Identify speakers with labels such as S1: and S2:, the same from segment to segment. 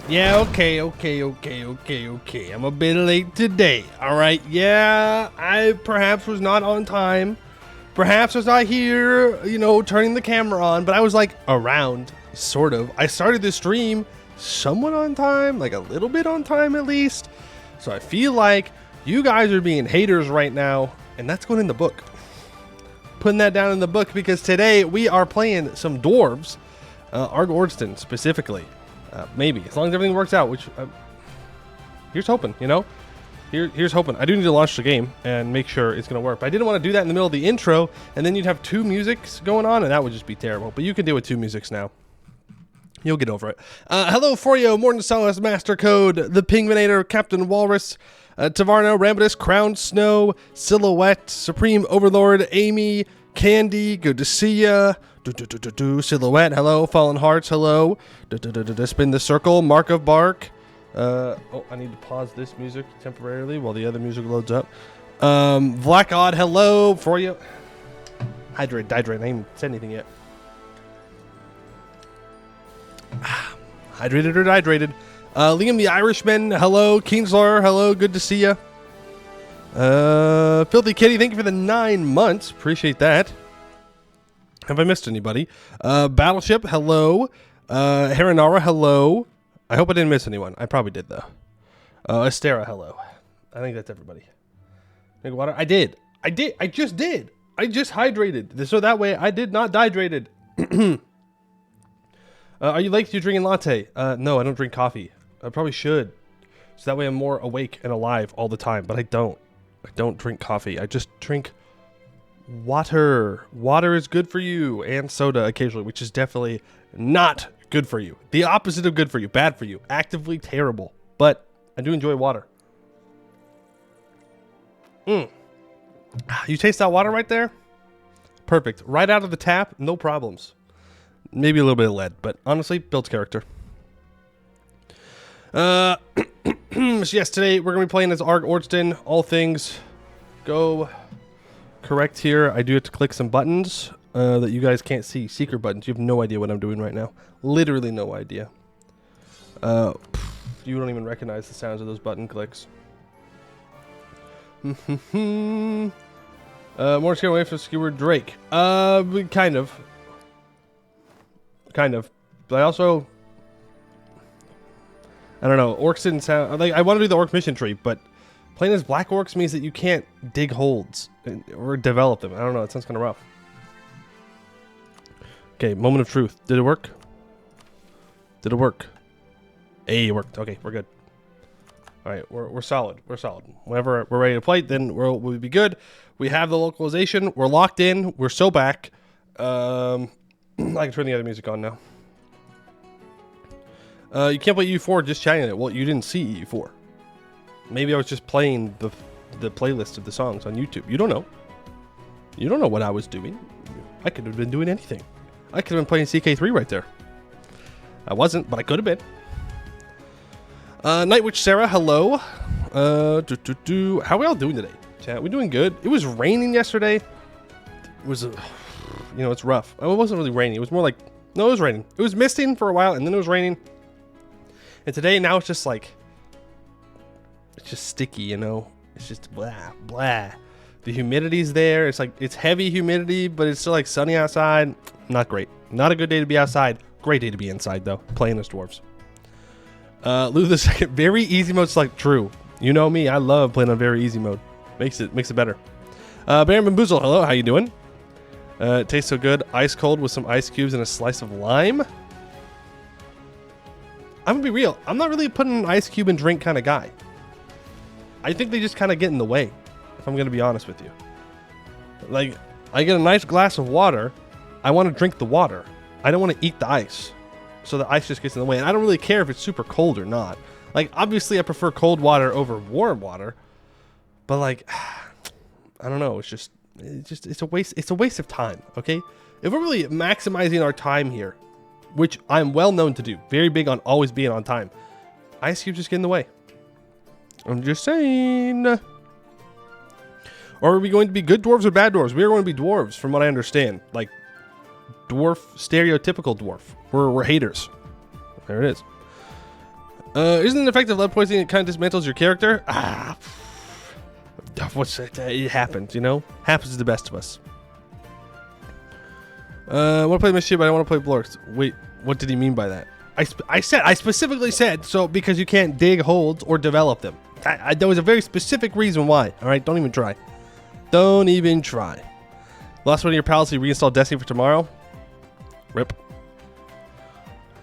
S1: Yeah, okay. I'm a bit late today, alright? Yeah, I perhaps was not on time. Perhaps I was not here, you know, turning the camera on, but I was like around, sort of. I started the stream somewhat on time, like a little bit on time at least. So I feel like you guys are being haters right now, and that's going in the book. Putting that down in the book because today we are playing some dwarves, Arg-Ôrdstun specifically. Maybe, as long as everything works out, which here's hoping, you know? Here's hoping. I do need to launch the game and make sure it's going to work. But I didn't want to do that in the middle of the intro, and then you'd have two musics going on, and that would just be terrible. But you can deal with two musics now. You'll get over it. Hello, Forio, Morton Solace, Master Code, The Pingvinator, Captain Walrus, Tavarno, Rambutus, Crown Snow, Silhouette, Supreme Overlord, Amy, Candy, good to see ya. Silhouette, hello. Fallen Hearts, hello. Spin the Circle, Mark of Bark. Oh, I need to pause this music temporarily while the other music loads up. Black Odd, hello. For you. Hydrate. I ain't even said anything yet. Hydrated or dehydrated. Liam the Irishman, hello. Kingslayer, hello. Good to see ya. Filthy Kitty, thank you for the 9 months. Appreciate that. Have I missed anybody? Battleship, hello. Haranara, hello. I hope I didn't miss anyone. I probably did, though. Astera, hello. I think that's everybody. Drink water? I did. I just did. I just hydrated. So that way I did not dehydrated. Are you late? You drinking latte? No, I don't drink coffee. I probably should. So that way I'm more awake and alive all the time. But I don't. I don't drink coffee. I just drink water. Water is good for you, and soda occasionally, which is definitely not good for you. The opposite of good for you. Bad for you. Actively terrible. But I do enjoy water. You taste that water right there? Perfect. Right out of the tap, no problems. Maybe a little bit of lead, but honestly, builds character. So yes, today we're going to be playing as Arg-Ôrdstun. All things go correct here. I do have to click some buttons that you guys can't see. Secret buttons. You have no idea what I'm doing right now. Literally no idea. You don't even recognize the sounds of those button clicks. More scared away from Skewer Drake. Kind of. But I also, I don't know. Orcs didn't sound like I want to do the orc mission tree, but playing as black orcs means that you can't dig holds or develop them. I don't know. It sounds kind of rough. Okay, moment of truth. Did it work? Did it work? Hey, it worked. Okay, we're good. All right, we're solid. We're solid. Whenever we're ready to play, then we'll be good. We have the localization. We're locked in. We're so back. I can turn the other music on now. You can't play EU4 just chatting it. Well, you didn't see EU4. Maybe I was just playing the playlist of the songs on YouTube. You don't know. You don't know what I was doing. I could have been doing anything. I could have been playing CK3 right there. I wasn't, but I could have been. Night Witch Sarah, hello. How are we all doing today? Chat, we doing good? It was raining yesterday. It was, you know, it's rough. Oh, it wasn't really raining. It was more like, no, it was raining. It was misting for a while, and then it was raining. And today, now it's just like, it's just sticky, you know? It's just blah, blah. The humidity's there. It's like, it's heavy humidity, but it's still like sunny outside. Not great. Not a good day to be outside. Great day to be inside, though, playing as dwarves. Lou the second, very easy mode select. True. You know me, I love playing on very easy mode. Makes it better. Baron Bamboozle, hello, how you doing? It tastes so good. Ice cold with some ice cubes and a slice of lime. I'm gonna be real. I'm not really putting an ice cube and drink kind of guy. I think they just kind of get in the way, if I'm gonna be honest with you. Like, I get a nice glass of water. I want to drink the water. I don't want to eat the ice. So the ice just gets in the way. And I don't really care if it's super cold or not. Like, obviously I prefer cold water over warm water. But like, I don't know. It's a waste. It's a waste of time. Okay. If we're really maximizing our time here, which I'm well known to do, very big on always being on time, ice cubes just get in the way. I'm just saying. Or are we going to be good dwarves or bad dwarves? We are going to be dwarves, from what I understand. Like, dwarf, stereotypical dwarf. We're haters. There it is. Isn't it effective lead poisoning? It kind of dismantles your character. What's it? It happens, you know. Happens to the best of us. I want to play Mischief, but I don't want to play Blorks. Wait, what did he mean by that? I specifically said so because you can't dig holds or develop them. There was a very specific reason why. All right, don't even try. Don't even try. Lost one of your pals, you reinstall Destiny for tomorrow. Rip.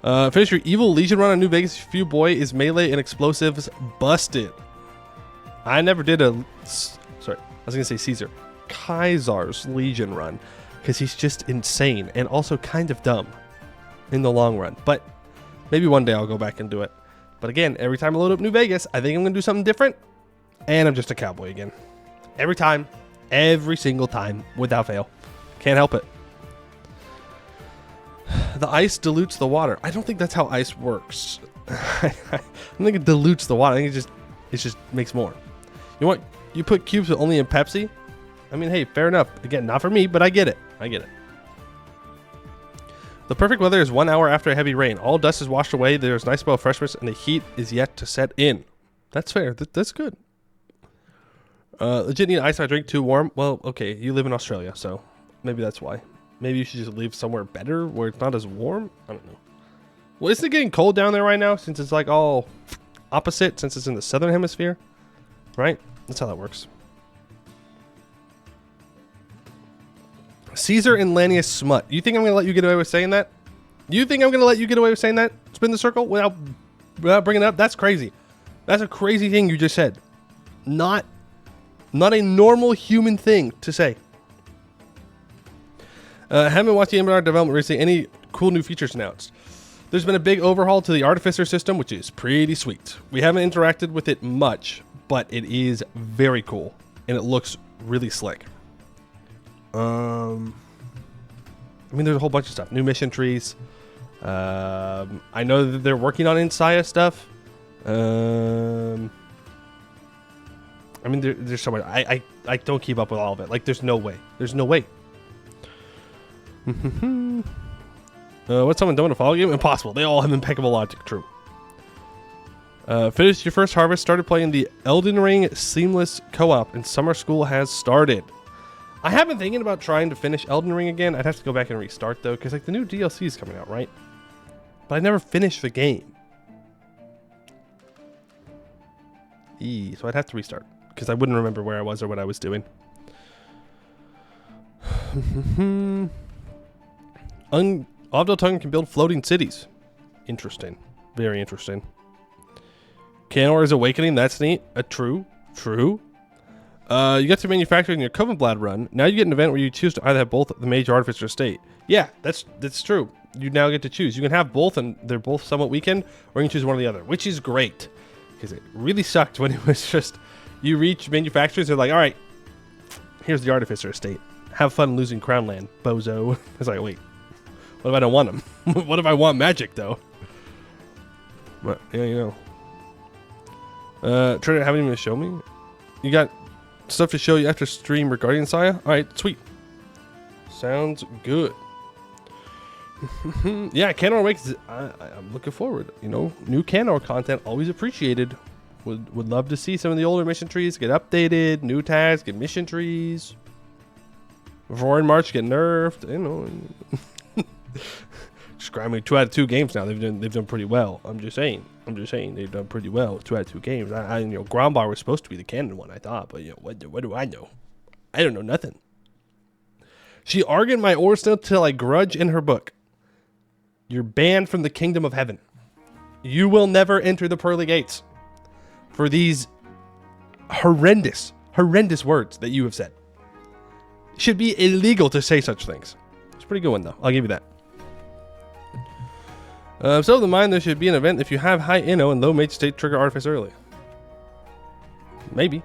S1: Finish your evil Legion run on New Vegas. Few boy is melee and explosives busted. I never did a. Sorry, I was gonna say Caesar. Kaiser's Legion run because he's just insane and also kind of dumb in the long run. But maybe one day I'll go back and do it. But again, every time I load up New Vegas, I think I'm gonna do something different, and I'm just a cowboy again. Every time, every single time, without fail. Can't help it. The ice dilutes the water. I don't think that's how ice works. I don't think it dilutes the water. I think it just makes more. You know what? You put cubes only in Pepsi? I mean, hey, fair enough. Again, not for me, but I get it. I get it. The perfect weather is 1 hour after a heavy rain. All dust is washed away. There's nice spell of freshness, and the heat is yet to set in. That's fair. That's good. Legit need ice. I drink too warm. Well, okay. You live in Australia, so maybe that's why. Maybe you should just live somewhere better where it's not as warm. I don't know. Well, isn't it getting cold down there right now since it's like all opposite since it's in the southern hemisphere? Right? That's how that works. Caesar and Lanius smut. You think I'm going to let you get away with saying that? You think I'm going to let you get away with saying that? Spin the circle without bringing it up? That's crazy. That's a crazy thing you just said. Not a normal human thing to say. Haven't watched the Anbennar development recently. Any cool new features announced? There's been a big overhaul to the Artificer system, which is pretty sweet. We haven't interacted with it much, but it is very cool, and it looks really slick. I mean, there's a whole bunch of stuff. New mission trees. I know that they're working on Insaya stuff. I mean, there's so much. I don't keep up with all of it. Like, there's no way. There's no way. What's someone doing a follow game? Impossible. They all have impeccable logic. True. Finished your first harvest. Started playing the Elden Ring Seamless Co-op, and summer school has started. I have been thinking about trying to finish Elden Ring again. I'd have to go back and restart though, because like the new DLC is coming out, right? But I never finished the game. So I'd have to restart because I wouldn't remember where I was or what I was doing. Arg-Ôrdstun can build floating cities. Interesting. Very interesting. Canor's Awakening. That's neat. True. You got to manufacture in your Covenblad run. Now you get an event where you choose to either have both the Mage or Artificer estate. Yeah, that's true. You now get to choose. You can have both, and they're both somewhat weakened, or you can choose one or the other, which is great. Because it really sucked when it was just you reach manufacturers. They're like, all right, here's the Artificer estate. Have fun losing Crown Land, bozo. It's like, wait, what if I don't want them? What if I want magic though? But yeah, you know. Trader, haven't even show me. You got stuff to show you after stream regarding Saya? All right, sweet. Sounds good. Yeah, Canor Awakens. I'm looking forward. You know, new Canor content always appreciated. Would love to see some of the older mission trees get updated, new tags, get mission trees. Roaring March get nerfed. You know, Scramming 2 out of 2 games now. They've done pretty well. I'm just saying they've done pretty well. 2 out of 2 games. You know, Grombar was supposed to be the canon one, I thought, but you know, what do I know? I don't know nothing. She argued my Arg-Ôrdstun till I grudge in her book. You're banned from the kingdom of heaven. You will never enter the pearly gates for these horrendous words that you have said. It should be illegal to say such things. It's a pretty good one, though. I'll give you that. So the mind there should be an event if you have high Inno and low mage state trigger Artifice early. Maybe,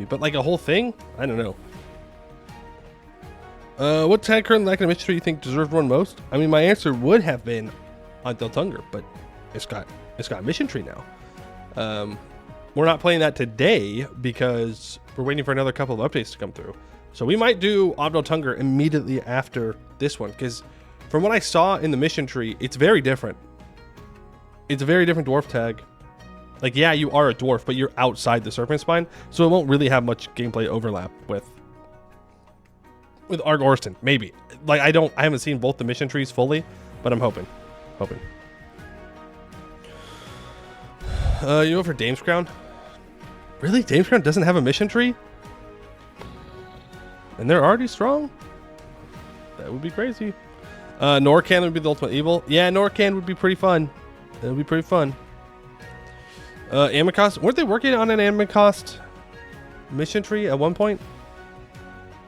S1: but like a whole thing? I don't know. What tag current lack of mystery you think deserved one most? I mean, my answer would have been on Deltunger, but it's got mission tree now. We're not playing that today because we're waiting for another couple of updates to come through. So we might do Deltunger immediately after this one, because from what I saw in the mission tree, it's very different. It's a very different dwarf tag. Like, yeah, you are a dwarf, but you're outside the serpent spine, so it won't really have much gameplay overlap with Arg-Ôrdstun. Maybe. Like, I haven't seen both the mission trees fully, but I'm hoping. You go for Dame's Crown? Really? Dame's Crown doesn't have a mission tree? And they're already strong? That would be crazy. Norcan would be the ultimate evil. Yeah, Norcan would be pretty fun. That would be pretty fun. Amikost, weren't they working on an Amikost mission tree at one point?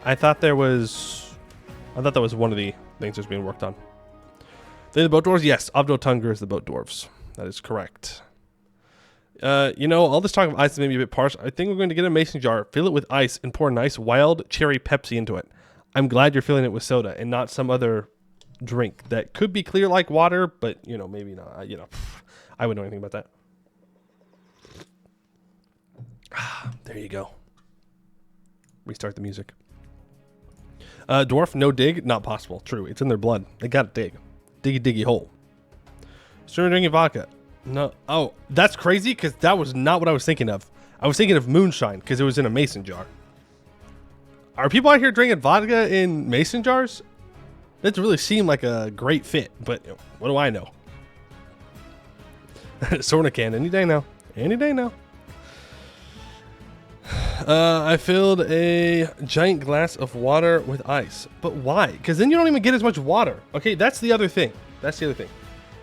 S1: I thought that was one of the things that's being worked on. They're the boat dwarves? Yes, Obdo-Tungur is the boat dwarves. That is correct. You know, all this talk of ice is maybe a bit partial. I think we're going to get a mason jar, fill it with ice, and pour nice wild cherry Pepsi into it. I'm glad you're filling it with soda and not some other drink that could be clear like water, but, you know, maybe not. You know, I wouldn't know anything about that. There you go. Restart the music. Dwarf, no dig? Not possible. True. It's in their blood. They gotta dig. Diggy diggy hole. Streamer drinking vodka. No. Oh, that's crazy because that was not what I was thinking of. I was thinking of moonshine because it was in a mason jar. Are people out here drinking vodka in mason jars? That really seemed like a great fit, but what do I know? Sorta can any day now. Any day now. I filled a giant glass of water with ice. But why? Because then you don't even get as much water. Okay, that's the other thing. That's the other thing.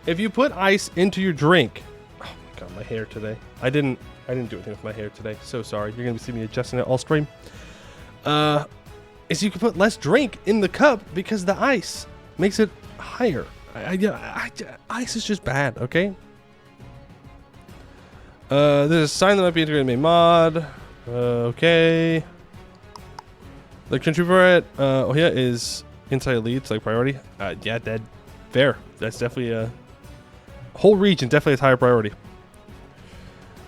S1: If you put ice into your drink... Oh my god, my hair today. I didn't do anything with my hair today. So sorry. You're going to see me adjusting it all stream. Is you can put less drink in the cup because the ice makes it higher. Ice is just bad, okay? There's a sign that might be integrated in main mod. Okay. The contributor at yeah, is inside elites like priority. Yeah, that fair. That's definitely a whole region. Definitely is higher priority.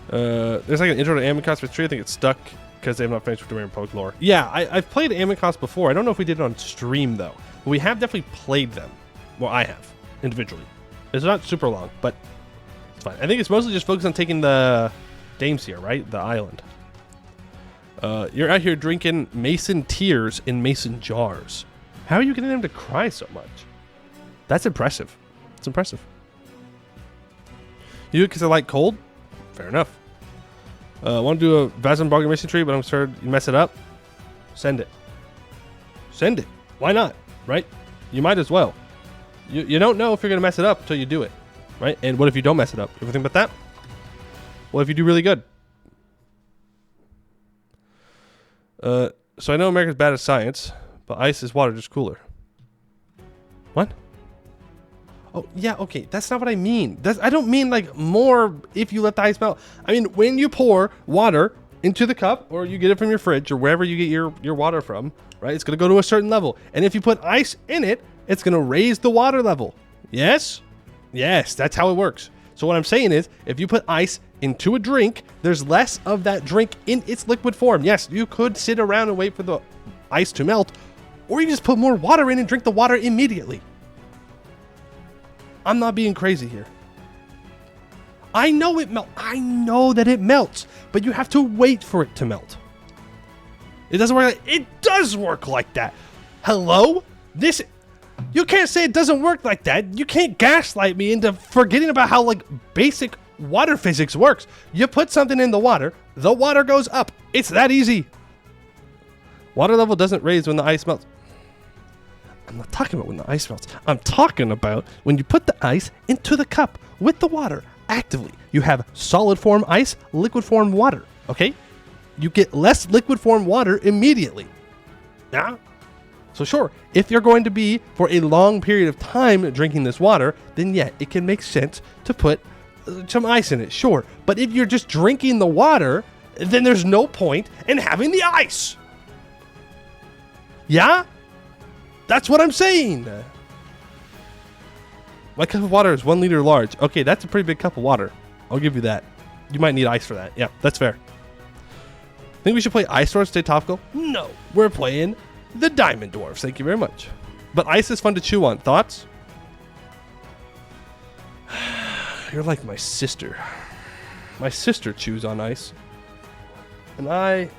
S1: There's like an intro to Amikost for 3. I think it's stuck because they have not finished with Dominion Republic lore. Yeah, I've played Amikost before. I don't know if we did it on stream though. But we have definitely played them. Well, I have individually. It's not super long, but it's fine. I think it's mostly just focused on taking the dames here, right? The island. You're out here drinking mason tears in mason jars. How are you getting them to cry so much? That's impressive. It's impressive. You do it because I like cold? Fair enough. Want to do a Vazenbarger mission tree, but I'm scared you mess it up? Send it. Send it. Why not? Right? You might as well. You don't know if you're going to mess it up until you do it. Right? And what if you don't mess it up? You ever think about that? What if you do really good? So I know America's bad at science, but ice is water, just cooler. What? Oh, yeah, okay. That's not what I mean. I don't mean like more if you let the ice melt. I mean, when you pour water into the cup, or you get it from your fridge, or wherever you get your water from, right? It's going to go to a certain level. And if you put ice in it, it's going to raise the water level. Yes? Yes, that's how it works. So what I'm saying is, if you put ice into a drink, there's less of that drink in its liquid form. Yes, you could sit around and wait for the ice to melt, or you just put more water in and drink the water immediately. I'm not being crazy here. I know it melts. I know that it melts, but you have to wait for it to melt. It doesn't work like it does work like that. Hello? You can't say it doesn't work like that. You can't gaslight me into forgetting about how like basic water physics works. You put something in the water goes up. It's that easy. Water level doesn't raise when the ice melts. I'm not talking about when the ice melts. I'm talking about when you put the ice into the cup with the water actively. You have solid form ice, liquid form water, okay? You get less liquid form water immediately. Yeah? So sure, if you're going to be for a long period of time drinking this water, then yeah, it can make sense to put some ice in it, sure. But if you're just drinking the water, then there's no point in having the ice. Yeah? That's what I'm saying. My cup of water is 1 liter large. Okay, that's a pretty big cup of water. I'll give you that. You might need ice for that. Yeah, that's fair. Think we should play Ice Dwarf, stay topical? No, we're playing the Diamond Dwarfs. Thank you very much. But ice is fun to chew on. Thoughts? You're like my sister. My sister chews on ice. And I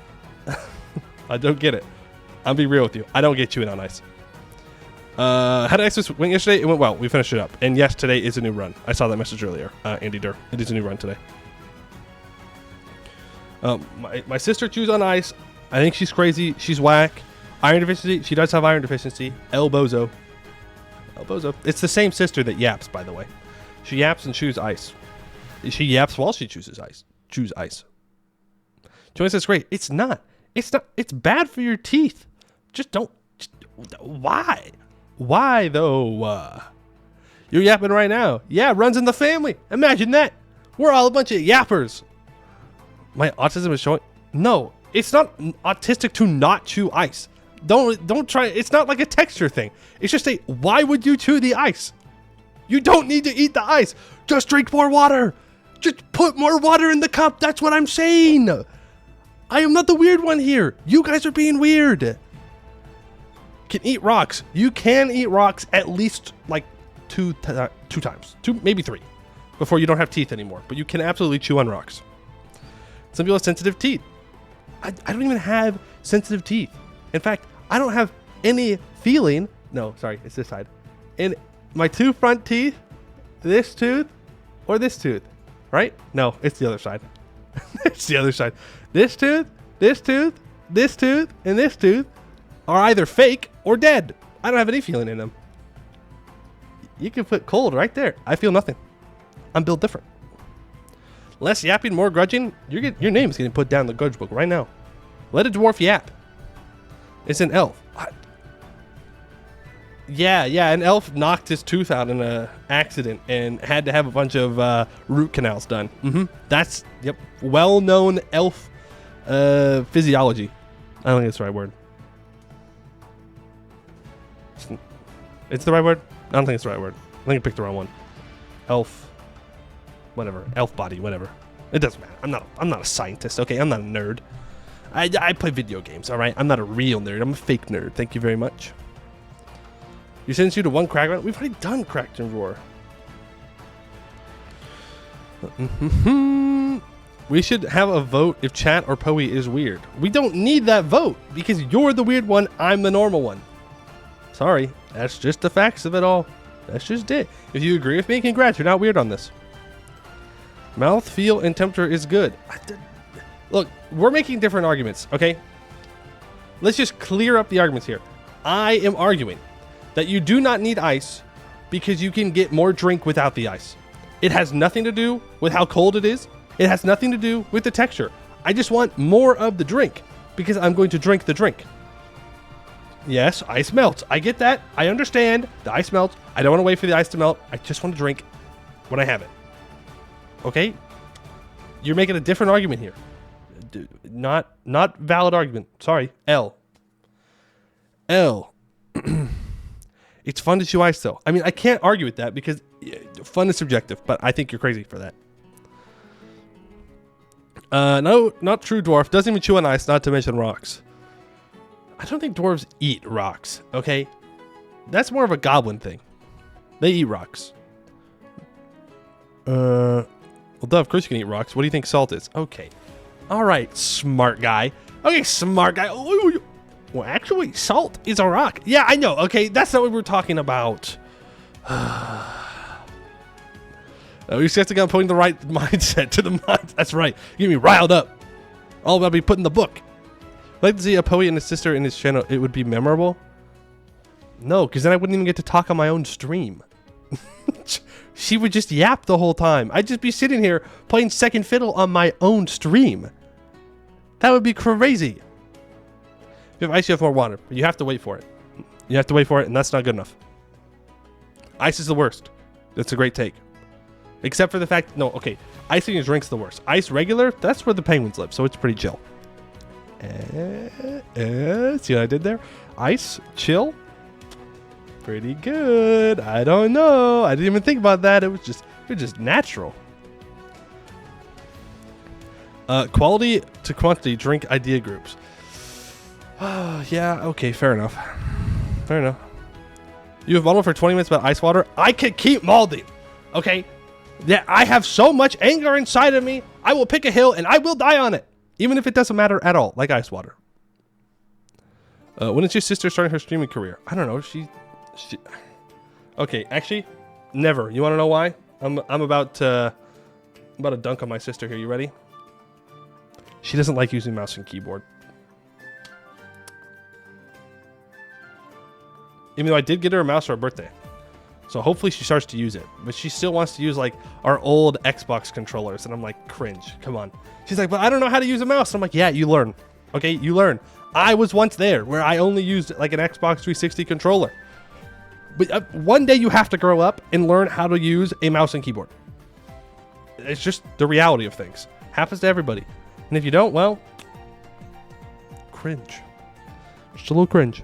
S1: don't get it. I'll be real with you. I don't get chewing on ice. How did Ice win yesterday? It went well. We finished it up. And yes, today is a new run. I saw that message earlier. Andy Durr. It is a new run today. My sister chews on ice. I think she's crazy. She's whack. Iron deficiency. She does have iron deficiency. El Bozo. El Bozo. It's the same sister that yaps, by the way. She yaps and chews ice. She yaps while she chooses ice. Chews ice. Joanne says, great. It's not. It's not. It's bad for your teeth. Just don't. Why? Why, though? You're yapping right now. Yeah, runs in the family. Imagine that. We're all a bunch of yappers. My autism is showing. No, it's not autistic to not chew ice. Don't try. It's not like a texture thing. It's just a, why would you chew the ice? You don't need to eat the ice. Just drink more water. Just put more water in the cup. That's what I'm saying. I am not the weird one here. You guys are being weird. Can eat rocks. You can eat rocks at least like two times. Two, maybe three. Before you don't have teeth anymore. But you can absolutely chew on rocks. Some people have sensitive teeth. I don't even have sensitive teeth. In fact, I don't have any feeling. No, sorry, it's this side. In my two front teeth, this tooth or this tooth, right? No, it's the other side. It's the other side. This tooth, this tooth, this tooth, and this tooth are either fake or dead. I don't have any feeling in them. You can put cold right there. I feel nothing. I'm built different. Less yapping, more grudging. Your name is getting put down in the grudge book right now. Let a dwarf yap. It's an elf. Yeah, an elf knocked his tooth out in an accident and had to have a bunch of root canals done. That's, yep, well-known elf physiology. I don't think it's the right word. It's the right word? I don't think it's the right word. I think I picked the wrong one. Elf. Whatever. Elf body, whatever. It doesn't matter. I'm not a scientist, okay? I'm not a nerd. I play video games, all right? I'm not a real nerd. I'm a fake nerd. Thank you very much. You sends you to one crack round. We've already done Cracked and Roar. We should have a vote if chat or Poe is weird. We don't need that vote because you're the weird one. I'm the normal one. Sorry. That's just the facts of it all. That's just it. If you agree with me, congrats. You're not weird on this. Mouth, feel, and temperature is good. Look, we're making different arguments, okay? Let's just clear up the arguments here. I am arguing that you do not need ice because you can get more drink without the ice. It has nothing to do with how cold it is. It has nothing to do with the texture. I just want more of the drink because I'm going to drink the drink. Yes, ice melts. I get that. I understand. The ice melts. I don't want to wait for the ice to melt. I just want to drink when I have it. Okay? You're making a different argument here. Not valid argument. Sorry. L. It's fun to chew ice, though. I mean, I can't argue with that because fun is subjective, but I think you're crazy for that. No, not true, dwarf. Doesn't even chew on ice, not to mention rocks. I don't think dwarves eat rocks, okay? That's more of a goblin thing. They eat rocks. Well, duh, of course you can eat rocks. What do you think salt is? Okay. All right, smart guy. Okay, smart guy. Well, actually, salt is a rock. Yeah, I know. Okay, that's not what we're talking about. We just have to get putting the right mindset to the mind. That's right. You get me riled up. All about me putting the book. I'd like to see a Poe and his sister in his channel. It would be memorable. No, because then I wouldn't even get to talk on my own stream. She would just yap the whole time. I'd just be sitting here playing second fiddle on my own stream. That would be crazy. If you have ice, you have more water. But you have to wait for it. You have to wait for it, and that's not good enough. Ice is the worst. That's a great take. Except for the fact, no, okay. Icing your drink's the worst. Ice regular, that's where the penguins live, so it's pretty chill. See what I did there? Ice, chill. Pretty good. I don't know. I didn't even think about that. It was just natural. Quality to quantity drink idea groups. Yeah, okay, fair enough. Fair enough. You have modeled for 20 minutes about ice water. I could keep molding. Okay? Yeah, I have so much anger inside of me. I will pick a hill and I will die on it, even if it doesn't matter at all, like ice water. When is your sister starting her streaming career? I don't know. She. Okay, actually, never. You want to know why? I'm about to dunk on my sister here. You ready? She doesn't like using mouse and keyboard. Even though I did get her a mouse for her birthday. So hopefully she starts to use it. But she still wants to use like our old Xbox controllers. And I'm like, cringe. Come on. She's like, but I don't know how to use a mouse. And I'm like, yeah, you learn. Okay, you learn. I was once there where I only used like an Xbox 360 controller. But one day you have to grow up and learn how to use a mouse and keyboard. It's just the reality of things. Happens to everybody. And if you don't, well, cringe. Just a little cringe.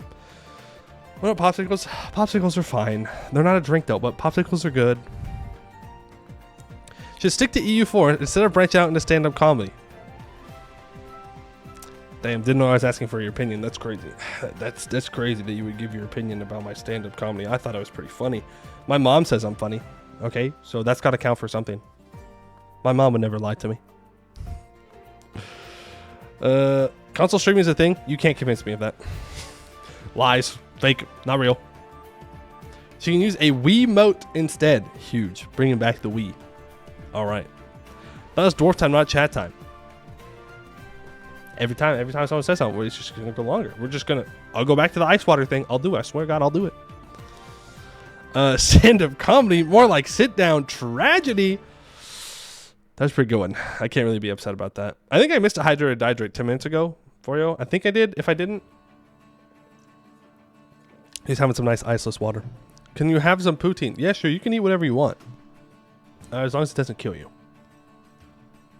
S1: What about popsicles? Popsicles are fine. They're not a drink though, but popsicles are good. Should stick to EU4 instead of branch out into stand-up comedy. Damn, didn't know I was asking for your opinion. That's crazy. That's crazy that you would give your opinion about my stand-up comedy. I thought it was pretty funny. My mom says I'm funny. Okay, so that's got to count for something. My mom would never lie to me. Console streaming is a thing. You can't convince me of that. Lies. Fake. Not real. So you can use a Wiimote instead. Huge. Bringing back the Wii. All right. That was dwarf time, not chat time. Every time someone says something, it's just gonna go longer. We're just gonna. I'll go back to the ice water thing. I'll do it. I swear to God, I'll do it. Stand-up comedy, more like sit-down tragedy. That was pretty good one. I can't really be upset about that. I think I missed a hydrate or dihydrate 10 minutes ago for you. I think I did. If I didn't, he's having some nice iceless water. Can you have some poutine? Yeah, sure. You can eat whatever you want, as long as it doesn't kill you.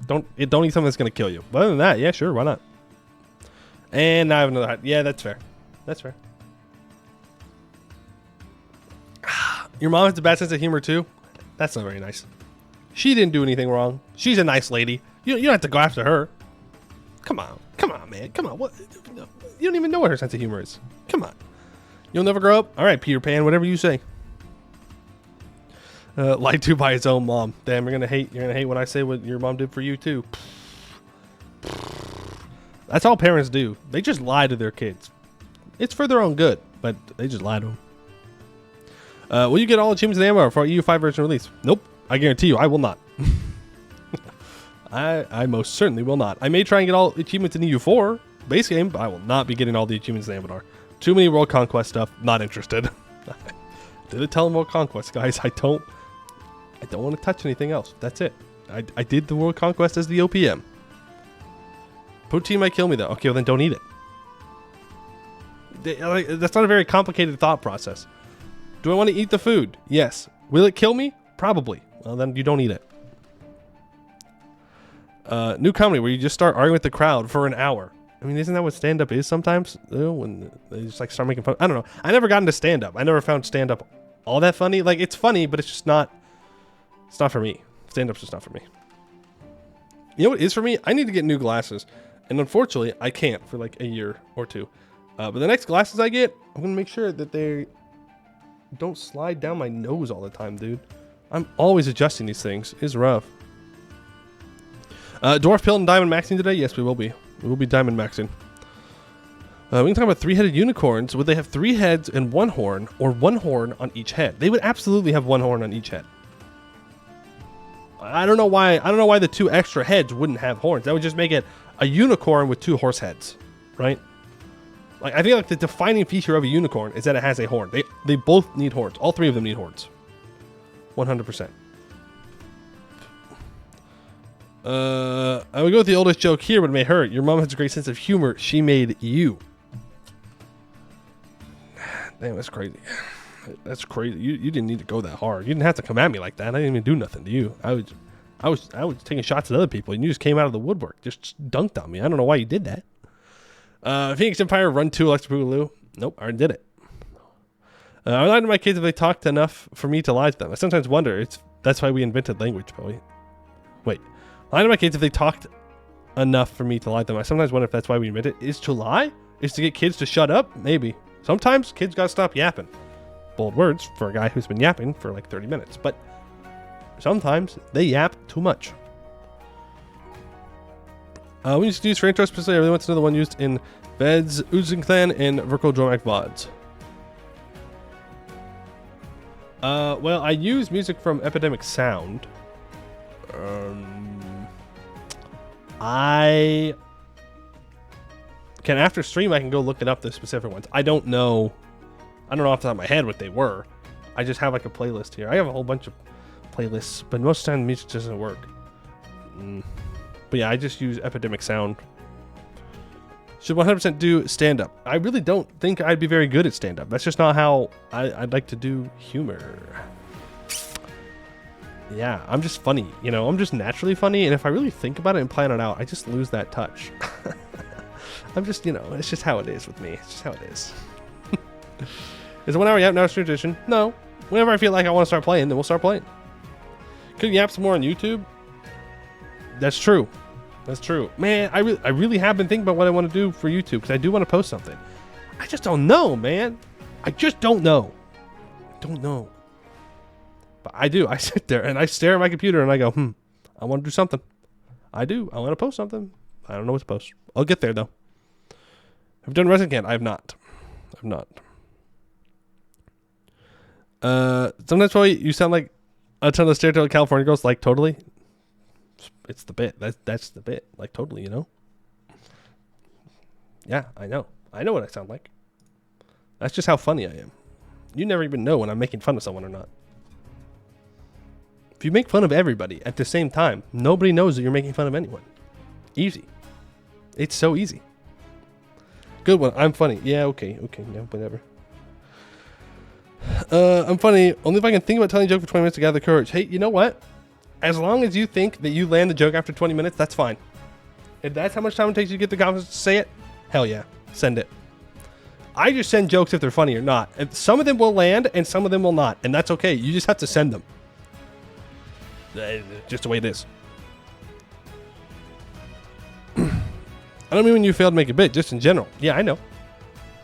S1: Don't eat something that's gonna kill you. But other than that, yeah, sure. Why not? And now I have another. Yeah, that's fair. That's fair. Your mom has a bad sense of humor too. That's not very nice. She didn't do anything wrong. She's a nice lady. You don't have to go after her. Come on, man. Come on. What? You don't even know what her sense of humor is. Come on. You'll never grow up. All right, Peter Pan. Whatever you say. Lied to by his own mom. Damn, you're gonna hate when I say what your mom did for you too. That's all parents do. They just lie to their kids. It's for their own good, but they just lie to them. Will you get all achievements in ammo for EU5 version release? Nope. I guarantee you, I will not. I most certainly will not. I may try and get all achievements in EU4 base game, but I will not be getting all the achievements in Anbennar. Too many World Conquest stuff. Not interested. Did it tell them World Conquest, guys? I don't want to touch anything else. That's it. I did the World Conquest as the OPM. Poutine might kill me though. Okay, well then don't eat it. That's not a very complicated thought process. Do I want to eat the food? Yes. Will it kill me? Probably. Well then you don't eat it. New comedy where you just start arguing with the crowd for an hour. I mean, isn't that what stand-up is sometimes? When they just like start making fun. I don't know. I never got into stand-up. I never found stand-up all that funny. Like, it's funny, but it's just not. It's not for me. Stand-up's just not for me. You know what is for me? I need to get new glasses. And unfortunately, I can't for like a year or two. But the next glasses I get, I'm going to make sure that they don't slide down my nose all the time, dude. I'm always adjusting these things. It's rough. Dwarf Pill and Diamond Maxing today? Yes, we will be. We will be Diamond Maxing. We can talk about three-headed unicorns. Would they have 3 heads and 1 horn, or 1 horn on each head? They would absolutely have 1 horn on each head. I don't know why the 2 extra heads wouldn't have horns. That would just make it a unicorn with 2 horse heads, right? Like, I feel like the defining feature of a unicorn is that it has a horn. They both need horns. All 3 of them need horns. 100%. I would go with the oldest joke here, but it may hurt. Your mom has a great sense of humor. She made you. Damn, that's crazy. That's crazy. You didn't need to go that hard. You didn't have to come at me like that. I didn't even do nothing to you. I was taking shots at other people, and you just came out of the woodwork, just dunked on me. I don't know why you did that. Phoenix Empire Run 2 Electric Boogaloo. Nope, I already did it. I lied to my kids if they talked enough for me to lie to them. I sometimes wonder. That's why we invented language, probably. Wait. Lie to my kids if they talked enough for me to lie to them. I sometimes wonder if that's why we invented it. Is to lie? Is to get kids to shut up? Maybe. Sometimes kids gotta stop yapping. Bold words for a guy who's been yapping for like 30 minutes. But sometimes they yap too much. We used to use for intro specifically. I really want to know the one used in Veds, Uzinklan, and Verkal Dromak VODs. Well, I use music from Epidemic Sound. I can, after stream, I can go look it up, the specific ones. I don't know off the top of my head what they were. I just have like a playlist here. I have a whole bunch of playlists, but most of the time the music doesn't work. But yeah, I just use Epidemic Sound. Should 100% do stand-up. I really don't think I'd be very good at stand-up. That's just not how I'd like to do humor. Yeah, I'm just funny. You know, I'm just naturally funny, and if I really think about it and plan it out, I just lose that touch. I'm just, you know, it's just how it is with me. It's just how it is. Is it 1 hour yap now? It's tradition? No. Whenever I feel like I want to start playing, then we'll start playing. Could yap some more on YouTube? That's true. That's true. Man, I really have been thinking about what I want to do for YouTube, because I do want to post something. I just don't know, man. I just don't know. Don't know. But I do. I sit there and I stare at my computer and I go, I want to do something. I do. I want to post something. I don't know what to post. I'll get there, though. Have you done Resident Evil? I have not. I've not. Sometimes probably you sound like a ton of stereotypical California girls. Like, totally. It's the bit. That's the bit. Like, totally, you know? Yeah, I know. I know what I sound like. That's just how funny I am. You never even know when I'm making fun of someone or not. If you make fun of everybody at the same time, nobody knows that you're making fun of anyone. Easy. It's so easy. Good one. I'm funny. Yeah, okay. Yeah, whatever. I'm funny. Only if I can think about telling a joke for 20 minutes to gather the courage. Hey, you know what? As long as you think that you land the joke after 20 minutes, that's fine. If that's how much time it takes you to get the confidence to say it, hell yeah. Send it. I just send jokes if they're funny or not. And some of them will land and some of them will not. And that's okay. You just have to send them. Just the way it is. I don't mean when you fail to make a bit, just in general. Yeah, I know.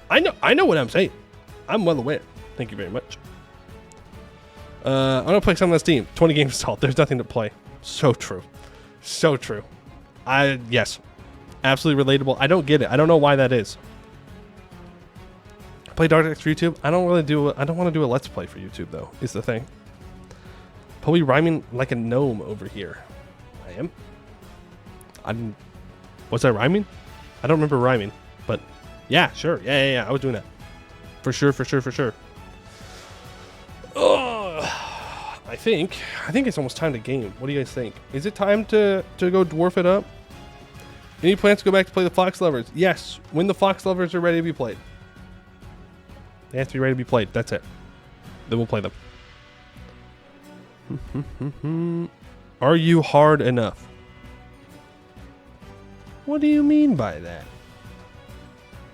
S1: I know what I'm saying. I'm well aware. Thank you very much. I'm gonna play some on Steam. 20 games installed. There's nothing to play. So true. So true. Yes. Absolutely relatable. I don't get it. I don't know why that is. Play Dark X for YouTube. I don't want to do a Let's Play for YouTube though, is the thing. Probably rhyming like a gnome over here. I am. Was I rhyming? I don't remember rhyming, but yeah, sure. Yeah. I was doing that. For sure. I think it's almost time to game. What do you guys think? Is it time to go dwarf it up? Any plans to go back to play the Fox Lovers? Yes, when the Fox Lovers are ready to be played. They have to be ready to be played. That's it. Then we'll play them. Are you hard enough? What do you mean by that?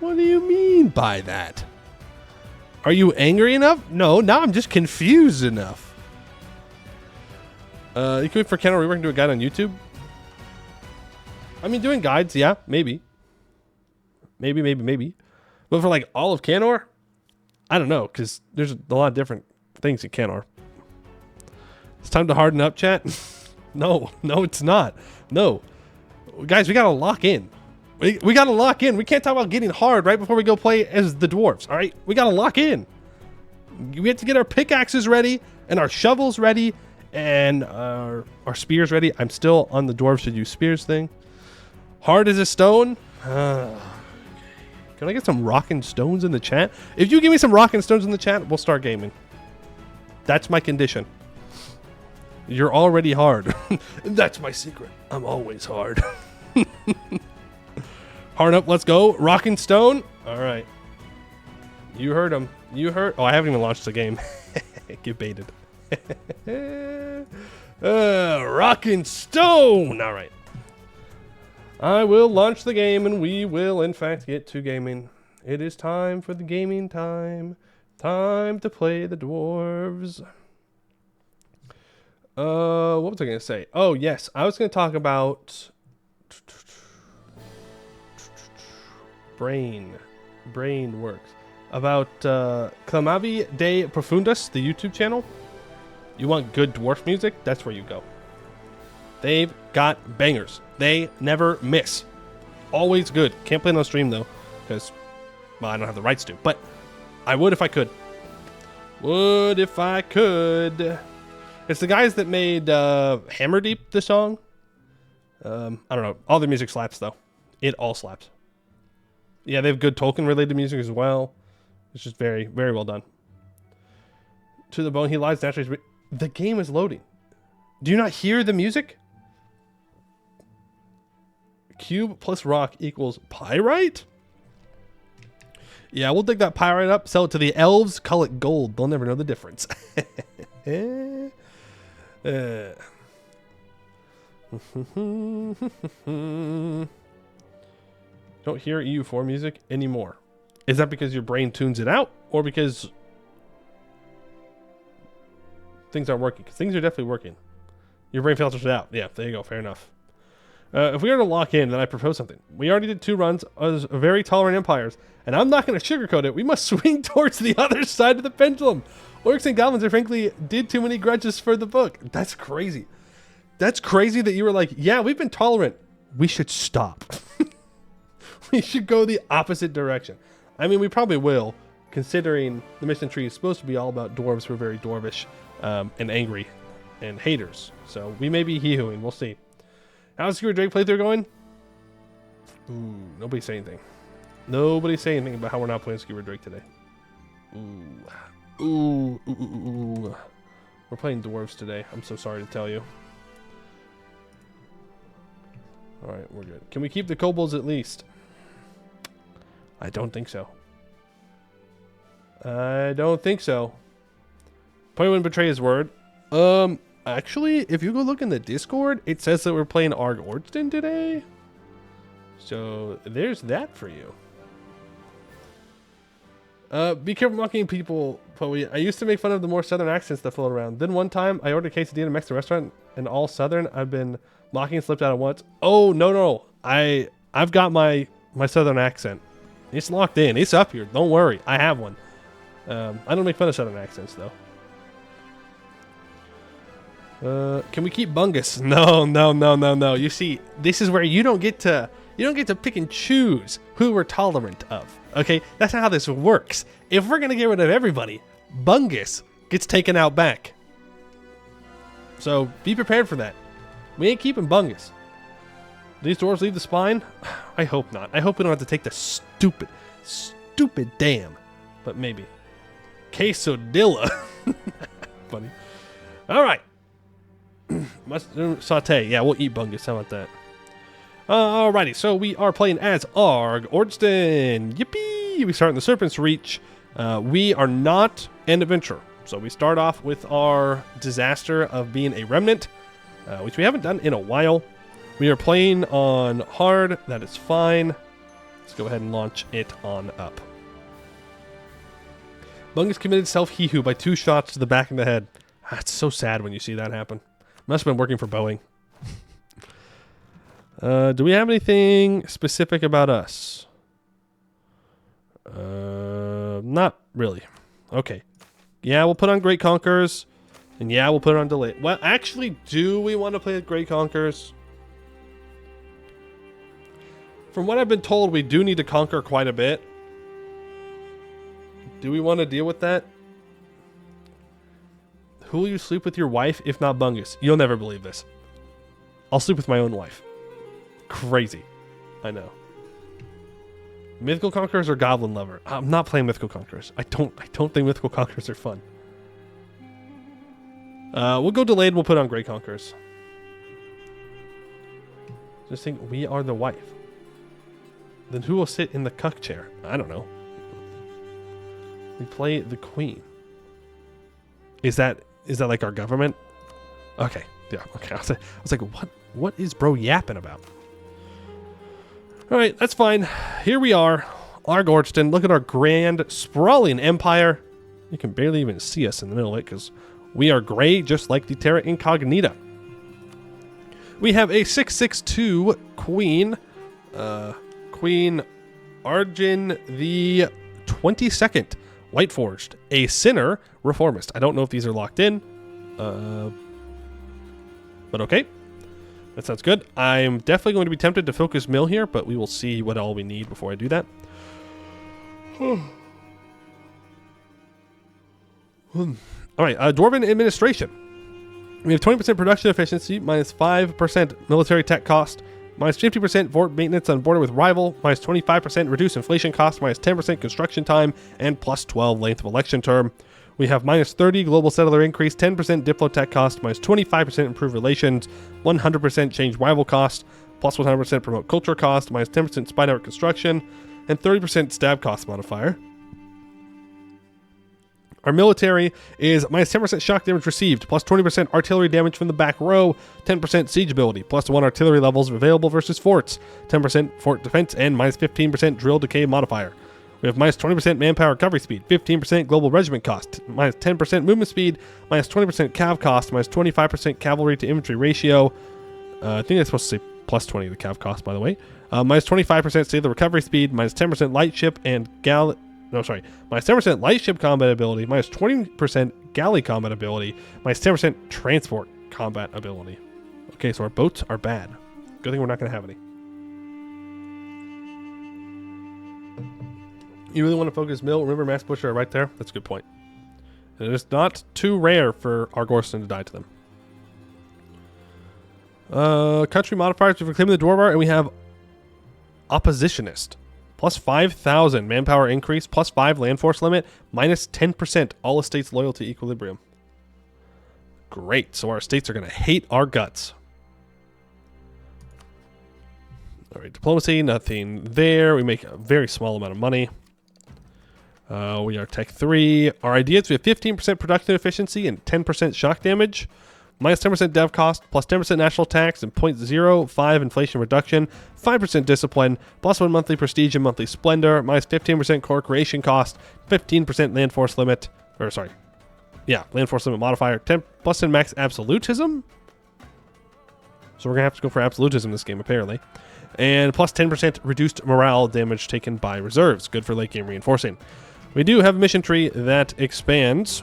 S1: What do you mean by that? Are you angry enough? No, now I'm just confused enough. You can wait for Ken or we can do a guide on YouTube. I mean, doing guides, yeah, maybe. Maybe. But for like all of Canor, I don't know, because there's a lot of different things in Canor. It's time to harden up, chat. No, it's not. No. Guys, we got to lock in. We got to lock in. We can't talk about getting hard right before we go play as the dwarves, all right? We got to lock in. We have to get our pickaxes ready and our shovels ready and our spears ready. I'm still on the dwarves should use spears thing. Hard as a stone. Can I get some rockin' stones in the chat? If you give me some rockin' stones in the chat, we'll start gaming. That's my condition. You're already hard. That's my secret. I'm always hard. Hard up, let's go. Rockin' stone. All right. You heard him. Oh, I haven't even launched the game. Get baited. Rockin' stone. All right. I will launch the game and we will in fact get to gaming. It is time for the gaming time. Time to play the dwarves. What was I going to say? Oh, yes. I was going to talk about brain works. About Clamavi de Profundus, the YouTube channel. You want good dwarf music? That's where you go. They've got bangers. They never miss. Always good. Can't play it on stream though, because, well, I don't have the rights to. But I would if I could. Would if I could. It's the guys that made Hammerdeep, the song. I don't know. All the music slaps though. It all slaps. Yeah, they have good Tolkien-related music as well. It's just very, very well done. To the bone, he lies naturally. The game is loading. Do you not hear the music? Cube plus rock equals pyrite? Yeah, we'll dig that pyrite up, sell it to the elves, call it gold. They'll never know the difference. Don't hear EU4 music anymore. Is that because your brain tunes it out, or because things aren't working? Because things are definitely working. Your brain filters it out. Yeah, there you go. Fair enough. If we are to lock in, then I propose something. We already did 2 runs as very tolerant empires, and I'm not going to sugarcoat it. We must swing towards the other side of the pendulum. Orcs and goblins are frankly did too many grudges for the book. That's crazy. That's crazy that you were like, yeah, we've been tolerant. We should stop. We should go the opposite direction. I mean, we probably will, considering the mission tree is supposed to be all about dwarves who are very dwarvish and angry and haters. So we may be hee-hooing. We'll see. How's Skewer Drake playthrough going? Ooh, nobody say anything. Nobody say anything about how we're not playing Skewer Drake today. Ooh. Ooh, ooh, ooh, ooh. We're playing dwarves today. I'm so sorry to tell you. Alright, we're good. Can we keep the kobolds at least? I don't think so. I don't think so. Probably wouldn't betray his word. Actually, if you go look in the Discord, it says that we're playing Arg-Ôrdstun today. So there's that for you. Be careful mocking people, Poe. I used to make fun of the more southern accents that float around. Then one time, I ordered a quesadilla at a Mexican restaurant, and all southern. I've been mocking and slipped out at once. Oh, no. I've got my southern accent. It's locked in. It's up here. Don't worry. I have one. I don't make fun of southern accents, though. Can we keep Bungus? No. You see, this is where you don't get to pick and choose who we're tolerant of. Okay, that's not how this works. If we're gonna get rid of everybody, Bungus gets taken out back. So be prepared for that. We ain't keeping Bungus. These dwarves leave the spine? I hope not. I hope we don't have to take the stupid dam. But maybe. Quesadilla. Funny. All right. Mustard saute. Yeah, we'll eat Bungus. How about that? Alrighty, so we are playing as Arg-Ôrdstun. Yippee! We start in the Serpent's Reach. We are not an adventurer. So we start off with our disaster of being a remnant, which we haven't done in a while. We are playing on hard. That is fine. Let's go ahead and launch it on up. Bungus committed self-hee-hoo by 2 shots to the back of the head. It's so sad when you see that happen. Must have been working for Boeing. Do we have anything specific about us? Not really. Okay. Yeah, we'll put on Great Conquerors. And yeah, we'll put it on delay. Well, actually, do we want to play with Great Conquerors? From what I've been told, we do need to conquer quite a bit. Do we want to deal with that? Who will you sleep with your wife if not Bungus? You'll never believe this. I'll sleep with my own wife. Crazy. I know. Mythical Conquerors or Goblin Lover? I'm not playing Mythical Conquerors. I don't think Mythical Conquerors are fun. We'll go delayed. We'll put on Great Conquerors. Just think we are the wife. Then who will sit in the cuck chair? I don't know. We play the queen. Is that like our government? Okay. Yeah. Okay. I was like, what is bro yapping about? All right, that's fine. Here we are, Arg-Ôrdstun. Look at our grand, sprawling empire. You can barely even see us in the middle of it because we are gray, just like the Terra Incognita. We have a 662 queen, Queen Arjun the 22nd, White Forged, a sinner, reformist. I don't know if these are locked in. But okay. That sounds good. I'm definitely going to be tempted to focus mill here, but we will see what all we need before I do that. Alright, Dwarven Administration. We have 20% production efficiency, minus 5% military tech cost, minus 50% fort maintenance on border with rival, minus 25% reduced inflation cost, minus 10% construction time, and plus 12 length of election term. We have minus 30 global settler increase, 10% diplotech cost, minus 25% improved relations, 100% change rival cost, plus 100% promote culture cost, minus 10% spy network construction, and 30% stab cost modifier. Our military is minus 10% shock damage received, plus 20% artillery damage from the back row, 10% siege ability, plus 1 artillery levels available versus forts, 10% fort defense, and minus 15% drill decay modifier. We have minus 20% manpower recovery speed, 15% global regiment cost, minus 10% movement speed, minus 20% cav cost, minus 25% cavalry to infantry ratio. I think that's supposed to say plus 20 the cav cost, by the way. Minus 25% sailor recovery speed, minus 10% light ship and minus 10% light ship combat ability, minus 20% galley combat ability, minus 10% transport combat ability. Okay, so our boats are bad. Good thing we're not going to have any. You really want to focus mill? Remember mass butcher are right there? That's a good point. And it is not too rare for Arg-Ôrdstun to die to them. Country modifiers, we've reclaimed the Dwarf, and we have Oppositionist. Plus 5,000 manpower increase, plus 5 land force limit, minus 10% all estates loyalty equilibrium. Great, so our estates are going to hate our guts. Alright, diplomacy, nothing there. We make a very small amount of money. We are Tech 3. Our ideas, we have 15% production efficiency and 10% shock damage. Minus 10% dev cost, plus 10% national tax, and 0.05 inflation reduction, 5% discipline, plus 1 monthly prestige and monthly splendor, minus 15% core creation cost, 15% land force limit, land force limit modifier, 10 plus 10 max absolutism. So we're going to have to go for absolutism this game, apparently. And plus 10% reduced morale damage taken by reserves. Good for late game reinforcing. We do have a mission tree that expands.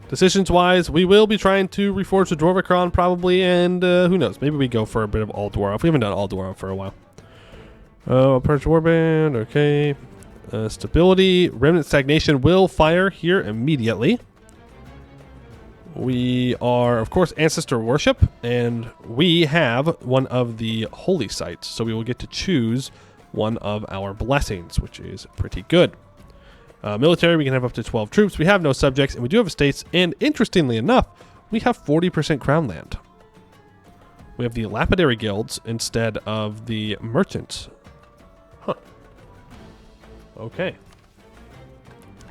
S1: Decisions-wise, we will be trying to reforge the Dwarvicron probably, and who knows, maybe we go for a bit of all Dwarf. We haven't done all Dwarf for a while. Purge Warband, okay. Stability, Remnant Stagnation will fire here immediately. We are, of course, Ancestor Worship, and we have one of the holy sites, so we will get to choose one of our blessings, which is pretty good. Military, we can have up to 12 troops. We have no subjects, and we do have estates. And interestingly enough, we have 40% crown land. We have the lapidary guilds instead of the merchants. Huh. Okay.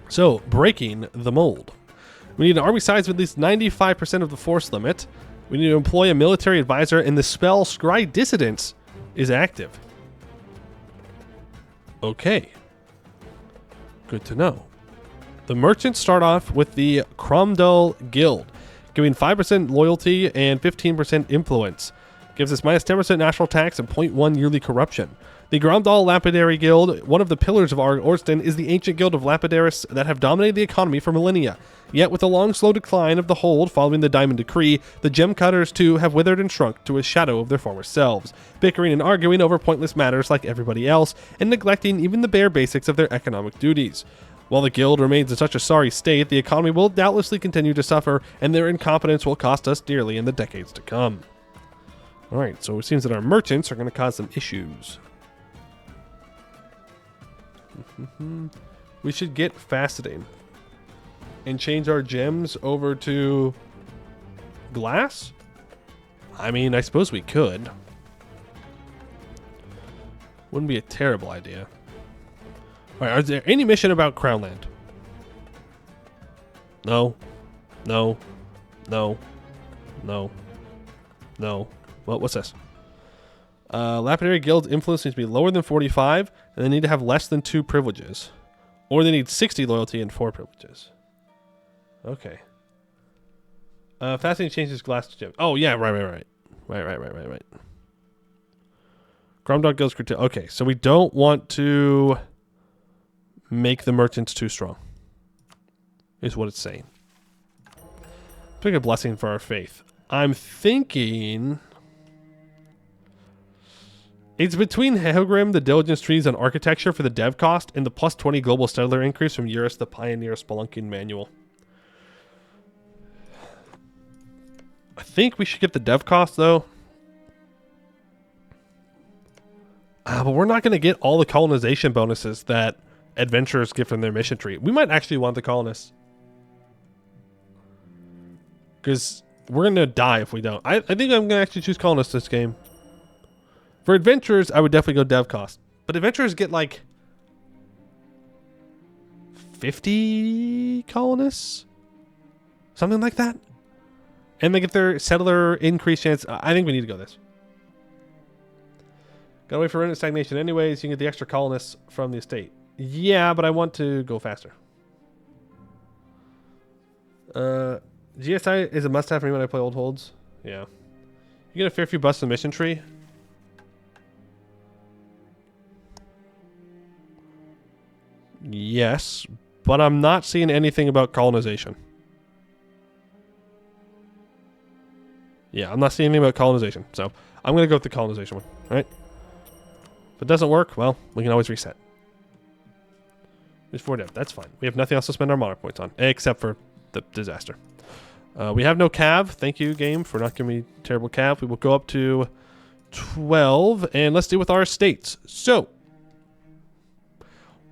S1: So, breaking the mold. We need an army size of at least 95% of the force limit. We need to employ a military advisor, and the spell Scry Dissidence is active. Okay. Good to know. The merchants start off with the Cromdal Guild, giving 5% loyalty and 15% influence. Gives us minus 10% national tax and 0.1 yearly corruption. The Gromdal Lapidary Guild, one of the pillars of Arg-Ôrdstun, is the ancient guild of Lapidaris that have dominated the economy for millennia. Yet with the long, slow decline of the hold following the Diamond Decree, the gem cutters too have withered and shrunk to a shadow of their former selves, bickering and arguing over pointless matters like everybody else, and neglecting even the bare basics of their economic duties. While the guild remains in such a sorry state, the economy will doubtlessly continue to suffer, and their incompetence will cost us dearly in the decades to come. Alright, so it seems that our merchants are going to cause some issues. We should get faceting and change our gems over to glass. I mean, I suppose we could. Wouldn't be a terrible idea. All right, is there any mission about Crownland? No. No. No. No. No. Well, what's this? Lapidary Guild's influence needs to be lower than 45, and they need to have less than 2 privileges. Or they need 60 loyalty and 4 privileges. Okay. Fascinating changes glass to gem. Oh, yeah, right. Right. Gromdog Guild's curtail. Okay, so we don't want to make the merchants too strong. Is what it's saying. Pick a blessing for our faith. I'm thinking it's between Helgrim, the diligence trees, and architecture for the dev cost, and the plus 20 global settler increase from Eurus the Pioneer Spelunking Manual. I think we should get the dev cost though. But we're not going to get all the colonization bonuses that adventurers get from their mission tree. We might actually want the colonists. Because we're going to die if we don't. I think I'm going to actually choose colonists this game. For adventurers, I would definitely go dev cost. But adventurers get like 50 colonists? Something like that? And they get their settler increase chance. I think we need to go this. Gotta wait for remnant stagnation anyways. You can get the extra colonists from the estate. Yeah, but I want to go faster. GSI is a must-have for me when I play Old Holds. Yeah. You get a fair few busts in the mission tree. Yes, but I'm not seeing anything about colonization. Yeah, I'm not seeing anything about colonization. So I'm going to go with the colonization one. All right. If it doesn't work, well, we can always reset. There's 4 dev. That's fine. We have nothing else to spend our monarch points on, except for the disaster. We have no cav. Thank you, game, for not giving me terrible cav. We will go up to 12, and let's deal with our estates. So,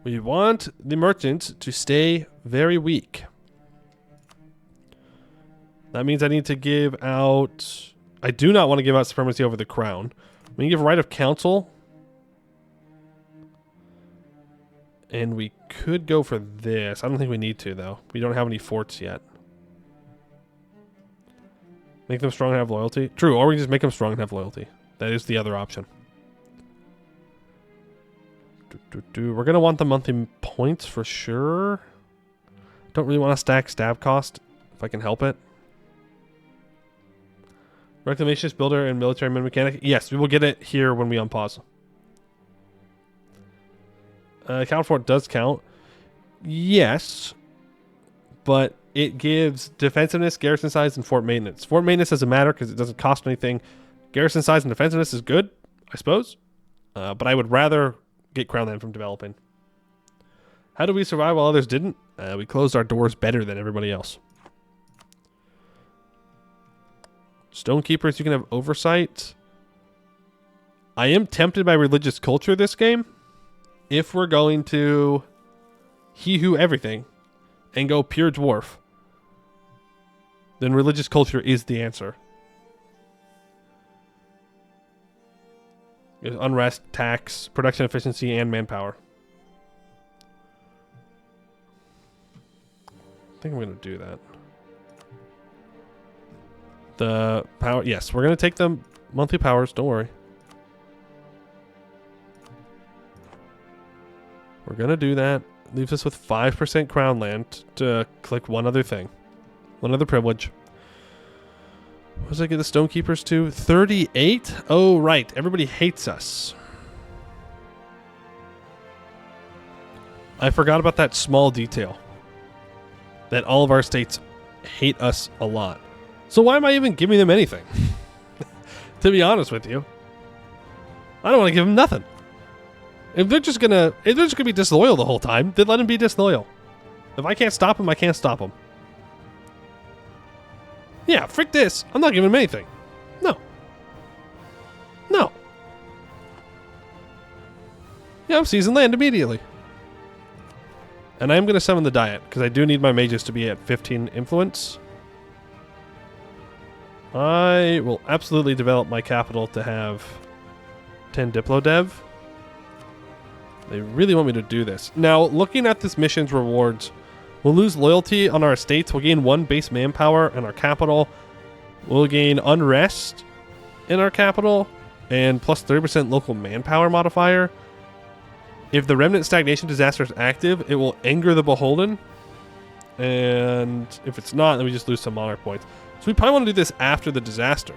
S1: we want the merchants to stay very weak. That means I need to give out... I do not want to give out supremacy over the crown. We can give right of council. And we could go for this. I don't think we need to, though. We don't have any forts yet. Make them strong and have loyalty. True, or we can just make them strong and have loyalty. That is the other option. We're going to want the monthly points for sure. Don't really want to stack stab cost, if I can help it. Reclamationist builder and military men mechanic. Yes, we will get it here when we unpause. Count fort does count. Yes. But it gives defensiveness, garrison size, and fort maintenance. Fort maintenance doesn't matter because it doesn't cost anything. Garrison size and defensiveness is good, I suppose. But I would rather get crown land from developing. How do we survive while others didn't? We closed our doors better than everybody else. Stonekeepers, you can have oversight. I am tempted by religious culture this game. If we're going to he who everything and go pure dwarf, then religious culture is the answer. There's unrest, tax, production efficiency, and manpower. I think I'm going to do that. The power, yes, we're going to take the monthly powers, don't worry. We're going to do that. Leaves us with 5% crown land to click one other thing. One other privilege. What does I get the Stonekeepers to? 38? Oh, right. Everybody hates us. I forgot about that small detail. That all of our states hate us a lot. So why am I even giving them anything? To be honest with you. I don't want to give them nothing. If they're just gonna be disloyal the whole time, then let them be disloyal. If I can't stop them, I can't stop them. Yeah, frick this. I'm not giving them anything. No. No. Yeah, I'm seizing land immediately. And I am going to summon the Diet, because I do need my mages to be at 15 influence. I will absolutely develop my capital to have 10 Diplo Dev. They really want me to do this. Now, looking at this mission's rewards, we'll lose loyalty on our estates. We'll gain 1 base manpower in our capital. We'll gain unrest in our capital and plus 30% local manpower modifier. If the remnant stagnation disaster is active, it will anger the beholden. And if it's not, then we just lose some monarch points. So we probably want to do this after the disaster.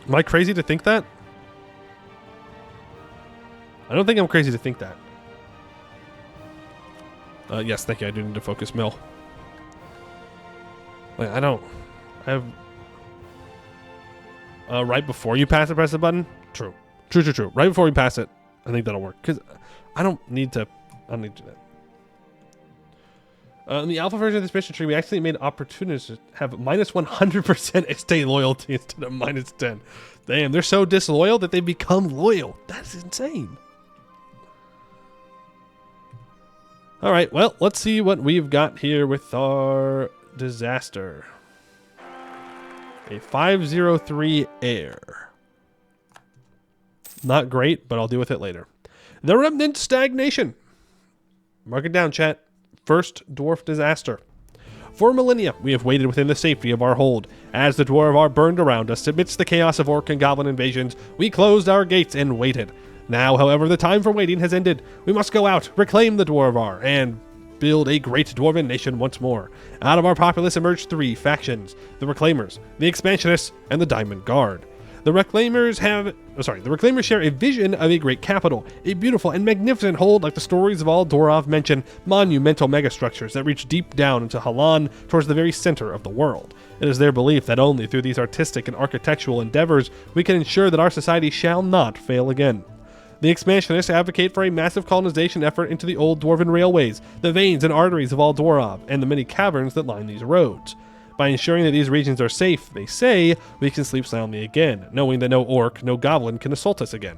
S1: Am I crazy to think that? I don't think I'm crazy to think that. Yes, thank you. I do need to focus mill. Wait, I don't. I have. Right before you pass it, press the button. True. True. Right before you pass it, I think that'll work. Because I don't need to do that. In the alpha version of this mission tree, we actually made opportunists have minus 100% estate loyalty instead of minus 10. Damn, they're so disloyal that they become loyal. That's insane. All right, well, let's see what we've got here with our disaster. A 503 air. Not great, but I'll deal with it later. The remnant stagnation. Mark it down, chat. First dwarf disaster. For millennia, we have waited within the safety of our hold. As the Dwarf burned around us amidst the chaos of orc and goblin invasions, we closed our gates and waited. Now, however, the time for waiting has ended. We must go out, reclaim the Dwarf, and build a great dwarven nation once more. Out of our populace emerged 3 factions: the Reclaimers, the Expansionists, and the Diamond Guard. The Reclaimers share a vision of a great capital, a beautiful and magnificent hold like the stories of all Dwarf mention, monumental megastructures that reach deep down into Halan towards the very center of the world. It is their belief that only through these artistic and architectural endeavors we can ensure that our society shall not fail again. The Expansionists advocate for a massive colonization effort into the old dwarven railways, the veins and arteries of all Dwarf, and the many caverns that line these roads. By ensuring that these regions are safe, they say, we can sleep soundly again, knowing that no orc, no goblin can assault us again.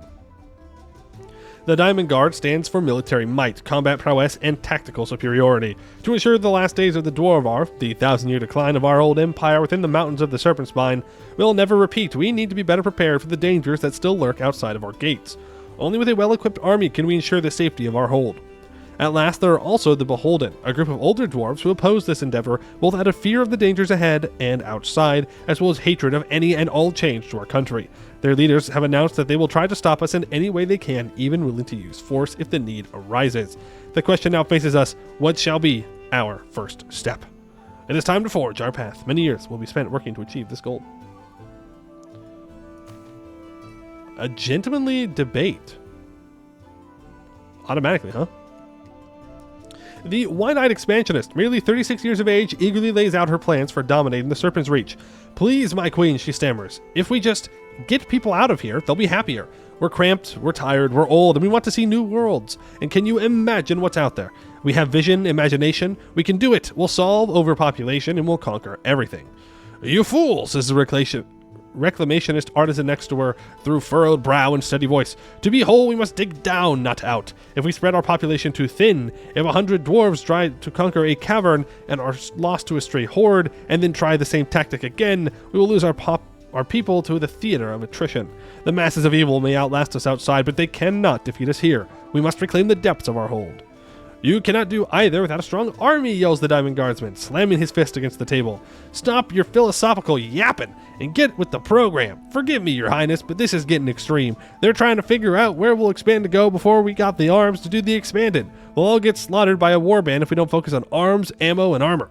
S1: The Diamond Guard stands for military might, combat prowess, and tactical superiority. To ensure the last days of the Dwarf, the 1,000-year decline of our old empire within the mountains of the Serpent Spine, will never repeat. We need to be better prepared for the dangers that still lurk outside of our gates. Only with a well-equipped army can we ensure the safety of our hold. At last, there are also the Beholden, a group of older dwarves who oppose this endeavor, both out of fear of the dangers ahead and outside, as well as hatred of any and all change to our country. Their leaders have announced that they will try to stop us in any way they can, even willing to use force if the need arises. The question now faces us: what shall be our first step? It is time to forge our path. Many years will be spent working to achieve this goal. A gentlemanly debate. Automatically, huh? The wide-eyed expansionist, merely 36 years of age, eagerly lays out her plans for dominating the Serpent's Reach. Please, my queen, she stammers. If we just get people out of here, they'll be happier. We're cramped, we're tired, we're old, and we want to see new worlds. And can you imagine what's out there? We have vision, imagination. We can do it. We'll solve overpopulation, and we'll conquer everything. You fool, says the reclamationist artisan next to her through furrowed brow and steady voice. To be whole, we must dig down, not out. If we spread our population too thin, if 100 dwarves try to conquer a cavern and are lost to a stray horde, and then try the same tactic again, we will lose our people to the theater of attrition. The masses of evil may outlast us outside, but they cannot defeat us here. We must reclaim the depths of our hold. You cannot do either without a strong army, yells the Diamond Guardsman, slamming his fist against the table. Stop your philosophical yapping and get with the program. Forgive me, your highness, but this is getting extreme. They're trying to figure out where we'll expand to go before we got the arms to do the expanded. We'll all get slaughtered by a warband if we don't focus on arms, ammo, and armor.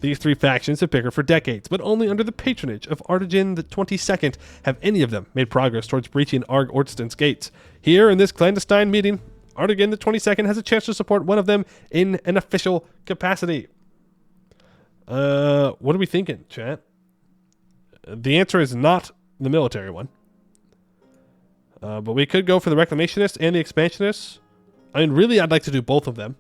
S1: These 3 factions have bickered for decades, but only under the patronage of Artigen the 22nd have any of them made progress towards breaching Arg-Ôrdstun's gates. Here in this clandestine meeting, Artigen the 22nd has a chance to support one of them in an official capacity. What are we thinking, chat? The answer is not the military one. But we could go for the Reclamationists and the Expansionists. I mean, really, I'd like to do both of them.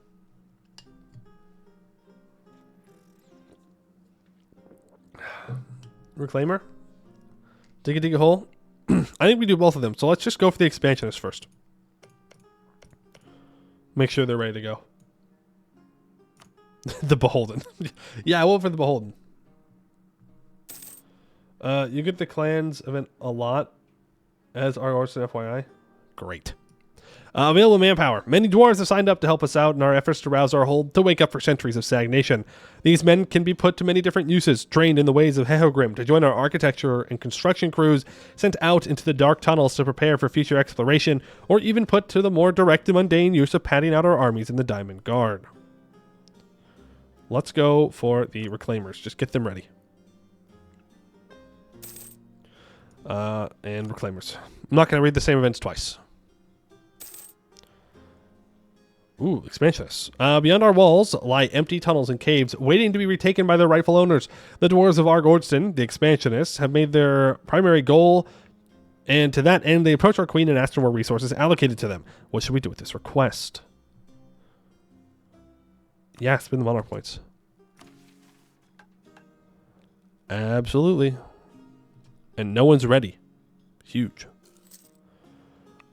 S1: Reclaimer? Dig a hole? I think we do both of them. So let's just go for the Expansionists first. Make sure they're ready to go. The Beholden. Yeah, I went for the Beholden. You get the clans event a lot as Arg-Ôrdstun, FYI. Great. Available manpower. Many dwarves have signed up to help us out in our efforts to rouse our hold to wake up for centuries of stagnation. These men can be put to many different uses, trained in the ways of Hehogrim to join our architecture and construction crews, sent out into the dark tunnels to prepare for future exploration, or even put to the more direct and mundane use of padding out our armies in the Diamond Guard. Let's go for the Reclaimers. Just get them ready. And Reclaimers. I'm not going to read the same events twice. Ooh, expansionists. Beyond our walls lie empty tunnels and caves waiting to be retaken by their rightful owners. The dwarves of Arg-Ôrdstun, the expansionists, have made their primary goal, and to that end, they approach our queen and ask for more resources allocated to them. What should we do with this request? Yeah, spend the monarch points. Absolutely. And no one's ready. Huge.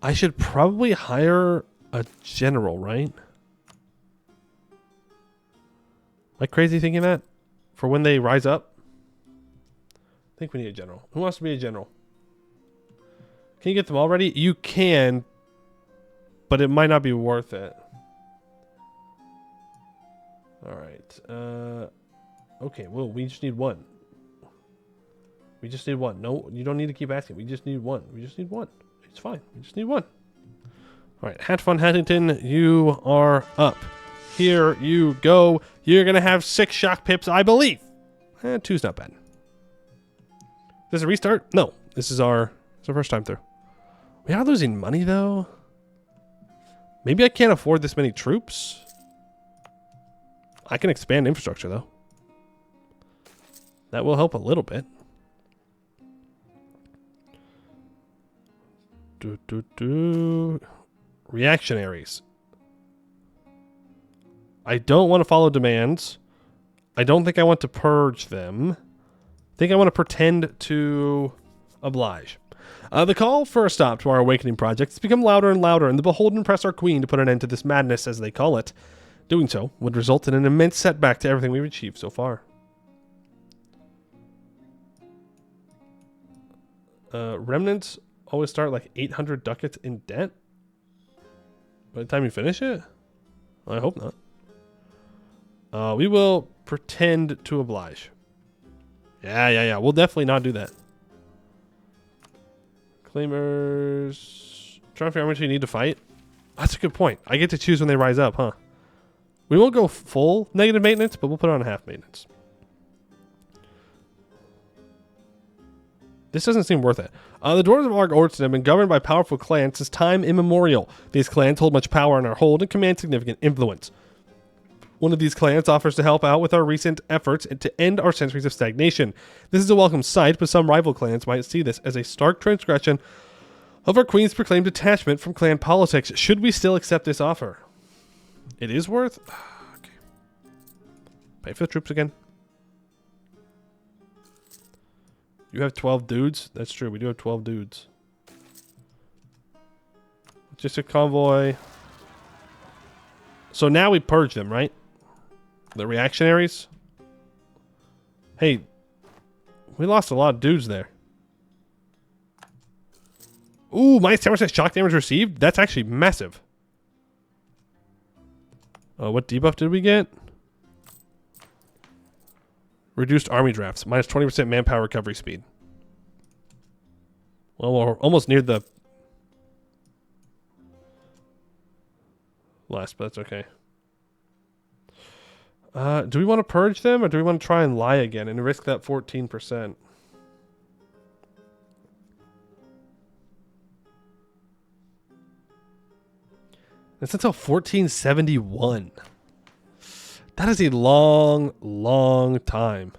S1: I should probably hire a general, right? Am I crazy thinking that? For when they rise up? I think we need a general. Who wants to be a general? Can you get them all ready? You can, but it might not be worth it. Alright. Okay, well, we just need one. We just need one. No, you don't need to keep asking. We just need one. We just need one. It's fine. We just need one. Alright, Hatfun Haddington, you are up. Here you go. You're going to have 6 shock pips, I believe. 2's not bad. Does it restart? No. This is our first time through. We are losing money, though. Maybe I can't afford this many troops. I can expand infrastructure, though. That will help a little bit. Reactionaries. I don't want to follow demands. I don't think I want to purge them. I think I want to pretend to oblige. The call for a stop to our awakening project has become louder and louder, and the beholden press our queen to put an end to this madness, as they call it. Doing so would result in an immense setback to everything we've achieved so far. Remnants always start like 800 ducats in debt by the time you finish it? I hope not. We will pretend to oblige. Yeah. We'll definitely not do that. Claimers. Trying to figure out how much you need to fight. That's a good point. I get to choose when they rise up, huh? We won't go full negative maintenance, but we'll put on half maintenance. This doesn't seem worth it. The dwarves of Arg-Ôrdstun have been governed by powerful clans since time immemorial. These clans hold much power in our hold and command significant influence. One of these clans offers to help out with our recent efforts to end our centuries of stagnation. This is a welcome sight, but some rival clans might see this as a stark transgression of our queen's proclaimed detachment from clan politics. Should we still accept this offer? It is worth... Okay. Pay for the troops again. You have 12 dudes? That's true, we do have 12 dudes. Just a convoy. So now we purge them, right? The reactionaries? Hey, we lost a lot of dudes there. Ooh, minus 10% shock damage received? That's actually massive. What debuff did we get? Reduced army drafts. Minus 20% manpower recovery speed. Well, we're almost near the last, but that's okay. Do we want to purge them, or do we want to try and lie again and risk that 14%? It's until 1471. That is a long, long time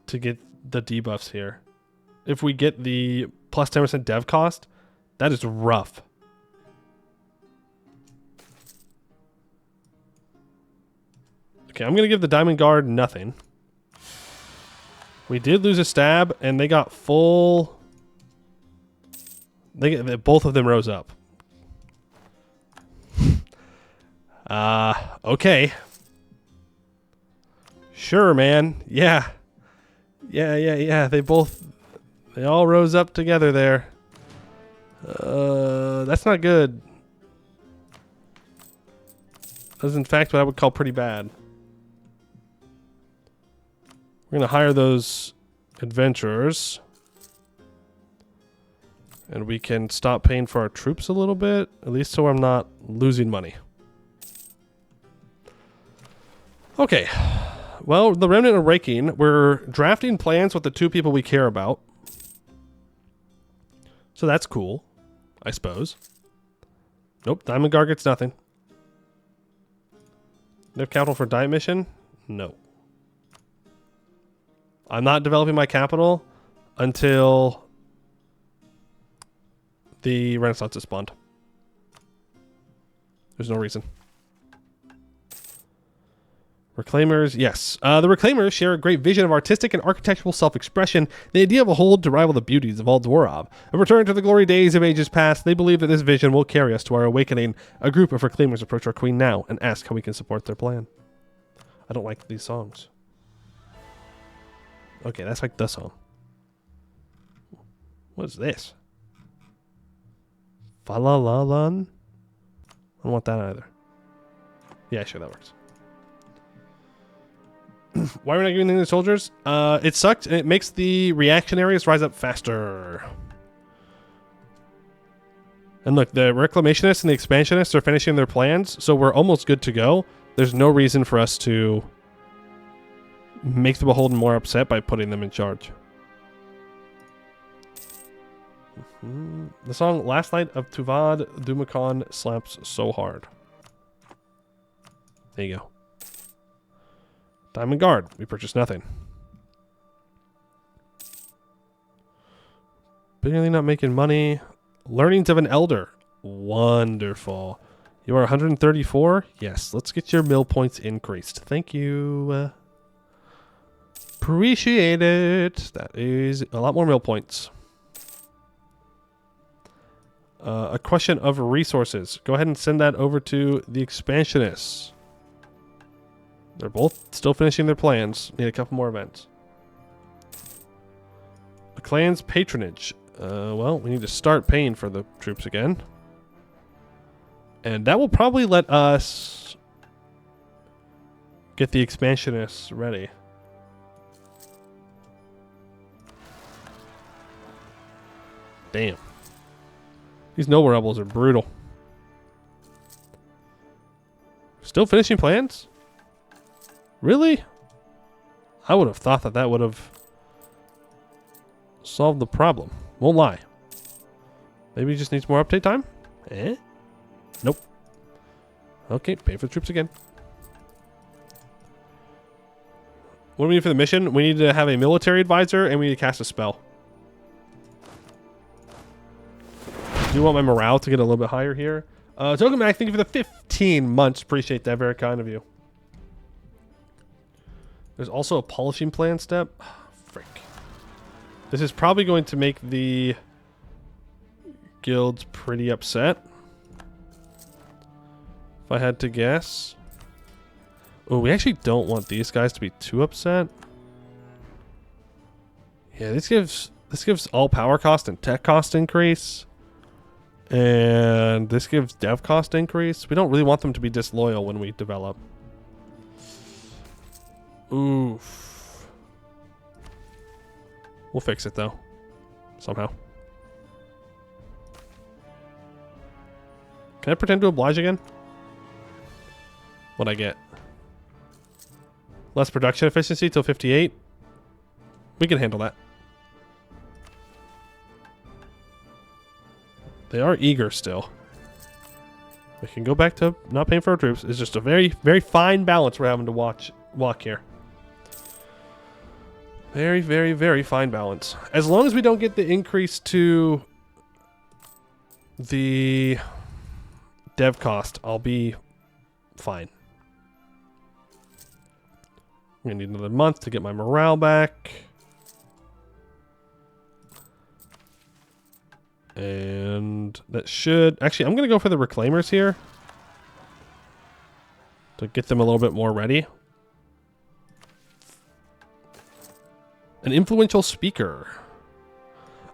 S1: to get the debuffs here. If we get the plus 10% dev cost, that is rough. Okay, I'm going to give the Diamond Guard nothing. We did lose a stab, and they got full... both of them rose up. Okay. Sure, man. Yeah. They all rose up together there. That's not good. That's in fact what I would call pretty bad. We're going to hire those adventurers. And we can stop paying for our troops a little bit. At least so I'm not losing money. Okay. Well, the Remnant are raking. We're drafting plans with the 2 people we care about. So that's cool, I suppose. Nope, Diamond Guard gets nothing. They have capital for diet mission? No. I'm not developing my capital until the Renaissance is spawned. There's no reason. Reclaimers, yes. The Reclaimers share a great vision of artistic and architectural self-expression, the idea of a whole to rival the beauties of Arg-Ôrdstun. A return to the glory days of ages past, they believe that this vision will carry us to our awakening. A group of Reclaimers approach our queen now and ask how we can support their plan. I don't like these songs. Okay, that's like the song. What is this? Fa-la-la-lan? I don't want that either. Yeah, sure, that works. Why are we not giving anything to the soldiers? It sucked, and it makes the reactionaries rise up faster. And look, the reclamationists and the expansionists are finishing their plans, so we're almost good to go. There's no reason for us to make the Beholden more upset by putting them in charge. The song Last Night of Tuvad Dumakon slaps so hard. There you go. Diamond Guard. We purchased nothing. Barely not making money. Learnings of an Elder. Wonderful. You are 134? Yes. Let's get your mill points increased. Thank you. Appreciate it. That is a lot more mill points. A question of resources. Go ahead and send that over to the expansionists. They're both still finishing their plans. Need a couple more events. A clan's patronage. Well, we need to start paying for the troops again. And that will probably let us get the expansionists ready. Damn. These Noble Rebels are brutal. Still finishing plans? Really? I would have thought that that would have solved the problem. Won't lie. Maybe he just needs more update time? Eh? Nope. Okay, pay for the troops again. What do we need for the mission? We need to have a military advisor and we need to cast a spell. I do want my morale to get a little bit higher here. Token Mac, thank you for the 15 months. Appreciate that. Very kind of you. There's also a polishing plan step. Oh, frick. This is probably going to make the guilds pretty upset. If I had to guess. Oh, we actually don't want these guys to be too upset. Yeah, this gives all power cost and tech cost increase. And this gives dev cost increase. We don't really want them to be disloyal when we develop. Oof. We'll fix it though. Somehow. Can I pretend to oblige again? What'd I get? Less production efficiency till 58. We can handle that. They are eager still. We can go back to not paying for our troops. It's just a very, very fine balance we're having to walk here. Very, very, very fine balance. As long as we don't get the increase to the dev cost, I'll be fine. I'm gonna need another month to get my morale back. And that should... Actually, I'm gonna go for the Reclaimers here. To get them a little bit more ready. An influential speaker.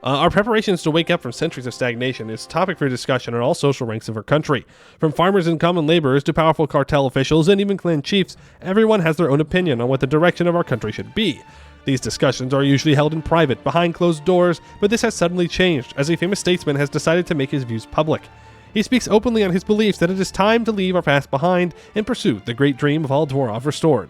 S1: Our preparations to wake up from centuries of stagnation is a topic for discussion in all social ranks of our country. From farmers and common laborers to powerful cartel officials and even clan chiefs, everyone has their own opinion on what the direction of our country should be. These discussions are usually held in private, behind closed doors, but this has suddenly changed, as a famous statesman has decided to make his views public. He speaks openly on his beliefs that it is time to leave our past behind and pursue the great dream of all Dwarf restored.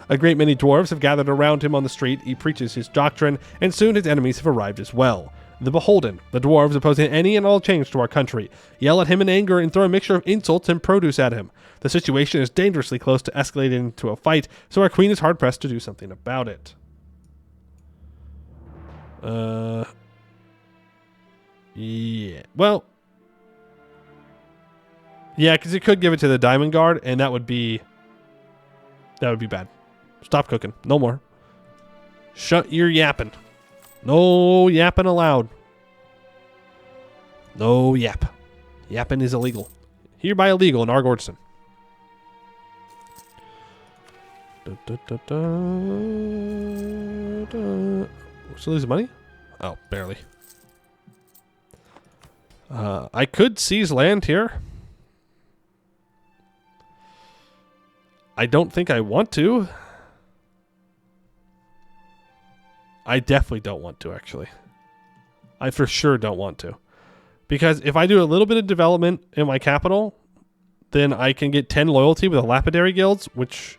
S1: A great many dwarves have gathered around him on the street. He preaches his doctrine, and soon his enemies have arrived as well. The Beholden. The dwarves, opposing any and all change to our country, yell at him in anger and throw a mixture of insults and produce at him. The situation is dangerously close to escalating into a fight, so our queen is hard-pressed to do something about it. Yeah. Well. Yeah, because it could give it to the Diamond Guard, and that would be bad. Stop cooking. No more. Shut your yapping. No yapping allowed. No yap. Yapping is illegal. Hereby illegal in Arg-Ôrdstun. Still losing money? Oh, barely. I could seize land here. I don't think I want to. I definitely don't want to, actually. I for sure don't want to. Because if I do a little bit of development in my capital, then I can get 10 loyalty with the lapidary guilds, which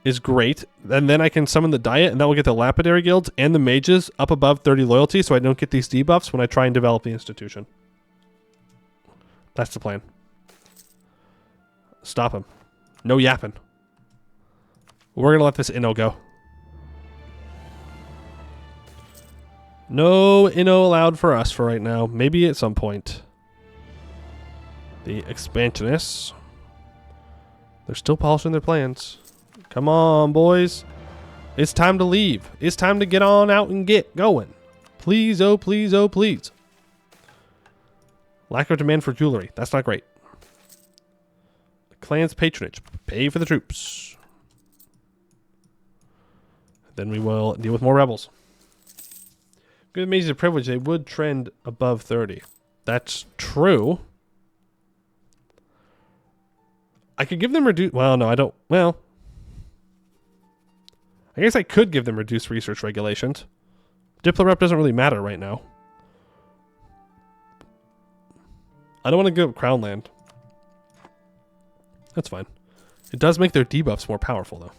S1: is great. And then I can summon the diet, and that will get the lapidary guilds and the mages up above 30 loyalty, so I don't get these debuffs when I try and develop the institution. That's the plan. Stop him. No yapping. We're going to let this Inno go. No Inno allowed for us for right now. Maybe at some point. The expansionists. They're still polishing their plans. Come on, boys. It's time to leave. It's time to get on out and get going. Please, oh please, oh please. Lack of demand for jewelry. That's not great. Clan's patronage. Pay for the troops. Then we will deal with more rebels. Good mages of privilege, they would trend above 30. That's true. I could give them reduced... Well, no, I don't... Well... I guess I could give them reduced research regulations. Diplorep doesn't really matter right now. I don't want to give up Crown Land. That's fine. It does make their debuffs more powerful, though.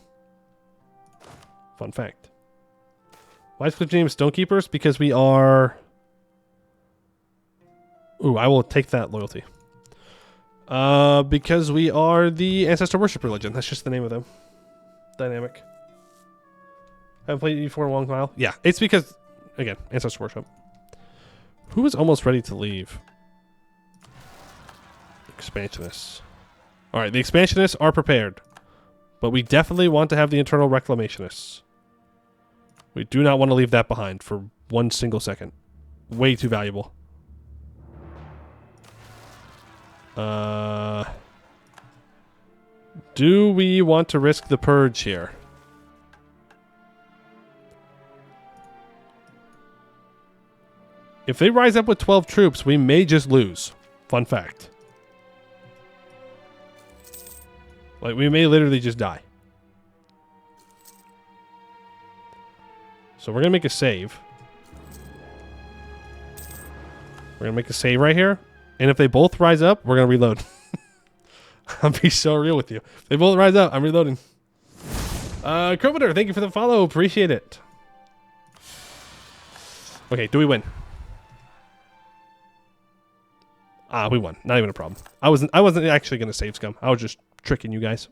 S1: Fun fact. Why is Flip James Stonekeepers? Because we are... Ooh, I will take that loyalty. Because we are the Ancestor Worship Religion. That's just the name of them. Dynamic. Haven't played E4 in a long while. Yeah, it's because, again, Ancestor Worship. Who is almost ready to leave? Expansionists. Alright, the Expansionists are prepared. But we definitely want to have the Internal Reclamationists. We do not want to leave that behind for 1 single second. Way too valuable. Do we want to risk the purge here? If they rise up with 12 troops, we may just lose. Fun fact. Like, we may literally just die. So we're going to make a save. We're going to make a save right here. And if they both rise up, we're going to reload. I'll be so real with you. If they both rise up, I'm reloading. Coveter, thank you for the follow. Appreciate it. Okay, do we win? Ah, we won. Not even a problem. I wasn't actually going to save scum. I was just tricking you guys.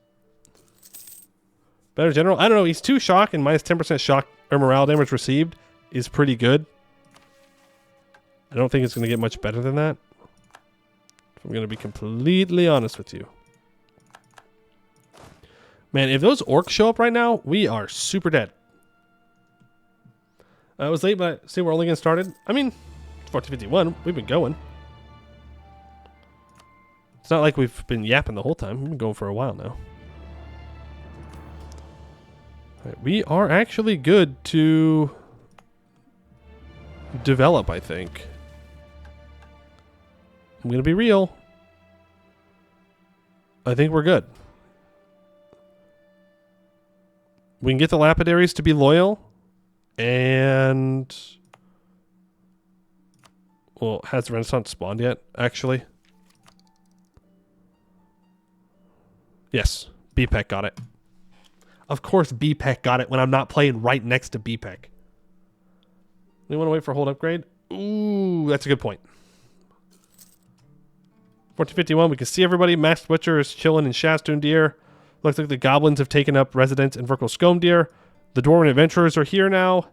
S1: Better general? I don't know. He's 2 shock and minus 10% shock or morale damage received is pretty good. I don't think it's going to get much better than that. If I'm going to be completely honest with you. Man, if those orcs show up right now, we are super dead. It was late, but see, we're only getting started. I mean, it's 14:51. We've been going. It's not like we've been yapping the whole time. We've been going for a while now. Right, we are actually good to develop, I think. I'm going to be real. I think we're good. We can get the lapidaries to be loyal. And... Well, has the Renaissance spawned yet, actually? Yes, BPEC got it. Of course BPEC got it when I'm not playing right next to BPEC. We want to wait for hold upgrade? Ooh, that's a good point. 1451, we can see everybody. Masked Butcher is chilling in Shastundir. Looks like the goblins have taken up residence in Virkal Skomdir. The Dwarven adventurers are here now.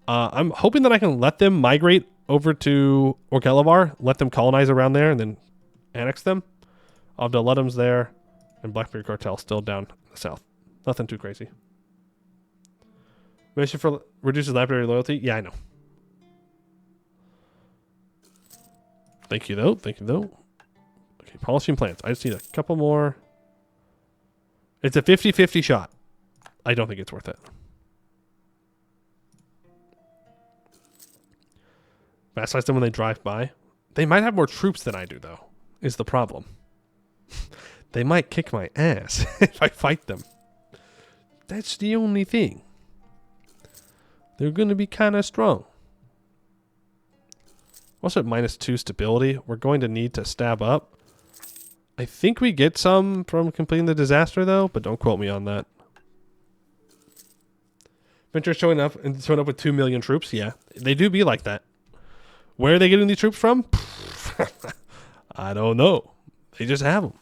S1: I'm hoping that I can let them migrate over to Orgelevar, let them colonize around there, and then annex them. I'll have the Ludums there, and Blackbeard Cartel still down the south. Nothing too crazy. Mission for reduces library loyalty. Yeah, I know. Thank you, though. Thank you, though. Okay, polishing plants. I just need a couple more. It's a 50-50 shot. I don't think it's worth it. Vassalize them when they drive by. They might have more troops than I do, though, is the problem. They might kick my ass if I fight them. That's the only thing. They're going to be kind of strong. Also at -2 stability. We're going to need to stab up. I think we get some from completing the disaster, though, but don't quote me on that. Venture showing up with 2 million troops. Yeah, they do be like that. Where are they getting these troops from? I don't know. They just have them.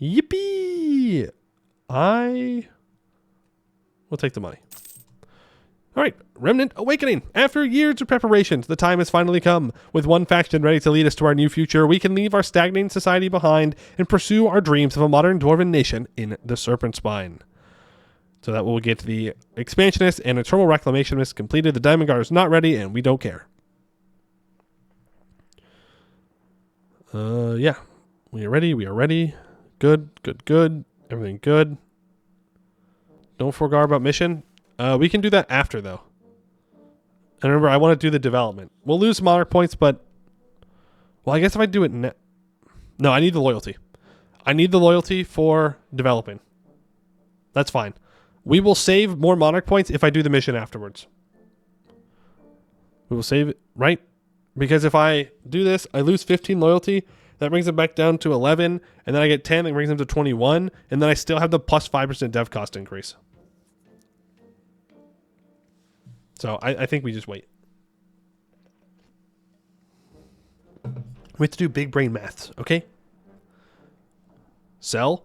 S1: Yippee! I will take the money. All right, Remnant Awakening. After years of preparations, the time has finally come. With one faction ready to lead us to our new future, we can leave our stagnating society behind and pursue our dreams of a modern dwarven nation in the Serpent Spine. So that will get the Expansionist and Eternal Reclamationist completed. The Diamond Guard is not ready, and we don't care. Yeah. We are ready. We are ready. Good, good, good. Everything good. Don't forego about mission. We can do that after, though. And remember, I want to do the development. We'll lose monarch points, but... Well, I guess if I do it... No, I need the loyalty. I need the loyalty for developing. That's fine. We will save more monarch points if I do the mission afterwards. We will save it, right? Because if I do this, I lose 15 loyalty. That brings them back down to 11. And then I get 10. That brings them to 21. And then I still have the plus 5% dev cost increase. So I think we just wait. We have to do big brain maths, okay? Sell.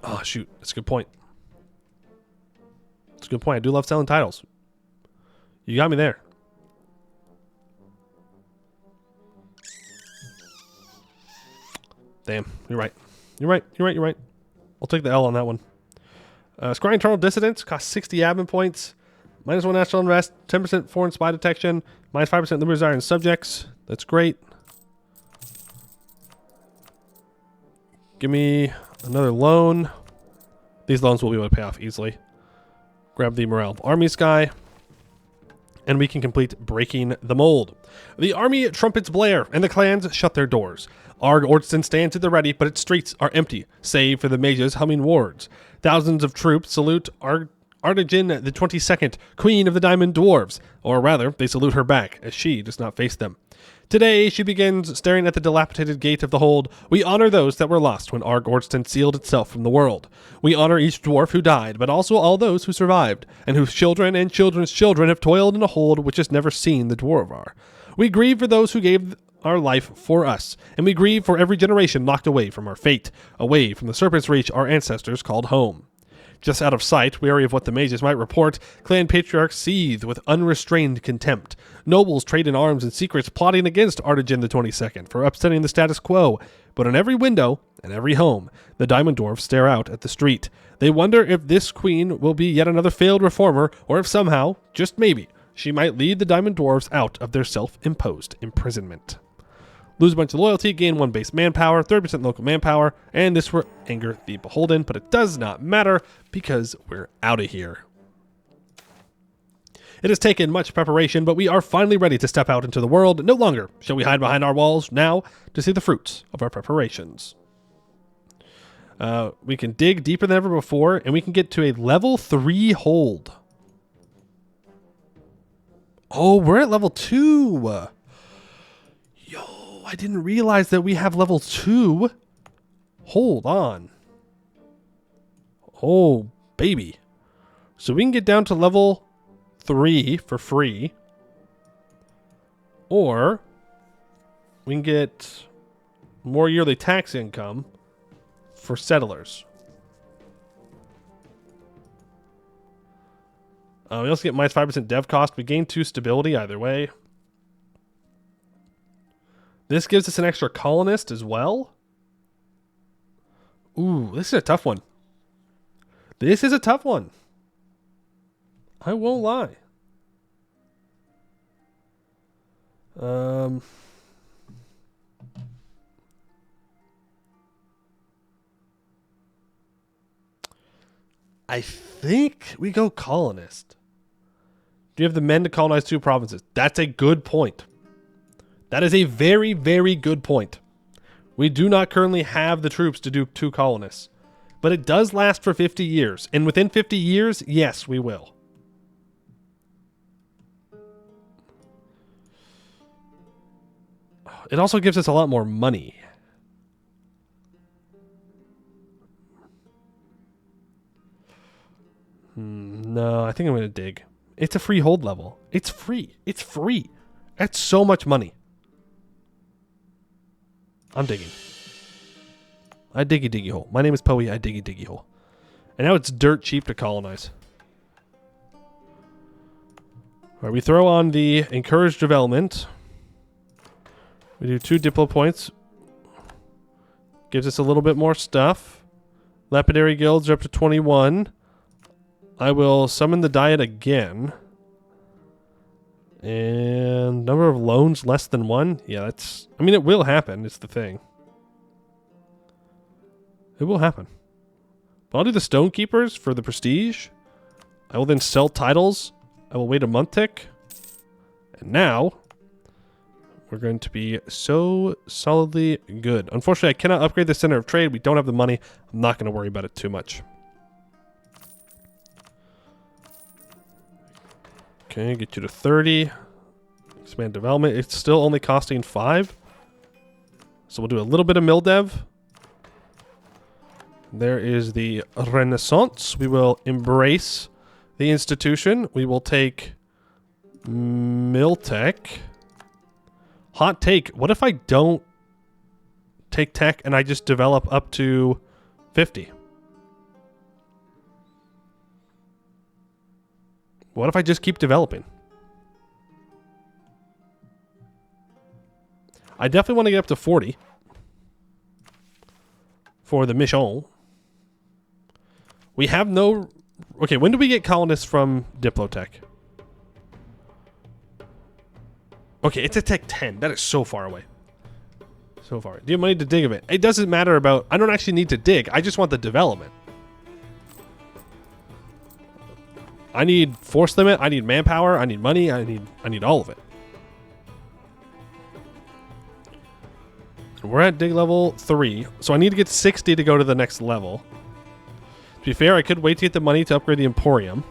S1: Oh, shoot. That's a good point. That's a good point. I do love selling titles. You got me there. Damn. You're right. You're right. You're right. You're right. I'll take the L on that one. Scrying Eternal Dissidence costs 60 admin points. -1 national unrest. 10% foreign spy detection. -5% liberty desire in subjects. That's great. Give me another loan. These loans will be able to pay off easily. Grab the Morale of Armies guy. And we can complete Breaking the Mold. The army trumpets blare, and the clans shut their doors. Arg-Ôrdstun stands at the ready, but its streets are empty, save for the mages humming wards. Thousands of troops salute Arg-Ôrdstun the 22nd, Queen of the Diamond Dwarves. Or rather, they salute her back, as she does not face them. Today, she begins staring at the dilapidated gate of the hold. We honor those that were lost when Arg-Ôrdstun sealed itself from the world. We honor each dwarf who died, but also all those who survived, and whose children and children's children have toiled in a hold which has never seen the Dwarvar. We grieve for those who gave our life for us, and we grieve for every generation locked away from our fate, away from the Serpent's Reach our ancestors called home. Just out of sight, wary of what the mages might report, clan patriarchs seethe with unrestrained contempt. Nobles trade in arms and secrets, plotting against Arg-Ôrdstun the 22nd for upsetting the status quo. But on every window and every home, the Diamond Dwarfs stare out at the street. They wonder if this queen will be yet another failed reformer, or if somehow, just maybe, she might lead the Diamond Dwarfs out of their self-imposed imprisonment. Lose a bunch of loyalty, gain 1 base manpower, 30% local manpower, and this will anger the beholden, but it does not matter because we're out of here. It has taken much preparation, but we are finally ready to step out into the world. No longer shall we hide behind our walls, now to see the fruits of our preparations. We can dig deeper than ever before, and we can get to a level 3 hold. Oh, we're at level 2. I didn't realize that we have level 2. Hold on. Oh, baby. So we can get down to level 3 for free. Or we can get more yearly tax income for settlers. We also get minus 5% dev cost. We gain 2 stability either way. This gives us an extra colonist as well. Ooh, this is a tough one. This is a tough one. I won't lie. I think we go colonist. Do you have the men to colonize 2 provinces? That's a good point. That is a very, very good point. We do not currently have the troops to do 2 colonists. But it does last for 50 years. And within 50 years, yes, we will. It also gives us a lot more money. No, I think I'm going to dig. It's a free hold level. It's free. It's free. That's so much money. I'm digging. I diggy diggy hole. My name is Poey. I diggy diggy hole. And now it's dirt cheap to colonize. Alright, we throw on the encourage development. We do 2 Diplo points. Gives us a little bit more stuff. Lapidary guilds are up to 21. I will summon the diet again. And number of loans less than 1. Yeah, that's... I mean, it will happen. It's the thing. It will happen. But I'll do the Stonekeepers for the prestige. I will then sell titles. I will wait a month tick. And now... we're going to be so solidly good. Unfortunately, I cannot upgrade the center of trade. We don't have the money. I'm not going to worry about it too much. Okay, get you to 30. Expand development. It's still only costing 5. So we'll do a little bit of mill dev. There is the Renaissance. We will embrace the institution. We will take mill tech. Hot take. What if I don't take tech and I just develop up to 50? What if I just keep developing? I definitely want to get up to 40 for the mission. We have no... Okay, when do we get colonists from Diplotech? Okay, it's a tech 10. That is so far away. So far. Do you have money to dig a bit? It doesn't matter about... I don't actually need to dig. I just want the development. I need force limit. I need manpower. I need money. I need all of it. We're at dig level 3. So I need to get 60 to go to the next level. To be fair, I could wait to get the money to upgrade the Emporium.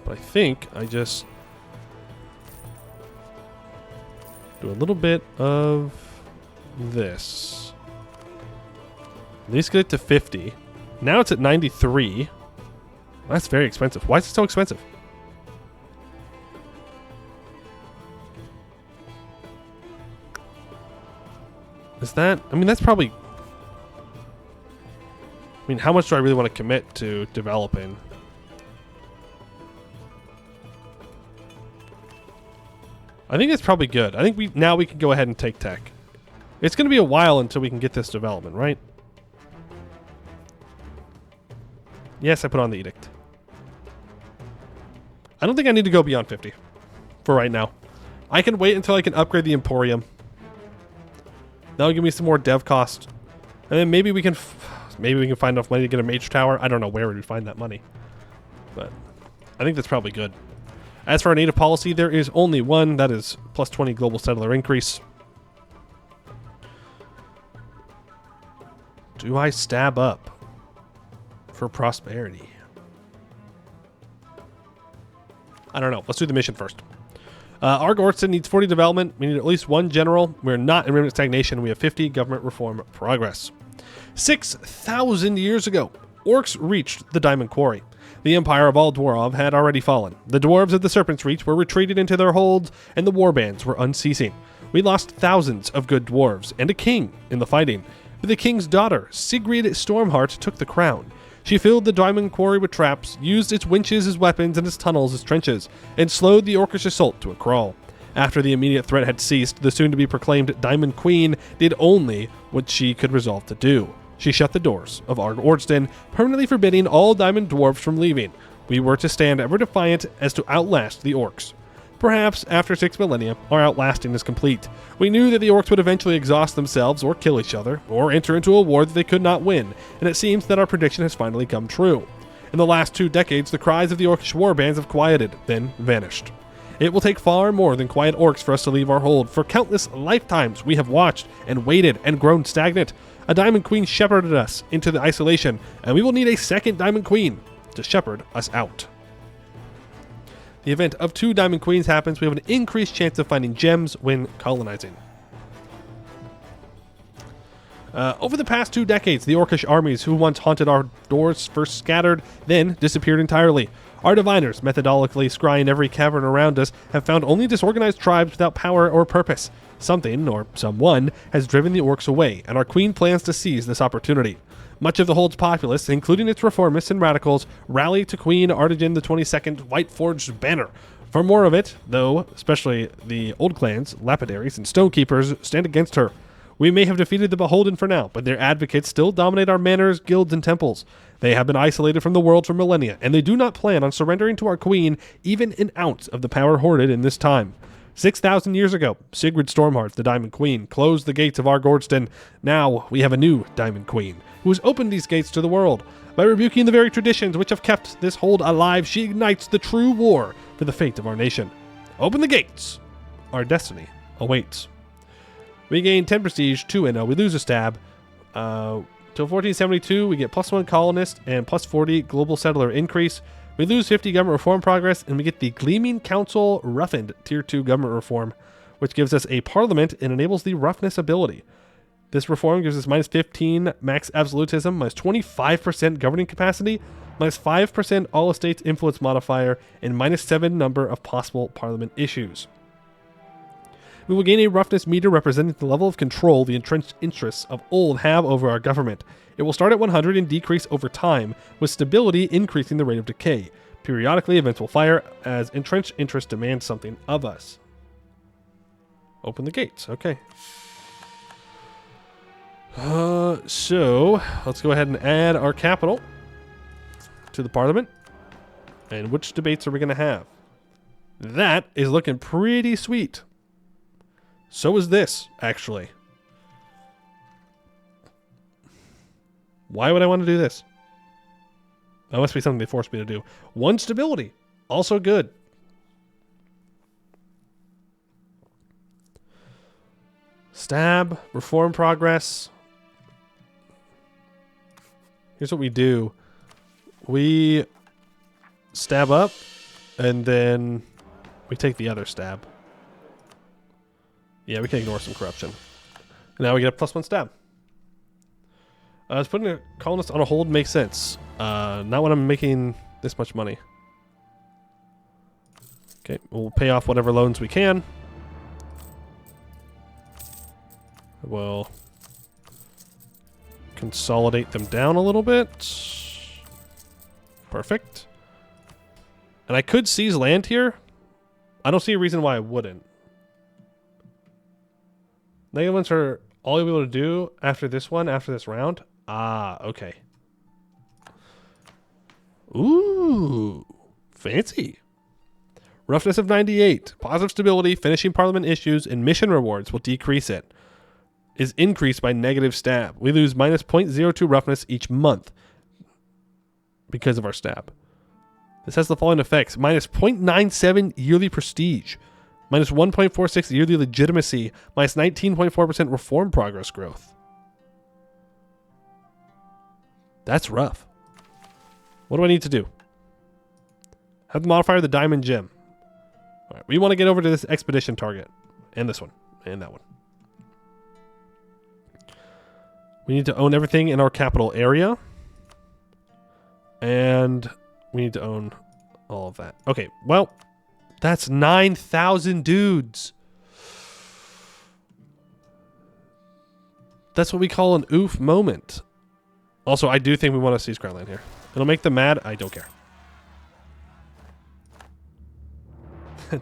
S1: But I think I just... do a little bit of this. At least get it to 50. Now it's at 93. That's very expensive. Why is it so expensive? Is that... I mean, that's probably... I mean, how much do I really want to commit to developing? I think it's probably good. I think we can go ahead and take tech. It's going to be a while until we can get this development, right? Yes, I put on the edict. I don't think I need to go beyond 50 for right now. I can wait until I can upgrade the Emporium. That'll give me some more dev cost. And then maybe we can find enough money to get a mage tower. I don't know where we'd find that money. But I think that's probably good. As for our native policy, there is only one. That is plus 20 global settler increase. Do I stab up for prosperity? I don't know. Let's do the mission first. Arg-Ôrdstun needs 40 development. We need at least 1 general. We're not in remnant stagnation. We have 50 government reform progress. 6,000 years ago, orcs reached the diamond quarry.
S2: The empire of all Dwarf had already fallen. The dwarves of the Serpent's Reach were retreated into their holds, and the warbands were unceasing. We lost thousands of good dwarves, and a king in the fighting. But the king's daughter, Sigrid Stormheart, took the crown. She filled the diamond quarry with traps, used its winches as weapons and its tunnels as trenches, and slowed the orcish assault to a crawl. After the immediate threat had ceased, the soon-to-be-proclaimed Diamond Queen did only what she could resolve to do. She shut the doors of Arg-Ôrdstun, permanently forbidding all diamond dwarves from leaving. We were to stand ever defiant as to outlast the orcs. Perhaps after 6 millennia, our outlasting is complete. We knew that the orcs would eventually exhaust themselves or kill each other, or enter into a war that they could not win, and it seems that our prediction has finally come true. In the last 2 decades, the cries of the orcish warbands have quieted, then vanished. It will take far more than quiet orcs for us to leave our hold. For countless lifetimes, we have watched and waited and grown stagnant. A Diamond Queen shepherded us into the isolation, and we will need a second Diamond Queen to shepherd us out. The event of 2 Diamond Queens happens, we have an increased chance of finding gems when colonizing. Over the past 2 decades, the orcish armies who once haunted our doors first scattered, then disappeared entirely. Our diviners, methodically scrying every cavern around us, have found only disorganized tribes without power or purpose. Something, or someone, has driven the orcs away, and our queen plans to seize this opportunity. Much of the Hold's populace, including its reformists and radicals, rally to Queen Arg-Ôrdstun the 22nd white-forged banner. For more of it, though, especially the old clans, lapidaries, and stonekeepers stand against her. We may have defeated the Beholden for now, but their advocates still dominate our manors, guilds, and temples. They have been isolated from the world for millennia, and they do not plan on surrendering to our queen even an ounce of the power hoarded in this time. 6,000 years ago, Sigrid Stormheart, the Diamond Queen, closed the gates of Arg-Ôrdstun. Now we have a new Diamond Queen, who has opened these gates to the world. By rebuking the very traditions which have kept this hold alive, she ignites the true war for the fate of our nation. Open the gates. Our destiny awaits. We gain 10 prestige, 2 inno. We lose a stab. Till 1472, we get +1 colonist and +40 global settler increase. We lose 50 government reform progress, and we get the Gleaming Council Roughened Tier 2 government reform, which gives us a parliament and enables the roughness ability. This reform gives us -15 max absolutism, -25% governing capacity, -5% all estates influence modifier, and -7 number of possible parliament issues. We will gain a roughness meter representing the level of control the entrenched interests of old have over our government. It will start at 100 and decrease over time, with stability increasing the rate of decay. Periodically, events will fire as entrenched interests demand something of us. Open the gates. Okay. So, let's go ahead and add our capital to the parliament. And which debates are we going to have? That is looking pretty sweet. So is this, actually. Why would I want to do this? That must be something they forced me to do. 1 stability. Also good. Stab. Reform progress. Here's what we do. We stab up, and then we take the other stab. Yeah, we can ignore some corruption. Now we get a +1 stab. Putting a colonist on a hold makes sense. Not when I'm making this much money. Okay, we'll pay off whatever loans we can. We'll consolidate them down a little bit. Perfect. And I could seize land here. I don't see a reason why I wouldn't. Negative ones are all you'll be able to do after this one, after this round. Ah, okay. Ooh, fancy. Roughness of 98. Positive stability, finishing parliament issues, and mission rewards will decrease it. Is increased by negative stab. We lose -0.02 roughness each month because of our stab. This has the following effects. -0.97 yearly prestige. -1.46 yearly legitimacy, -19.4% reform progress growth. That's rough. What do I need to do? Have the modifier the diamond gem. All right, we want to get over to this expedition target. And this one. And that one. We need to own everything in our capital area. And We need to own all of that. Okay, well, that's 9,000 dudes. That's what we call an oof moment. Also, I do think we want to seize Crownland here. It'll make them mad. I don't care.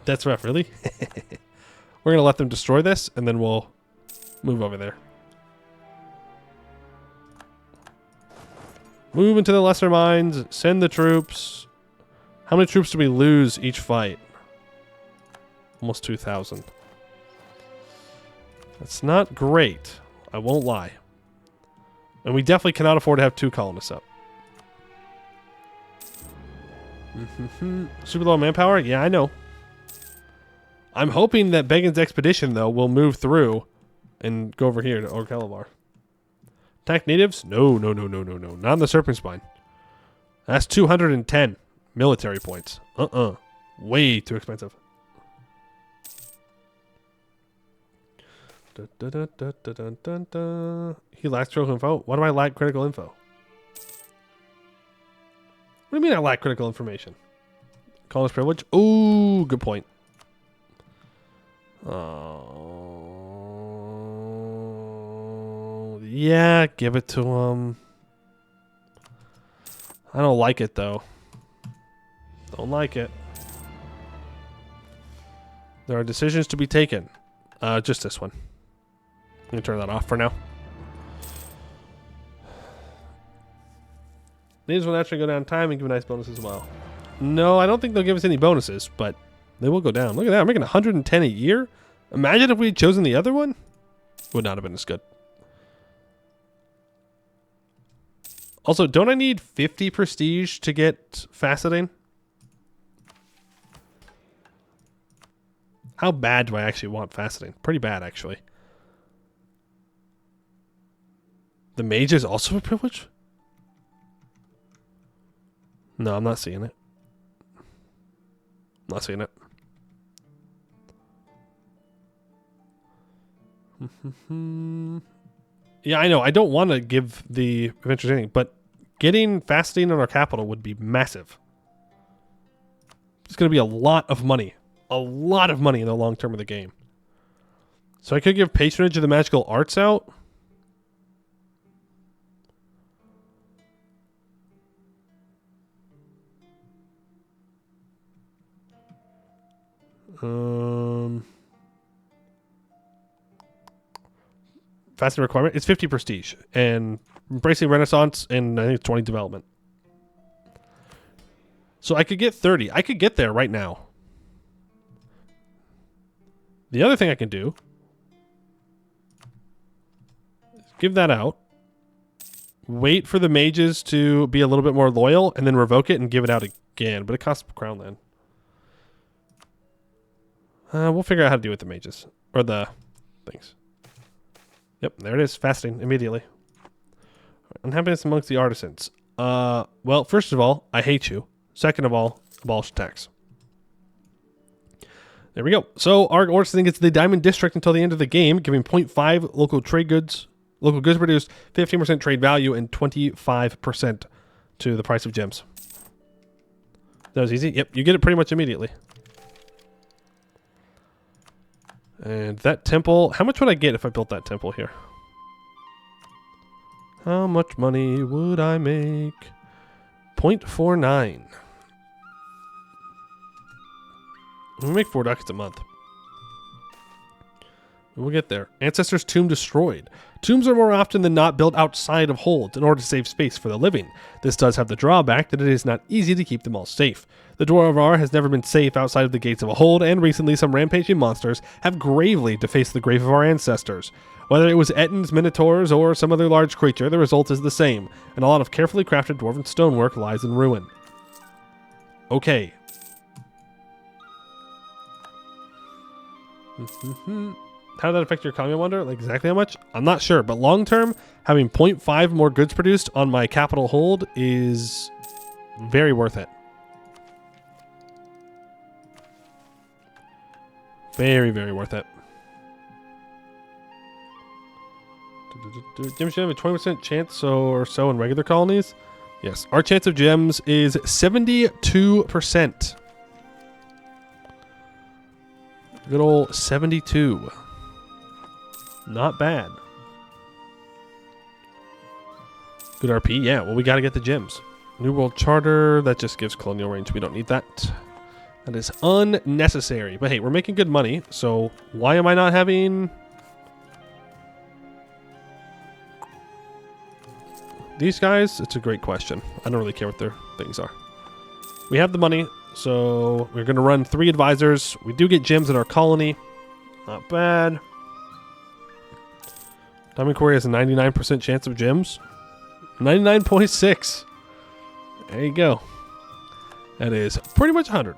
S2: That's rough, really? We're going to let them destroy this, and then we'll move over there. Move into the lesser mines. Send the troops. How many troops do we lose each fight? Almost 2,000. That's not great. I won't lie. And we definitely cannot afford to have 2 colonists up. Super low manpower? Yeah, I know. I'm hoping that Begin's expedition, though, will move through and go over here to Arg-Ôrdstun. Attack natives? No. Not in the Serpent Spine. That's 210 military points. Way too expensive. He lacks critical info? Why do I lack critical info? What do you mean I lack critical information? Colonist privilege? Ooh, good point. Oh, yeah, give it to him. I don't like it, though. Don't like it. There are decisions to be taken. Just this one. I'm going to turn that off for now. These will naturally go down in time and give a nice bonus as well. No, I don't think they'll give us any bonuses, but they will go down. Look at that. I'm making 110 a year. Imagine if we had chosen the other one. Would not have been as good. Also, don't I need 50 prestige to get faceting? How bad do I actually want faceting? Pretty bad, actually. The mage is also a privilege? No, I'm not seeing it. Not seeing it. Yeah, I know. I don't want to give the adventures anything, but getting faceting on our capital would be massive. It's going to be a lot of money. A lot of money in the long term of the game. So I could give patronage of the magical arts out. Faceting requirement. It's 50 prestige. And embracing Renaissance and I think it's 20 development. So I could get 30. I could get there right now. The other thing I can do is give that out. Wait for the mages to be a little bit more loyal and then revoke it and give it out again. But it costs crown land. We'll figure out how to deal with the mages. Or the things. Yep, there it is. Fasting immediately. Unhappiness amongst the artisans. Well, first of all, I hate you. Second of all, abolish tax. There we go. So Arg-Ôrdstun gets the Diamond District until the end of the game, giving 0.5 local goods produced, 15% trade value, and 25% to the price of gems. That was easy. Yep, you get it pretty much immediately. And that temple, how much would I get if I built that temple here? How much money would I make? 0.49. We make 4 ducats a month. We'll get there. Ancestors' tomb destroyed. Tombs are more often than not built outside of holds in order to save space for the living. This does have the drawback that it is not easy to keep them all safe. The Dwarf has never been safe outside of the gates of a hold, and recently some rampaging monsters have gravely defaced the grave of our ancestors. Whether it was Ettins, Minotaurs, or some other large creature, the result is the same, and a lot of carefully crafted dwarven stonework lies in ruin. Okay. How did that affect your economy, I wonder? Like exactly how much? I'm not sure, but long term, having 0.5 more goods produced on my capital hold is very worth it. Very, very worth it. Jim should have a 20% chance or so in regular colonies. Yes, our chance of gems is 72%. Good old 72. Not bad. Good RP. Yeah, well, we got to get the gems. New World Charter. That just gives colonial range. We don't need that. That is unnecessary. But hey, we're making good money. So why am I not having... these guys? It's a great question. I don't really care what their things are. We have the money. So we're going to run 3 advisors. We do get gems in our colony. Not bad. Diamond Quarry has a 99% chance of gems. 99.6. There you go. That is pretty much 100.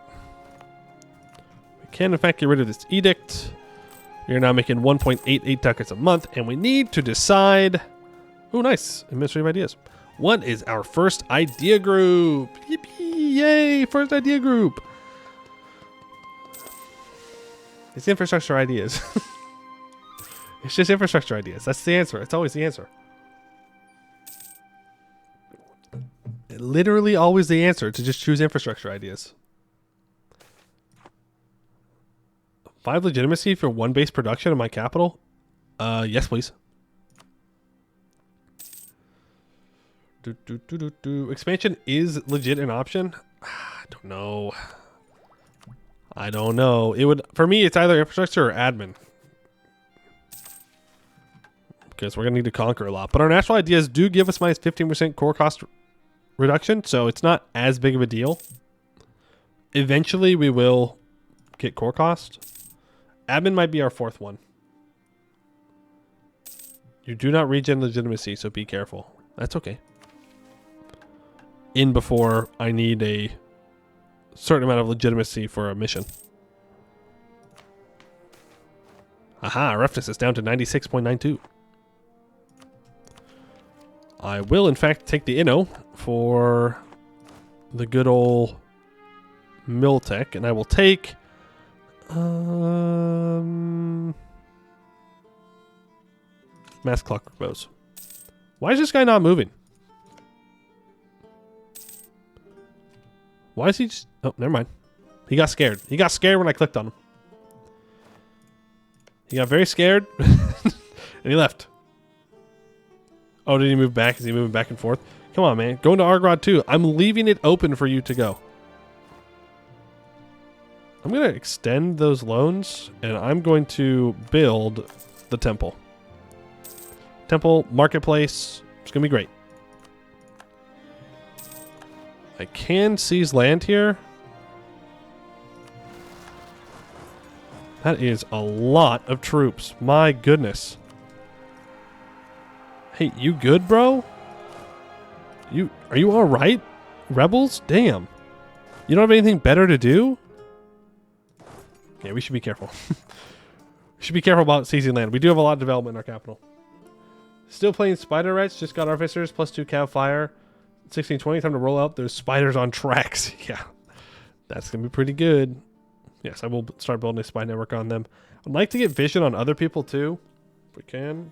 S2: We can, in fact, get rid of this edict. We are now making 1.88 ducats a month, and we need to decide... oh, nice. Administrative ideas. What is our first idea group? Yippee! Yay! First idea group. It's infrastructure ideas. It's just infrastructure ideas. That's the answer. It's always the answer. Literally always the answer to just choose infrastructure ideas. 5 legitimacy for 1 base production of my capital? Yes, please. Expansion is legit an option? I don't know. I don't know. It would, for me, it's either infrastructure or admin. Because we're going to need to conquer a lot. But our national ideas do give us minus 15% core cost reduction, so it's not as big of a deal. Eventually, we will get core cost. Admin might be our 4th one. You do not regen legitimacy, so be careful. That's okay. In before I need a certain amount of legitimacy for a mission. Aha, our roughness is down to 96.92. I will, in fact, take the Inno for the good old mill tech, and I will take mass clockwork bows. Why is this guy not moving? Why is he just... oh, never mind. He got scared. He got scared when I clicked on him. He got very scared, and he left. Oh, did he move back? Is he moving back and forth? Come on, man. Go into Arg-Ôrdstun. I'm leaving it open for you to go. I'm going to extend those loans, and I'm going to build the temple. Temple, marketplace. It's going to be great. I can seize land here. That is a lot of troops. My goodness. Hey, you good, bro? Are you all right? Rebels? Damn. You don't have anything better to do? Yeah, we should be careful. We should be careful about seizing land. We do have a lot of development in our capital. Still playing Spider Rights. Just got Arficers plus 2 Cav Fire. 1620, time to roll out. There's spiders on tracks. Yeah, that's going to be pretty good. Yes, I will start building a spy network on them. I'd like to get vision on other people too, if we can.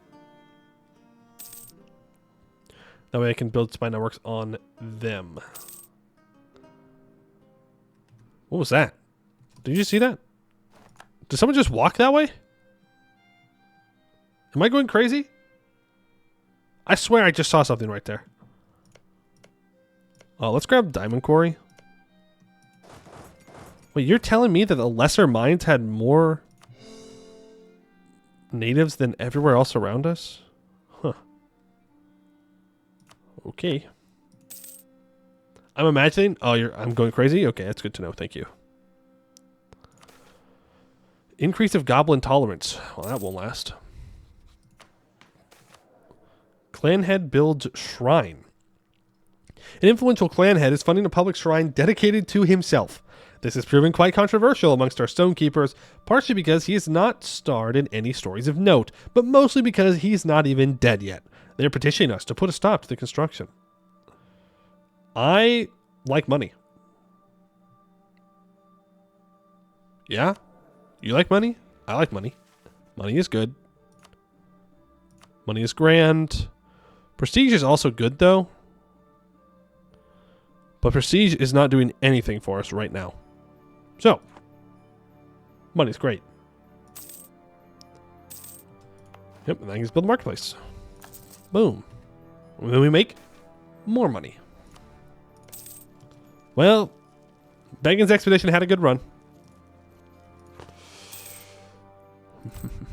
S2: That way I can build spy networks on them. What was that? Did you see that? Did someone just walk that way? Am I going crazy? I swear I just saw something right there. Oh, let's grab Diamond Quarry. Wait, you're telling me that the lesser mines had more natives than everywhere else around us? Huh. Okay. I'm imagining... oh, I'm going crazy? Okay, that's good to know. Thank you. Increase of goblin tolerance. Well, that won't last. Clan head builds shrine. An influential clan head is funding a public shrine dedicated to himself. This has proven quite controversial amongst our stonekeepers, partially because he is not starred in any stories of note, but mostly because he's not even dead yet. They're petitioning us to put a stop to the construction. I like money. Yeah? You like money? I like money. Money is good. Money is grand. Prestige is also good, though. But prestige is not doing anything for us right now. So, money's great. Yep, and then I can just build a marketplace. Boom. And then we make more money. Well, Begin's expedition had a good run.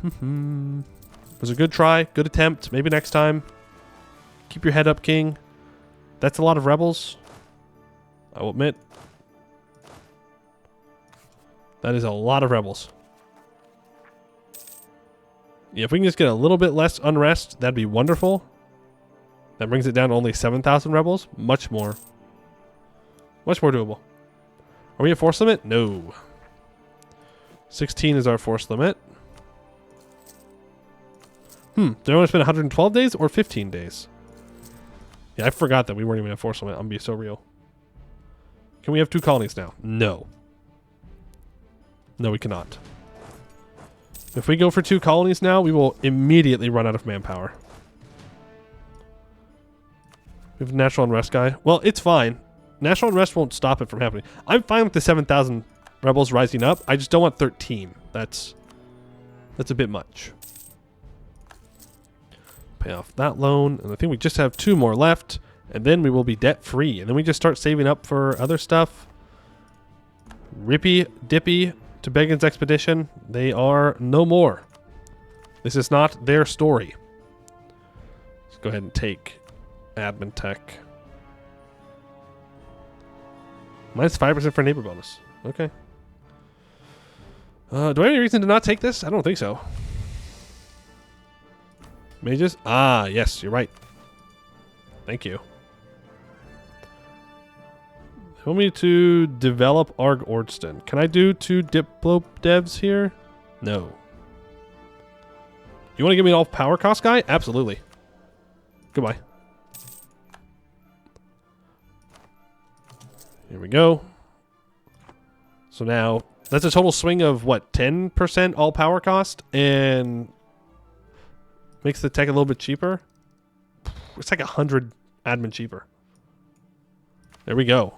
S2: It was a good try, good attempt. Maybe next time. Keep your head up, King. That's a lot of rebels. I will admit. That is a lot of rebels. Yeah, if we can just get a little bit less unrest, that'd be wonderful. That brings it down to only 7,000 rebels. Much more. Much more doable. Are we at force limit? No. 16 is our force limit. Do I want to spend 112 days or 15 days? Yeah, I forgot that we weren't even at force limit. I'm going to be so real. Can we have 2 colonies now? No. No, we cannot. If we go for 2 colonies now, we will immediately run out of manpower. We have a natural unrest guy. Well, it's fine. National unrest won't stop it from happening. I'm fine with the 7,000 rebels rising up. I just don't want 13. That's a bit much. Pay off that loan, and I think we just have 2 more left, and then we will be debt free, and then we just start saving up for other stuff. Rippy Dippy to Begin's expedition, they are no more. This is not their story. Let's go ahead and take admin tech. Minus 5% for neighbor bonus. Okay. Do I have any reason to not take this? I don't think so. Mages? Ah, yes, you're right. Thank you. They want me to develop Arg-Ôrdstun. Can I do 2 Diplo devs here? No. You want to give me an all power cost guy? Absolutely. Goodbye. Here we go. So now, that's a total swing of, what, 10% all power cost? And makes the tech a little bit cheaper. It's like 100 admin cheaper. There we go.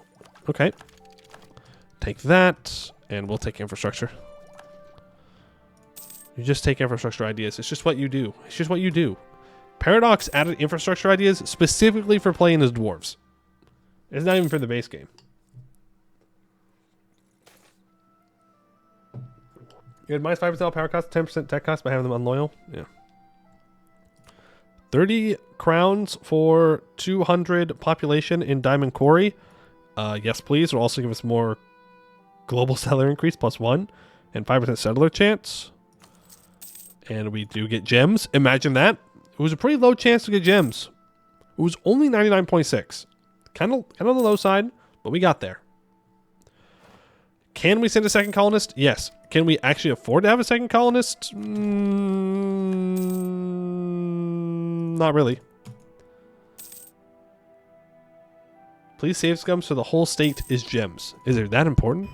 S2: Okay. Take that, and we'll take infrastructure. You just take infrastructure ideas. It's just what you do. It's just what you do. Paradox added infrastructure ideas specifically for playing as dwarves. It's not even for the base game. You had minus 5% power cost, 10% tech cost by having them unloyal. Yeah. 30 crowns for 200 population in Diamond Quarry. Yes, please. Will also give us more global settler increase +1 and 5% settler chance. And we do get gems. Imagine that. It was a pretty low chance to get gems. It was only 99.6. Kind of on the low side, but we got there. Can we send a second colonist? Yes. Can we actually afford to have a second colonist? Not really. Please save scum so the whole state is gems. Is it that important?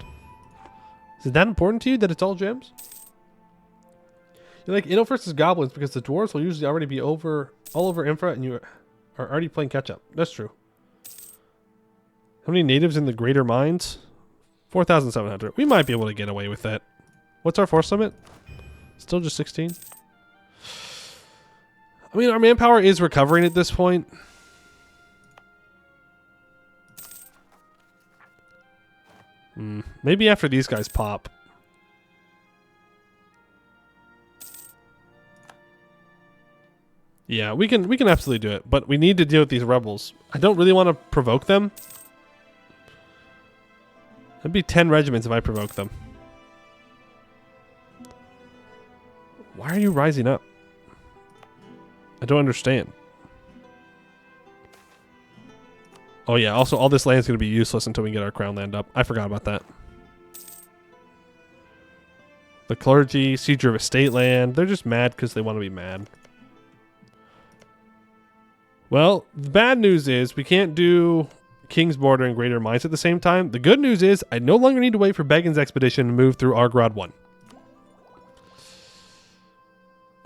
S2: Is it that important to you that it's all gems? You're like Inno versus goblins because the dwarves will usually already be all over infra and you are already playing catch up. That's true. How many natives in the greater mines? 4,700. We might be able to get away with that. What's our force limit? Still just 16? I mean, our manpower is recovering at this point. Maybe after these guys pop. Yeah, we can absolutely do it, but we need to deal with these rebels. I don't really want to provoke them. That'd be 10 regiments if I provoke them. Why are you rising up? I don't understand. Oh yeah, also all this land is going to be useless until we get our crown land up. I forgot about that. The clergy, seizure of estate land, they're just mad because they want to be mad. Well, the bad news is we can't do King's Border and Greater Mines at the same time. The good news is I no longer need to wait for Begin's expedition to move through Arg-Ôrdstun.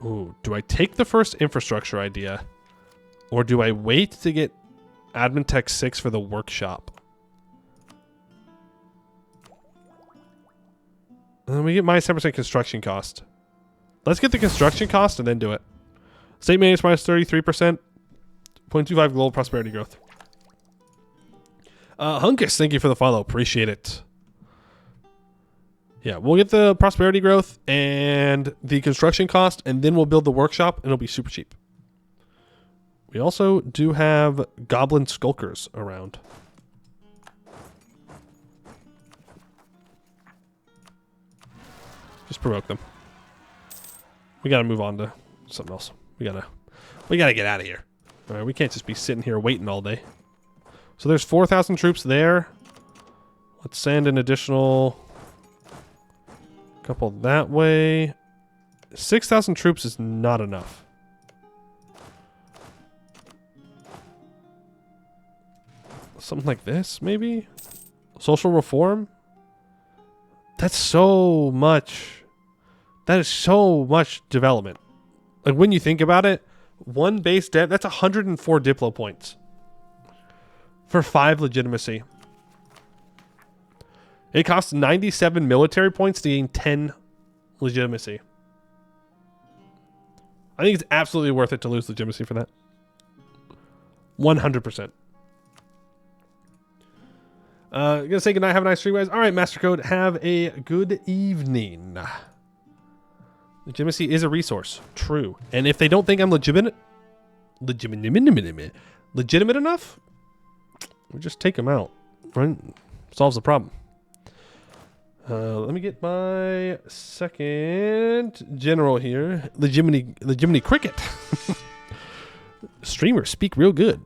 S2: Ooh, do I take the first infrastructure idea? Or do I wait to get Admin Tech 6 for the workshop? And then we get minus 10% construction cost. Let's get the construction cost and then do it. State maintenance minus 33%. 0.25 global prosperity growth. Hunkus, thank you for the follow. Appreciate it. Yeah, we'll get the prosperity growth and the construction cost, and then we'll build the workshop, and it'll be super cheap. We also do have goblin skulkers around. Just provoke them. We gotta move on to something else. We gotta get out of here. All right, we can't just be sitting here waiting all day. So there's 4,000 troops there. Let's send an additional couple that way. 6,000 troops is not enough. Something like this, maybe? Social reform? That's so much. That is so much development. Like, when you think about it, one base debt, that's 104 Diplo points. For 5 legitimacy. It costs 97 military points to gain 10 legitimacy. I think it's absolutely worth it to lose legitimacy for that. 100%. Gonna say goodnight. Have a nice stream, guys. All right, Master Code. Have a good evening. Legitimacy is a resource. True. And if they don't think I'm legitimate enough, we just take them out. Right? Solves the problem. Let me get my second general here. Legimini Cricket. Streamers speak real good.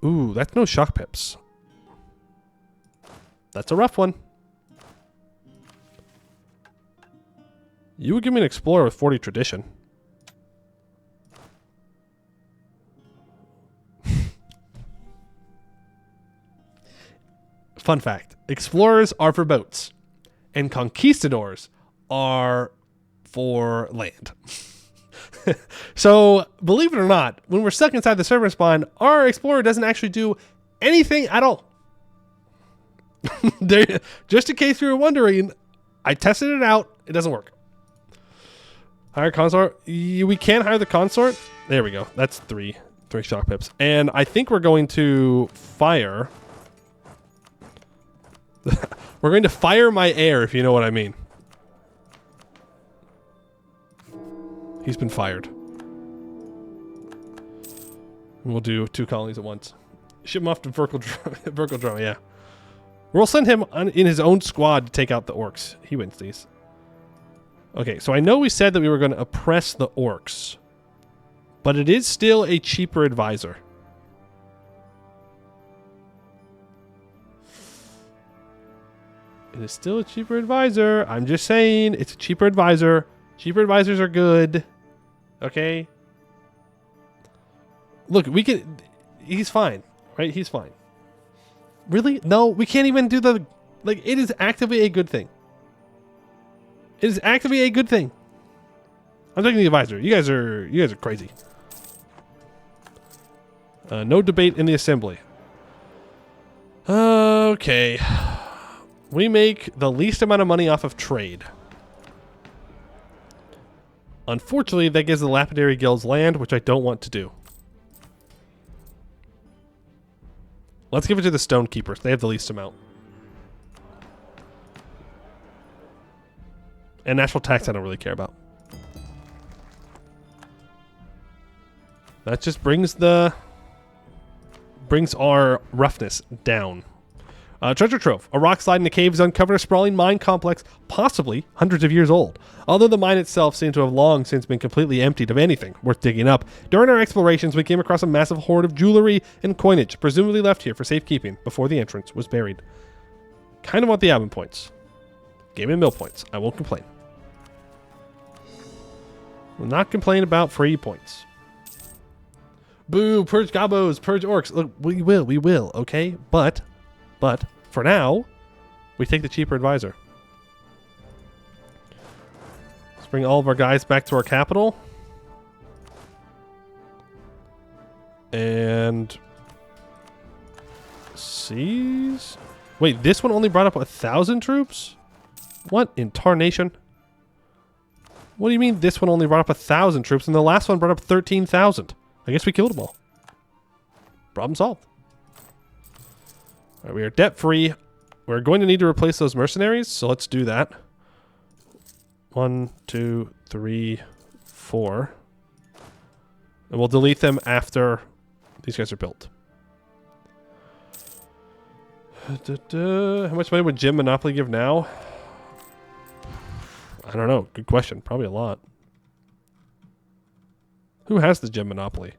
S2: Ooh, that's no shock pips. That's a rough one. You would give me an explorer with 40 tradition. Fun fact. Explorers are for boats. And conquistadors are for land. So, believe it or not, when we're stuck inside the server spawn, our explorer doesn't actually do anything at all. Just in case you were wondering, I tested it out. It doesn't work. Hire consort. We can hire the consort. There we go. That's three shock pips. And I think we're going to fire. We're going to fire my heir, if you know what I mean. He's been fired. We'll do 2 colonies at once. Ship him off to Verkle Drum, yeah. We'll send him in his own squad to take out the orcs. He wins these. Okay, so I know we said that we were going to oppress the orcs. But it is still a cheaper advisor. It is still a cheaper advisor. I'm just saying, it's a cheaper advisor. Cheaper advisors are good. Okay? Look, we can... He's fine, right? He's fine. Really? No, we can't even do the... Like, it is actively a good thing. It is actively a good thing. I'm taking the advisor. You guys are crazy. No debate in the assembly. Okay. We make the least amount of money off of trade. Unfortunately, that gives the Lapidary Guilds land, which I don't want to do. Let's give it to the Stonekeepers. They have the least amount. And national tax I don't really care about. That just brings our roughness down. Treasure Trove. A rock slide in the caves uncovered a sprawling mine complex, possibly hundreds of years old. Although the mine itself seemed to have long since been completely emptied of anything worth digging up, during our explorations we came across a massive hoard of jewelry and coinage, presumably left here for safekeeping before the entrance was buried. Kind of want the admin points. Gave me mill points. I won't complain. Will not complain about free points. Boo! Purge gobos! Purge orcs! Look, we will, okay? But, for now, we take the cheaper advisor. Let's bring all of our guys back to our capital. And... seize? Wait, this one only brought up 1,000 troops? What in tarnation? What do you mean this one only brought up 1,000 troops and the last one brought up 13,000? I guess we killed them all. Problem solved. All right, we are debt free. We're going to need to replace those mercenaries, so let's do that. 1, 2, 3, 4. And we'll delete them after these guys are built. How much money would Jim Monopoly give now? I don't know. Good question. Probably a lot. Who has the Gem Monopoly?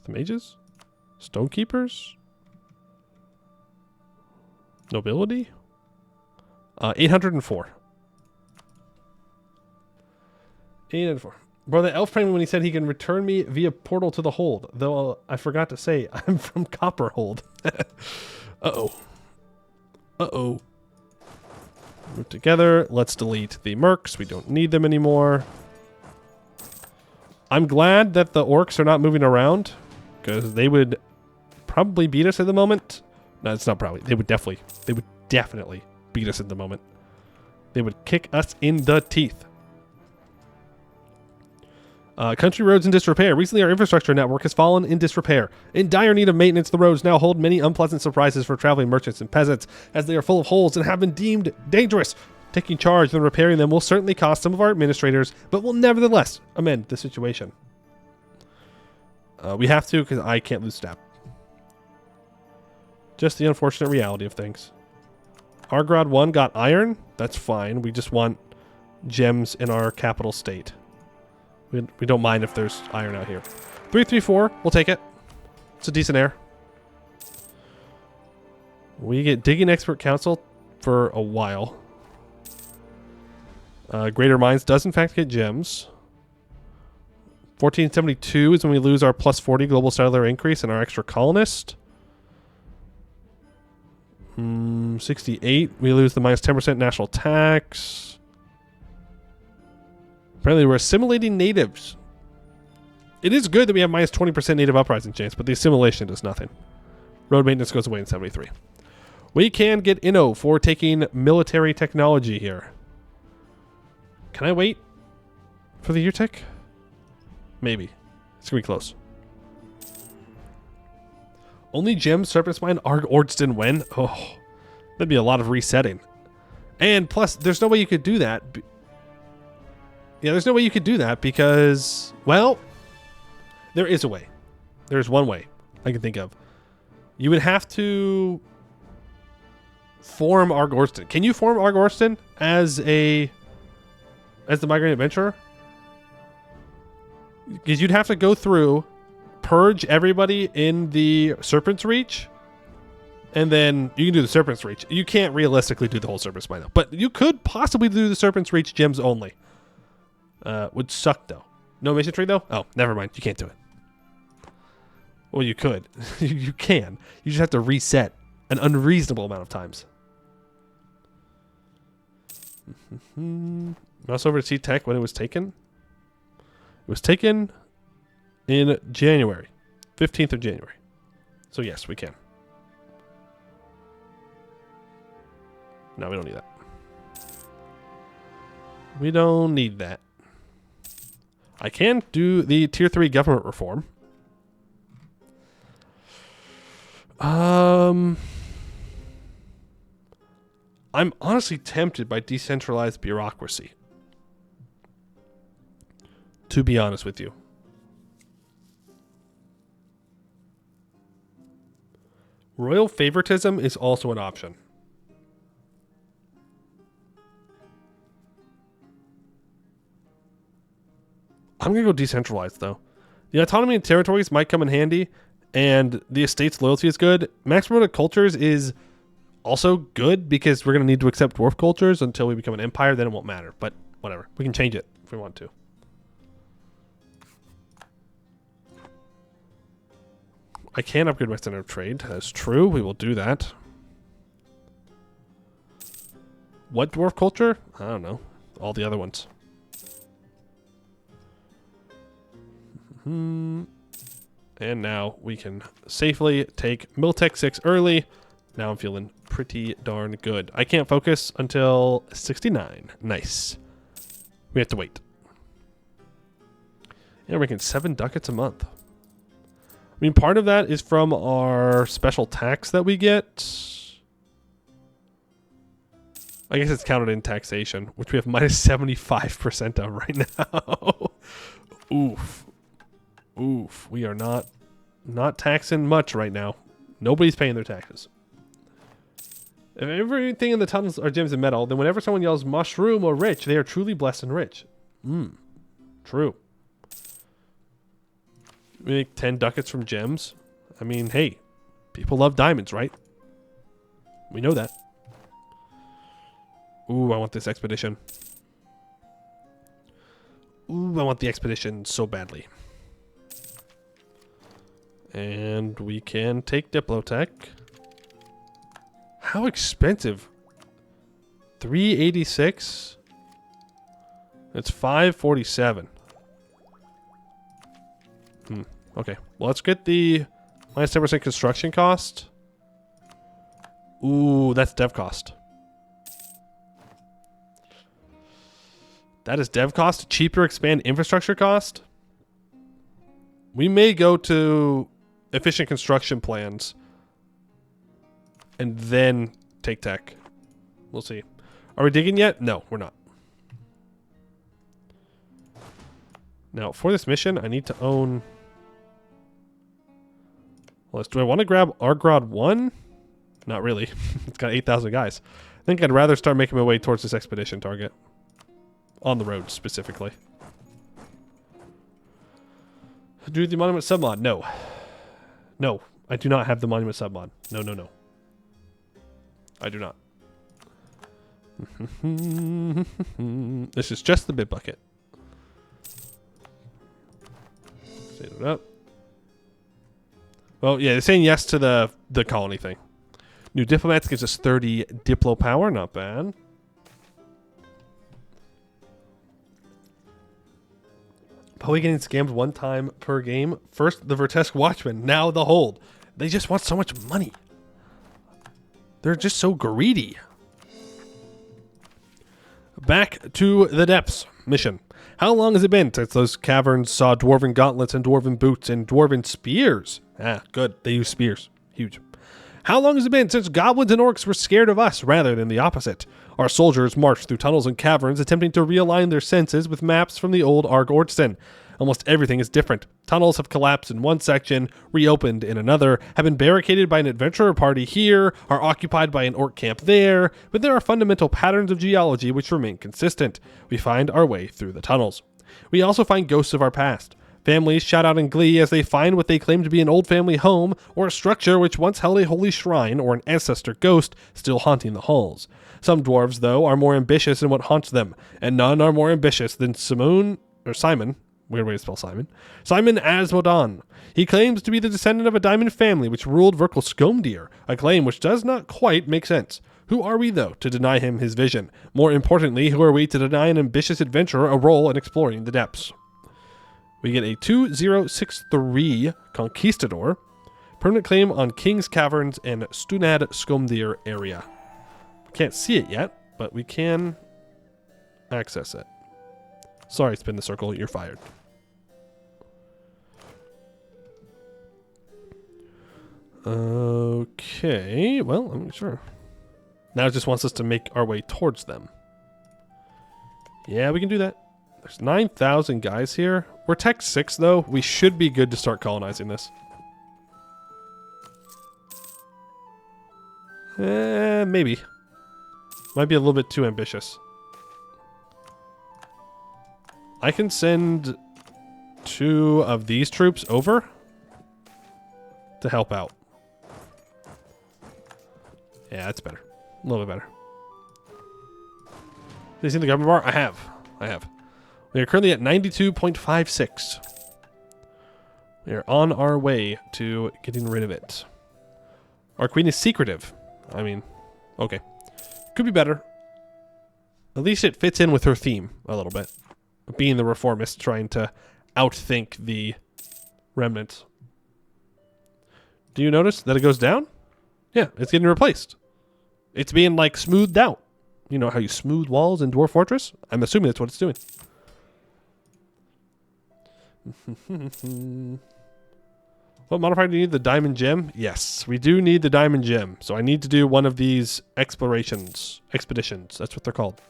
S2: The mages? Stonekeepers? Nobility? 804. 804. Bro, the elf prayed when he said he can return me via portal to the hold. Though I forgot to say, I'm from Copperhold. Uh-oh. Uh-oh. Move together. Let's delete the mercs. We don't need them anymore. I'm glad that the orcs are not moving around, because they would probably beat us at the moment. No, it's not probably. They would definitely beat us at the moment. They would kick us in the teeth. Country roads in disrepair. Recently, our infrastructure network has fallen in disrepair. In dire need of maintenance, the roads now hold many unpleasant surprises for traveling merchants and peasants, as they are full of holes and have been deemed dangerous. Taking charge and repairing them will certainly cost some of our administrators, but will nevertheless amend the situation. We have to, because I can't lose step. Just the unfortunate reality of things. Arg-Ôrdstun got iron. That's fine. We just want gems in our capital state. We don't mind if there's iron out here. 334, we'll take it. It's a decent air. We get Digging Expert Council for a while. Greater Mines does in fact get gems. 1472 is when we lose our plus 40 global settler increase and our extra colonist. 68, we lose the minus 10% national tax. Apparently we're assimilating natives. It is good that we have minus 20% native uprising chance, but the assimilation does nothing. Road maintenance goes away in 73. We can get Inno for taking military technology here. Can I wait for the year tech? Maybe. It's going to be close. Only Gem, Serpent Spine, Arg-Ôrdstun when? Oh, that'd be a lot of resetting. And plus, there's no way you could do that. Yeah, there's no way you could do that because, well, there is a way. There's one way I can think of. You would have to form Arg-Ôrdstun. Can you form Arg-Ôrdstun as the migrating adventurer? Because you'd have to go through, purge everybody in the Serpent's Reach, and then you can do the Serpent's Reach. You can't realistically do the whole Serpent's Spine though, but you could possibly do the Serpent's Reach gems only. Would suck though. No mission tree though? Oh, never mind. You can't do it. Well, you could. You can. You just have to reset an unreasonable amount of times. Mouse over to see tech when it was taken. It was taken in January. 15th of January. So yes, we can. No, we don't need that. We don't need that. I can do the tier 3 government reform. I'm honestly tempted by decentralized bureaucracy. To be honest with you. Royal favoritism is also an option. I'm going to go decentralized, though. The autonomy of territories might come in handy, and the estate's loyalty is good. Max promoted cultures is also good, because we're going to need to accept dwarf cultures until we become an empire. Then it won't matter, but whatever. We can change it if we want to. I can upgrade my center of trade. That's true. We will do that. What dwarf culture? I don't know. All the other ones. And now we can safely take Miltech 6 early. Now I'm feeling pretty darn good. I can't focus until 69. Nice. We have to wait. Yeah, we're making 7 ducats a month. I mean, part of that is from our special tax that we get. I guess it's counted in taxation, which we have minus 75% of right now. Oof. Oof. We are not taxing much right now. Nobody's paying their taxes. If everything in the tunnels are gems and metal, then whenever someone yells mushroom or rich, they are truly blessed and rich. True. We make 10 ducats from gems. I mean, hey, people love diamonds, right? We know that. Ooh, I want this expedition. Ooh, I want the expedition so badly. And we can take Diplotech. How expensive? 386? It's 547. Okay. Well, let's get the minus 10% construction cost. Ooh, that's dev cost. That is dev cost. Cheaper expand infrastructure cost. We may go to efficient construction plans and then take tech. We'll see. Are we digging yet? No, we're not. Now, for this mission, I need to own... Well, do I want to grab Arg-Ôrdstun? Not really. It's got 8,000 guys. I think I'd rather start making my way towards this expedition target. On the road, specifically. Do the monument submod? No. No, I do not have the monument submod. No, no, no. I do not. This is just the Bitbucket. Save it up. Well, yeah, they're saying yes to the colony thing. New diplomats gives us 30 diplo power. Not bad. Probably getting scammed 1 time per game. First, the Vertesk Watchmen. Now, the Hold. They just want so much money. They're just so greedy. Back to the depths mission. How long has it been since those caverns saw dwarven gauntlets and dwarven boots and dwarven spears? Ah, good. They use spears. Huge. How long has it been since goblins and orcs were scared of us rather than the opposite? Our soldiers marched through tunnels and caverns attempting to realign their senses with maps from the old Arg-Ôrdstun. Almost everything is different. Tunnels have collapsed in one section, reopened in another, have been barricaded by an adventurer party here, are occupied by an orc camp there, but there are fundamental patterns of geology which remain consistent. We find our way through the tunnels. We also find ghosts of our past. Families shout out in glee as they find what they claim to be an old family home or a structure which once held a holy shrine or an ancestor ghost still haunting the halls. Some dwarves, though, are more ambitious in what haunts them, and none are more ambitious than Simon, weird way to spell Simon, Simon Asmodan. He claims to be the descendant of a diamond family which ruled Skomdir, a claim which does not quite make sense. Who are we, though, to deny him his vision? More importantly, who are we to deny an ambitious adventurer a role in exploring the depths? We get a 2063 Conquistador, permanent claim on King's Caverns and Stunad Skomdir area. Can't see it yet, but we can access it. Sorry, spin the circle, you're fired. Okay, well, I'm sure. Now it just wants us to make our way towards them. Yeah, we can do that. There's 9,000 guys here. We're Tech 6, though. We should be good to start colonizing this. Maybe. Might be a little bit too ambitious. I can send 2 of these troops over to help out. Yeah, that's better. A little bit better. Have you seen the government bar? I have. We are currently at 92.56. We are on our way to getting rid of it. Our queen is secretive. I mean, okay. Could be better. At least it fits in with her theme a little bit. Being the reformist, trying to outthink the remnants. Do you notice that it goes down? Yeah, it's getting replaced. It's being like smoothed out. You know how you smooth walls in Dwarf Fortress? I'm assuming that's what it's doing. What modifier do you need? The diamond gem? Yes, we do need the diamond gem. So I need to do one of these expeditions. That's what they're called.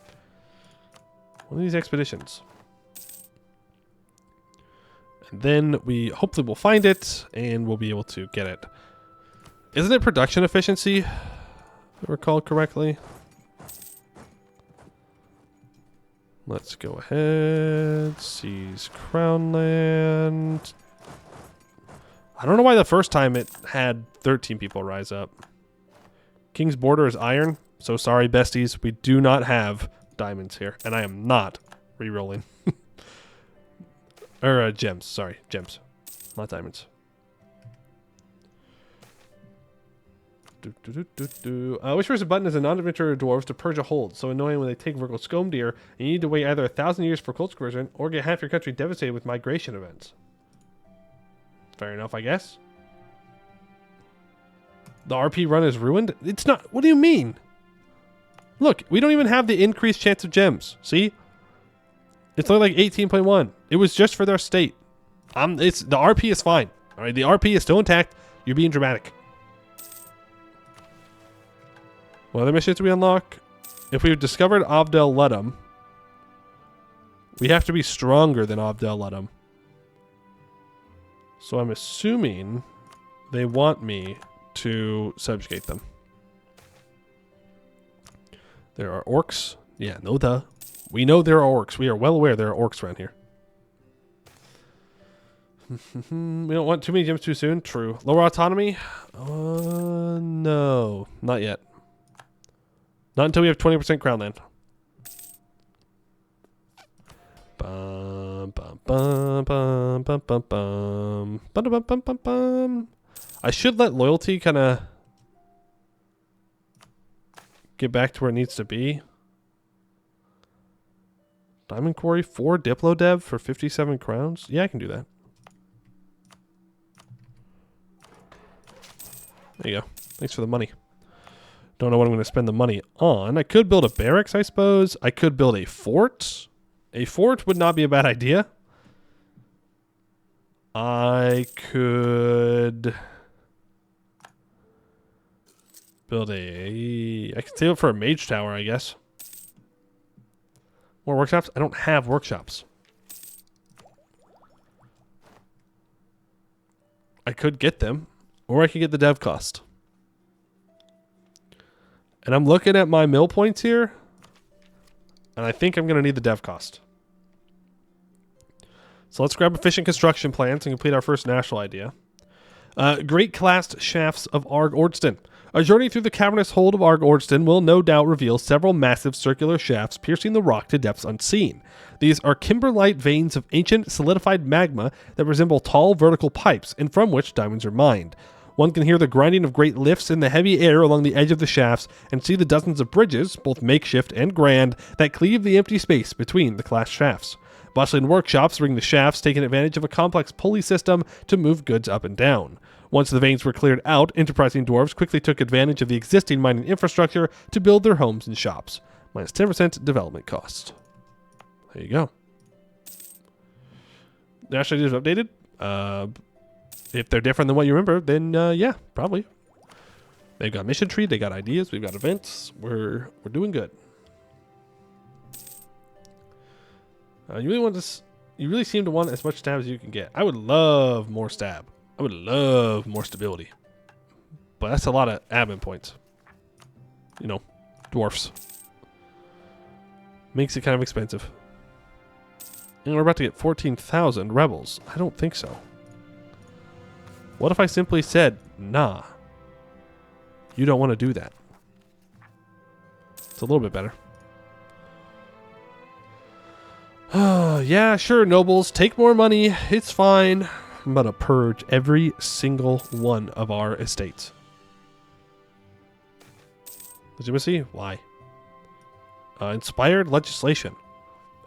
S2: One of these expeditions. And then we hopefully will find it and we'll be able to get it. Isn't it production efficiency? If I recall correctly. Let's go ahead. Seize Crown Land. I don't know why the first time it had 13 people rise up. King's Border is iron. So sorry, besties. We do not have diamonds here. And I am not re-rolling. Or gems. Sorry, gems. Not diamonds. Which person button is a non-adventurer dwarves to purge a hold. So annoying when they take vertical scum deer. And you need to wait either 1,000 years for cult conversion or get half your country devastated with migration events. Fair enough, I guess. The RP run is ruined? It's not. What do you mean? Look, we don't even have the increased chance of gems. See? It's only like 18.1. It was just for their state. The RP is fine. All right, the RP is still intact. You're being dramatic. What other missions do we unlock? If we've discovered Abdel Ludum, we have to be stronger than Abdel Ludum. So I'm assuming they want me to subjugate them. There are orcs. Yeah, no duh. We know there are orcs. We are well aware there are orcs around here. We don't want too many gems too soon. True. Lower autonomy? No. Not yet. Not until we have 20% crown land. Bum, bum, bum, bum, bum, bum, bum. Bum, bum, bum, bum, bum. I should let loyalty kind of get back to where it needs to be. Diamond Quarry 4 Diplo Dev for 57 crowns. Yeah, I can do that. There you go. Thanks for the money. Don't know what I'm going to spend the money on. I could build a barracks, I suppose. I could build a fort. A fort would not be a bad idea. I could build I could save it for a mage tower, I guess. More workshops? I don't have workshops. I could get them, or I could get the dev cost. And I'm looking at my mill points here, and I think I'm going to need the dev cost. So let's grab efficient construction plans and complete our first national idea. Great classed shafts of Arg-Ôrdstun. A journey through the cavernous hold of Arg-Ôrdstun will no doubt reveal several massive circular shafts piercing the rock to depths unseen. These are kimberlite veins of ancient solidified magma that resemble tall vertical pipes and from which diamonds are mined. One can hear the grinding of great lifts in the heavy air along the edge of the shafts and see the dozens of bridges, both makeshift and grand, that cleave the empty space between the classed shafts. Bustling workshops ring the shafts, taking advantage of a complex pulley system to move goods up and down. Once the veins were cleared out, enterprising dwarves quickly took advantage of the existing mining infrastructure to build their homes and shops. Minus 10% development cost. There you go. National ideas updated. If they're different than what you remember, then yeah, probably. They've got mission tree, they got ideas, we've got events. We're doing good. You really seem to want as much stab as you can get. I would love more stab. I would love more stability. But that's a lot of admin points. You know, dwarfs. Makes it kind of expensive. And we're about to get 14,000 rebels. I don't think so. What if I simply said, nah, you don't want to do that? It's a little bit better. Yeah, sure, nobles, take more money. It's fine. I'm about to purge every single one of our estates. Legitimacy? Why? Inspired legislation.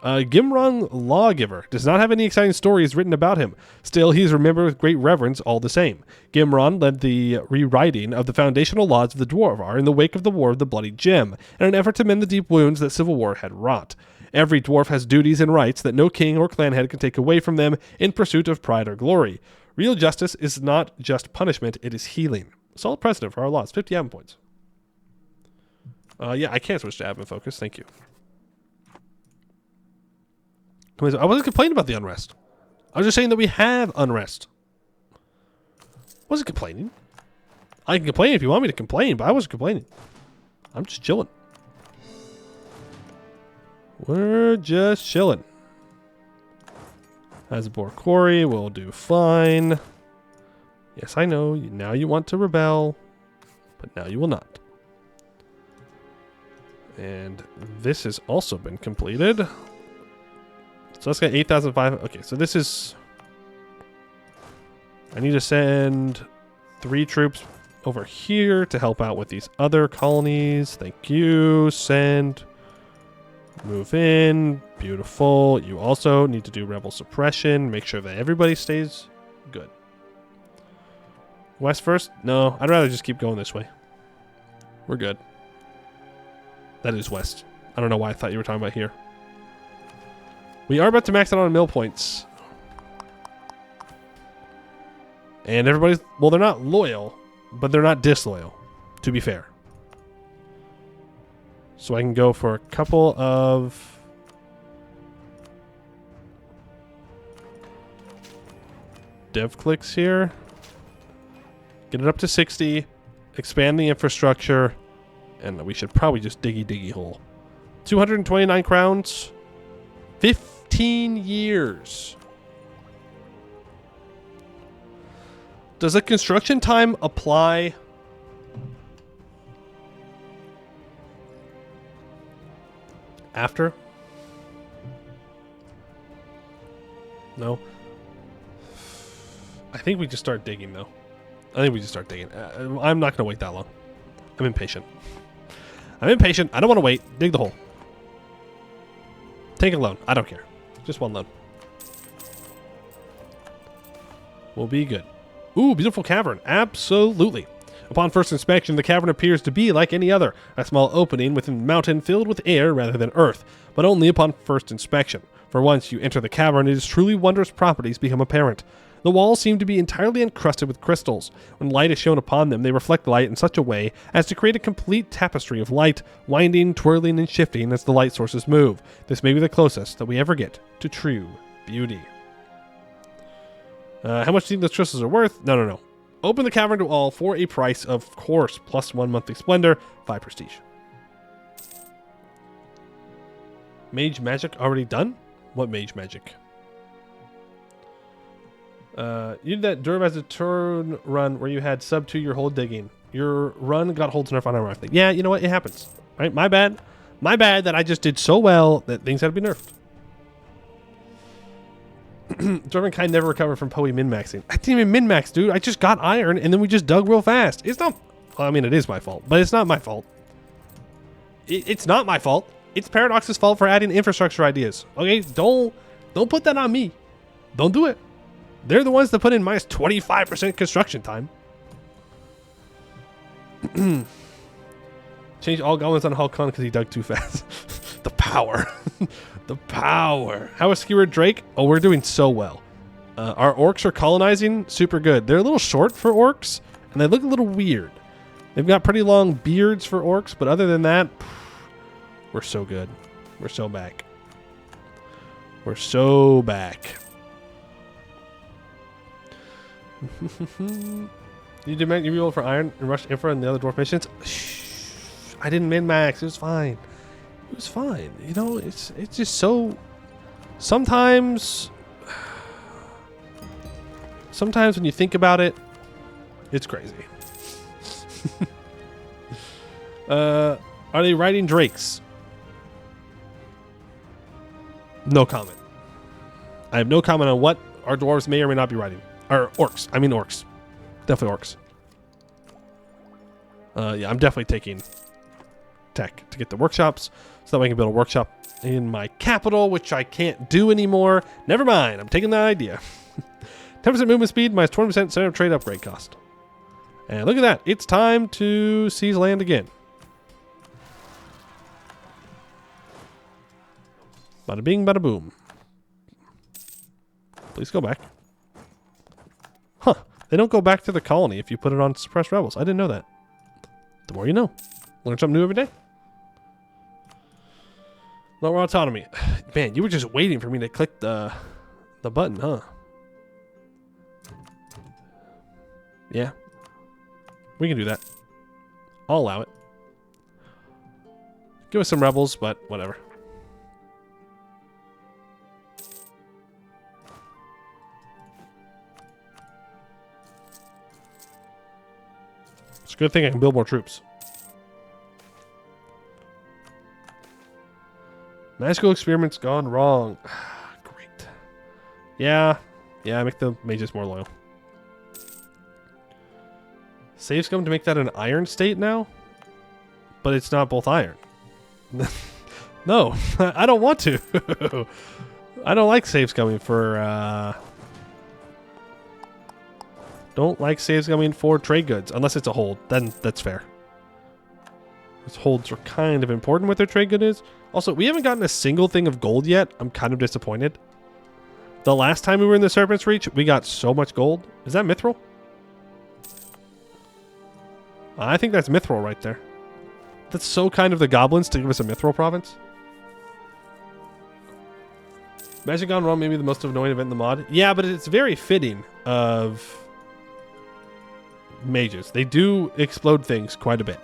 S2: Gimrung Lawgiver does not have any exciting stories written about him. Still, he is remembered with great reverence all the same. Gimron led the rewriting of the foundational laws of the Dwarf in the wake of the War of the Bloody Gem, in an effort to mend the deep wounds that civil war had wrought. Every dwarf has duties and rights that no king or clan head can take away from them in pursuit of pride or glory. Real justice is not just punishment, it is healing. Solid precedent for our laws. 50 admin points. Yeah, I can't switch to admin focus. Thank you. I wasn't complaining about the unrest. I was just saying that we have unrest. Wasn't complaining. I can complain if you want me to complain, but I wasn't complaining. I'm just chilling. We're just chilling. Hasbor Quarry will do fine. Yes, I know. Now you want to rebel, but now you will not. And this has also been completed. So let's get 8,500. Okay, so this is... I need to send 3 troops over here to help out with these other colonies. Thank you. Send. Move in. Beautiful. You also need to do rebel suppression. Make sure that everybody stays good. West first? No, I'd rather just keep going this way. We're good. That is west. I don't know why I thought you were talking about here. We are about to max out on mill points. And everybody's... Well, they're not loyal, but they're not disloyal, to be fair. So I can go for a couple of... dev clicks here. Get it up to 60. Expand the infrastructure. And we should probably just diggy hole. 229 crowns. 15 years. Does the construction time apply? After? No. I think we just start digging, though. I think we just start digging. I'm not going to wait that long. I'm impatient. I don't want to wait. Dig the hole. Take a loan. I don't care. Just one loan. We'll be good. Ooh, beautiful cavern. Absolutely. Upon first inspection, the cavern appears to be like any other, a small opening within the mountain filled with air rather than earth, but only upon first inspection. For once you enter the cavern, its truly wondrous properties become apparent. The walls seem to be entirely encrusted with crystals. When light is shown upon them, they reflect light in such a way as to create a complete tapestry of light, winding, twirling, and shifting as the light sources move. This may be the closest that we ever get to true beauty. How much do you think those crystals are worth? No. Open the cavern to all for a price of course, plus 1 monthly splendor, 5 prestige. Mage magic already done? What mage magic? You did that Dwarf as a turn run where you had sub 2 your whole digging. Your run got holds nerf on our thing. Yeah, you know what? It happens. Right? My bad. My bad that I just did so well that things had to be nerfed. Dwarven kind never recovered from Poe min-maxing. I didn't even min-max, dude. I just got iron and then we just dug real fast. It's not... Well, I mean, it is my fault, but it's not my fault. It's not my fault. It's Paradox's fault for adding infrastructure ideas. Okay? Don't put that on me. Don't do it. They're the ones that put in minus 25% construction time. Change all goblins on Hulk Khan because he dug too fast. The power. The power. How is Skewered Drake? Oh, we're doing so well. Our orcs are colonizing super good. They're a little short for orcs, and they look a little weird. They've got pretty long beards for orcs, but other than that, we're so good. We're so back. We're so back. You demand you roll for iron and rush infra and the other dwarf missions. Shh, I didn't min-max. It was fine. It was fine. You know, it's just so. Sometimes when you think about it, it's crazy. Are they riding drakes? No comment. I have no comment on what our dwarves may or may not be riding. Or orcs. I mean orcs. Definitely orcs. Yeah, I'm definitely taking tech to get the workshops, so that way I can build a workshop in my capital, which I can't do anymore. Never mind, I'm taking that idea. 10% movement speed minus 20% center of trade upgrade cost. And look at that, it's time to seize land again. Bada bing, bada boom. Please go back. Huh. They don't go back to the colony if you put it on suppressed rebels. I didn't know that. The more you know. Learn something new every day. Lower autonomy. Man, you were just waiting for me to click the button, huh? Yeah. We can do that. I'll allow it. Give us some rebels, but whatever. It's a good thing I can build more troops. Magical experiments gone wrong. Great. Yeah, make the mages more loyal. Save scum to make that an iron state now? But it's not both iron. No, I don't want to. I don't like save scumming for... Don't like save scumming for trade goods, unless it's a hold. Then that's fair. Those holds are kind of important what their trade good is. Also, we haven't gotten a single thing of gold yet. I'm kind of disappointed. The last time we were in the Serpent's Reach, we got so much gold. Is that Mithril? I think that's Mithril right there. That's so kind of the goblins to give us a Mithril province. Magic Gone Wrong may be the most annoying event in the mod. Yeah, but it's very fitting of mages. They do explode things quite a bit.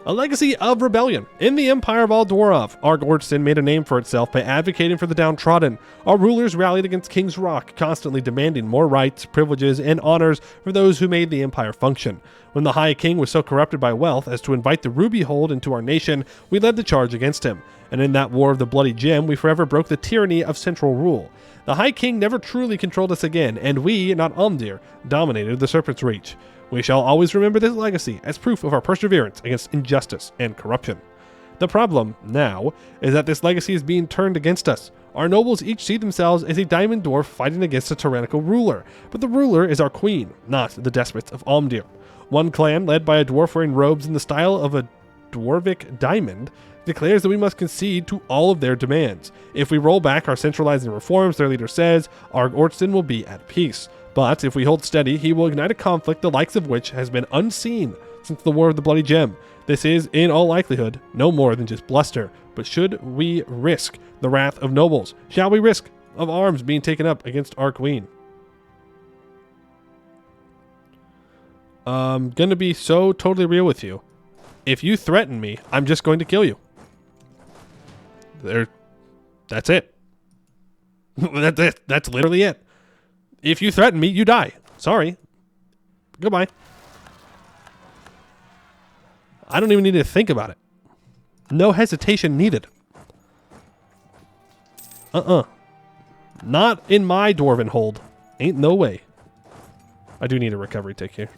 S2: A legacy of rebellion. In the Empire of all Dwarf, Arg-Ôrdstun made a name for itself by advocating for the downtrodden. Our rulers rallied against King's Rock, constantly demanding more rights, privileges, and honors for those who made the Empire function. When the High King was so corrupted by wealth as to invite the Ruby Hold into our nation, we led the charge against him. And in that War of the Bloody Gem, we forever broke the tyranny of central rule. The High King never truly controlled us again, and we, not Omdir, dominated the Serpent's Reach. We shall always remember this legacy as proof of our perseverance against injustice and corruption. The problem, now, is that this legacy is being turned against us. Our nobles each see themselves as a diamond dwarf fighting against a tyrannical ruler, but the ruler is our queen, not the despots of Omdir. One clan, led by a dwarf wearing robes in the style of a dwarvic diamond, declares that we must concede to all of their demands. If we roll back our centralizing reforms, their leader says, Arg-Ôrdstun will be at peace. But if we hold steady, he will ignite a conflict the likes of which has been unseen since the War of the Bloody Gem. This is, in all likelihood, no more than just bluster. But should we risk the wrath of nobles? Shall we risk of arms being taken up against our queen? I'm gonna be so totally real with you. If you threaten me, I'm just going to kill you. That's it. That's literally it. If you threaten me, you die. Sorry. Goodbye. I don't even need to think about it. No hesitation needed. Not in my dwarven hold. Ain't no way. I do need a recovery tick here.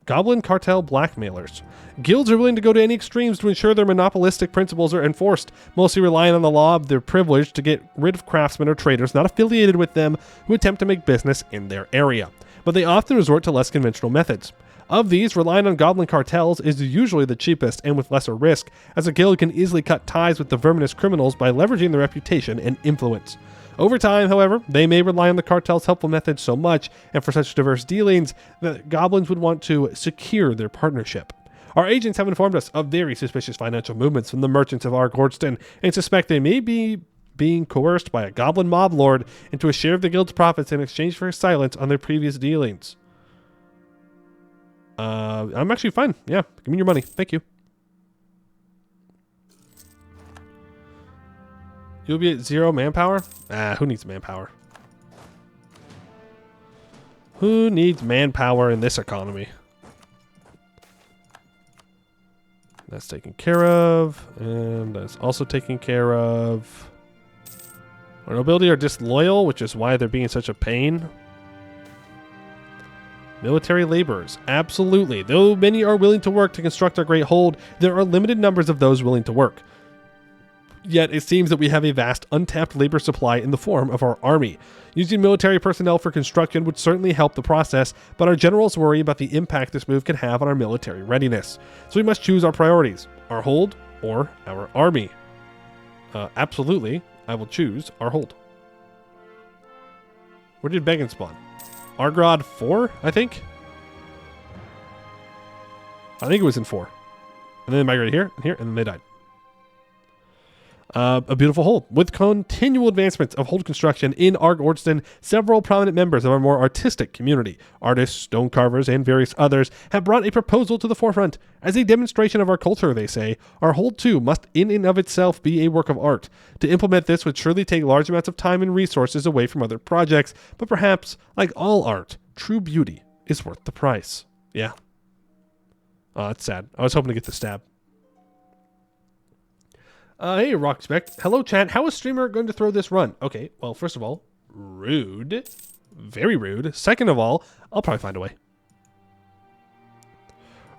S2: Goblin cartel blackmailers. Guilds are willing to go to any extremes to ensure their monopolistic principles are enforced, mostly relying on the law of their privilege to get rid of craftsmen or traders not affiliated with them who attempt to make business in their area. But they often resort to less conventional methods. Of these, relying on goblin cartels is usually the cheapest and with lesser risk, as a guild can easily cut ties with the verminous criminals by leveraging their reputation and influence. Over time, however, they may rely on the cartel's helpful methods so much, and for such diverse dealings, that goblins would want to secure their partnership. Our agents have informed us of very suspicious financial movements from the merchants of Arg-Ôrdstun, and suspect they may be being coerced by a goblin mob lord into a share of the guild's profits in exchange for his silence on their previous dealings. I'm actually fine. Yeah, give me your money. Thank you. You'll be at 0 manpower? Who needs manpower? Who needs manpower in this economy? That's taken care of. And that's also taken care of. Our nobility are disloyal, which is why they're being such a pain. Military laborers, absolutely. Though many are willing to work to construct our great hold, there are limited numbers of those willing to work. Yet it seems that we have a vast untapped labor supply in the form of our army. Using military personnel for construction would certainly help the process, but our generals worry about the impact this move can have on our military readiness. So we must choose our priorities, our hold or our army. Absolutely, I will choose our hold. Where did Began spawn? Arg-Ôrdstun 4, I think? I think it was in 4. And then they migrated here, and here, and then they died. A beautiful hold. With continual advancements of hold construction in Arg-Ôrdstun, several prominent members of our more artistic community, artists, stone carvers, and various others, have brought a proposal to the forefront. As a demonstration of our culture, they say, our hold too must in and of itself be a work of art. To implement this would surely take large amounts of time and resources away from other projects, but perhaps, like all art, true beauty is worth the price. Yeah. Oh, that's sad. I was hoping to get the stab. Hey, RockSpect. Hello, chat. How is Streamer going to throw this run? Okay, well, first of all, rude. Very rude. Second of all, I'll probably find a way.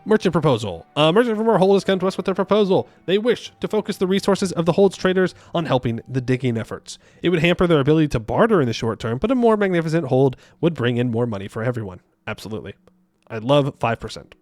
S2: Merchant proposal. Merchant from our hold has come to us with their proposal. They wish to focus the resources of the hold's traders on helping the digging efforts. It would hamper their ability to barter in the short term, but a more magnificent hold would bring in more money for everyone. Absolutely. I love 5%.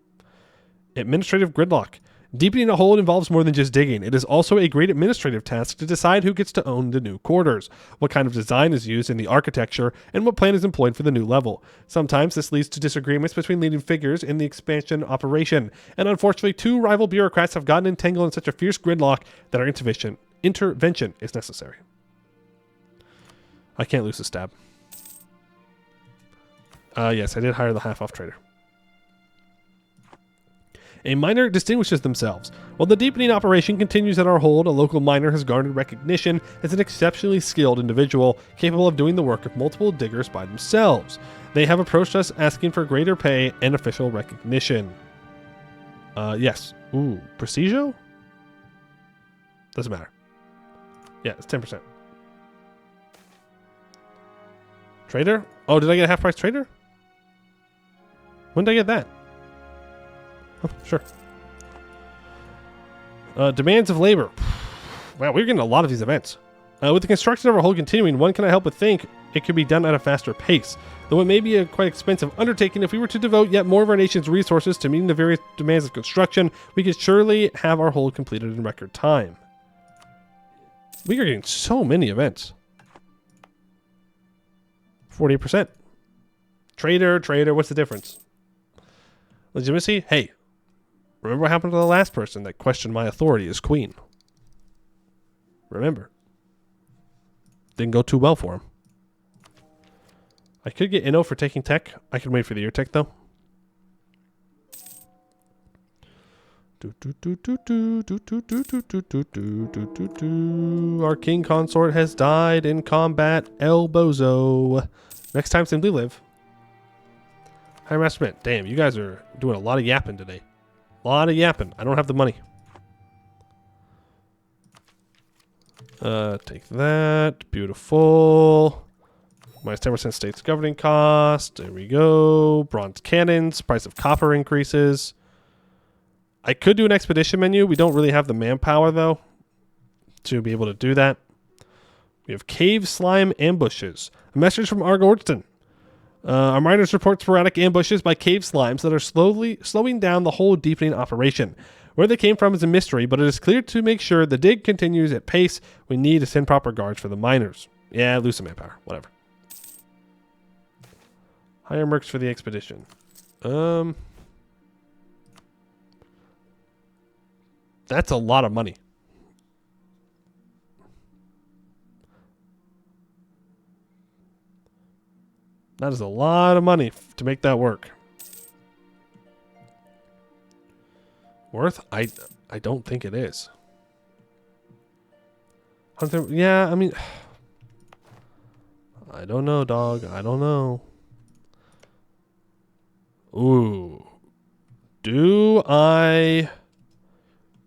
S2: Administrative gridlock. Deepening a hold involves more than just digging. It is also a great administrative task to decide who gets to own the new quarters, what kind of design is used in the architecture, and what plan is employed for the new level. Sometimes this leads to disagreements between leading figures in the expansion operation, and unfortunately 2 rival bureaucrats have gotten entangled in such a fierce gridlock that our intervention is necessary. I can't lose the stab. Yes, I did hire the half-off trader. A miner distinguishes themselves. While the deepening operation continues at our hold, a local miner has garnered recognition as an exceptionally skilled individual, capable of doing the work of multiple diggers by themselves. They have approached us asking for greater pay and official recognition. Yes. Ooh, Prestigio? Doesn't matter. Yeah, it's 10%. Trader? Oh, did I get a half-price trader? When did I get that? Oh, sure. Demands of labor. Wow, we're getting a lot of these events. With the construction of our hold continuing, one cannot help but think it could be done at a faster pace. Though it may be a quite expensive undertaking, if we were to devote yet more of our nation's resources to meeting the various demands of construction, we could surely have our hold completed in record time. We are getting so many events. 48%. Trader, what's the difference? Legitimacy? Hey. Remember what happened to the last person that questioned my authority as queen? Remember. Didn't go too well for him. I could get Inno for taking tech. I can wait for the ear tech though. Our king consort has died in combat. El Bozo. Next time, simply live. High Master Mint. Damn, you guys are doing a lot of yapping today. A lot of yapping. I don't have the money. Take that. Beautiful. Minus 10% state's governing cost. There we go. Bronze cannons. Price of copper increases. I could do an expedition menu. We don't really have the manpower, though, to be able to do that. We have cave slime ambushes. A message from Arg-Ôrdstun. Our miners report sporadic ambushes by cave slimes that are slowing down the whole deepening operation. Where they came from is a mystery, but it is clear to make sure the dig continues at pace. We need to send proper guards for the miners. Yeah, lose some manpower. Whatever. Hire mercs for the expedition. That's a lot of money. That is a lot of money to make that work. Worth? I don't think it is. Yeah, I mean... I don't know, dog. I don't know. Ooh. Do I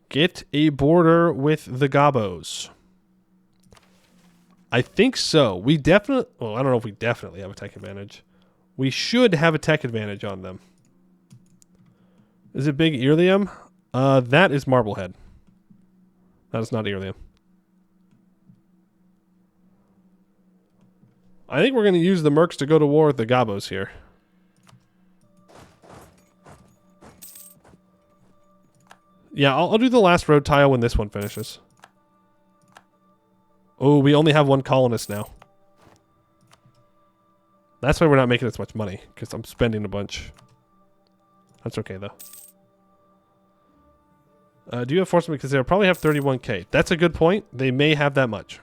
S2: get a border with the Gabos? I think so. We definitely... Well, I don't know if we definitely have a tech advantage. we should have a tech advantage on them. Is it big Earlium? That is Marblehead. That is not Earlium. I think we're going to use the Mercs to go to war with the Gabos here. Yeah, I'll do the last road tile when this one finishes. Oh, we only have one colonist now. That's why we're not making as much money, because I'm spending a bunch. That's okay, though. Do you have force? Because they'll probably have 31k. That's a good point. They may have that much.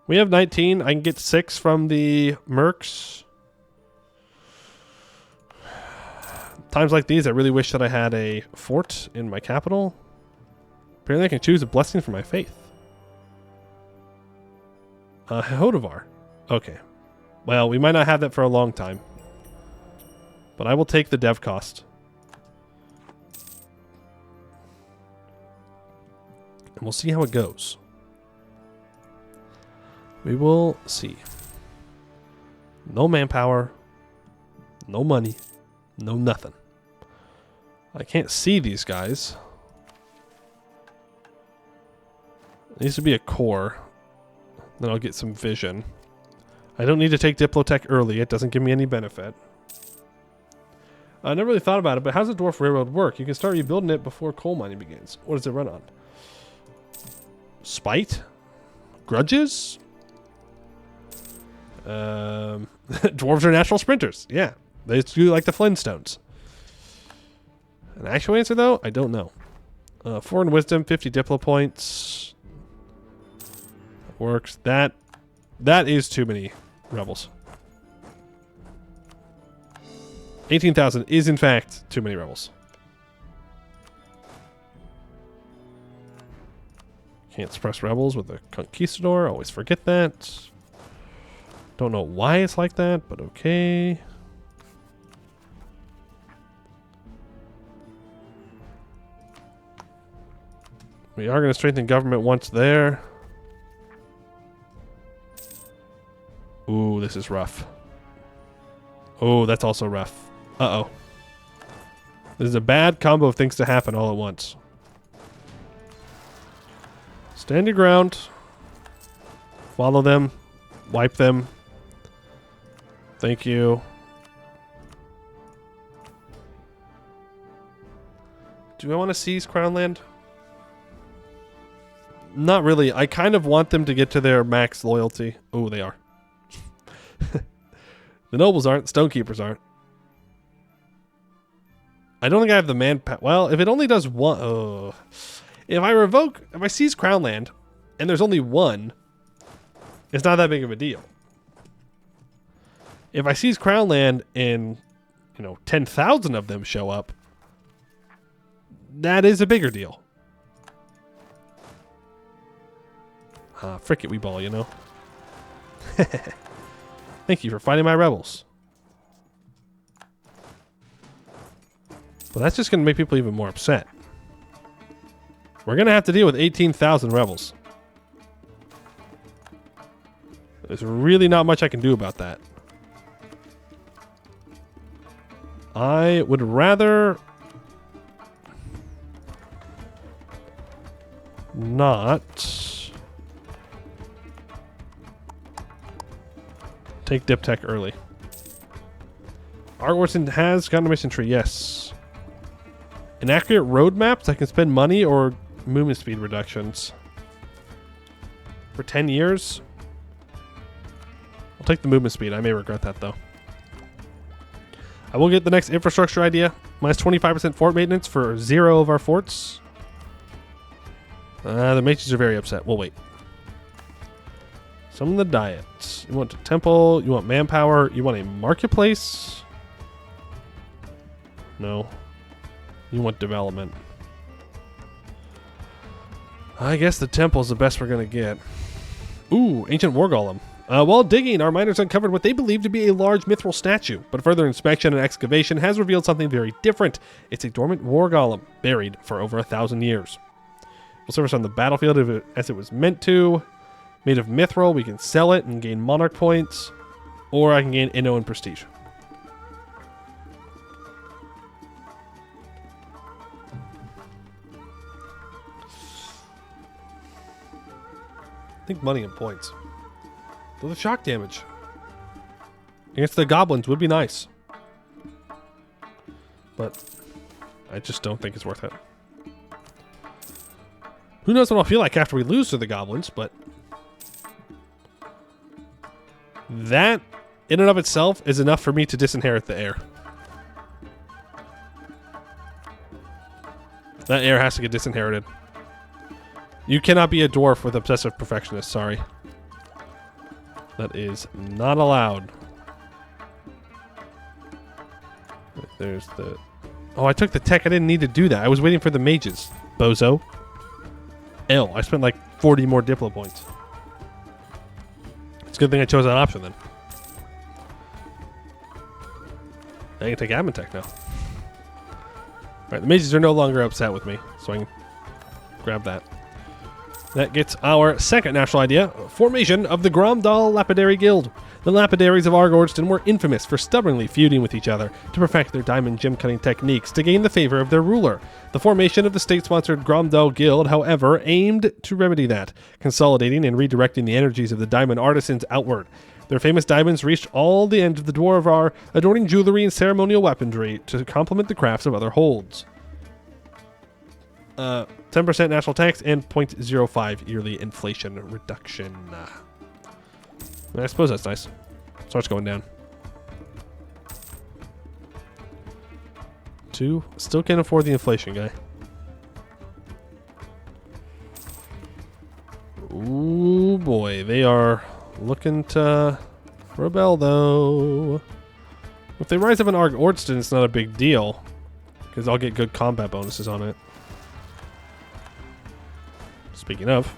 S2: We have 19. I can get 6 from the Mercs. Times like these, I really wish that I had a fort in my capital. Apparently I can choose a blessing for my faith. Hodovar. Okay. Well, we might not have that for a long time. But I will take the dev cost. And we'll see how it goes. We will see. No manpower. No money. No nothing. I can't see these guys. It needs to be a core. Then I'll get some vision. I don't need to take Diplotech early. It doesn't give me any benefit. I never really thought about it, but how does the Dwarf Railroad work? You can start rebuilding it before coal mining begins. What does it run on? Spite? Grudges? Dwarves are natural sprinters. Yeah. They do like the Flintstones. An actual answer, though? I don't know. Foreign Wisdom, 50 Diplo points. That works. That is too many rebels. 18,000 is, in fact, too many rebels. Can't suppress rebels with a conquistador. Always forget that. Don't know why it's like that, but okay. We are going to strengthen government once there. Ooh, this is rough. Oh, that's also rough. Uh-oh. This is a bad combo of things to happen all at once. Stand your ground. Follow them. Wipe them. Thank you. Do I want to seize Crown Land? Not really. I kind of want them to get to their max loyalty. Oh, they are. The nobles aren't. Stonekeepers aren't. I don't think I have the manpower. Well, if it only does one... Oh. If I seize Crown Land, and there's only one, it's not that big of a deal. If I seize Crown Land and, 10,000 of them show up, that is a bigger deal. Frick it, we ball, Thank you for fighting my rebels. Well, that's just going to make people even more upset. We're going to have to deal with 18,000 rebels. There's really not much I can do about that. I would rather not take Diptech early. Arg-Ôrdstun has gotten a mission tree, yes. Inaccurate roadmaps, I can spend money or movement speed reductions. For 10 years? I'll take the movement speed. I may regret that, though. I will get the next infrastructure idea. Minus 25% fort maintenance for 0 of our forts. The mages are very upset. We'll wait. Some of the diets. You want a temple. You want manpower. You want a marketplace. No. You want development. I guess the temple is the best we're going to get. Ooh, ancient war golem. While digging, our miners uncovered what they believe to be a large mithril statue, but further inspection and excavation has revealed something very different. It's a dormant war golem, buried for over 1,000 years. Will service on the battlefield as it was meant to. Made of mithril, we can sell it and gain monarch points, or I can gain Inno and prestige. think money and points. Though the shock damage against the goblins would be nice. But I just don't think it's worth it. Who knows what I'll feel like after we lose to the goblins, but that in and of itself is enough for me to disinherit the heir. That heir has to get disinherited. You cannot be a dwarf with obsessive perfectionist, sorry. That is not allowed. There's the... Oh, I took the tech. I didn't need to do that. I was waiting for the mages. Bozo. L. I spent like 40 more Diplo points. It's a good thing I chose that option then. I can take admin tech now. Alright, the mages are no longer upset with me, so I can grab that. That gets our second national idea, formation of the Gromdal Lapidary Guild. The Lapidaries of Arg-Ôrdstun were infamous for stubbornly feuding with each other to perfect their diamond gem cutting techniques to gain the favor of their ruler. The formation of the state-sponsored Gromdal Guild, however, aimed to remedy that, consolidating and redirecting the energies of the diamond artisans outward. Their famous diamonds reached all the ends of the Dwarf, adorning jewelry and ceremonial weaponry to complement the crafts of other holds. 10% national tax and 0.05 yearly inflation reduction. I suppose that's nice. Starts going down. 2. Still can't afford the inflation guy. Ooh boy, they are looking to rebel though. If they rise up in Arg-Ôrdstun, it's not a big deal because I'll get good combat bonuses on it. Speaking of,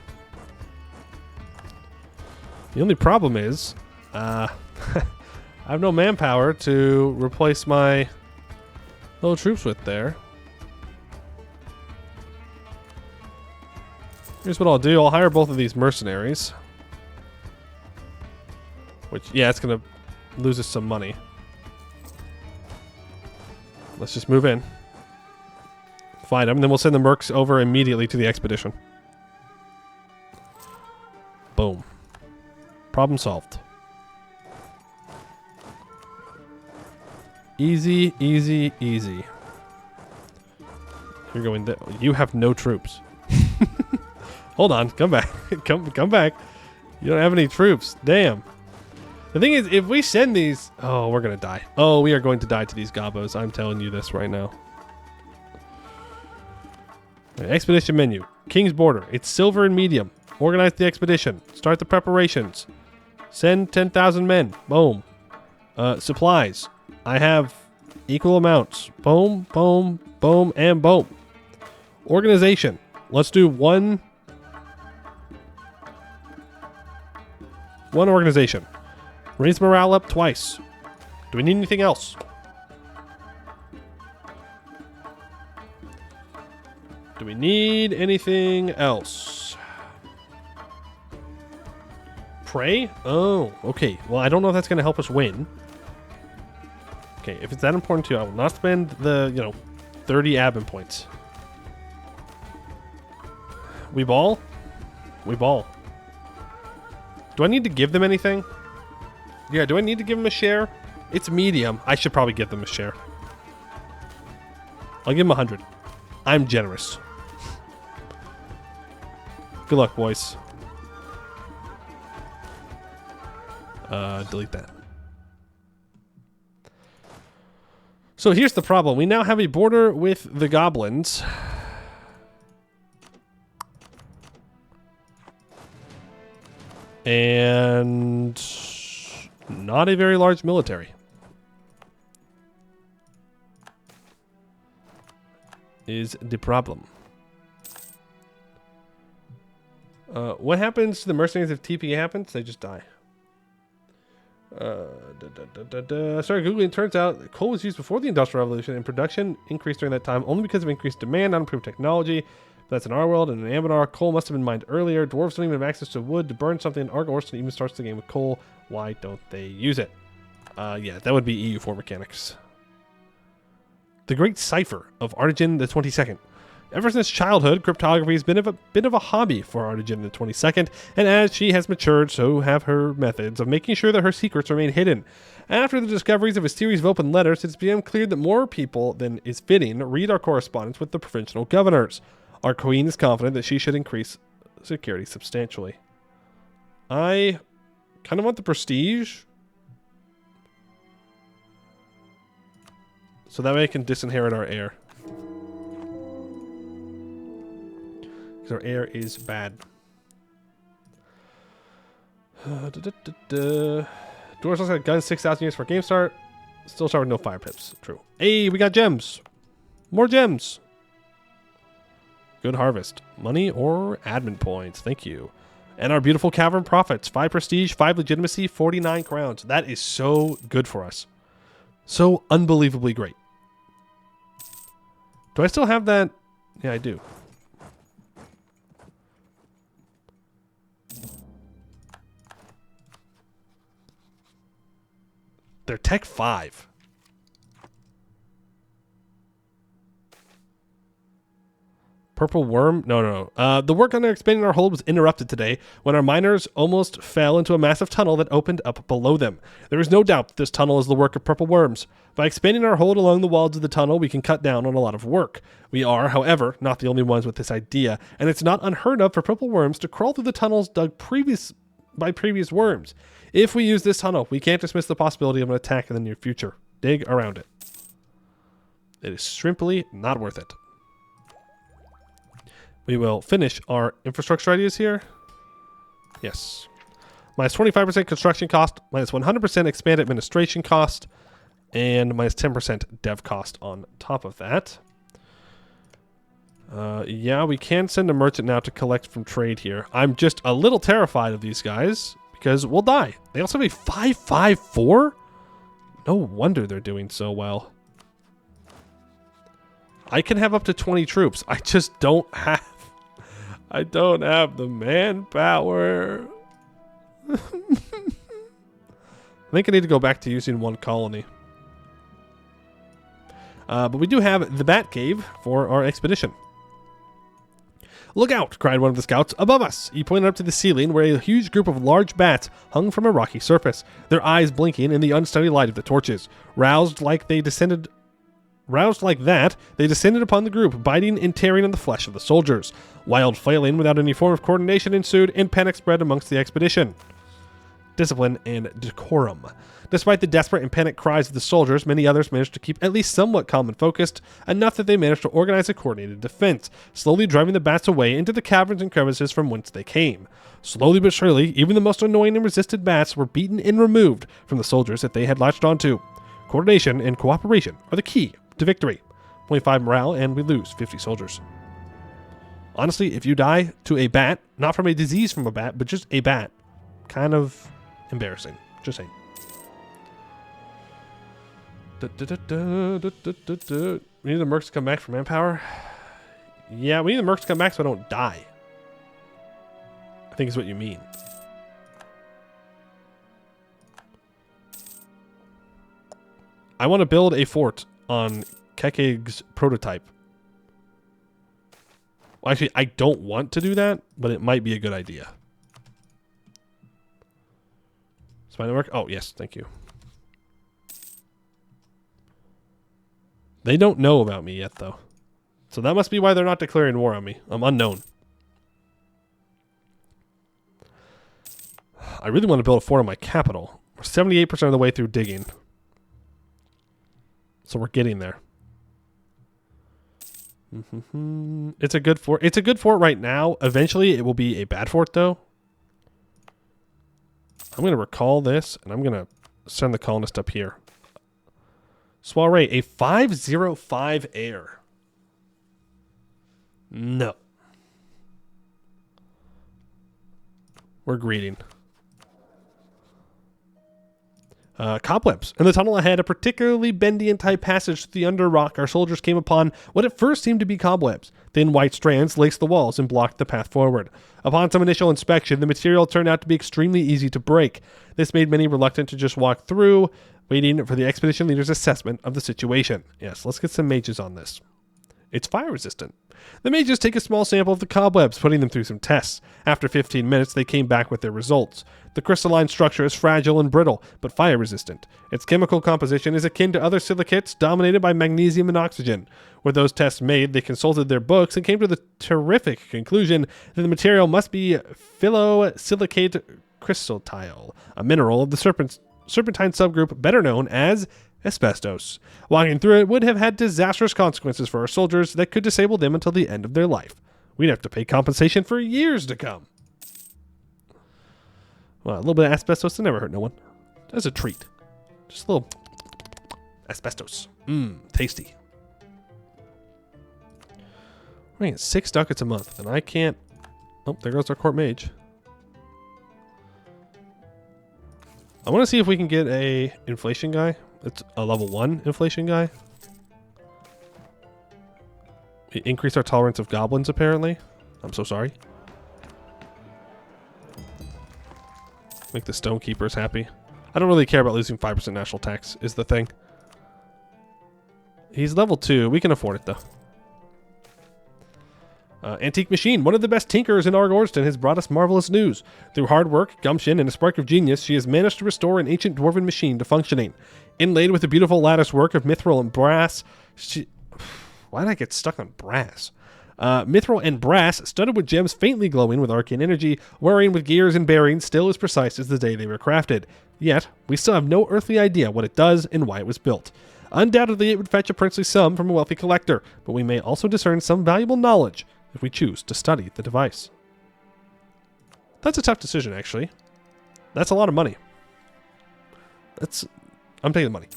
S2: the only problem is I have no manpower to replace my little troops with there. Here's what I'll do. I'll hire both of these mercenaries. Which, yeah, it's going to lose us some money. Let's just move in. Find them, and then we'll send the mercs over immediately to the expedition. Boom. Problem solved. Easy, easy, easy. You're going there. You have no troops. Hold on. Come back. Come back. You don't have any troops. Damn. The thing is, if we send these... Oh, we're going to die. Oh, we are going to die to these gobos. I'm telling you this right now. Right, expedition menu. King's Border. It's silver and medium. Organize the expedition. Start the preparations. Send 10,000 men. Boom. Supplies. I have equal amounts. Boom, boom, boom, and boom. Organization. Let's do one organization. Raise morale up twice. Do we need anything else? Do we need anything else? Pray? Oh, okay. Well, I don't know if that's going to help us win. Okay, if it's that important to you, I will not spend the, 30 admin points. We ball? We ball. Do I need to give them anything? Yeah, do I need to give them a share? It's medium. I should probably give them a share. I'll give them 100. I'm generous. Good luck, boys. Delete that. So here's the problem. We now have a border with the goblins. And not a very large military. Is the problem. What happens to the mercenaries if TP happens? They just die. Sorry, Googling. It turns out that coal was used before the Industrial Revolution, and production increased during that time only because of increased demand, not improved technology. That's in our world, and in Anbennar, coal must have been mined earlier. Dwarves don't even have access to wood to burn something. Arg-Ôrdstun even starts the game with coal. Why don't they use it? Yeah, that would be EU4 mechanics. The Great Cipher of Artigen the 22nd. Ever since childhood, cryptography has been a bit of a hobby for Arg-Ôrdstun the 22nd, and as she has matured, so have her methods of making sure that her secrets remain hidden. After the discoveries of a series of open letters, it's become clear that more people than is fitting read our correspondence with the provincial governors. Our queen is confident that she should increase security substantially. I kind of want the prestige, so that way I can disinherit our heir. Because our heir is bad. Dwarf looks like a gun, 6,000 years for game start. Still start with no fire pips. True. Hey, we got gems. More gems. Good harvest. Money or admin points. Thank you. And our beautiful cavern profits. 5 prestige, 5 legitimacy, 49 crowns. That is so good for us. So unbelievably great. Do I still have that? Yeah, I do. They're Tech 5. Purple worm? No. The work on expanding our hold was interrupted today when our miners almost fell into a massive tunnel that opened up below them. There is no doubt that this tunnel is the work of purple worms. By expanding our hold along the walls of the tunnel, we can cut down on a lot of work. We are, however, not the only ones with this idea, and it's not unheard of for purple worms to crawl through the tunnels dug by previous worms. If we use this tunnel, we can't dismiss the possibility of an attack in the near future. Dig around it. It is simply not worth it. We will finish our infrastructure ideas here. Yes. Minus 25% construction cost, minus 100% expand administration cost, and minus 10% dev cost on top of that. Yeah, we can send a merchant now to collect from trade here. I'm just a little terrified of these guys because we'll die. They also have a 554? No wonder they're doing so well. I can have up to 20 troops. I just don't have... I don't have the manpower. I think I need to go back to using one colony. But we do have the Bat Cave for our expedition. Look out, cried one of the scouts. Above us! He pointed up to the ceiling where a huge group of large bats hung from a rocky surface, their eyes blinking in the unsteady light of the torches. Roused like that, they descended upon the group, biting and tearing on the flesh of the soldiers. Wild flailing without any form of coordination ensued, and panic spread amongst the expedition. Discipline and decorum. Despite the desperate and panicked cries of the soldiers, many others managed to keep at least somewhat calm and focused, enough that they managed to organize a coordinated defense, slowly driving the bats away into the caverns and crevices from whence they came. Slowly but surely, even the most annoying and resisted bats were beaten and removed from the soldiers that they had latched onto. Coordination and cooperation are the key to victory. 25 morale, and we lose 50 soldiers. Honestly, if you die to a bat, not from a disease from a bat, but just a bat, kind of embarrassing. Just saying. We need the mercs to come back for manpower. Yeah, we need the mercs to come back so I don't die. I think is what you mean. I want to build a fort on Kekig's prototype. Well, actually, I don't want to do that, but it might be a good idea. Spine work? Oh, yes, thank you. They don't know about me yet, though. So that must be why they're not declaring war on me. I'm unknown. I really want to build a fort on my capital. We're 78% of the way through digging. So we're getting there. It's a good fort. It's a good fort right now. Eventually, it will be a bad fort, though. I'm going to recall this, and I'm going to send the colonist up here. Soiree, a 505 air. No. We're greeting. Cobwebs. In the tunnel ahead, a particularly bendy and tight passage through the under rock, our soldiers came upon what at first seemed to be cobwebs. Thin white strands laced the walls and blocked the path forward. Upon some initial inspection, the material turned out to be extremely easy to break. This made many reluctant to just walk through, waiting for the expedition leader's assessment of the situation. Yes, let's get some mages on this. It's fire resistant. The mages take a small sample of the cobwebs, putting them through some tests. After 15 minutes, they came back with their results. The crystalline structure is fragile and brittle, but fire resistant. Its chemical composition is akin to other silicates dominated by magnesium and oxygen. With those tests made, they consulted their books and came to the terrific conclusion that the material must be phyllosilicate crystaltile, a mineral of the serpentine subgroup better known as asbestos. Walking through it would have had disastrous consequences for our soldiers that could disable them until the end of their life. We'd have to pay compensation for years to come. Well, a little bit of asbestos to never hurt no one. As a treat. Just a little asbestos. Tasty. We're getting 6 ducats a month, and I can't... Oh, there goes our court mage. I want to see if we can get a inflation guy. It's a level 1 inflation guy. We increase our tolerance of goblins, apparently. I'm so sorry. Make the stone keepers happy. I don't really care about losing 5% national tax, is the thing. He's level 2. We can afford it, though. Antique Machine, one of the best tinkerers in Arg-Ôrdstun, has brought us marvelous news. Through hard work, gumption, and a spark of genius, she has managed to restore an ancient dwarven machine to functioning. Inlaid with a beautiful lattice work of mithril and brass, why did I get stuck on brass? Mithril and brass, studded with gems faintly glowing with arcane energy, whirring with gears and bearings still as precise as the day they were crafted. Yet, we still have no earthly idea what it does and why it was built. Undoubtedly, it would fetch a princely sum from a wealthy collector, but we may also discern some valuable knowledge if we choose to study the device. That's a tough decision, actually. That's a lot of money. I'm taking the money.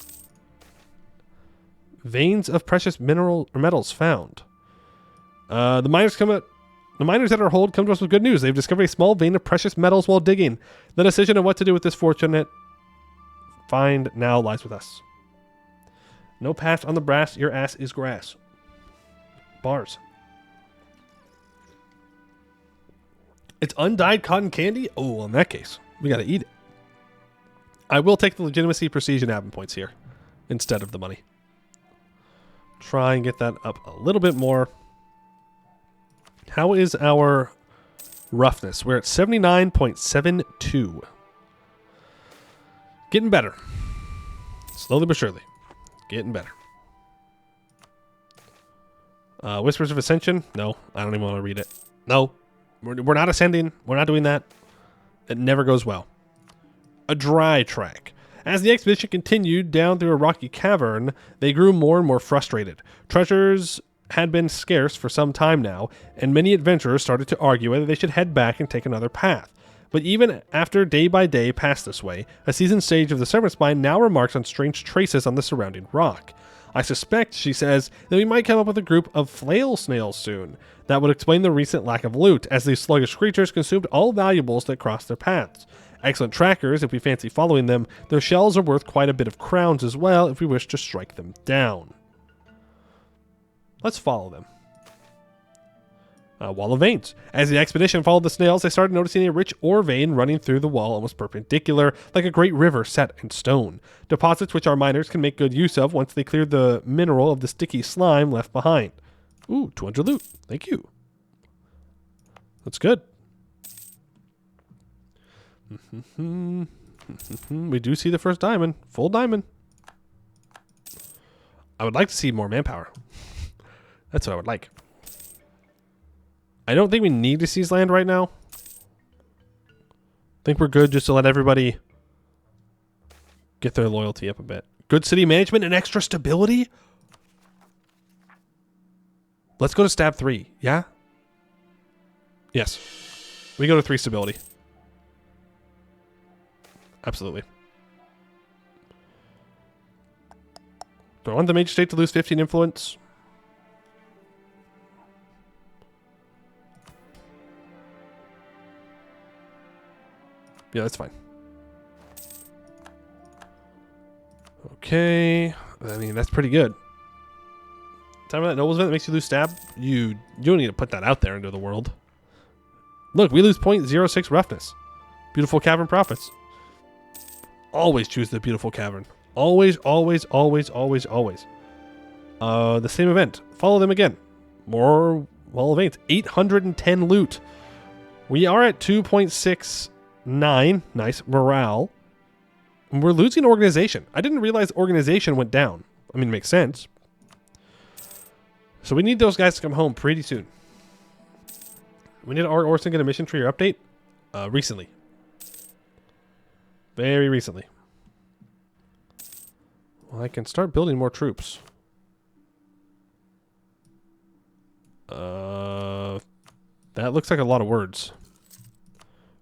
S2: Veins of precious mineral or metals found. The miners at our hold come to us with good news. They've discovered a small vein of precious metals while digging. The decision of what to do with this fortunate find now lies with us. No patch on the brass, your ass is grass. Bars. It's undyed cotton candy? Oh, well, in that case, we gotta eat it. I will take the legitimacy, prestige, and admin points here instead of the money. Try and get that up a little bit more. How is our roughness? We're at 79.72. Getting better. Slowly but surely. Getting better. Whispers of Ascension? No, I don't even want to read it. No. We're not ascending. We're not doing that. It never goes well. A dry track. As the expedition continued down through a rocky cavern, they grew more and more frustrated. Treasures had been scarce for some time now, and many adventurers started to argue whether they should head back and take another path. But even after day by day passed this way, a seasoned sage of the Serpent Spine now remarks on strange traces on the surrounding rock. I suspect, she says, that we might come up with a group of flail snails soon. That would explain the recent lack of loot, as these sluggish creatures consumed all valuables that crossed their paths. Excellent trackers if we fancy following them. Their shells are worth quite a bit of crowns as well if we wish to strike them down. Let's follow them. Wall of veins. As the expedition followed the snails, they started noticing a rich ore vein running through the wall almost perpendicular, like a great river set in stone. Deposits which our miners can make good use of once they clear the mineral of the sticky slime left behind. Ooh, 200 loot. Thank you. That's good. We do see the first diamond. Full diamond. I would like to see more manpower. That's what I would like. I don't think we need to seize land right now. I think we're good just to let everybody get their loyalty up a bit. Good city management and extra stability? Let's go to stab 3. Yeah? Yes. We go to 3 stability. Absolutely. Do I want the mage state to lose 15 influence? Yeah, that's fine. Okay. I mean, that's pretty good. Time of that nobles event that makes you lose stab. You don't need to put that out there into the world. Look, we lose 0.06 roughness. Beautiful cavern profits. Always choose the beautiful cavern. Always, always, always, always, always. The same event. Follow them again. more Wall of Veins. 810 loot. We are at 2.69. Nice. Morale. And we're losing organization. I didn't realize organization went down. I mean, it makes sense. So we need those guys to come home pretty soon. We need Arg-Ôrdstun get a mission tree or update? Recently. Very recently. Well, I can start building more troops. That looks like a lot of words.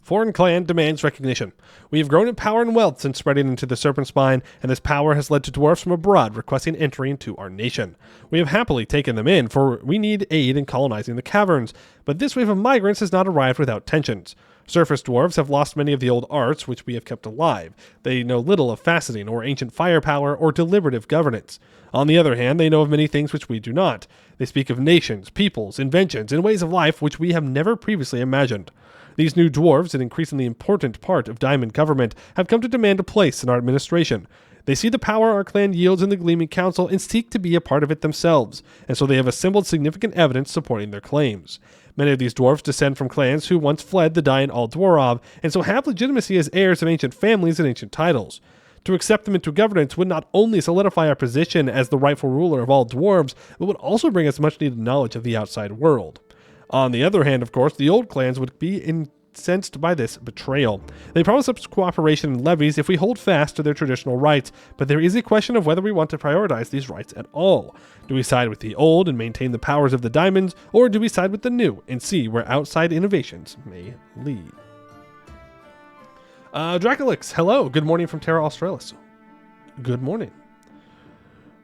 S2: Foreign clan demands recognition. We have grown in power and wealth since spreading into the Serpent Spine, and this power has led to dwarfs from abroad requesting entry into our nation. We have happily taken them in, for we need aid in colonizing the caverns, but this wave of migrants has not arrived without tensions. Surface dwarves have lost many of the old arts which we have kept alive. They know little of faceting or ancient firepower or deliberative governance. On the other hand, they know of many things which we do not. They speak of nations, peoples, inventions, and ways of life which we have never previously imagined. These new dwarves, an increasingly important part of Diamond government, have come to demand a place in our administration. They see the power our clan yields in the Gleaming Council and seek to be a part of it themselves, and so they have assembled significant evidence supporting their claims. Many of these dwarves descend from clans who once fled the dying Arg-Ôrdstun, and so have legitimacy as heirs of ancient families and ancient titles. To accept them into governance would not only solidify our position as the rightful ruler of all dwarves, but would also bring us much needed knowledge of the outside world. On the other hand, of course, the old clans would be incensed by this betrayal. They promise us cooperation and levies if we hold fast to their traditional rights, but there is a question of whether we want to prioritize these rights at all. Do we side with the old and maintain the powers of the diamonds, or do we side with the new and see where outside innovations may lead? Draculix, hello. Good morning from Terra Australis. Good morning.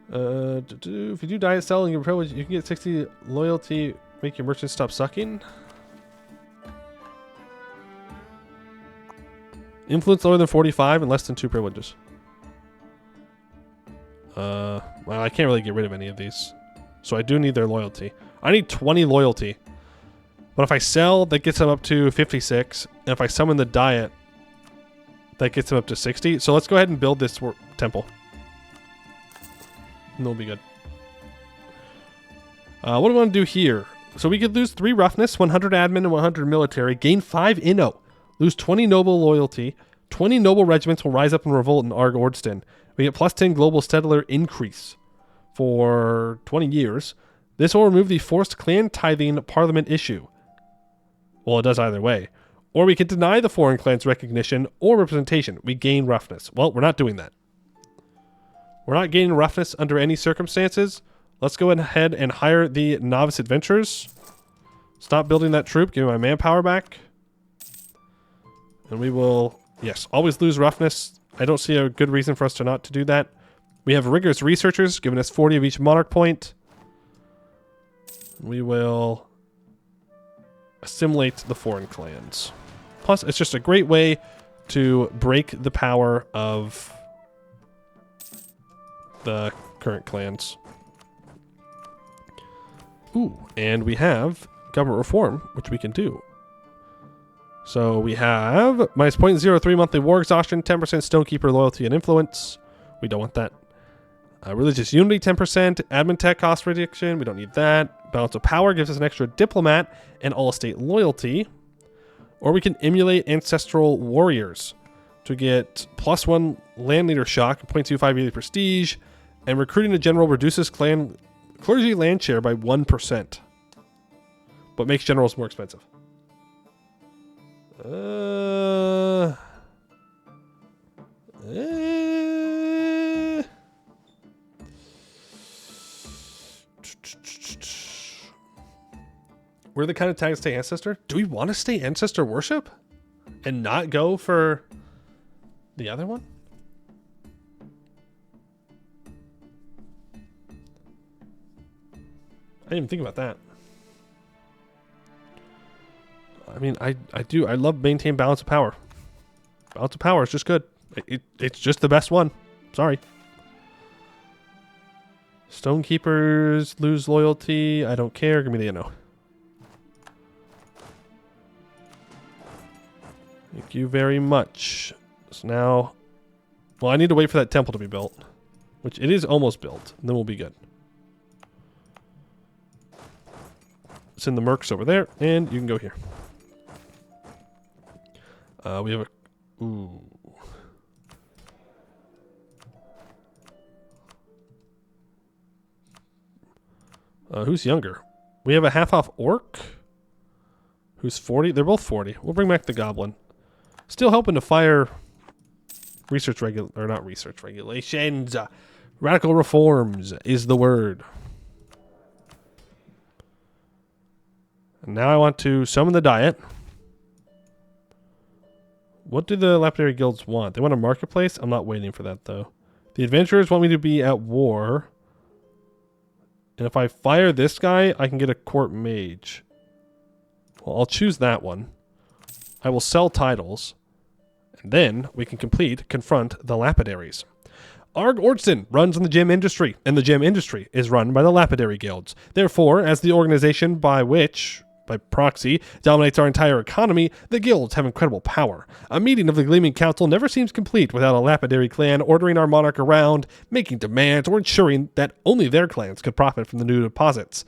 S2: If you do diet selling your privilege, you can get 60 loyalty. Make your merchants stop sucking. Influence lower than 45 and less than 2 privileges. Well, I can't really get rid of any of these. So I do need their loyalty. I need 20 loyalty. But if I sell, that gets them up to 56. And if I summon the diet, that gets them up to 60. So let's go ahead and build this temple. And it'll be good. What do we want to do here? So we could lose 3 roughness, 100 admin, and 100 military. Gain 5 inno. Lose 20 noble loyalty. 20 noble regiments will rise up and revolt in Arg-Ôrdstun. We get plus 10 global settler increase for 20 years. This will remove the forced clan tithing parliament issue. Well, it does either way. Or we can deny the foreign clans recognition or representation. We gain roughness. Well, we're not doing that. We're not gaining roughness under any circumstances. Let's go ahead and hire the novice adventurers. Stop building that troop. Give me my manpower back. And we will, yes, always lose roughness. I don't see a good reason for us to not to do that. We have rigorous researchers, giving us 40 of each monarch point. We will assimilate the foreign clans. Plus, it's just a great way to break the power of the current clans. Ooh, and we have government reform, which we can do. So we have minus 0.03 monthly war exhaustion, 10% stonekeeper loyalty and influence. We don't want that. Religious unity, 10%. Admin tech cost reduction. We don't need that. Balance of power gives us an extra diplomat and all estate loyalty. Or we can emulate ancestral warriors to get plus 1 land leader shock, 0.25 yearly prestige, and recruiting a general reduces clergy land share by 1%, but makes generals more expensive. We're the kind of tag to stay ancestor. Do we want to stay ancestor worship and not go for the other one? I didn't even think about that. I mean, I do. I love maintain balance of power. Balance of power is just good. It's just the best one. Sorry. Stonekeepers lose loyalty. I don't care. Give me the inno. Thank you very much. So now, well, I need to wait for that temple to be built, which it is almost built, and then we'll be good. send the mercs over there, and you can go here. We have a... Ooh. Who's younger? We have a half-off orc. Who's 40? They're both 40. We'll bring back the goblin. Still hoping to fire not research regulations. Radical reforms is the word. And now I want to summon the diet. What do the lapidary guilds want? They want a marketplace? I'm not waiting for that, though. The adventurers want me to be at war. And if I fire this guy, I can get a court mage. Well, I'll choose that one. I will sell titles. And then we can confront the lapidaries. Arg-Ôrdstun runs on the gem industry, and the gem industry is run by the lapidary guilds. Therefore, as the organization by proxy, dominates our entire economy, the guilds have incredible power. A meeting of the Gleaming Council never seems complete without a lapidary clan ordering our monarch around, making demands, or ensuring that only their clans could profit from the new deposits.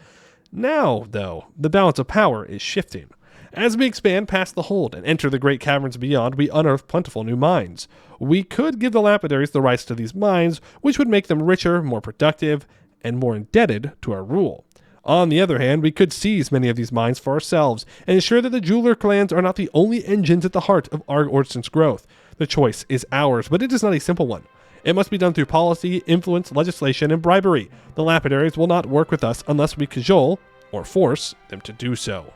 S2: Now, though, the balance of power is shifting. As we expand past the hold and enter the great caverns beyond, we unearth plentiful new mines. We could give the lapidaries the rights to these mines, which would make them richer, more productive, and more indebted to our rule. On the other hand, we could seize many of these mines for ourselves and ensure that the jeweler clans are not the only engines at the heart of Arg-Ôrdstun's growth. The choice is ours, but it is not a simple one. It must be done through policy, influence, legislation, and bribery. The lapidaries will not work with us unless we cajole or force them to do so.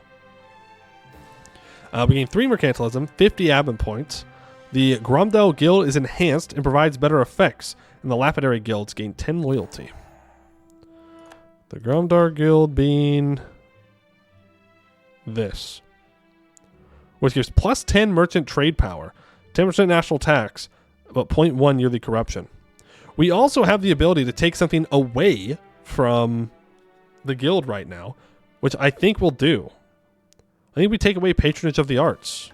S2: We gain 3 mercantilism, 50 admin points. The Gromdel guild is enhanced and provides better effects, and the lapidary guilds gain 10 loyalty. The Gromdar guild being this, which gives plus 10 merchant trade power, 10% national tax, but 0.1 yearly corruption. We also have the ability to take something away from the guild right now, which I think we'll do. I think we take away patronage of the arts.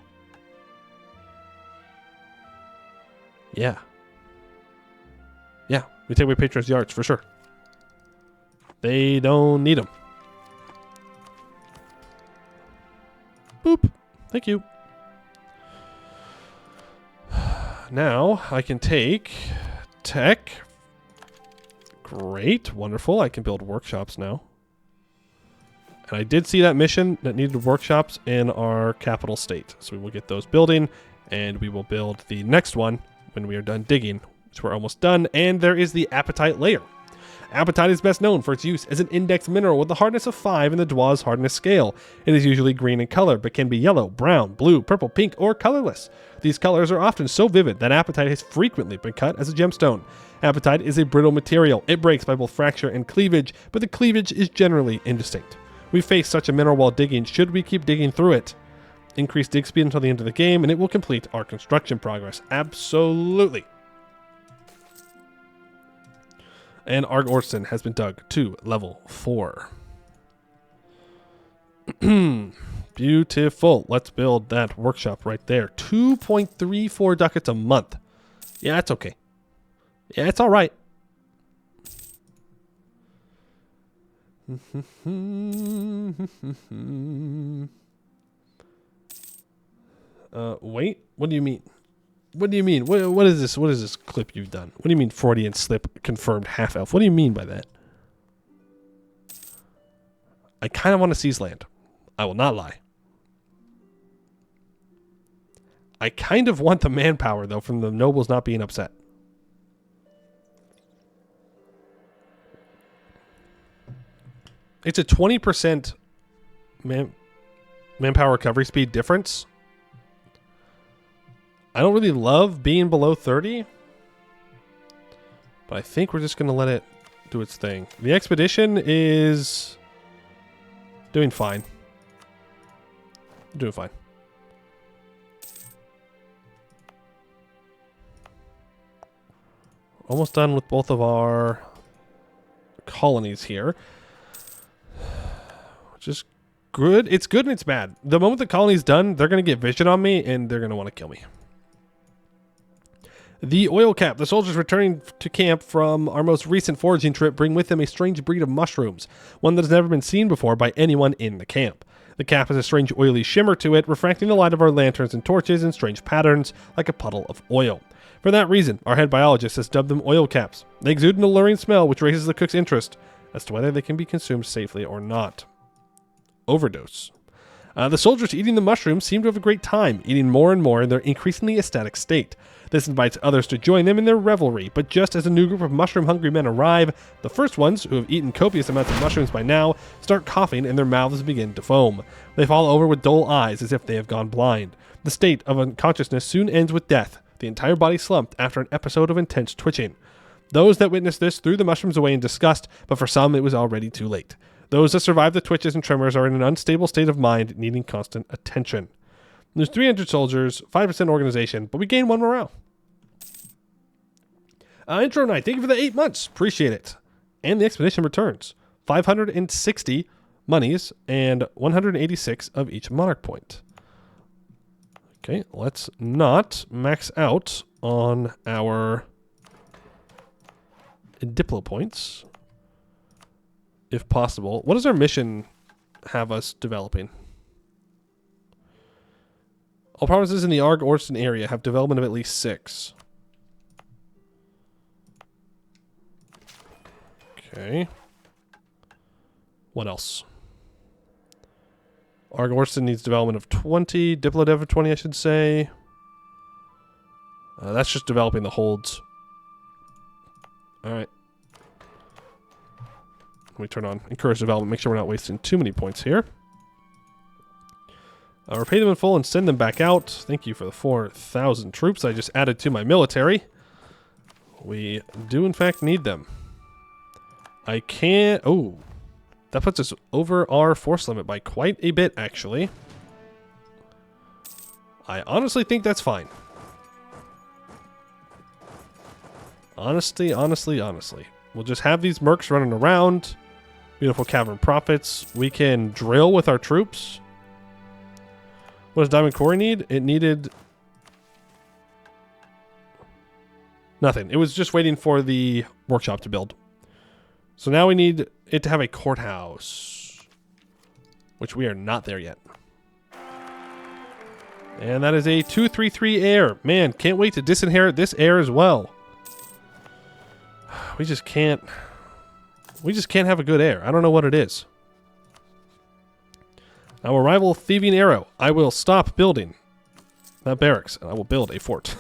S2: Yeah. Yeah, we take away patronage of the arts for sure. They don't need them. Boop. Thank you. Now I can take tech. Great. Wonderful. I can build workshops now. And I did see that mission that needed workshops in our capital state. So we will get those building, and we will build the next one when we are done digging, which we're almost done. And there is the apatite layer. Apatite is best known for its use as an index mineral with the hardness of 5 in the Dwarf's hardness scale. It is usually green in color, but can be yellow, brown, blue, purple, pink, or colorless. These colors are often so vivid that apatite has frequently been cut as a gemstone. Apatite is a brittle material. It breaks by both fracture and cleavage, but the cleavage is generally indistinct. We face such a mineral while digging should we keep digging through it. Increase dig speed until the end of the game, and it will complete our construction progress. Absolutely. And Arg-Ôrdstun has been dug to level 4. Beautiful. Let's build that workshop right there. 2.34 ducats a month. Yeah, it's okay. Yeah, it's all right. Wait. What do you mean? What do you mean? What is this? What is this clip you've done? What do you mean Freudian slip confirmed half elf? What do you mean by that? I kind of want to seize land. I will not lie. I kind of want the manpower, though, from the nobles not being upset. It's a 20% manpower recovery speed difference. I don't really love being below 30, but I think we're just going to let it do its thing. The expedition is doing fine. Doing fine. Almost done with both of our colonies here, which is good. It's good and it's bad. The moment the colony's done, they're going to get vision on me and they're going to want to kill me. The oil cap. The soldiers returning to camp from our most recent foraging trip bring with them a strange breed of mushrooms, one that has never been seen before by anyone in the camp. The cap has a strange oily shimmer to it, refracting the light of our lanterns and torches in strange patterns, like a puddle of oil. For that reason, our head biologist has dubbed them oil caps. They exude an alluring smell which raises the cook's interest as to whether they can be consumed safely or not. Overdose. The soldiers eating the mushrooms seem to have a great time, eating more and more in their increasingly ecstatic state. This invites others to join them in their revelry, but just as a new group of mushroom-hungry men arrive, the first ones, who have eaten copious amounts of mushrooms by now, start coughing and their mouths begin to foam. They fall over with dull eyes as if they have gone blind. The state of unconsciousness soon ends with death, the entire body slumped after an episode of intense twitching. Those that witnessed this threw the mushrooms away in disgust, but for some it was already too late. Those that survive the twitches and tremors are in an unstable state of mind, needing constant attention. There's 300 soldiers, 5% organization, but we gain 1 morale. Intro night, thank you for the 8 months. Appreciate it. And the expedition returns. 560 monies and 186 of each monarch point. Okay, let's not max out on our Diplo points, if possible. What does our mission have us developing? All provinces in the Arg-Ôrdstun area have development of at least 6. Okay. What else? Arg-Ôrdstun needs development of 20. Diplo dev of 20, I should say. That's just developing the holds. Alright. We turn on encourage development. Make sure we're not wasting too many points here. Repay them in full and send them back out. Thank you for the 4,000 troops I just added to my military. We do, in fact, need them. I can't... Oh. That puts us over our force limit by quite a bit, actually. I honestly think that's fine. Honestly. We'll just have these mercs running around. Beautiful cavern prophets. We can drill with our troops. What does Diamond Quarry need? It needed... nothing. It was just waiting for the workshop to build. So now we need it to have a courthouse, which we are not there yet. And that is a 233 heir. Man, can't wait to disinherit this heir as well. We just can't have a good heir. I don't know what it is. Now, a rival thieving arrow. I will stop building that barracks, and I will build a fort.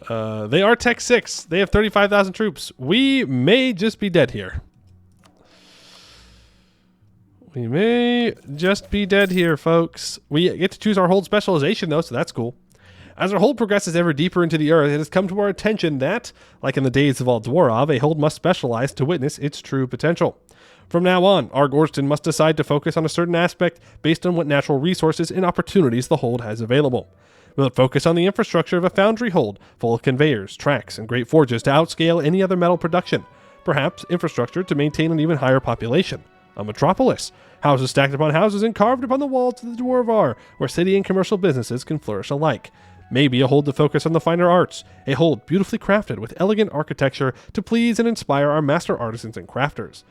S2: They are Tech 6. They have 35,000 troops. We may just be dead here. We may just be dead here, folks. We get to choose our hold specialization, though, so that's cool. As our hold progresses ever deeper into the earth, it has come to our attention that, like in the days of Dwarf, a hold must specialize to witness its true potential. From now on, Arg-Ôrdstun must decide to focus on a certain aspect based on what natural resources and opportunities the hold has available. Will it focus on the infrastructure of a foundry hold, full of conveyors, tracks, and great forges to outscale any other metal production? Perhaps infrastructure to maintain an even higher population. A metropolis. Houses stacked upon houses and carved upon the walls of the Dwarf, where city and commercial businesses can flourish alike. Maybe a hold to focus on the finer arts. A hold beautifully crafted with elegant architecture to please and inspire our master artisans and crafters.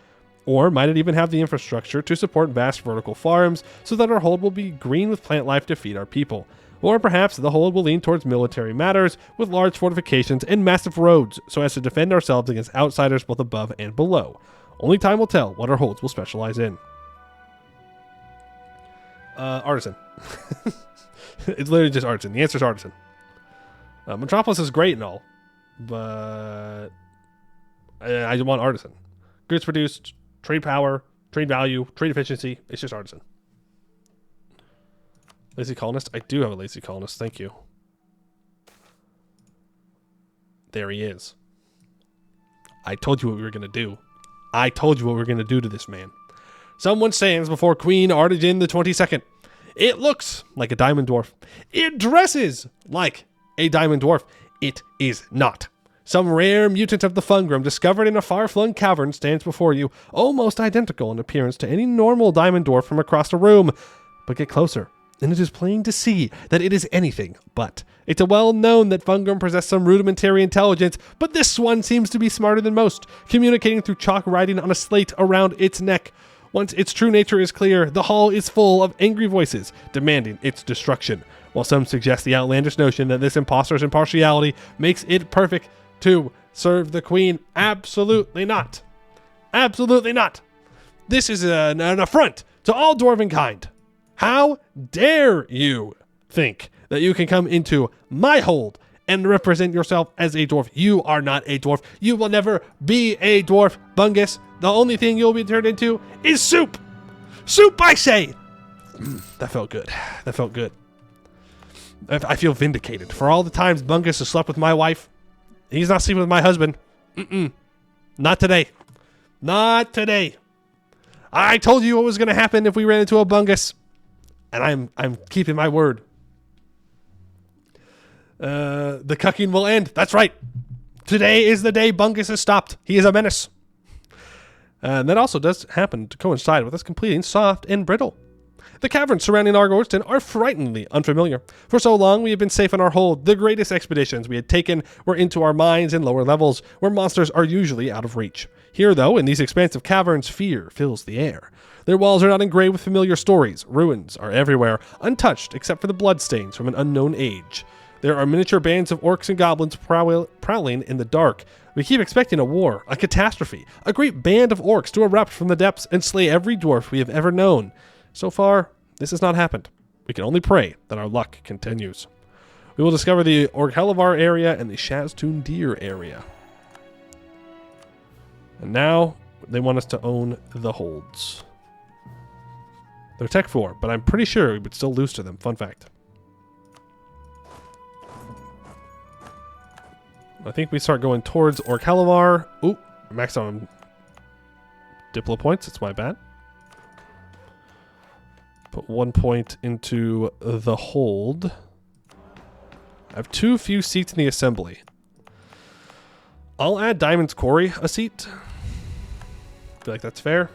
S2: Or might it even have the infrastructure to support vast vertical farms so that our hold will be green with plant life to feed our people? Or perhaps the hold will lean towards military matters with large fortifications and massive roads so as to defend ourselves against outsiders both above and below. Only time will tell what our holds will specialize in. Artisan. It's literally just artisan. The answer is artisan. Metropolis is great and all, but I want artisan. Goods produced, trade power, trade value, trade efficiency. It's just artisan. Lazy colonist? I do have a lazy colonist. Thank you. There he is. I told you what we were going to do. I told you what we were going to do to this man. Someone stands before Queen Artigen the 22nd. It looks like a diamond dwarf. It dresses like a diamond dwarf. It is not. Some rare mutant of the Fungrum discovered in a far-flung cavern stands before you, almost identical in appearance to any normal diamond dwarf from across the room. But get closer, and it is plain to see that it is anything but. It's well known that Fungrim possess some rudimentary intelligence, but this one seems to be smarter than most, communicating through chalk writing on a slate around its neck. Once its true nature is clear, the hall is full of angry voices demanding its destruction, while some suggest the outlandish notion that this imposter's impartiality makes it perfect to serve the queen. Absolutely not. Absolutely not. This is an affront to all dwarven kind. How dare you think that you can come into my hold and represent yourself as a dwarf? You are not a dwarf. You will never be a dwarf, Bungus. The only thing you'll be turned into is soup. Soup, I say. That felt good. That felt good. I feel vindicated. For all the times Bungus has slept with my wife, he's not sleeping with my husband. Not today. Not today. I told you what was going to happen if we ran into a Bungus, and I'm keeping my word. The cucking will end. That's right. Today is the day Bungus is stopped. He is a menace. And that also does happen to coincide with us completing Soft and Brittle. The caverns surrounding Arg-Ôrdstun are frighteningly unfamiliar. For so long, we have been safe in our hold. The greatest expeditions we had taken were into our mines and lower levels, where monsters are usually out of reach. Here, though, in these expansive caverns, fear fills the air. Their walls are not engraved with familiar stories. Ruins are everywhere, untouched except for the bloodstains from an unknown age. There are miniature bands of orcs and goblins prowling in the dark. We keep expecting a war, a catastrophe, a great band of orcs to erupt from the depths and slay every dwarf we have ever known. So far, this has not happened. We can only pray that our luck continues. We will discover the Arg-Hellevar area and the Shaz-Tun Deer area. And now, they want us to own the holds. They're Tech 4, but I'm pretty sure we would still lose to them. Fun fact. I think we start going towards Arg-Hellevar. Ooh, max on Diplo points. It's my bad. Put 1 point into the hold. I have too few seats in the assembly. I'll add Diamond's Quarry a seat. Feel like that's fair.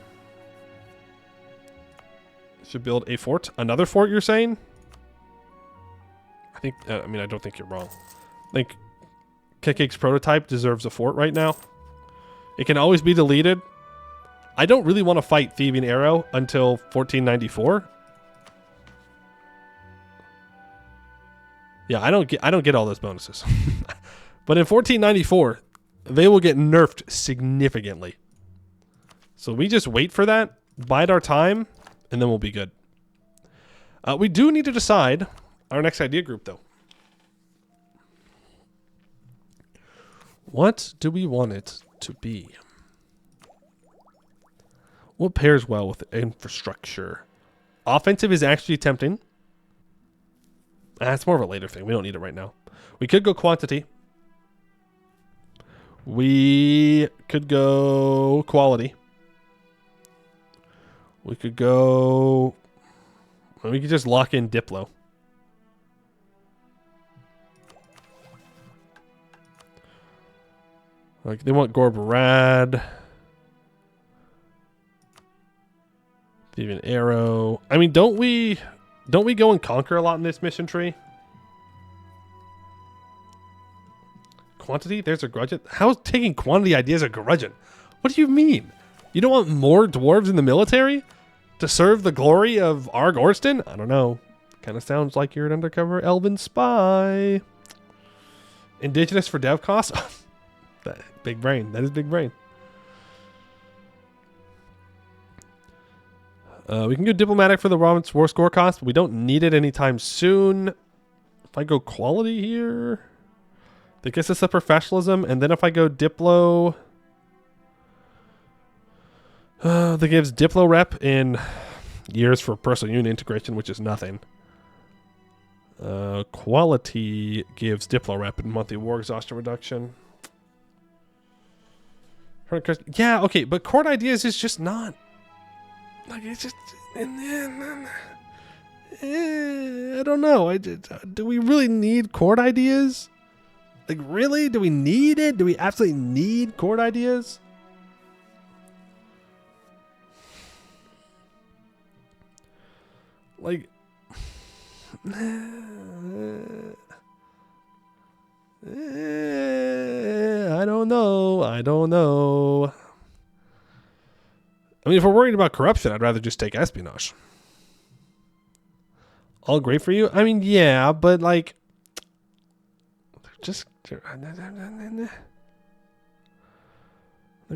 S2: Should build a fort. Another fort, you're saying? I think, I mean, I don't think you're wrong. I think Kekig's prototype deserves a fort right now. It can always be deleted. I don't really want to fight Thieving Arrow until 1494. Yeah, I don't get all those bonuses. But in 1494, they will get nerfed significantly. So we just wait for that, bide our time, and then we'll be good. We do need to decide our next idea group, though. What do we want it to be? What pairs well with infrastructure? Offensive is actually tempting. That's more of a later thing. We don't need it right now. We could go quantity. We could go quality. We could go... We could just lock in Diplo. Like, they want Gorbarad. Thieving Arrow. I mean, don't we go and conquer a lot in this mission tree? Quantity? There's a grudge. How is taking quantity ideas a grudgeon? What do you mean? You don't want more dwarves in the military to serve the glory of Arg-Ôrdstun? I don't know. Kind of sounds like you're an undercover elven spy. Indigenous for dev costs? That big brain. That is big brain. We can go diplomatic for the Robin's war score cost, but we don't need it anytime soon. If I go quality here, that gets us a professionalism, and then if I go Diplo, that gives Diplo rep in years for personal unit integration, which is nothing. Quality gives Diplo rep in monthly war exhaustion reduction. Yeah, okay, but court ideas is just not. Like, it's just, I don't know. Do we really need court ideas? Like, really? Do we need it? Do we absolutely need court ideas? Like, I don't know. I don't know. I mean, if we're worried about corruption, I'd rather just take espionage. All great for you? I mean, yeah, but like, just like,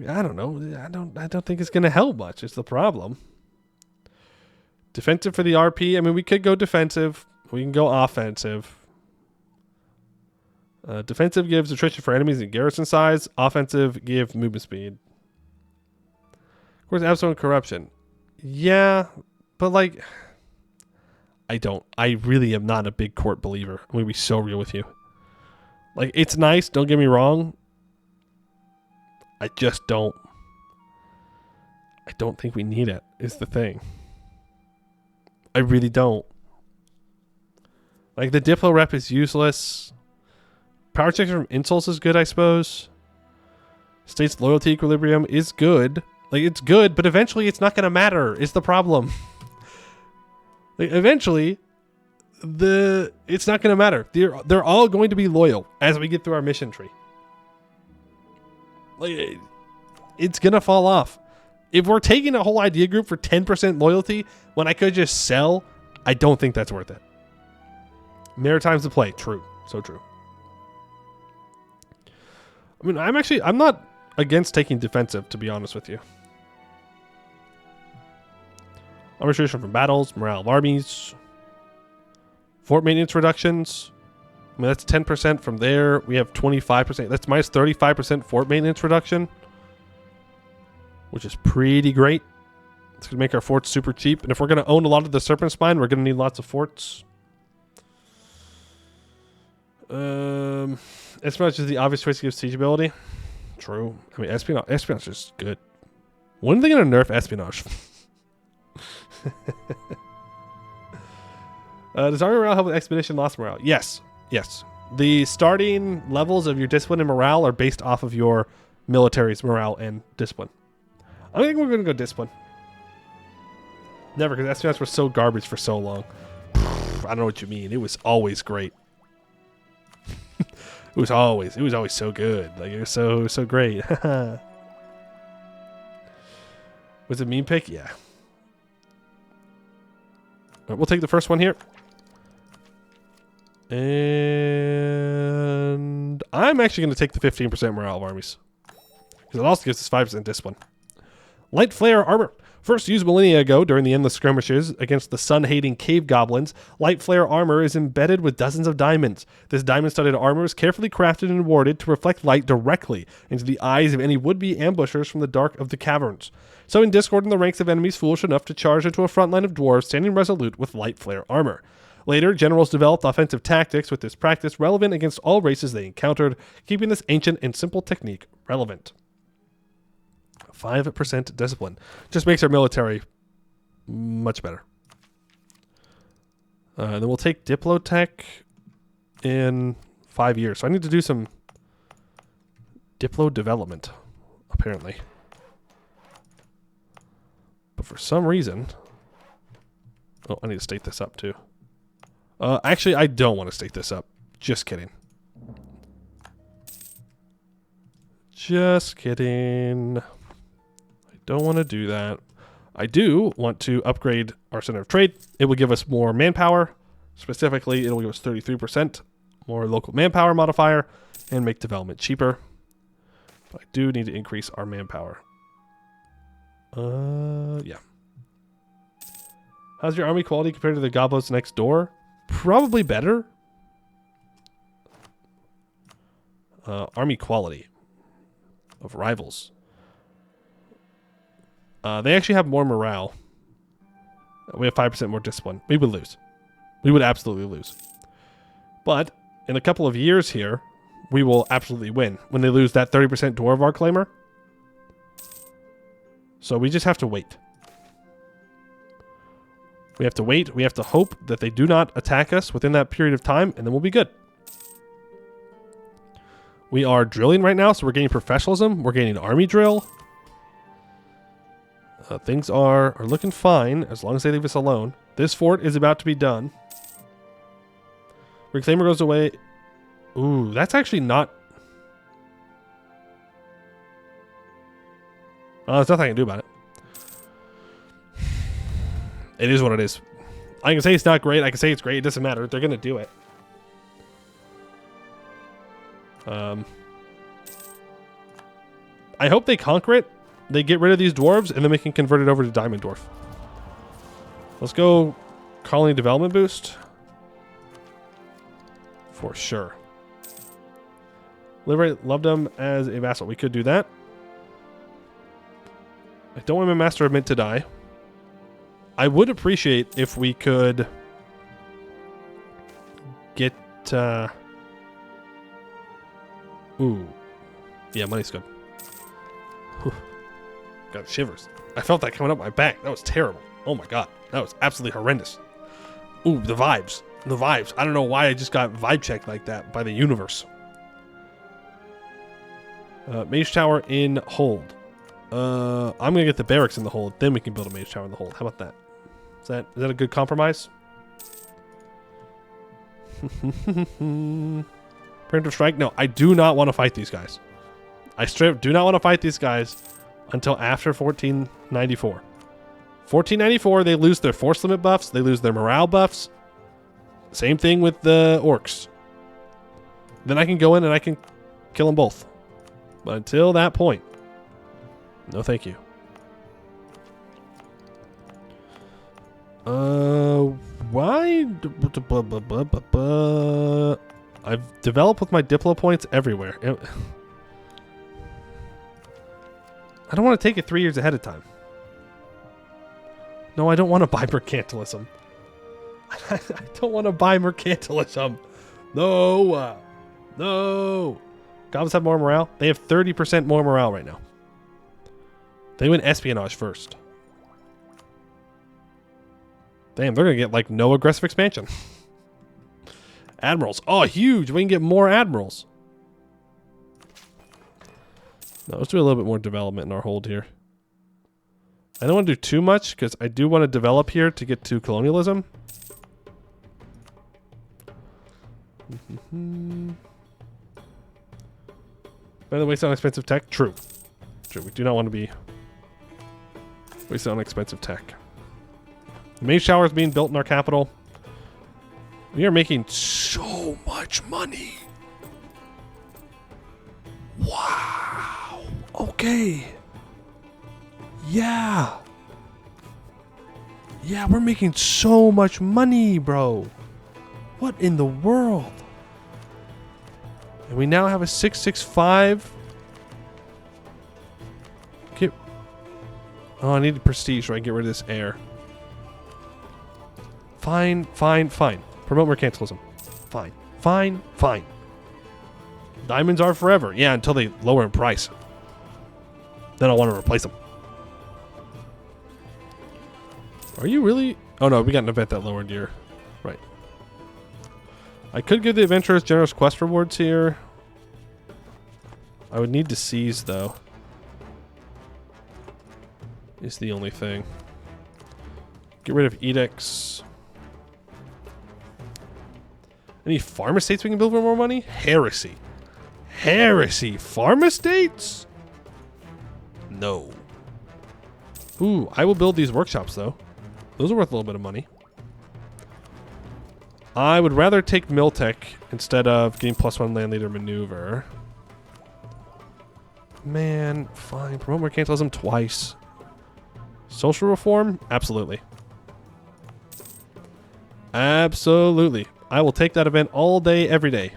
S2: I don't know. I don't think it's gonna help much. It's the problem. Defensive for the RP. I mean, we could go defensive. We can go offensive. Defensive gives attrition for enemies and garrison size. Offensive give movement speed. Of course, absolute corruption. Yeah, but like, I really am not a big court believer. I'm gonna be so real with you. Like, it's nice, don't get me wrong. I just don't. I don't think we need it, is the thing. I really don't. Like, the Diplo rep is useless. Power check from insults is good, I suppose. State's loyalty equilibrium is good. Like, it's good, but eventually it's not going to matter, is the problem. Like, eventually, it's not going to matter. They're all going to be loyal as we get through our mission tree. Like, it's going to fall off. If we're taking a whole idea group for 10% loyalty when I could just sell, I don't think that's worth it. Maritime's the play. True. So true. I mean, I'm not against taking defensive, to be honest with you. Armor tradition from battles, morale of armies, fort maintenance reductions. I mean, that's 10% from there. We have 25%. That's minus 35% fort maintenance reduction, which is pretty great. It's going to make our forts super cheap. And if we're going to own a lot of the Serpent Spine, we're going to need lots of forts. Espionage is the obvious choice to give siege ability. True. I mean, espionage is good. When are they going to nerf espionage? Does army morale help with expedition loss morale? Yes. Yes. The starting levels of your discipline and morale are based off of your military's morale and discipline. I think we're going to go discipline. Never, because espionage was so garbage for so long. I don't know what you mean. It was always great. It was always so good. Like, it was so great. Was it meme pick? Yeah. Right, we'll take the first one here. And I'm actually going to take the 15% morale of armies, because it also gives us 5% discipline. Light flare armor. First used millennia ago during the endless skirmishes against the sun-hating cave goblins, light flare armor is embedded with dozens of diamonds. This diamond-studded armor is carefully crafted and warded to reflect light directly into the eyes of any would-be ambushers from the dark of the caverns. So in discord in the ranks of enemies foolish enough to charge into a front line of dwarves standing resolute with light flare armor. Later, generals developed offensive tactics with this practice relevant against all races they encountered, keeping this ancient and simple technique relevant. 5% discipline. Just makes our military much better. Then we'll take Diplotech in 5 years. So I need to do some Diplo development, apparently. But for some reason... Oh, I need to state this up too. Actually, I don't want to state this up. Just kidding. Just kidding. Don't want to do that. I do want to upgrade our center of trade. It will give us more manpower. Specifically, it will give us 33% more local manpower modifier and make development cheaper. But I do need to increase our manpower. Yeah. How's your army quality compared to the goblins next door? Probably better. Army quality of rivals. They actually have more morale. We have 5% more discipline. We would lose. We would absolutely lose. But in a couple of years here, we will absolutely win when they lose that 30% Dwarf claimer. So we just have to wait. We have to wait. We have to hope that they do not attack us within that period of time, and then we'll be good. We are drilling right now, so we're gaining professionalism. We're gaining army drill. Things are looking fine as long as they leave us alone. This fort is about to be done. Reclaimer goes away. Ooh, that's actually not... Oh, there's nothing I can do about it. It is what it is. I can say it's not great. I can say it's great. It doesn't matter. They're going to do it. I hope they conquer it. They get rid of these dwarves, and then we can convert it over to Diamond Dwarf. Let's go colony development boost. For sure. Liberate Lovedom as a vassal. We could do that. I don't want my Master of Mint to die. I would appreciate if we could get... Ooh. Yeah, money's good. Whew. Got shivers. I felt that coming up my back. That was terrible. Oh my god. That was absolutely horrendous. Ooh, the vibes. The vibes. I don't know why I just got vibe checked like that by the universe. Mage Tower in hold. I'm going to get the barracks in the hold. Then we can build a Mage Tower in the hold. How about that? Is that a good compromise? Preemptive strike? No, I do not want to fight these guys. I straight up do not want to fight these guys until after 1494. 1494, they lose their force limit buffs. They lose their morale buffs. Same thing with the orcs. Then I can go in and I can kill them both. But until that point, no thank you. Why? I've developed with my Diplo points everywhere. I don't want to take it 3 years ahead of time. No, I don't want to buy mercantilism. I don't want to buy mercantilism. No. No. Goblins have more morale. They have 30% more morale right now. They win espionage first. Damn, they're going to get like no aggressive expansion. Admirals. Oh, huge. We can get more admirals. No, let's do a little bit more development in our hold here. I don't want to do too much because I do want to develop here to get to colonialism. By the way, waste on expensive tech. True. True. We do not want to be wasted on expensive tech. The Mage Tower is being built in our capital. We are making so much money. Wow. Okay. Yeah. Yeah, we're making so much money, bro. What in the world? And we now have a 665. Oh, I need the prestige so I can get rid of this air. Fine, fine, fine. Promote mercantilism. Fine, fine, fine. Diamonds are forever. Yeah, until they lower in price. Then I'll want to replace them. Are you really? Oh no, we got an event that lowered your... Right. I could give the adventurers generous quest rewards here. I would need to seize, though. Is the only thing. Get rid of edicts. Any farm estates we can build for more money? Heresy. Heresy. Farm estates? No. Ooh, I will build these workshops, though. Those are worth a little bit of money. I would rather take Miltech instead of getting +1 land leader maneuver. Man, fine. Promote mercantilism twice. Social reform? Absolutely. Absolutely. I will take that event all day, every day.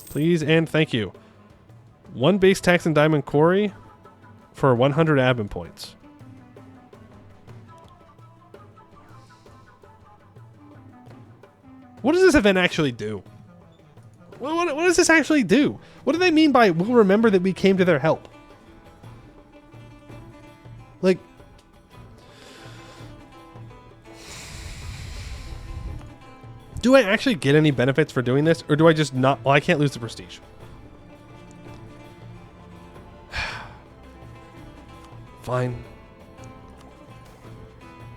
S2: Please and thank you. 1 base tax in Diamond Quarry for 100 admin points. What does this event actually do? What does this actually do? What do they mean by we'll remember that we came to their help? Like... Do I actually get any benefits for doing this? Or do I just not... Well, I can't lose the prestige. Fine.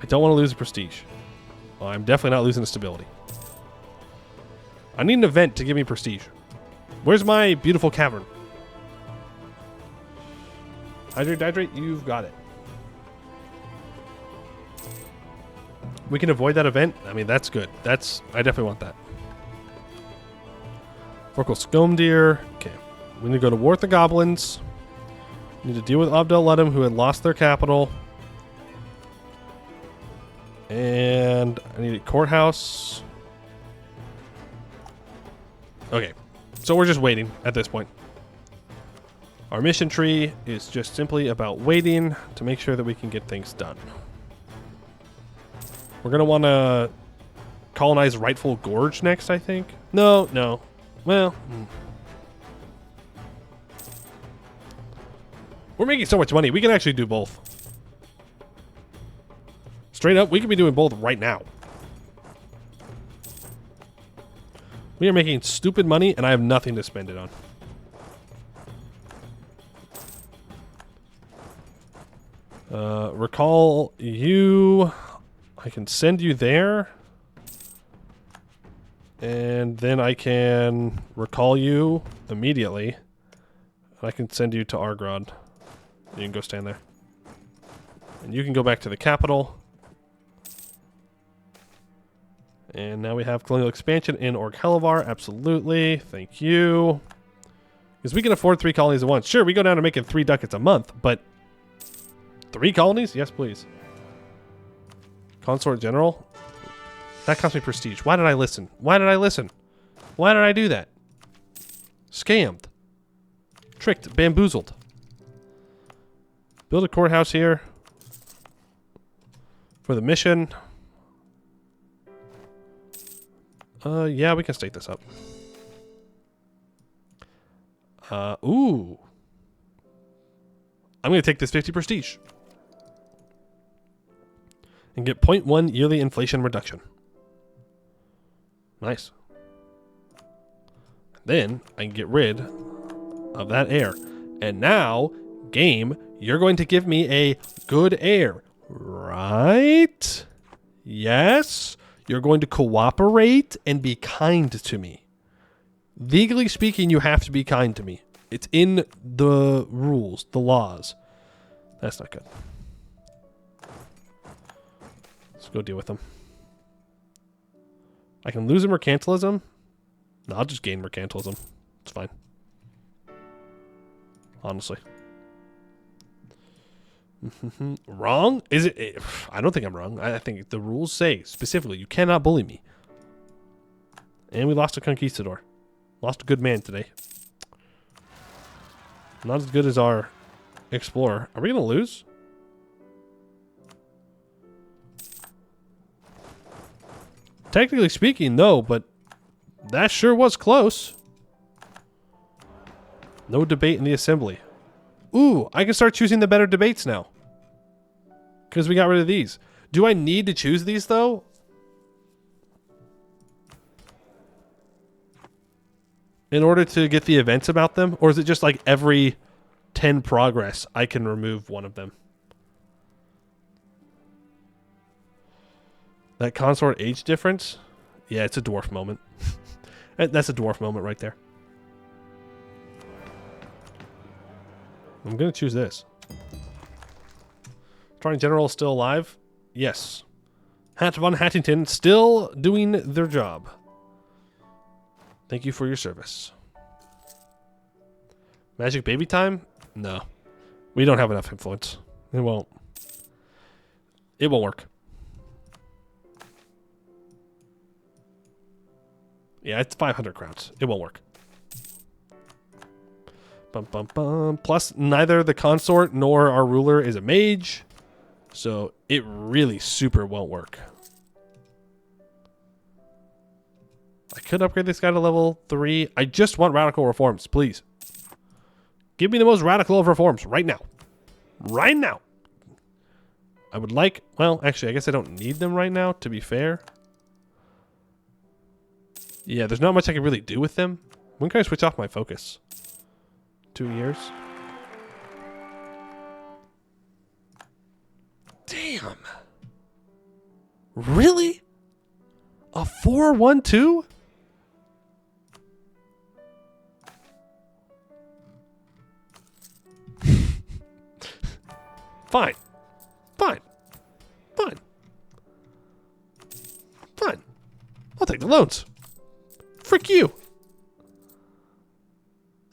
S2: I don't want to lose the prestige. Well, I'm definitely not losing the stability. I need an event to give me prestige. Where's my beautiful cavern? Hydrate, you've got it. We can avoid that event. I mean, that's good. I definitely want that. Vorkal Scomdeer. Okay. We need to go to war with the goblins. We need to deal with Abdel Ludum, who had lost their capital. And I need a courthouse. Okay. So we're just waiting at this point. Our mission tree is just simply about waiting to make sure that we can get things done. We're going to want to colonize Rightful Gorge next, I think. No. Well, we're making so much money. We can actually do both. Straight up, we could be doing both right now. We are making stupid money, and I have nothing to spend it on. Recall you. I can send you there. And then I can recall you immediately. I can send you to Arg-Ôrdstun. You can go stand there. And you can go back to the capital. And now we have colonial expansion in Org-Hellevar. Absolutely. Thank you. Because we can afford 3 colonies at once. Sure, we go down to making 3 ducats a month, but 3 colonies? Yes, please. Consort General. That cost me prestige. Why did I listen? Why did I do that? Scammed. Tricked. Bamboozled. Build a courthouse here. For the mission. Yeah, we can state this up. Ooh. I'm going to take this 50 prestige. And get 0.1 yearly inflation reduction. Nice. Then I can get rid of that heir. And now, game, you're going to give me a good heir. Right? Yes. You're going to cooperate and be kind to me. Legally speaking, you have to be kind to me. It's in the rules, the laws. That's not good. Let's go deal with them. I can lose a mercantilism. No, I'll just gain mercantilism. It's fine. Honestly. Wrong? Is it? I don't think I'm wrong. I think the rules say specifically you cannot bully me. And we lost a conquistador. Lost a good man today. Not as good as our explorer. Are we going to lose? Technically speaking, no, but that sure was close. No debate in the assembly. Ooh, I can start choosing the better debates now. Because we got rid of these. Do I need to choose these, though? In order to get the events about them? Or is it just like every 10 progress, I can remove one of them? That consort age difference? Yeah, it's a dwarf moment. That's a dwarf moment right there. I'm going to choose this. Trying General still alive? Yes. Hat von Hattington still doing their job. Thank you for your service. Magic baby time? No. We don't have enough influence. It won't. It won't work. Yeah, it's 500 crowns. It won't work. Bum, bum, bum. Plus, neither the consort nor our ruler is a mage. So, it really super won't work. I could upgrade this guy to level 3. I just want radical reforms, please. Give me the most radical of reforms right now. Right now. I would like... Well, actually, I guess I don't need them right now, to be fair. Yeah, there's not much I can really do with them. When can I switch off my focus? 2 years? Damn. Really? A 4-1-2? Fine. Fine. Fine. Fine. I'll take the loans. Frick you.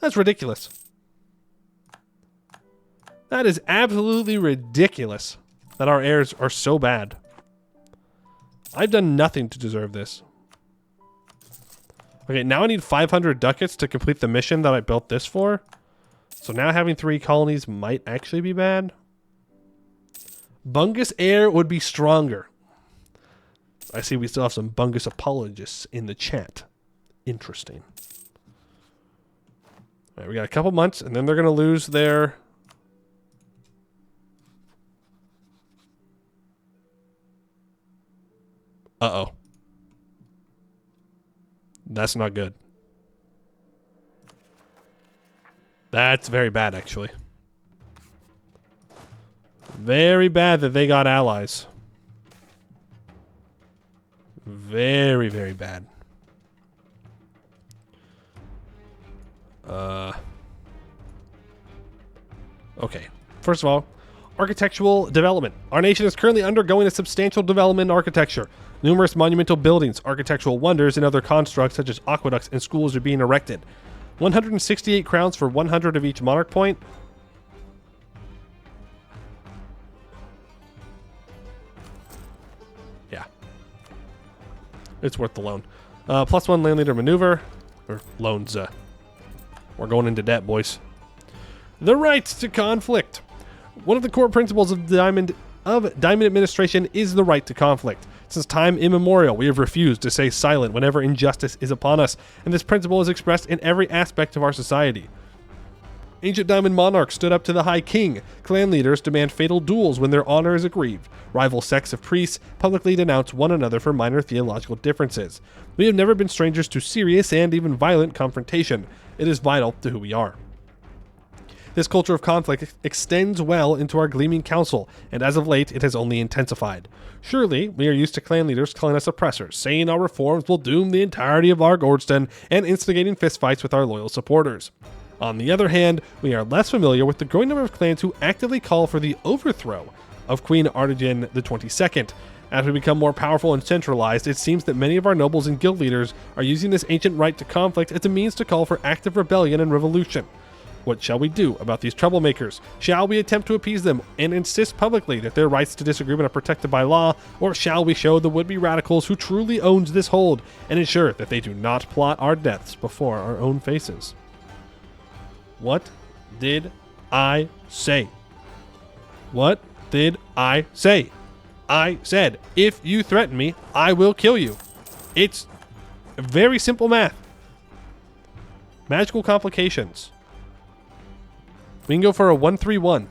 S2: That's ridiculous. That is absolutely ridiculous that our heirs are so bad. I've done nothing to deserve this. Okay, now I need 500 ducats to complete the mission that I built this for. So now having 3 colonies might actually be bad. Bungus heir would be stronger. I see we still have some Bungus apologists in the chat. Interesting. All right, we got a couple months, and then they're going to lose their... Uh-oh. That's not good. That's very bad, actually. Very bad that they got allies. Very, very bad. Okay. First of all, architectural development. Our nation is currently undergoing a substantial development in architecture. Numerous monumental buildings, architectural wonders, and other constructs such as aqueducts and schools are being erected. 168 crowns for 100 of each monarch point. Yeah. It's worth the loan. +1 land leader maneuver. Or loans. We're going into debt, boys. The right to conflict. One of the core principles of Diamond administration is the right to conflict. Since time immemorial, we have refused to stay silent whenever injustice is upon us, and this principle is expressed in every aspect of our society. Ancient Diamond monarchs stood up to the High King. Clan leaders demand fatal duels when their honor is aggrieved. Rival sects of priests publicly denounce one another for minor theological differences. We have never been strangers to serious and even violent confrontation. It is vital to who we are. This culture of conflict extends well into our Gleaming Council, and as of late, it has only intensified. Surely, we are used to clan leaders calling us oppressors, saying our reforms will doom the entirety of Arg-Ôrdstun, and instigating fistfights with our loyal supporters. On the other hand, we are less familiar with the growing number of clans who actively call for the overthrow of Queen Arg-Ôrdstun the 22nd. As we become more powerful and centralized, it seems that many of our nobles and guild leaders are using this ancient right to conflict as a means to call for active rebellion and revolution. What shall we do about these troublemakers? Shall we attempt to appease them and insist publicly that their rights to disagreement are protected by law, or shall we show the would-be radicals who truly owns this hold and ensure that they do not plot our deaths before our own faces? What did I say? What did I say? I said, if you threaten me, I will kill you. It's very simple math. Magical complications. We can go for a 1-3-1.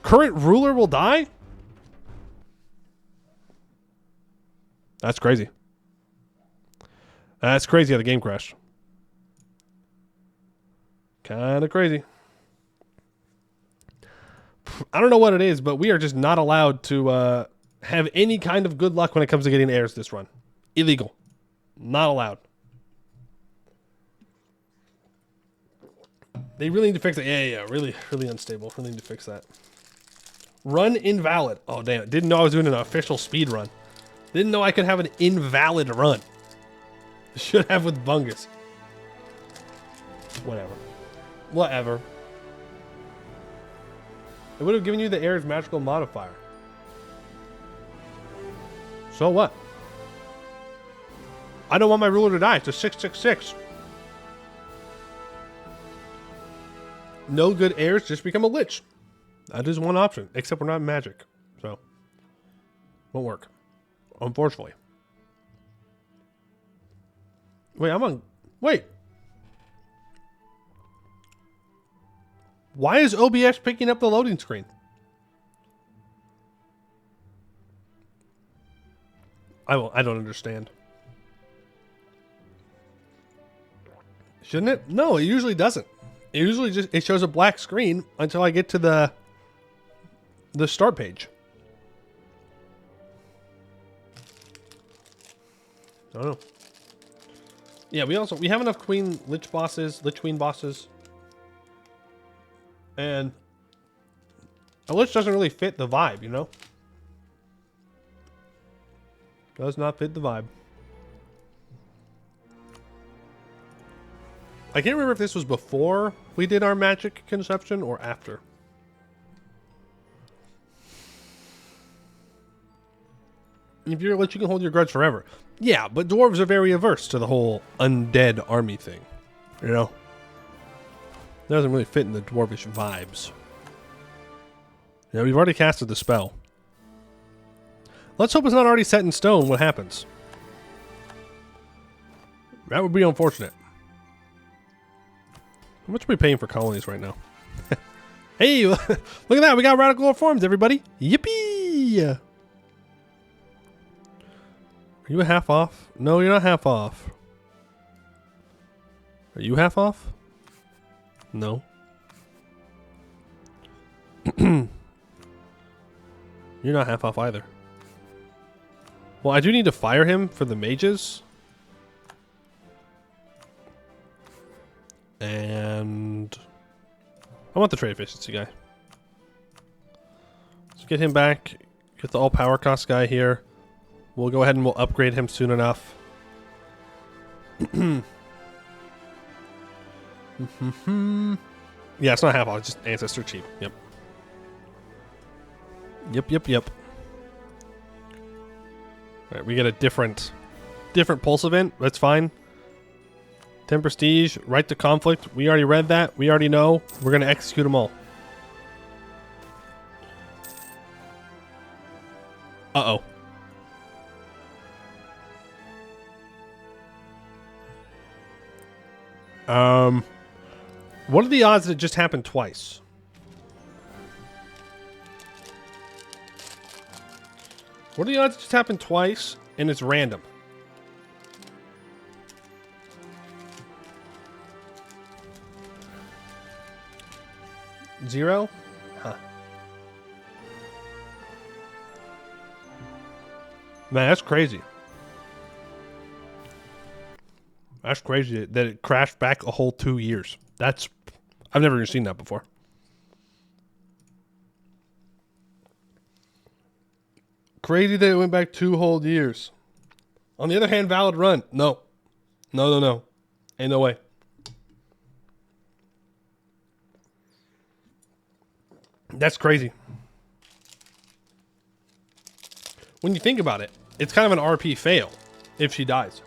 S2: Current ruler will die? That's crazy. That's crazy how the game crashed. Kind of crazy. I don't know what it is, but we are just not allowed to have any kind of good luck when it comes to getting heirs this run. Illegal. Not allowed. They really need to fix it. Yeah. Really, really unstable. Really need to fix that. Run invalid. Oh, damn. Didn't know I was doing an official speed run. Didn't know I could have an invalid run. Should have with Bungus. Whatever. Whatever. It would have given you the heir's magical modifier. So what? I don't want my ruler to die. It's a 666. No good heirs, just become a lich. That is one option, except we're not magic. So, won't work. Unfortunately. Wait, I'm on... Wait. Why is OBS picking up the loading screen? I don't understand. Shouldn't it? No, it usually doesn't. It usually just it shows a black screen until I get to the start page. I don't know. Yeah, we have enough Lich Queen bosses.
S1: And a lich doesn't really fit the vibe, you know? Does not fit the vibe. I can't remember if this was before we did our magic conception or after. If you're a lich, you can hold your grudge forever. Yeah, but dwarves are very averse to the whole undead army thing. You know? It doesn't really fit in the dwarvish vibes. Yeah, we've already casted the spell. Let's hope it's not already set in stone what happens. That would be unfortunate. How much are we paying for colonies right now? Hey, look at that. We got radical reforms, everybody. Yippee! Are you a half off? No, you're not half off. Are you half off? No. You're not half off either. Well, I do need to fire him for the mages. And I want the trade efficiency guy. Let's get him back. Get the all power cost guy here. We'll go ahead and we'll upgrade him soon enough. Yeah, it's not half off, it's just ancestor cheap. Yep. Yep. Alright, we get a different pulse event. That's fine. 10 prestige, right to conflict. We already read that. We already know. We're going to execute them all. Uh-oh. What are the odds that it just happened twice? What are the odds it just happened twice and it's random? Zero? Huh. Man, that's crazy. That's crazy that it crashed back a whole 2 years. That's... I've never even seen that before. Crazy that it went back 2 whole years. On the other hand, valid run. No. No. Ain't no way. That's crazy. When you think about it, it's kind of an RP fail if she dies.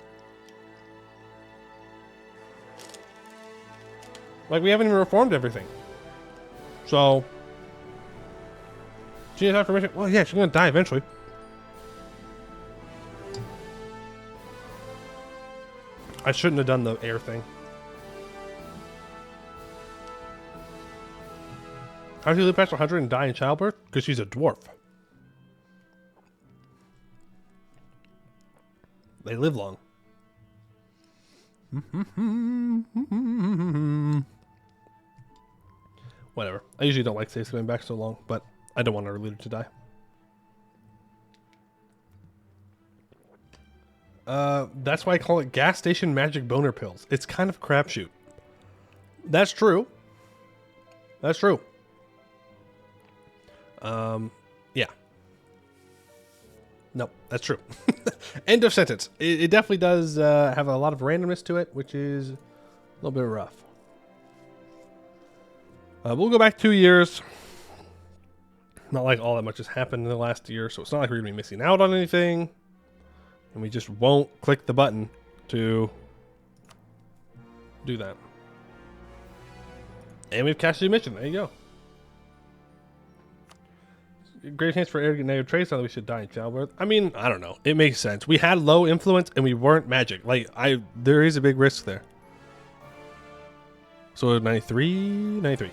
S1: Like, we haven't even reformed everything. So, she has affirmation. Well, yeah, she's going to die eventually. I shouldn't have done the air thing. How does she live past 100 and die in childbirth? Because she's a dwarf. They live long. Whatever. I usually don't like saves coming back so long, but I don't want our leader to die. That's why I call it gas station magic boner pills. It's kind of crapshoot. That's true. That's true. Yeah. No, that's true. End of sentence. It definitely does have a lot of randomness to it, which is a little bit rough. We'll go back 2 years. Not like all that much has happened in the last year, so it's not like we're going to be missing out on anything. And we just won't click the button to do that. And we've cashed the mission. There you go. Great chance for arrogant negative traits. Now that we should die in childbirth. I mean, I don't know. It makes sense. We had low influence and we weren't magic. Like, there is a big risk there. So 93.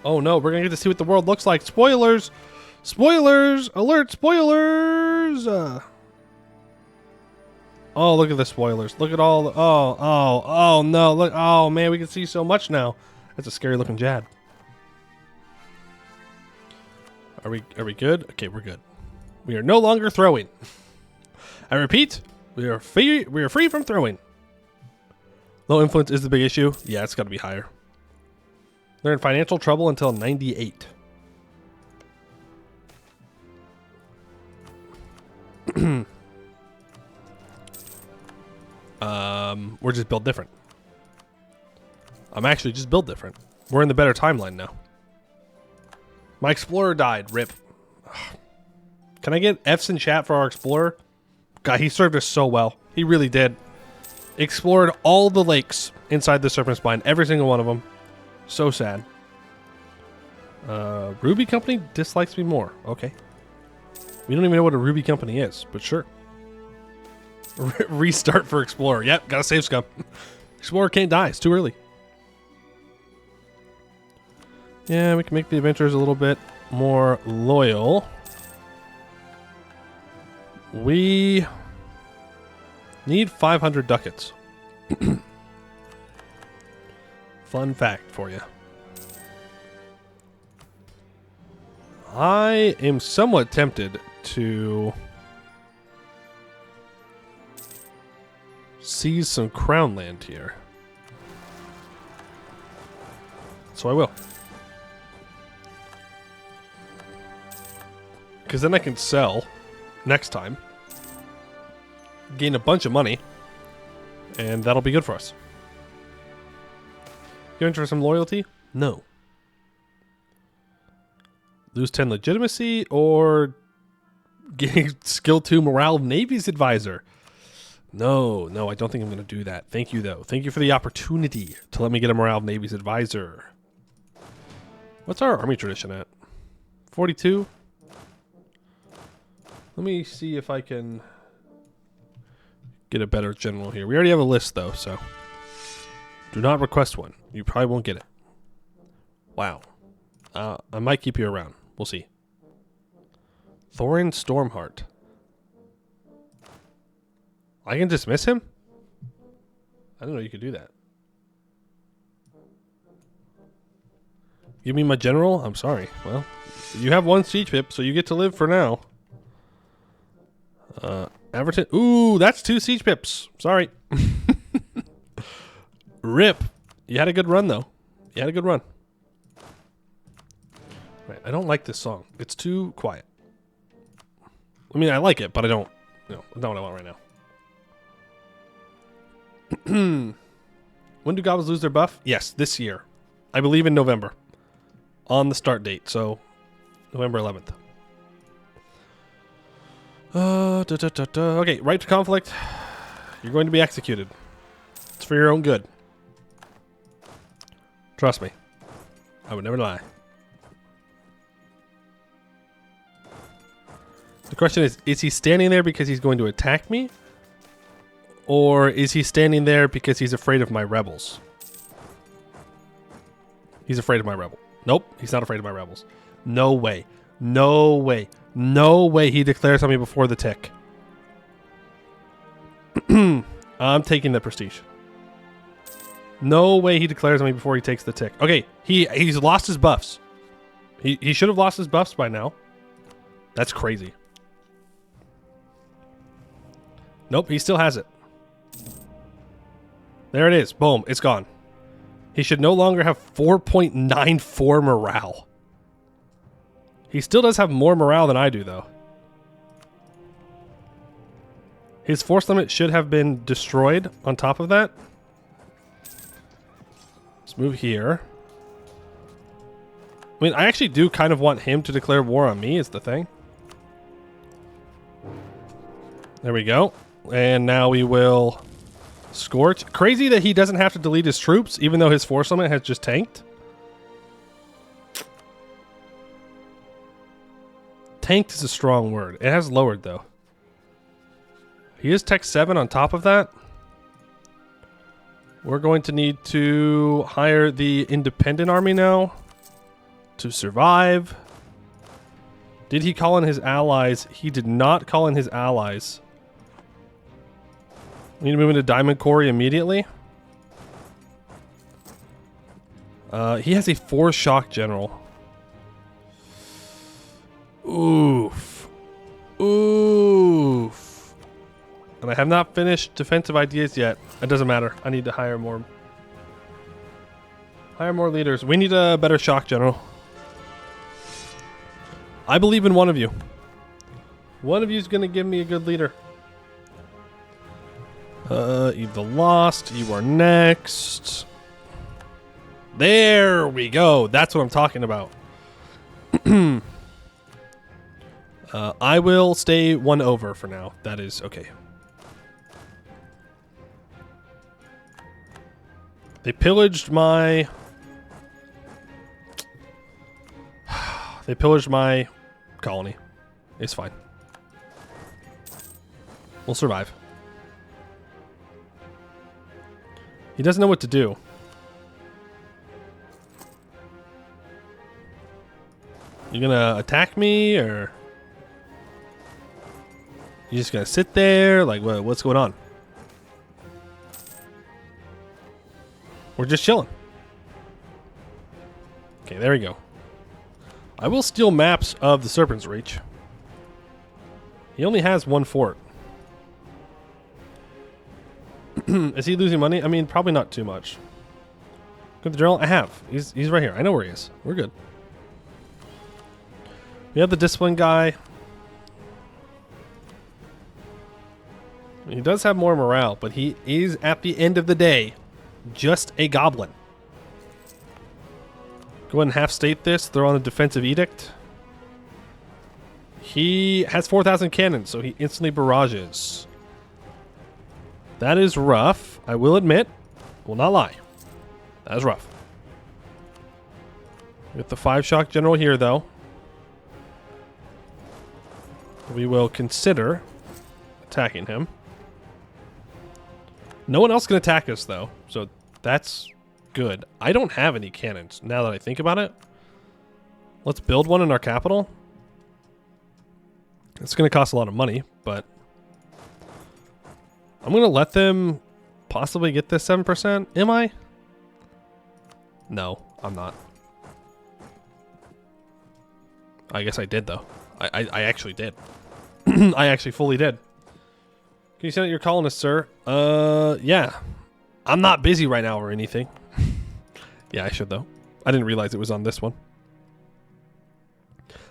S1: Oh no, we're gonna get to see what the world looks like. Spoilers! Spoilers! Alert! Spoilers! Oh, look at the spoilers. Look at all the... Oh no. Look. Oh man, we can see so much now. That's a scary looking Jad. Are we good? Okay, we're good. We are no longer throwing. I repeat, we are free from throwing. Low influence is the big issue. Yeah, it's got to be higher.
S2: They're in financial trouble until 98. We're just built different. I'm actually just built different. We're in the better timeline now. My explorer died. Rip. Can I get F's in chat for our explorer? God, he served us so well. He really did. Explored all the lakes inside the Serpent Spine. Every single one of them. So sad. Ruby Company dislikes me more. Okay. We don't even know what a Ruby Company is, but sure. Restart for Explorer. Yep, gotta save scum. Explorer can't die. It's too early. Yeah, we can make the adventurers a little bit more loyal. We need 500 ducats. Fun fact for you. I am somewhat tempted to seize some crown land here. So I will. Because then I can sell next time. Gain a bunch of money. And that'll be good for us. You enter some loyalty? No. Lose 10 legitimacy or gain skill 2 morale of Navy's advisor? No, I don't think I'm going to do that. Thank you, though. Thank you for the opportunity to let me get a morale of Navy's advisor. What's our army tradition at? 42? Let me see if I can get a better general here. We already have a list, though, so do not request one. You probably won't get it. Wow. I might keep you around. We'll see. Thorin Stormheart. I can dismiss him? I didn't know you could do that. Give me my general? I'm sorry. Well, you have 1 siege pip, so you get to live for now. Everton. Ooh, that's 2 siege pips. Sorry. Rip. You had a good run, though. You had a good run. Right, I don't like this song. It's too quiet. I mean, I like it, but I don't. No, not what I want right now. When do goblins lose their buff? Yes, this year. I believe in November. On the start date, so November 11th. Okay, right to conflict. You're going to be executed. It's for your own good. Trust me. I would never lie. The question is he standing there because he's going to attack me? Or is he standing there because he's afraid of my rebels? He's afraid of my rebel. Nope, he's not afraid of my rebels. No way. No way. No way he declares on me before the tick. I'm taking the prestige. No way he declares on me before he takes the tick. Okay, he's lost his buffs. He should have lost his buffs by now. That's crazy. Nope, he still has it. There it is. Boom, it's gone. He should no longer have 4.94 morale. He still does have more morale than I do, though. His force limit should have been destroyed on top of that. Let's move here. I mean, I actually do kind of want him to declare war on me, is the thing. There we go. And now we will scorch. Crazy that he doesn't have to delete his troops, even though his force limit has just tanked. Tanked is a strong word. It has lowered, though. He is Tech 7 on top of that. We're going to need to hire the independent army now to survive. Did he call in his allies? He did not call in his allies. We need to move into Diamond Quarry immediately. He has a 4 shock general. Oof. Oof. And I have not finished defensive ideas yet. It doesn't matter. I need to hire more Hire more leaders. We need a better shock general. I believe in one of you. One of you is going to give me a good leader. Eve the Lost. You are next. There we go. That's what I'm talking about. I will stay one over for now. That is okay. They pillaged my... They pillaged my colony. It's fine. We'll survive. He doesn't know what to do. You gonna attack me, or you just gonna sit there? Like, what's going on? We're just chilling. Okay, there we go. I will steal maps of the Serpent's Reach. He only has one fort. Is he losing money? I mean, probably not too much. Good drill. I have. He's right here. I know where he is. We're good. We have the discipline guy. He does have more morale, but he is, at the end of the day, just a goblin. Go ahead and half state this. Throw on a defensive edict. He has 4,000 cannons, so he instantly barrages. That is rough. I will admit. Will not lie. That is rough. With the 5 shock general here, though, we will consider attacking him. No one else can attack us, though, so that's good. I don't have any cannons, now that I think about it. Let's build one in our capital. It's going to cost a lot of money, but I'm going to let them possibly get this 7%. Am I? No, I'm not. I guess I did, though. I actually did. I actually fully did. Can you send out your colonists, sir? Yeah. I'm not busy right now or anything. Yeah, I should, though. I didn't realize it was on this one.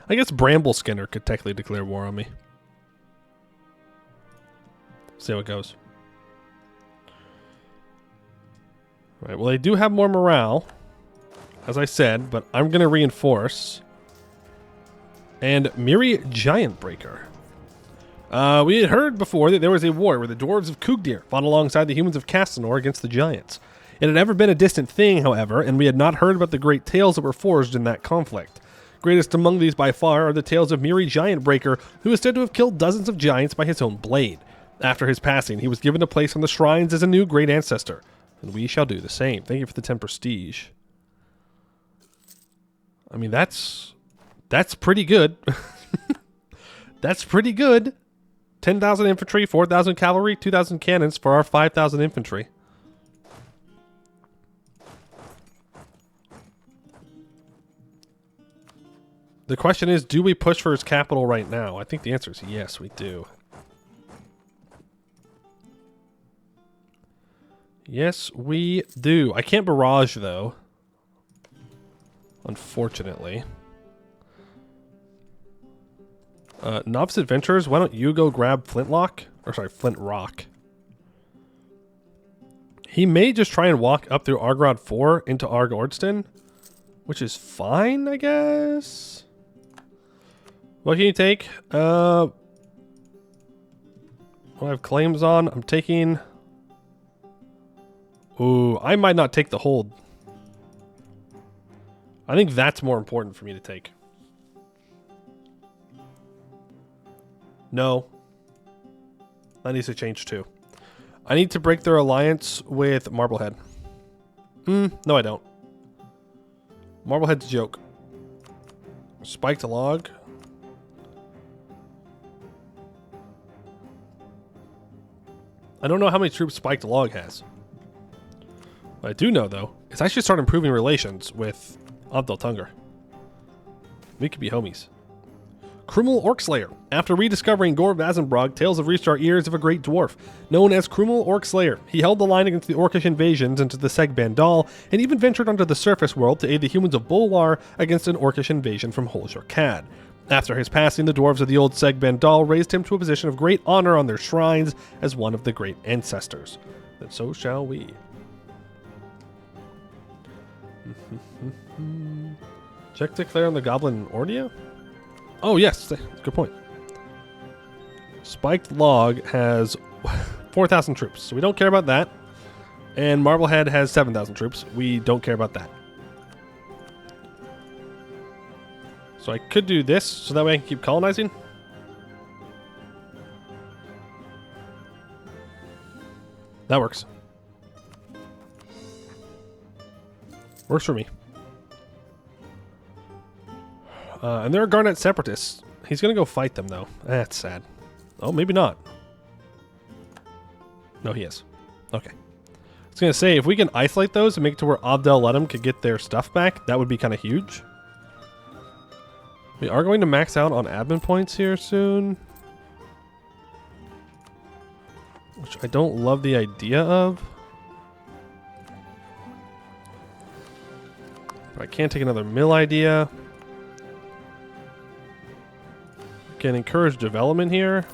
S2: I guess Bramble Skinner could technically declare war on me. See how it goes. Right, well, they do have more morale, as I said, but I'm going to reinforce. And Miri Giantbreaker. We had heard before that there was a war where the dwarves of Kugdir fought alongside the humans of Castanor against the giants. It had never been a distant thing, however, and we had not heard about the great tales that were forged in that conflict. Greatest among these by far are the tales of Miri Giantbreaker, who is said to have killed dozens of giants by his own blade. After his passing, he was given a place on the shrines as a new great ancestor, and we shall do the same. Thank you for the 10 prestige. I mean, that's pretty good. That's pretty good. 10,000 infantry, 4,000 cavalry, 2,000 cannons for our 5,000 infantry. The question is, do we push for his capital right now? I think the answer is yes, we do. Yes, we do. I can't barrage, though. Unfortunately. Novice Adventurers, why don't you go grab Flintlock? Or sorry, Flint Rock. He may just try and walk up through Arg-Rod 4 into Arg-Ôrdstun, which is fine, I guess. What can you take? What I have claims on, I'm taking... Ooh, I might not take the hold. I think that's more important for me to take. No. That needs to change too. I need to break their alliance with Marblehead. No I don't. Marblehead's a joke. Spiked log. I don't know how many troops Spiked Log has. What I do know, though, is I should start improving relations with Abdel Tungar. We could be homies. Krumel Orc-Slayer. After rediscovering Gore Vazenbrog, tales have reached our ears of a great dwarf, known as Krumel Orc-Slayer. He held the line against the Orcish invasions into the Seg-Bandal, and even ventured onto the surface world to aid the humans of Bolwar against an Orcish invasion from Hol-Shorkad. After his passing, the dwarves of the old Seg-Bandal raised him to a position of great honor on their shrines as one of the great ancestors. And so shall we. Check declare on the Goblin Ordia? Oh, yes. Good point. Spiked Log has 4,000 troops, so we don't care about that. And Marblehead has 7,000 troops. We don't care about that. So I could do this, so that way I can keep colonizing. That works. Works for me. And there are Garnet Separatists. He's going to go fight them, though. That's sad. Oh, maybe not. No, he is. Okay. I was going to say, if we can isolate those and make it to where Abdel Ledem could get their stuff back, that would be kind of huge. We are going to max out on admin points here soon. Which I don't love the idea of. But I can't take another mill idea. Can encourage development here.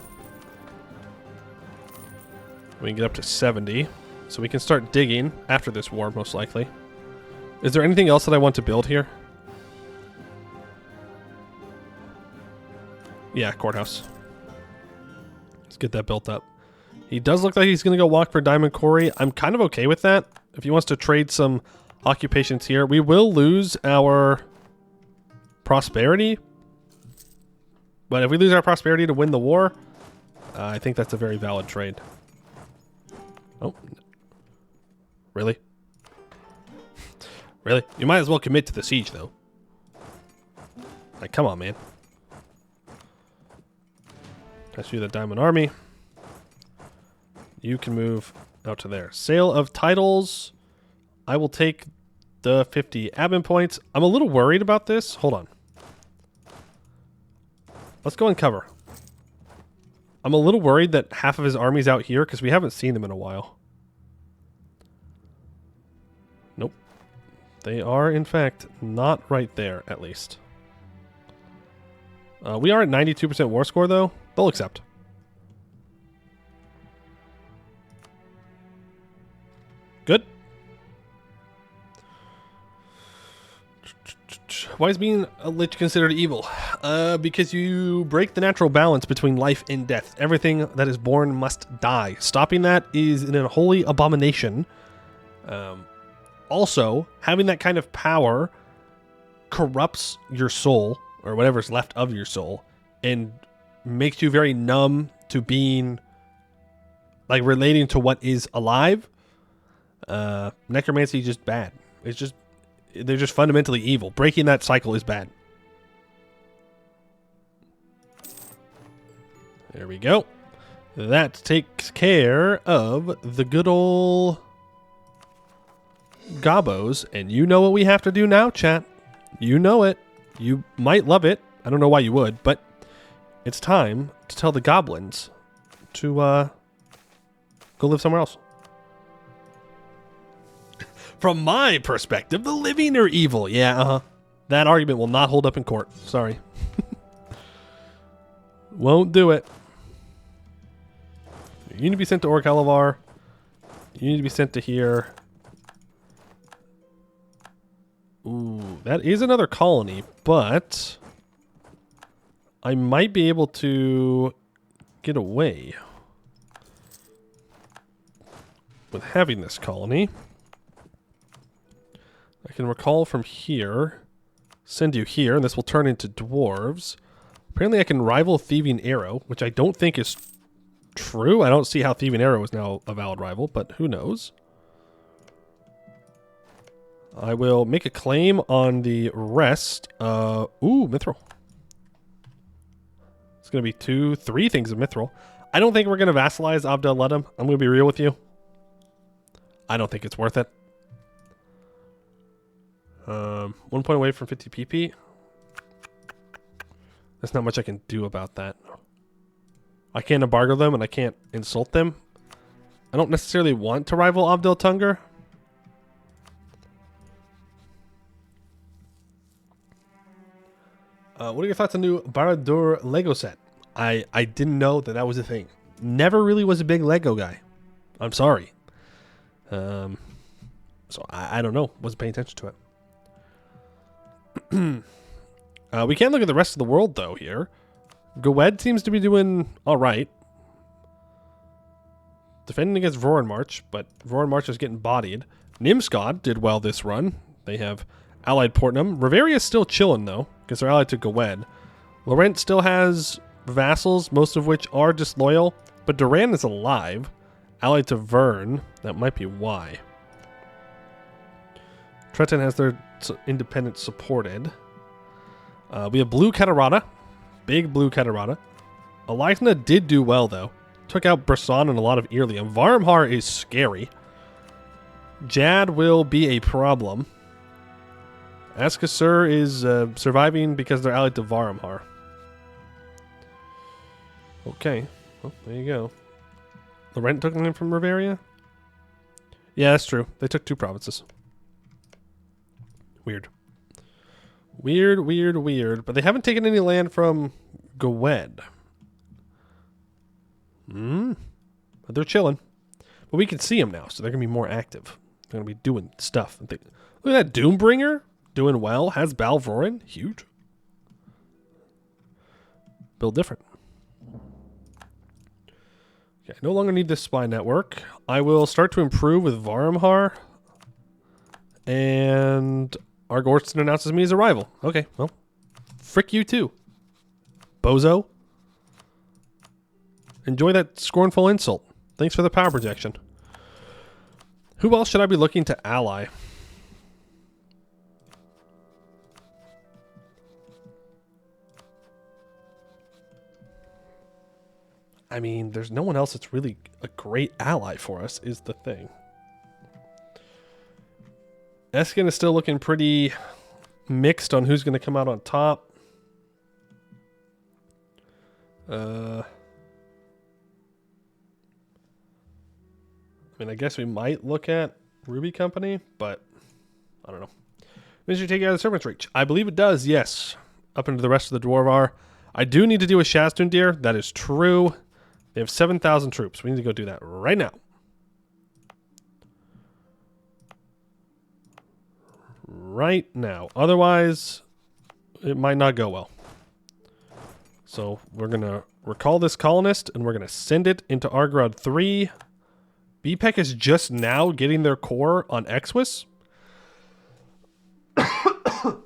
S2: We can get up to 70. So we can start digging after this war, most likely. Is there anything else that I want to build here? Yeah, courthouse. Let's get that built up. He does look like he's going to go walk for Diamond Quarry. I'm kind of okay with that. If he wants to trade some occupations here, we will lose our prosperity. But if we lose our prosperity to win the war, I think that's a very valid trade. Oh. Really? Really? You might as well commit to the siege, though. Like, come on, man. Pass you the Diamond Army. You can move out to there. Sale of titles. I will take the 50 admin points. I'm a little worried about this. Hold on. Let's go and cover. I'm a little worried that half of his army's out here because we haven't seen them in a while. Nope. They are, in fact, not right there, at least. We are at 92% war score, though. They'll accept. Good. Why is being a lich considered evil? Because you break the natural balance between life and death. Everything that is born must die. Stopping that is an unholy abomination. Also, having that kind of power corrupts your soul, or whatever's left of your soul, and makes you very numb to being, like, relating to what is alive. Necromancy is just bad. It's just, they're just fundamentally evil. Breaking that cycle is bad. There we go. That takes care of the good old gobos. And you know what we have to do now, chat. You know it. You might love it. I don't know why you would, but it's time to tell the goblins to go live somewhere else. From my perspective, the living are evil. Yeah, that argument will not hold up in court. Sorry. Won't do it. You need to be sent to Orc-Halavar. You need to be sent to here. Ooh, that is another colony, but I might be able to get away with having this colony. I can recall from here, send you here, and this will turn into dwarves. Apparently I can rival Thieving Arrow, which I don't think is true. I don't see how Thieving Arrow is now a valid rival, but who knows. I will make a claim on the rest. Ooh, Mithril. It's going to be 3 things of Mithril. I don't think we're going to vassalize Abdel Ledem. I'm going to be real with you. I don't think it's worth it. 1 point away from 50 PP. There's not much I can do about that. I can't embargo them and I can't insult them. I don't necessarily want to rival Abdel Tunger. What are your thoughts on the new Barad-dûr Lego set? I didn't know that that was a thing. Never really was a big Lego guy. I'm sorry. So I don't know. Wasn't paying attention to it. We can't look at the rest of the world, though, here. Gwed seems to be doing all right. Defending against Voronmarch, but Voronmarch is getting bodied. Nimskad did well this run. They have allied Portnum. Riveria's still chilling, though, because they're allied to Gwed. Laurent still has vassals, most of which are disloyal, but Duran is alive. Allied to Vern. That might be why. Treton has their independence supported. We have Blue Catarata. Big Blue Catarata. Elythna did do well, though. Took out Brisson and a lot of Irlium. Varmhar is scary. Jad will be a problem. Askasur is surviving because they're allied to Varmhar. Okay. Well, there you go. Laurent took them from Riveria? Yeah, that's true. They took 2 provinces. Weird. Weird. But they haven't taken any land from Gwed. But they're chilling. But we can see them now, so they're going to be more active. They're going to be doing stuff. Look at that Doombringer. Doing well. Has Balvorin. Huge. Build different. Okay, no longer need this spy network. I will start to improve with Varmhar. And Arg-Ôrdstun announces me as a rival. Okay, well. Frick you too. Bozo. Enjoy that scornful insult. Thanks for the power projection. Who else should I be looking to ally? I mean, there's no one else that's really a great ally for us, is the thing. Eskin is still looking pretty mixed on who's going to come out on top. I mean, I guess we might look at Ruby Company, but I don't know. Does it take you out of the Serpent's Reach? I believe it does, yes. Up into the rest of the Dwarvar. I do need to deal with Shastundir. Deer. That is true. They have 7,000 troops. We need to go do that right now. Right now. Otherwise, it might not go well. So we're going to recall this colonist, and we're going to send it into Argrod 3. BPEC is just now getting their core on Exwis. A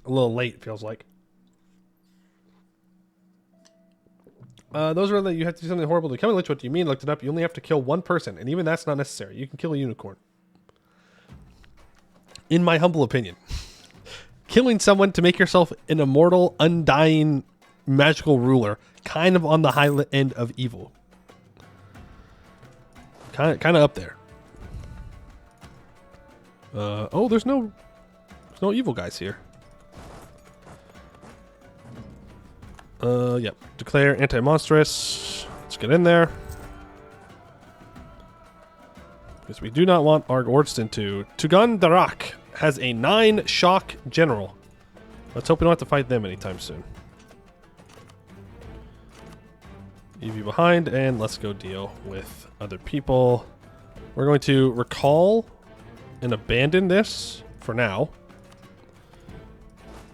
S2: little late, feels like. Those are that you have to do something horrible to become a lich. What do you mean? Looked it up. You only have to kill one person, and even that's not necessary. You can kill a unicorn. In my humble opinion. Killing someone to make yourself an immortal, undying, magical ruler, kind of on the high end of evil. Kind of up there. Oh, there's no evil guys here. Yep. Declare anti-monstrous. Let's get in there. Because we do not want Arg-Ôrdstun to. Tugan Darak has a 9 shock general. Let's hope we don't have to fight them anytime soon. EV behind, and let's go deal with other people. We're going to recall and abandon this for now.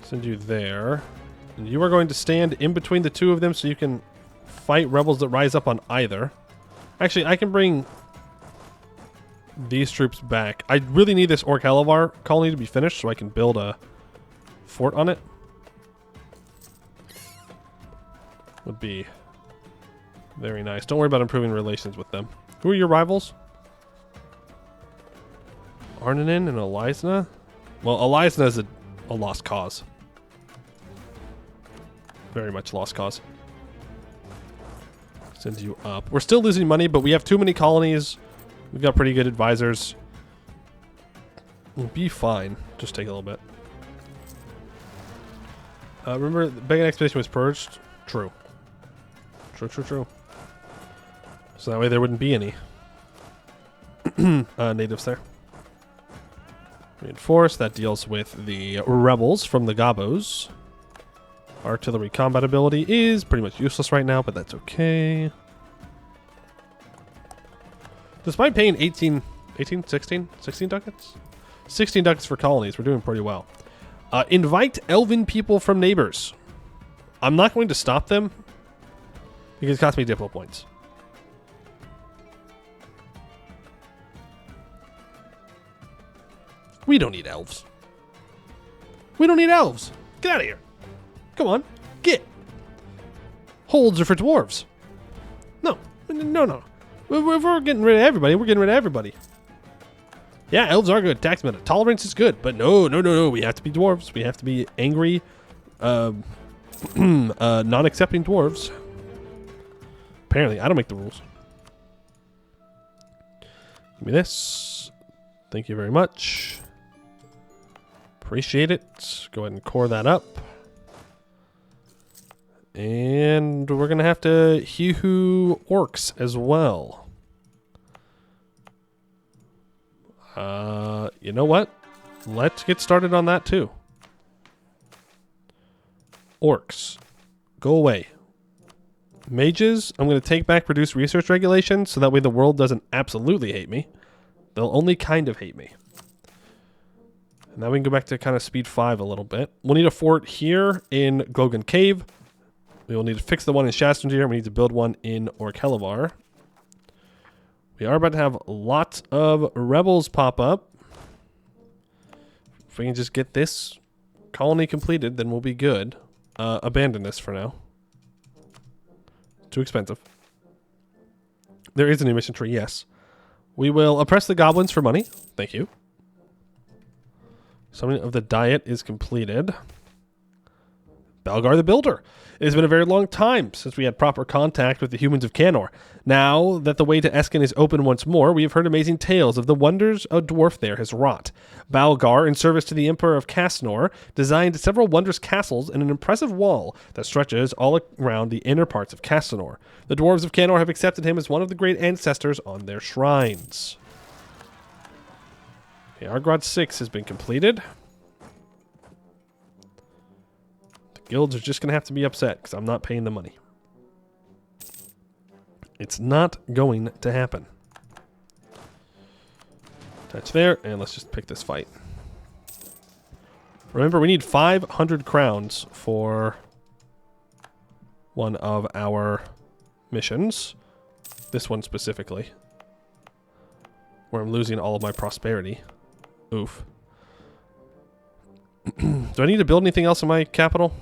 S2: Send you there. And you are going to stand in between the two of them so you can fight rebels that rise up on either. Actually, I can bring these troops back. I really need this Orc Helivar colony to be finished so I can build a fort on it. Would be very nice. Don't worry about improving relations with them. Who are your rivals? Arnanen and Elyzna? Well, Elyzna is a lost cause. Very much lost cause. Send you up. We're still losing money, but we have too many colonies. We've got pretty good advisors. We'll be fine. Just take a little bit. Remember, the Begging Expedition was purged? True. True. So that way there wouldn't be any natives there. Reinforce, that deals with the rebels from the Gabos. Artillery combat ability is pretty much useless right now, but that's okay. Despite paying 16 ducats? 16 ducats for colonies, we're doing pretty well. Invite elven people from neighbors. I'm not going to stop them because it costs me diplo points. We don't need elves. We don't need elves. Get out of here. Come on. Get. Holds are for dwarves. No. If we're getting rid of everybody, we're getting rid of everybody. Yeah, elves are good. Tax meta. Tolerance is good. But no. We have to be dwarves. We have to be angry, non-accepting dwarves. Apparently, I don't make the rules. Give me this. Thank you very much. Appreciate it. Go ahead and core that up. And we're going to have to hee-hoo orcs as well. You know what? Let's get started on that too. Orcs. Go away. Mages, I'm going to take back produce research regulations so that way the world doesn't absolutely hate me. They'll only kind of hate me. And now we can go back to kind of speed 5 a little bit. We'll need a fort here in Glogan Cave. We will need to fix the one in Shastundir. We need to build one in Orkellevar. We are about to have lots of rebels pop up. If we can just get this colony completed, then we'll be good. Abandon this for now. Too expensive. There is a new mission tree, yes. We will oppress the goblins for money. Thank you. Summoning of the diet is completed. Balgar the Builder. It has been a very long time since we had proper contact with the humans of Canor. Now that the way to Eskin is open once more, we have heard amazing tales of the wonders a dwarf there has wrought. Balgar, in service to the Emperor of Casnor, designed several wondrous castles and an impressive wall that stretches all around the inner parts of Casnor. The dwarves of Canor have accepted him as one of the great ancestors on their shrines. Okay, Arg-Ôrdstun 6 has been completed. Guilds are just going to have to be upset because I'm not paying the money. It's not going to happen. Touch there, and let's just pick this fight. Remember, we need 500 crowns for one of our missions. This one specifically. Where I'm losing all of my prosperity. Oof. Do I need to build anything else in my capital?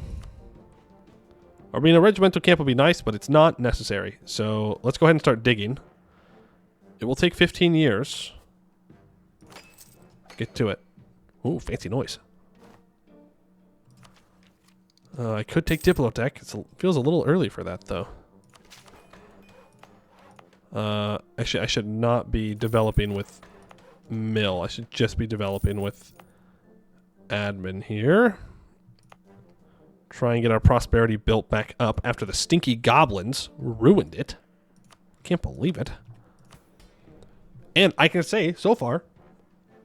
S2: I mean, a regimental camp would be nice, but it's not necessary. So let's go ahead and start digging. It will take 15 years. Get to it. Ooh, fancy noise. I could take Diplotech. It feels a little early for that, though. Actually, I should not be developing with Mill. I should just be developing with admin here. Try and get our prosperity built back up after the stinky goblins ruined it. Can't believe it. And I can say, so far...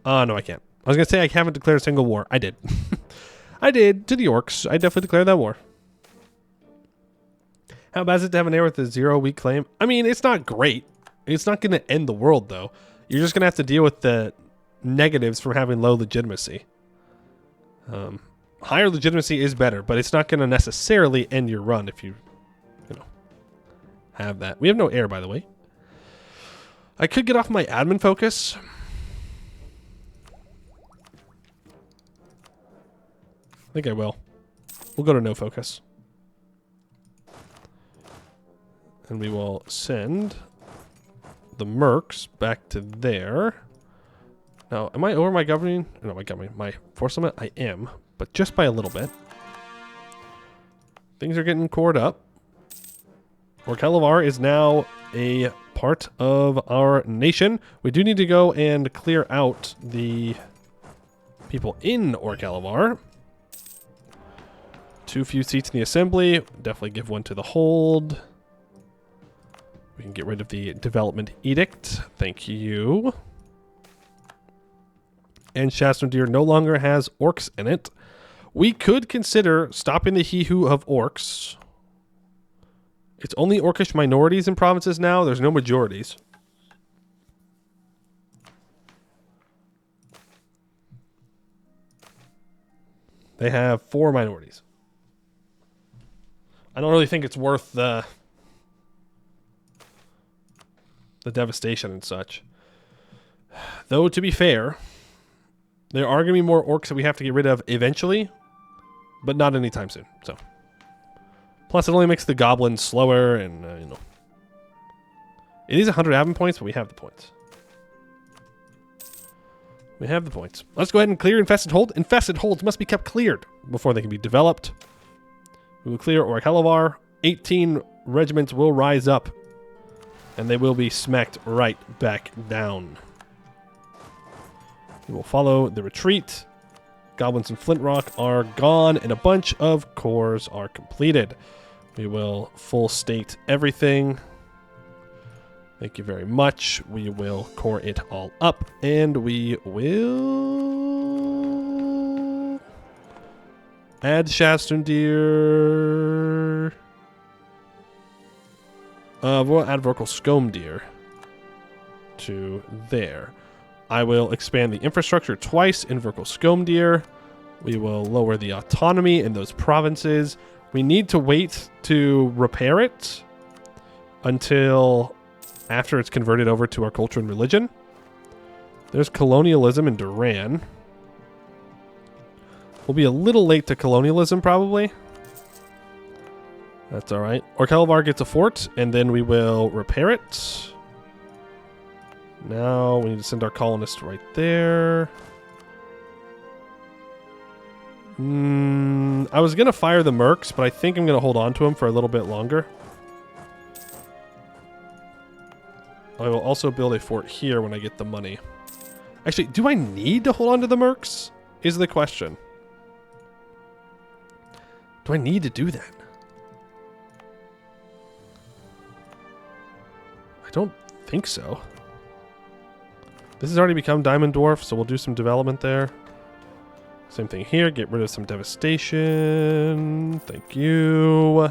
S2: no, I can't. I was going to say I haven't declared a single war. I did. I did, to the orcs. I definitely declared that war. How bad is it to have an heir with a 0-week claim? I mean, it's not great. It's not going to end the world, though. You're just going to have to deal with the negatives from having low legitimacy. Higher legitimacy is better, but it's not going to necessarily end your run if you have that. We have no heir, by the way. I could get off my admin focus. I think I will. We'll go to no focus. And we will send the mercs back to there. Now, am I over my governing? No, my force limit? I am, but just by a little bit. Things are getting cored up. Orkellevar is now a part of our nation. We do need to go and clear out the people in Orkellevar Too few seats in the assembly. Definitely give one to the hold. We can get rid of the development edict. Thank you. And Shastundir no longer has orcs in it. We could consider stopping the He-Who of orcs. It's only orcish minorities in provinces now. There's no majorities. They have 4 minorities. I don't really think it's worth the devastation and such. Though, to be fair, there are going to be more orcs that we have to get rid of eventually, but not anytime soon. So, plus it only makes the goblins slower, and you know, it is 100 admin points, but we have the points. We have the points. Let's go ahead and clear infested hold. Infested holds must be kept cleared before they can be developed. We will clear Arg-Ôrdstun. 18 regiments will rise up, and they will be smacked right back down. We will follow the retreat. Goblins and Flint Rock are gone, and a bunch of cores are completed. We will full state everything. Thank you very much. We will core it all up, and we will add Shastundir. We'll add Vorkal Skomdir to there. I will expand the infrastructure twice in Vorkal Skomdir. We will lower the autonomy in those provinces. We need to wait to repair it until after it's converted over to our culture and religion. There's colonialism in Duran. We'll be a little late to colonialism, probably. That's alright. Orkelvar gets a fort, and then we will repair it. Now we need to send our colonists right there. I was going to fire the mercs, but I think I'm going to hold on to them for a little bit longer. I will also build a fort here when I get the money. Actually, do I need to hold on to the mercs? Is the question. Do I need to do that? I don't think so. This has already become Diamond Dwarf, so we'll do some development there. Same thing here. Get rid of some devastation. Thank you.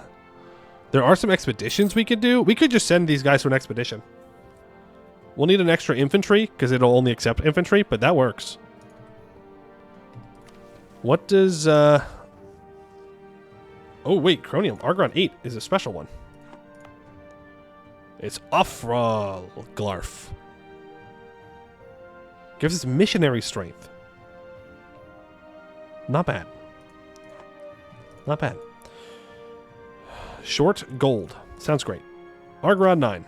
S2: There are some expeditions we could do. We could just send these guys to an expedition. We'll need an extra infantry, because it'll only accept infantry, but that works. What does... Oh, wait. Chromium. Argon 8 is a special one. It's Glarf. Gives us missionary strength. Not bad. Not bad. Short gold. Sounds great. Argrod 9.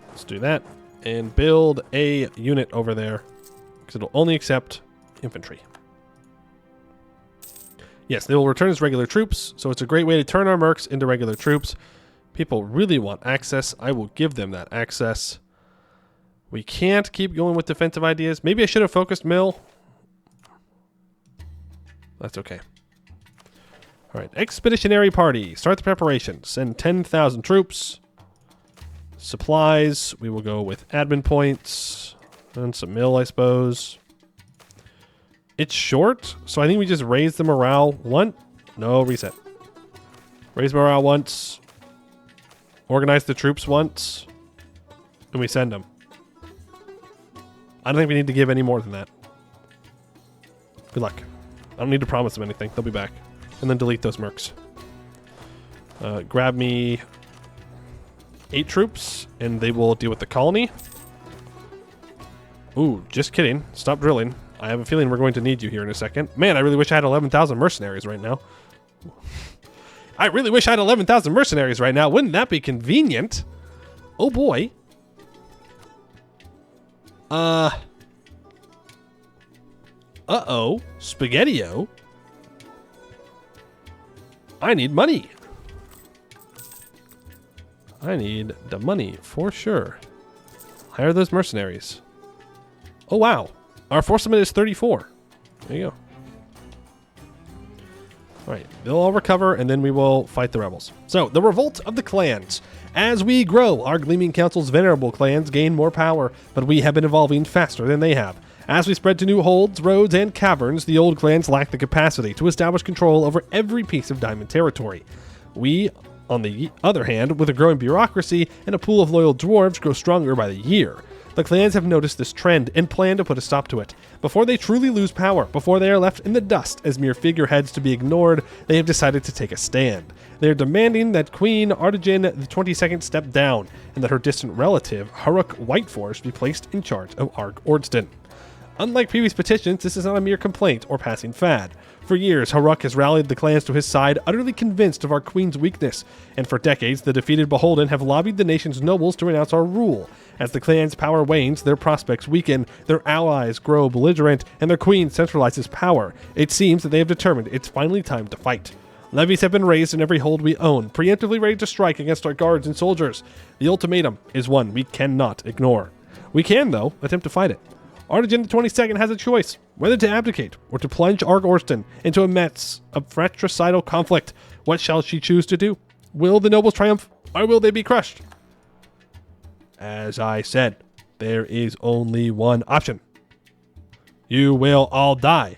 S2: Let's do that. And build a unit over there. Because it'll only accept infantry. Yes, they will return as regular troops. So it's a great way to turn our mercs into regular troops. People really want access. I will give them that access. We can't keep going with defensive ideas. Maybe I should have focused mill. That's okay. All right, expeditionary party. Start the preparation. Send 10,000 troops. Supplies. We will go with admin points. And some mill, I suppose. It's short, so I think we just raise the morale once. No, reset. Raise morale once. Organize the troops once. And we send them. I don't think we need to give any more than that. Good luck. I don't need to promise them anything. They'll be back. And then delete those mercs. Grab me 8 troops, and they will deal with the colony. Ooh, just kidding. Stop drilling. I have a feeling we're going to need you here in a second. Man, I really wish I had 11,000 mercenaries right now. I really wish I had 11,000 mercenaries right now. Wouldn't that be convenient? Oh boy. Uh-oh. Spaghetti-O. I need money. I need the money for sure. Hire those mercenaries. Oh, wow. Our force limit is 34. There you go. All right, they'll all recover, and then we will fight the rebels. So, the revolt of the clans. As we grow, our Gleaming Council's venerable clans gain more power, but we have been evolving faster than they have. As we spread to new holds, roads, and caverns, the old clans lack the capacity to establish control over every piece of diamond territory. We, on the other hand, with a growing bureaucracy and a pool of loyal dwarves, grow stronger by the year. The clans have noticed this trend and plan to put a stop to it. Before they truly lose power, before they are left in the dust as mere figureheads to be ignored, they have decided to take a stand. They are demanding that Queen Arg-Ôrdstun the 22nd step down, and that her distant relative, Haruk Whiteforce, be placed in charge of Arg-Ôrdstun. Unlike previous petitions, this is not a mere complaint or passing fad. For years, Haruk has rallied the clans to his side, utterly convinced of our queen's weakness, and for decades, the defeated Beholden have lobbied the nation's nobles to renounce our rule. As the clan's power wanes, their prospects weaken, their allies grow belligerent, and their queen centralizes power. It seems that they have determined it's finally time to fight. Levies have been raised in every hold we own, preemptively ready to strike against our guards and soldiers. The ultimatum is one we cannot ignore. We can, though, attempt to fight it. Arg-Ôrdstun the 22nd has a choice, whether to abdicate or to plunge Arg-Ôrdstun into a mess of fratricidal conflict. What shall she choose to do? Will the nobles triumph, or will they be crushed? As I said, there is only one option. You will all die.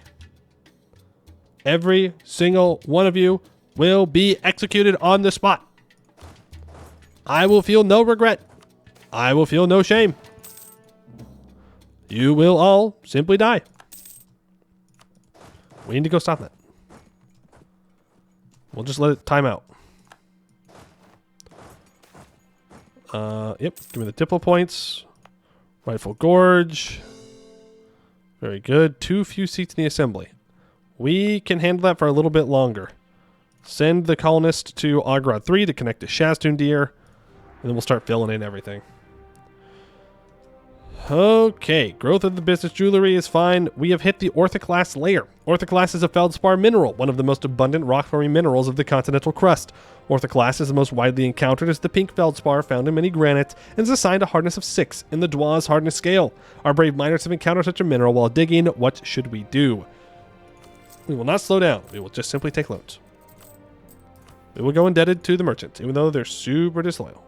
S2: Every single one of you will be executed on the spot. I will feel no regret. I will feel no shame. You will all simply die. We need to go stop that. We'll just let it time out. Yep, give me the Diplo points. Rightful Gorge. Very good. Too few seats in the assembly. We can handle that for a little bit longer. Send the colonist to Arg-Ôrdstun 3 to connect to Shenanigans, and then we'll start filling in everything. Okay, growth of the business jewelry is fine. We have hit the orthoclast layer. Orthoclast is a feldspar mineral, one of the most abundant rock-forming minerals of the continental crust. Orthoclast is the most widely encountered as the pink feldspar found in many granites and is assigned a hardness of 6 in the Dwarf's hardness scale. Our brave miners have encountered such a mineral while digging. What should we do? We will not slow down. We will just simply take loans. We will go indebted to the merchants, even though they're super disloyal.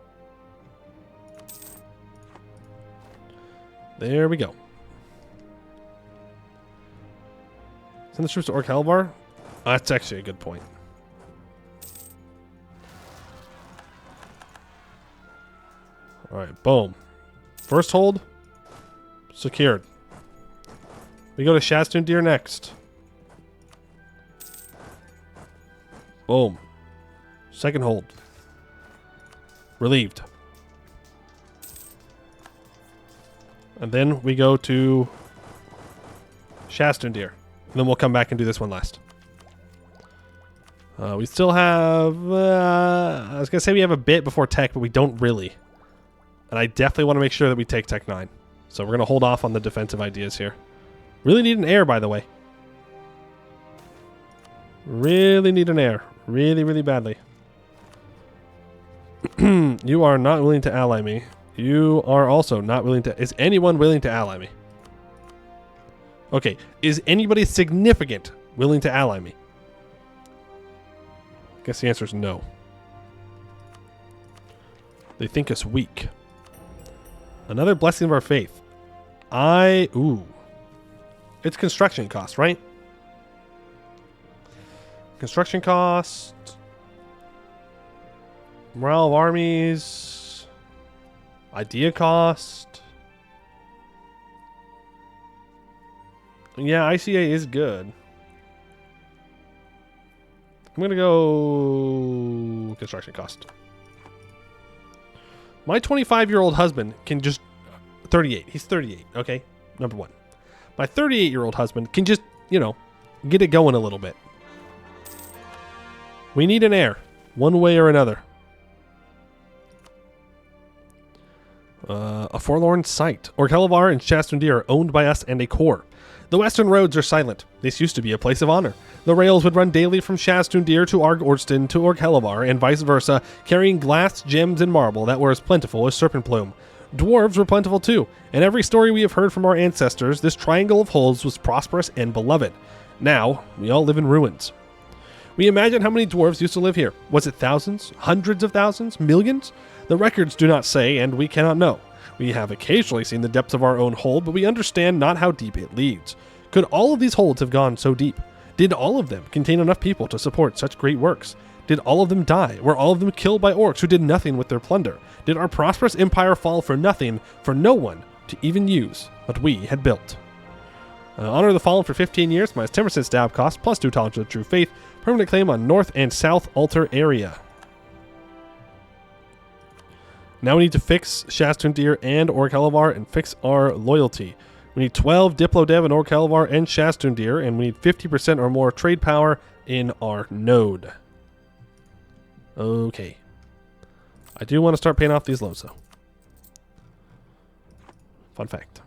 S2: There we go. Send the troops to Orc-Helvar? That's actually a good point. Alright, boom. First hold. Secured. We go to Shenanigans next. Boom. Second hold. Relieved. And then we go to Shenanigans. And then we'll come back and do this one last. We still have... I was going to say we have a bit before Tech, but we don't really. And I definitely want to make sure that we take Tech 9. So we're going to hold off on the defensive ideas here. Really need an heir, by the way. Really need an heir. Really, really badly. You are not willing to ally me. You are also not willing to... Is anyone willing to ally me? Okay. Is anybody significant willing to ally me? I guess the answer is no. They think us weak. Another blessing of our faith. Ooh. It's construction cost, right? Construction cost. Morale of armies. Idea cost. Yeah, ICA is good. I'm going to go construction cost. My 25-year-old husband can just... 38. He's 38, okay? Number one. My 38-year-old husband can just, get it going a little bit. We need an heir, one way or another. A forlorn sight. Org-Helvar and Shenanigans are owned by us and a core. The western roads are silent. This used to be a place of honor. The rails would run daily from Shenanigans to Arg-Ôrdstun to Org-Helvar and vice versa, carrying glass, gems, and marble that were as plentiful as serpent plume. Dwarves were plentiful too. In every story we have heard from our ancestors, this triangle of holds was prosperous and beloved. Now, we all live in ruins. We imagine how many dwarves used to live here. Was it thousands, hundreds of thousands, millions? The records do not say, and we cannot know. We have occasionally seen the depths of our own hold, but we understand not how deep it leads. Could all of these holds have gone so deep? Did all of them contain enough people to support such great works? Did all of them die? Were all of them killed by orcs who did nothing with their plunder? Did our prosperous empire fall for nothing, for no one to even use what we had built? Honor the Fallen for 15 years, minus 10% stab cost, plus 2 tolerance of true faith. Permanent claim on North and South Altar area. Now we need to fix Shenanigans and Arg-Ôrdstun and fix our loyalty. We need 12 Diplo Dev and Arg-Ôrdstun and Shenanigans, and we need 50% or more trade power in our node. Okay. I do want to start paying off these loans, though. Fun fact.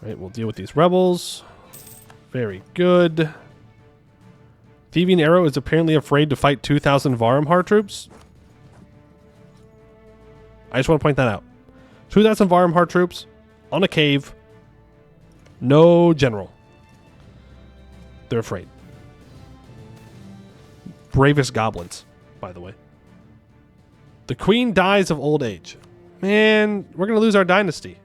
S2: Alright, we'll deal with these rebels. Very good. Thieving Arrow is apparently afraid to fight 2,000 Varumhar troops. I just want to point that out. 2,000 Varumhar troops on a cave. No general. They're afraid. Bravest goblins, by the way. The queen dies of old age. Man, we're going to lose our dynasty.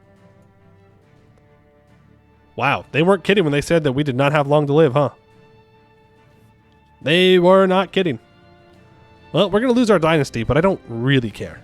S2: Wow, they weren't kidding when they said that we did not have long to live, huh? They were not kidding. Well, we're going to lose our dynasty, but I don't really care.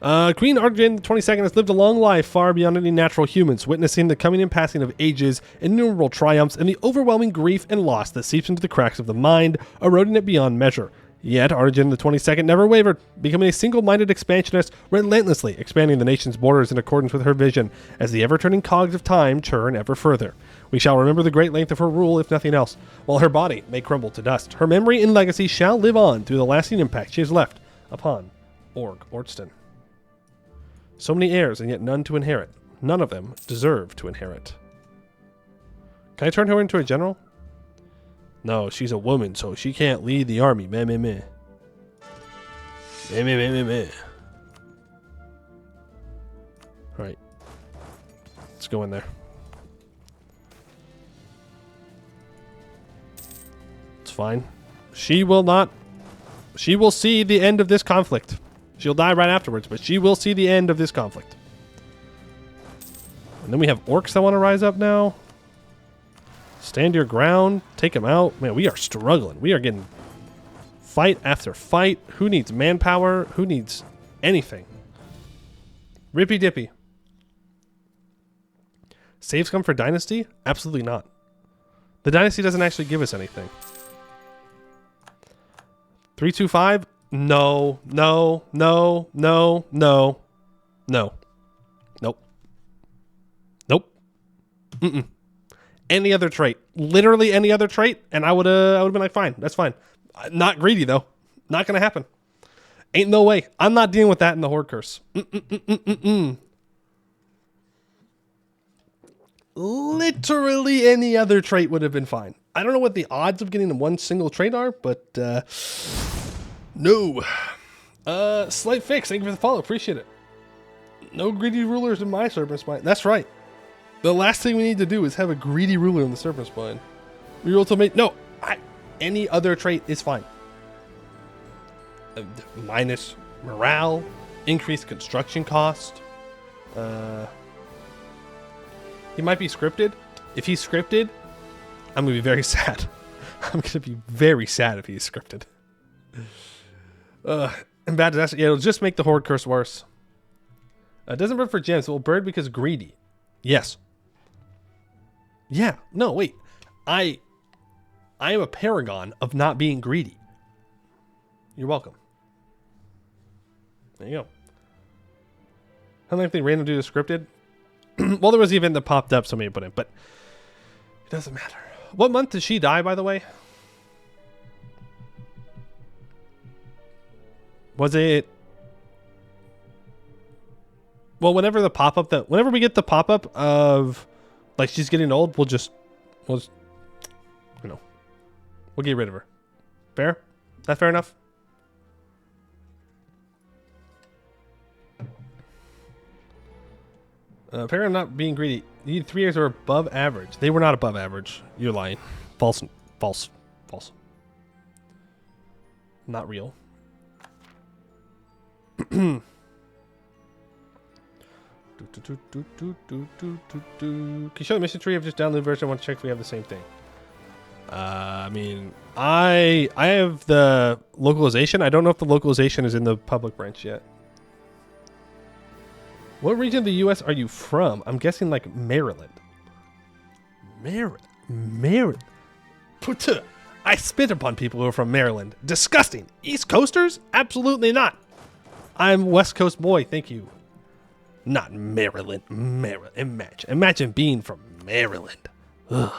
S2: Queen Arg-Ôrdstun the 22nd has lived a long life far beyond any natural humans, witnessing the coming and passing of ages, innumerable triumphs, and the overwhelming grief and loss that seeps into the cracks of the mind, eroding it beyond measure. Yet, Arg-Ôrdstun the 22nd never wavered, becoming a single-minded expansionist, relentlessly expanding the nation's borders in accordance with her vision, as the ever-turning cogs of time churn ever further. We shall remember the great length of her rule, if nothing else. While her body may crumble to dust, her memory and legacy shall live on through the lasting impact she has left upon Arg-Ôrdstun. So many heirs, and yet none to inherit. None of them deserve to inherit. Can I turn her into a general? No, she's a woman, so she can't lead the army. Meh, meh, meh. Meh, meh, meh, meh, meh. Alright. Let's go in there. It's fine. She will not... She will see the end of this conflict. She'll die right afterwards, but she will see the end of this conflict. And then we have orcs that want to rise up now. Stand your ground. Take them out. Man, we are struggling. We are getting fight after fight. Who needs manpower? Who needs anything? Rippy dippy. Saves come for Dynasty? Absolutely not. The Dynasty doesn't actually give us anything. 325? No, no, no, no, no, no. Nope. Nope. Mm-mm. Any other trait. Literally any other trait, and I would have been like, fine, that's fine. Not greedy, though. Not going to happen. Ain't no way. I'm not dealing with that in the Horde Curse. Literally any other trait would have been fine. I don't know what the odds of getting one single trait are, but no. Slight Fix, thank you for the follow. Appreciate it. No greedy rulers in my Serpent Spine. That's right. The last thing we need to do is have a greedy ruler in the Serpent Spine. Reroll to make... No. Any other trait is fine. Minus morale. Increased construction cost. He might be scripted. If he's scripted, I'm going to be very sad. I'm going to be very sad if he's scripted. And bad disaster. Yeah, it'll just make the Horde Curse worse. It doesn't burn for gems. It will burn because greedy. Yes. Yeah. No, wait. I am a paragon of not being greedy. You're welcome. There you go. How many thing random do the scripted? Well, there was even that popped up, so maybe put in, but it doesn't matter. What month did she die, by the way? Was it... Well, whenever we get the pop-up of, like, she's getting old, we'll get rid of her. Fair? That fair enough? Apparently I'm not being greedy. You need 3 years or above average. They were not above average. You're lying. False. False. False. Not real. Can you show the mission tree? I've just downloaded the version. I want to check if we have the same thing. I mean, I have the localization. I don't know if the localization is in the public branch yet. What region of the U.S. are you from? I'm guessing like Maryland. Maryland. Puta. I spit upon people who are from Maryland. Disgusting. East Coasters? Absolutely not. I'm West Coast boy. Thank you. Not Maryland. Imagine being from Maryland. Ugh.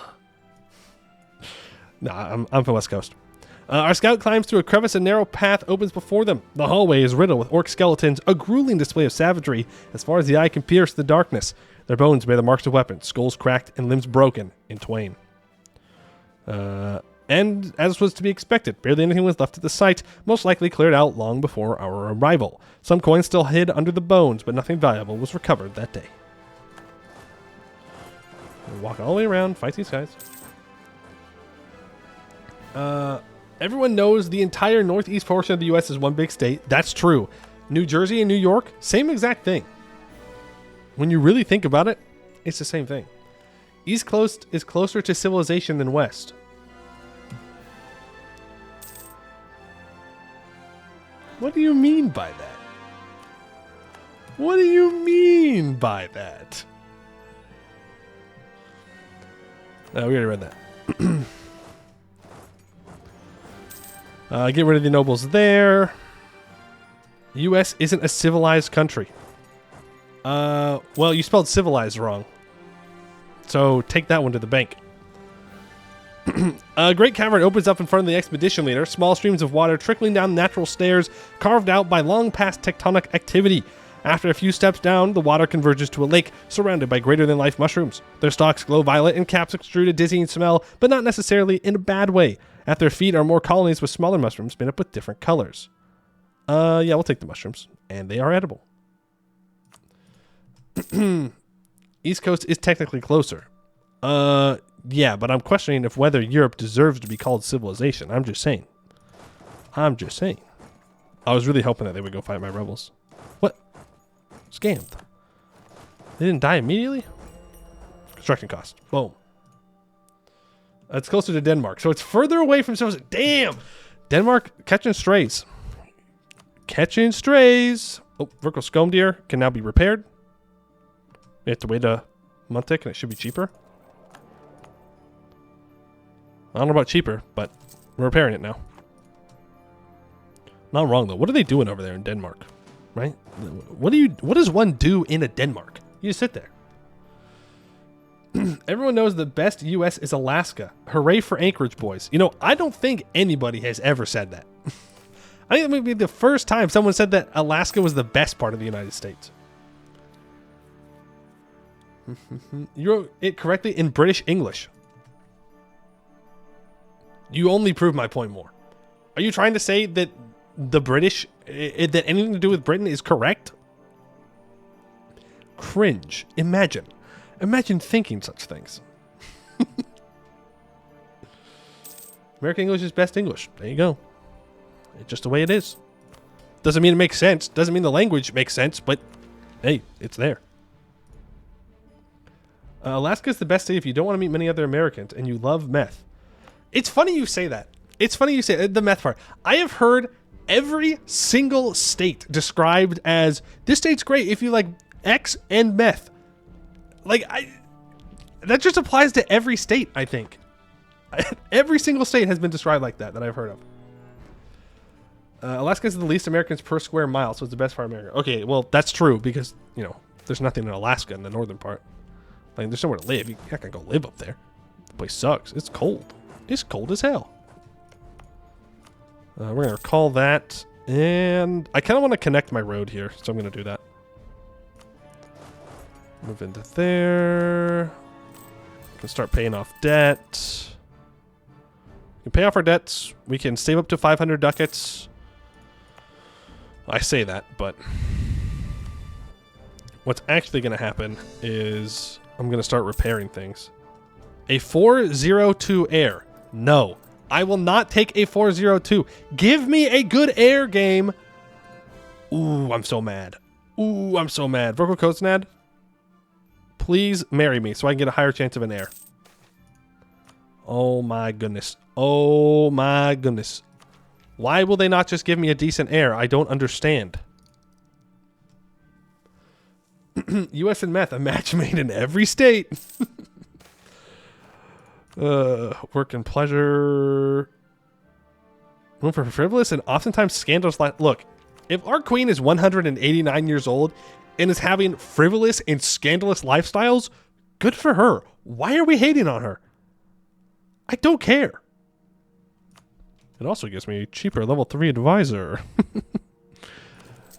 S2: Nah, I'm from West Coast. Our scout climbs through a crevice. A narrow path opens before them. The hallway is riddled with orc skeletons, a grueling display of savagery as far as the eye can pierce the darkness. Their bones bear the marks of weapons, skulls cracked and limbs broken in twain. And as was to be expected, barely anything was left at the site, most likely cleared out long before our arrival. Some coins still hid under the bones, but nothing valuable was recovered that day. We'll walk all the way around, fight these guys. Everyone knows the entire northeast portion of the U.S. is one big state. That's true. New Jersey and New York, same exact thing. When you really think about it, it's the same thing. East Coast is closer to civilization than West. What do you mean by that? What do you mean by that? We already read that. Get rid of the nobles there. U.S. isn't a civilized country. Well, you spelled civilized wrong. So take that one to the bank. A great cavern opens up in front of the expedition leader. Small streams of water trickling down natural stairs carved out by long past tectonic activity. After a few steps down, the water converges to a lake surrounded by greater-than-life mushrooms. Their stalks glow violet and caps extrude a dizzying smell, but not necessarily in a bad way. At their feet are more colonies with smaller mushrooms made up with different colors. Yeah, we'll take the mushrooms. And they are edible. East Coast is technically closer. Yeah, but I'm questioning if whether Europe deserves to be called civilization. I'm just saying. I was really hoping that they would go fight my rebels. What? Scammed. They didn't die immediately? Construction cost. Boom. It's closer to Denmark, so it's further away from civilization. Damn! Denmark catching strays. Catching strays. Oh, Vertical Scomb Deer can now be repaired. We have to wait a month tick and it should be cheaper. I don't know about cheaper, but we're repairing it now. Not wrong though. What are they doing over there in Denmark? Right? What does one do in a Denmark? You just sit there. Everyone knows the best US is Alaska. Hooray for Anchorage, boys. You know, I don't think anybody has ever said that. I think it might be the first time someone said that Alaska was the best part of the United States. You wrote it correctly in British English. You only prove my point more. Are you trying to say that the British, that anything to do with Britain is correct? Cringe. Imagine thinking such things. American English is best English. There you go. It's just the way it is. Doesn't mean it makes sense. Doesn't mean the language makes sense, but hey, it's there. Alaska is the best state if you don't want to meet many other Americans and you love meth. It's funny you say that. It's funny you say the meth part. I have heard every single state described as, this state's great if you like X and meth. Like, that just applies to every state, I think. Every single state has been described like that I've heard of. Alaska is the least Americans per square mile, so it's the best part of America. Okay, well, that's true because, you know, there's nothing in Alaska in the northern part. Like, there's somewhere to live. You're not going to go live up there. The place sucks. It's cold. It's cold as hell. We're going to recall that. And I kind of want to connect my road here, so I'm going to do that. Move into there. We can start paying off debt. We can pay off our debts. We can save up to 500 ducats. I say that, but what's actually going to happen is... I'm going to start repairing things. A 402 air. No. I will not take a 402. Give me a good air game. Ooh, I'm so mad. Ooh, I'm so mad. Vocal Coatsnad, please marry me so I can get a higher chance of an air. Oh my goodness. Oh my goodness. Why will they not just give me a decent air? I don't understand. US and meth, a match made in every state. Work and pleasure. Room for frivolous and oftentimes scandalous. Look, if our queen is 189 years old and is having frivolous and scandalous lifestyles, good for her. Why are we hating on her? I don't care. It also gives me a cheaper level 3 advisor.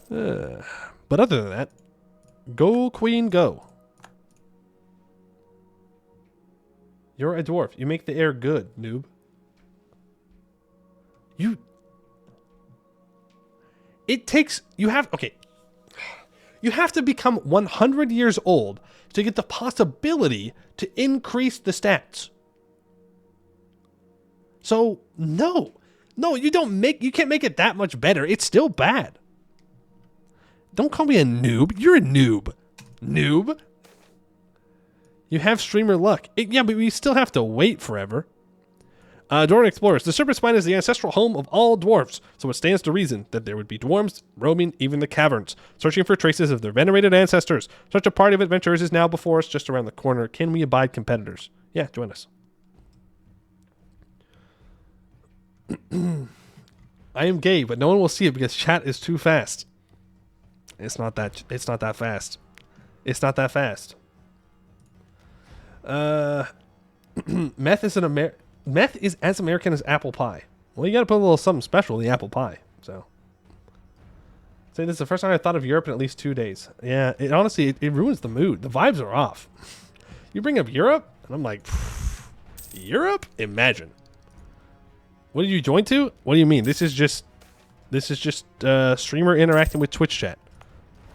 S2: But other than that, go queen, go. You're a dwarf. You make the air good, noob. You have to become 100 years old to get the possibility to increase the stats. So, no, you can't make it that much better. It's still bad. Don't call me a noob. You're a noob. Noob. You have streamer luck. Yeah, but we still have to wait forever. Dwarven Explorers. The Serpent Spine is the ancestral home of all dwarves, so it stands to reason that there would be dwarves roaming even the caverns, searching for traces of their venerated ancestors. Such a party of adventurers is now before us, just around the corner. Can we abide competitors? Yeah, join us. I am gay, but no one will see it because chat is too fast. It's not that fast. It's not that fast. Meth is as American as apple pie. Well, you gotta put a little something special in the apple pie. So, say this is the first time I thought of Europe in at least 2 days. Yeah, honestly, it ruins the mood. The vibes are off. You bring up Europe, and I'm like, Europe? Imagine. What did you join to? What do you mean? This is just streamer interacting with Twitch chat.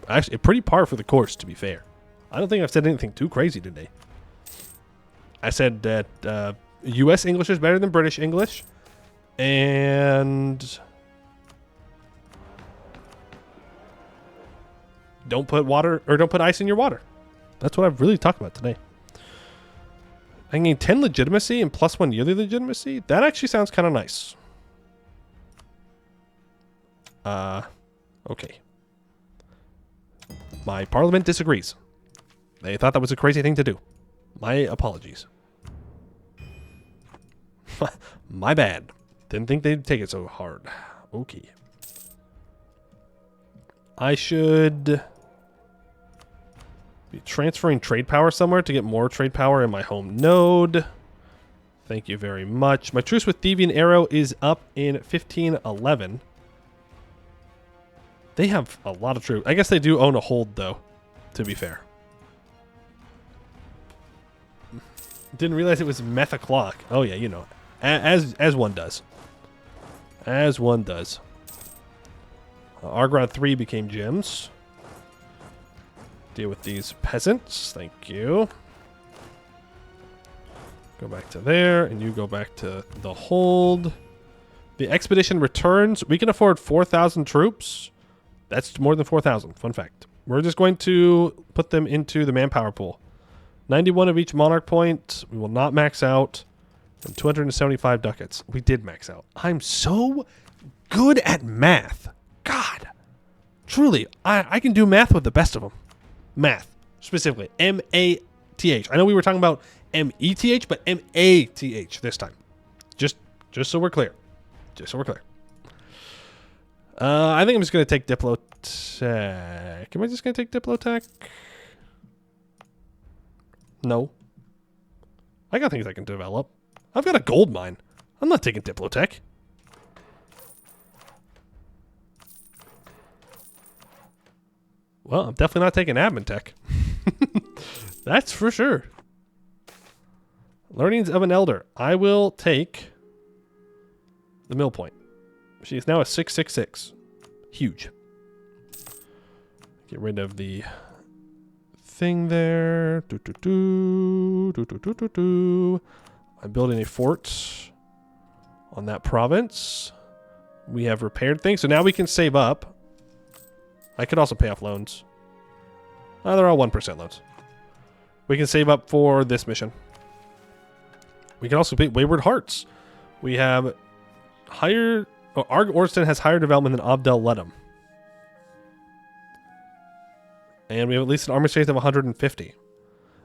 S2: Actually, pretty par for the course, to be fair. I don't think I've said anything too crazy today. I said that U.S. English is better than British English, and don't put ice in your water. That's what I've really talked about today. I can gain 10 legitimacy and +1 yearly legitimacy. That actually sounds kind of nice. Okay. My parliament disagrees. They thought that was a crazy thing to do. My apologies. My bad. Didn't think they'd take it so hard. Okay. I should be transferring trade power somewhere to get more trade power in my home node. Thank you very much. My truce with Thieving Arrow is up in 1511. They have a lot of troops. I guess they do own a hold, though, to be fair. Didn't realize it was meth o'clock. Oh, yeah, you know. As one does. As one does. Arg-Ôrdstun 3 became gems. Deal with these peasants. Thank you. Go back to there, and you go back to the hold. The expedition returns. We can afford 4,000 troops. That's more than 4,000. Fun fact. We're just going to put them into the manpower pool. 91 of each monarch point. We will not max out. And 275 ducats. We did max out. I'm so good at math. God. Truly, I can do math with the best of them. Math. Specifically. M-A-T-H. I know we were talking about M-E-T-H, but M-A-T-H this time. Just so we're clear. Just so we're clear. I think I'm just going to take Diplotech. Am I just going to take Diplotech? No. I got things I can develop. I've got a gold mine. I'm not taking Diplotech. Well, I'm definitely not taking admin tech. That's for sure. Learnings of an Elder. I will take the mill point. She is now a 666. Huge. Get rid of the thing there. I'm building a fort on that province. We have repaired things, so now we can save up. I could also pay off loans. They're all 1% loans. We can save up for this mission. We can also pay Wayward Hearts. We have higher... Oh, Arg-Ôrdstun has higher development than Abdel-Ledum. And we have at least an armor strength of 150.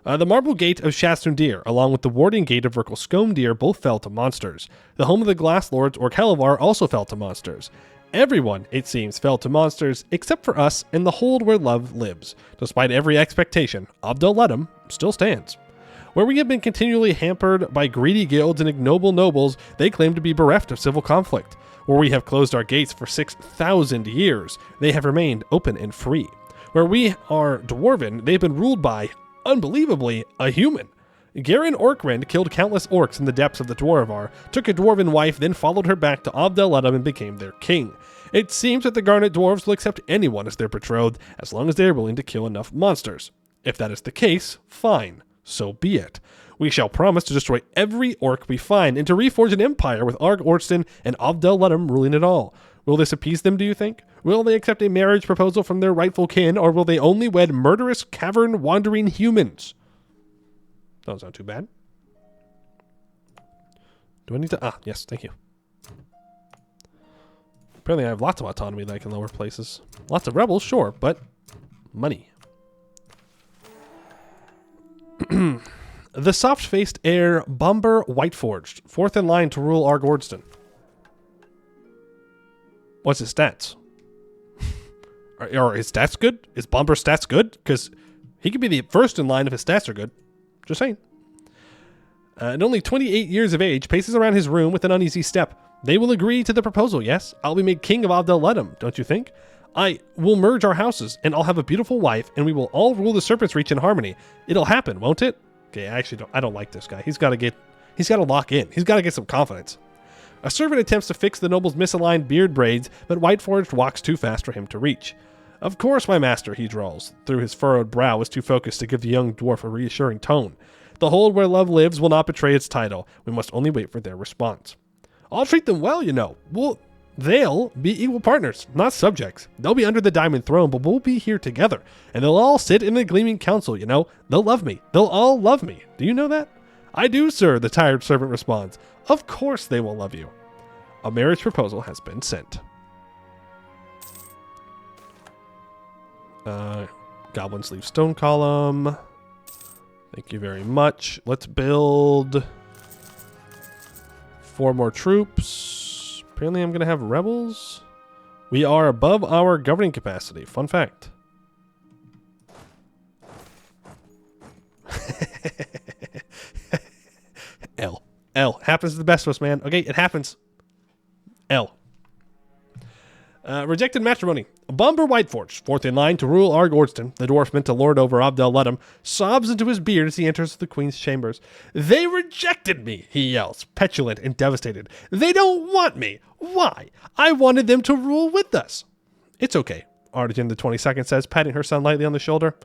S2: The Marble Gate of Shastundir, along with the Warding Gate of Verkelskomdir, both fell to monsters. The home of the Glass Lords, or Kalavar, also fell to monsters. Everyone, it seems, fell to monsters, except for us and the hold where love lives. Despite every expectation, Abdel-Ledum still stands. Where we have been continually hampered by greedy guilds and ignoble nobles, they claim to be bereft of civil conflict. Where we have closed our gates for 6,000 years, they have remained open and free. Where we are dwarven, they've been ruled by, unbelievably, a human. Garen Orkrend killed countless orcs in the depths of the Dwarvar, took a dwarven wife, then followed her back to Abdel-Ledum and became their king. It seems that the Garnet Dwarves will accept anyone as their betrothed, as long as they are willing to kill enough monsters. If that is the case, fine. So be it. We shall promise to destroy every orc we find and to reforge an empire with Arg-Ôrdstun and Abdel-Ledum ruling it all. Will this appease them, do you think? Will they accept a marriage proposal from their rightful kin, or will they only wed murderous, cavern-wandering humans? Doesn't sound too bad. Do I need to... yes, thank you. Apparently I have lots of autonomy that I can lower places. Lots of rebels, sure, but money. The soft-faced heir Bomber Whiteforged, fourth in line to rule Arg-Ôrdstun. What's his stats? Are his stats good? Is Bomber's stats good? Because he could be the first in line if his stats are good. Just saying. At only 28 years of age, paces around his room with an uneasy step. They will agree to the proposal, yes? I'll be made king of Abdel-Ledum, don't you think? I will merge our houses, and I'll have a beautiful wife, and we will all rule the Serpent's Reach in harmony. It'll happen, won't it? Okay, I don't like this guy. He's got to lock in. He's got to get some confidence. A servant attempts to fix the noble's misaligned beard braids, but Whiteforged walks too fast for him to reach. Of course, my master, he drawls. Through his furrowed brow is too focused to give the young dwarf a reassuring tone. The hold where love lives will not betray its title. We must only wait for their response. I'll treat them well, you know. They'll be equal partners, not subjects. They'll be under the Diamond Throne, but we'll be here together. And they'll all sit in the Gleaming Council, you know. They'll love me. They'll all love me. Do you know that? I do, sir, the tired servant responds. Of course they will love you. A marriage proposal has been sent. Goblin Sleeve Stone Column. Thank you very much. Let's build 4 more troops. Apparently I'm going to have rebels. We are above our governing capacity. Fun fact. L. Happens to the best of us, man. Okay, it happens. L. Rejected matrimony. Bomber Whiteforged, fourth in line to rule Arg-Ôrdstun, the dwarf meant to lord over Abdel-Ledum, sobs into his beard as he enters the queen's chambers. They rejected me, he yells, petulant and devastated. They don't want me. Why? I wanted them to rule with us. It's okay, Artigen the 22nd says, patting her son lightly on the shoulder.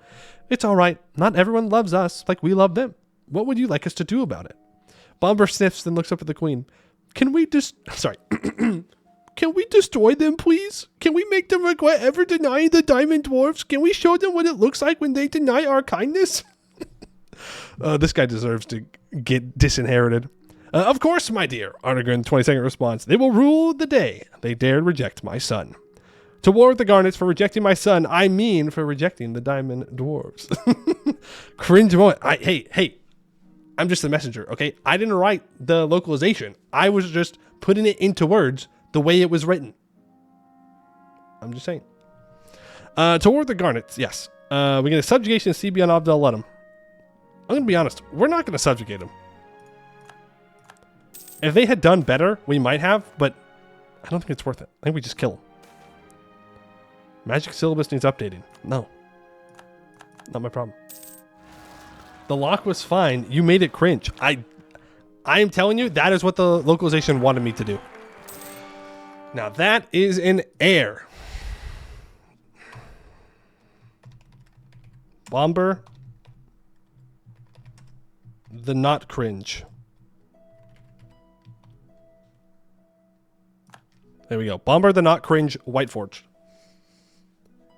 S2: It's all right. Not everyone loves us like we love them. What would you like us to do about it? Bomber sniffs, then looks up at the queen. Can we Can we destroy them, please? Can we make them regret ever denying the Diamond Dwarfs? Can we show them what it looks like when they deny our kindness? This guy deserves to get disinherited. Of course, my dear, Arnegryn 22nd responds. They will rule the day they dared reject my son. To war with the Garnets for rejecting my son, I mean for rejecting the Diamond Dwarves. Cringe moment. Hey, I'm just the messenger, okay? I didn't write the localization. I was just putting it into words the way it was written. I'm just saying. Toward the Garnets, yes. We get a subjugation of CB on Abdel-Ledum. I'm going to be honest. We're not going to subjugate him. If they had done better, we might have, but I don't think it's worth it. I think we just kill him. Magic syllabus needs updating. No. Not my problem. The lock was fine. You made it cringe. I am telling you, that is what the localization wanted me to do. Now that is an heir. Bomber, the not cringe. There we go. Bomber the not cringe White Forge.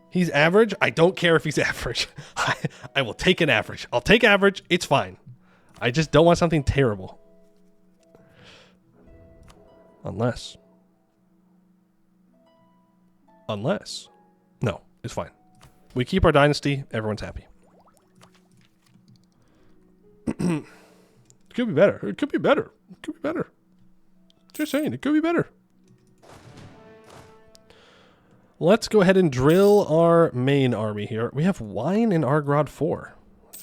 S2: He's average. I don't care if he's average. I will take an average. I'll take average. It's fine. I just don't want something terrible. Unless. No, it's fine. We keep our dynasty. Everyone's happy. It could be better. It could be better. It could be better. Just saying, it could be better. Let's go ahead and drill our main army here. We have wine in Arg-Ôrdstun 4.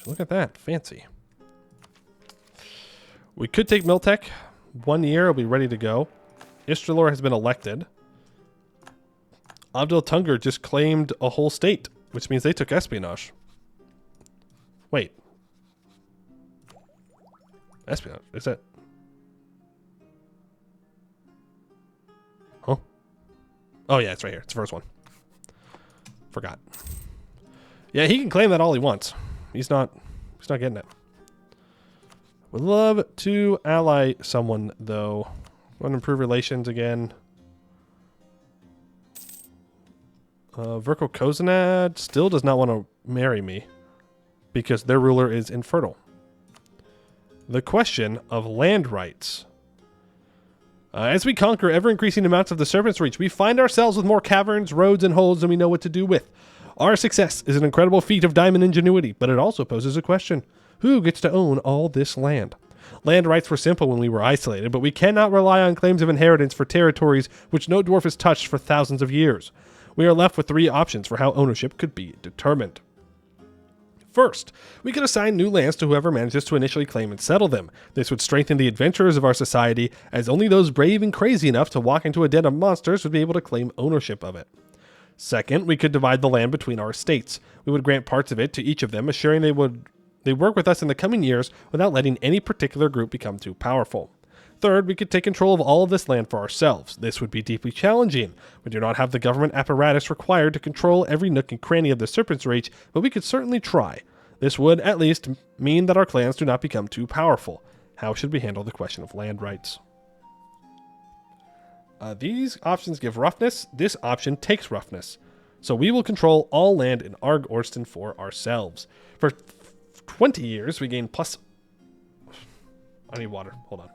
S2: Look at that. Fancy. We could take Miltech. 1 year, it'll be ready to go. Istralor has been elected. Abdel Tungur just claimed a whole state, which means they took espionage. Wait. Espionage, is that? Huh? Oh yeah, it's right here. It's the first one. Forgot. Yeah, he can claim that all he wants. He's not getting it. Would love to ally someone though. Want to improve relations again. Verko Kozanad still does not want to marry me because their ruler is infertile. The question of land rights. As we conquer ever-increasing amounts of the Serpent's Reach, we find ourselves with more caverns, roads, and holes than we know what to do with. Our success is an incredible feat of diamond ingenuity, but it also poses a question. Who gets to own all this land? Land rights were simple when we were isolated, but we cannot rely on claims of inheritance for territories which no dwarf has touched for thousands of years. We are left with 3 options for how ownership could be determined. First, we could assign new lands to whoever manages to initially claim and settle them. This would strengthen the adventurers of our society, as only those brave and crazy enough to walk into a den of monsters would be able to claim ownership of it. Second, we could divide the land between our estates. We would grant parts of it to each of them, assuring they work with us in the coming years without letting any particular group become too powerful. Third, we could take control of all of this land for ourselves. This would be deeply challenging. We do not have the government apparatus required to control every nook and cranny of the Serpent's Reach, but we could certainly try. This would, at least, mean that our clans do not become too powerful. How should we handle the question of land rights? These options give roughness. This option takes roughness. So we will control all land in Arg-Ôrdstun for ourselves. For 20 years, we gain plus... I need water. Hold on.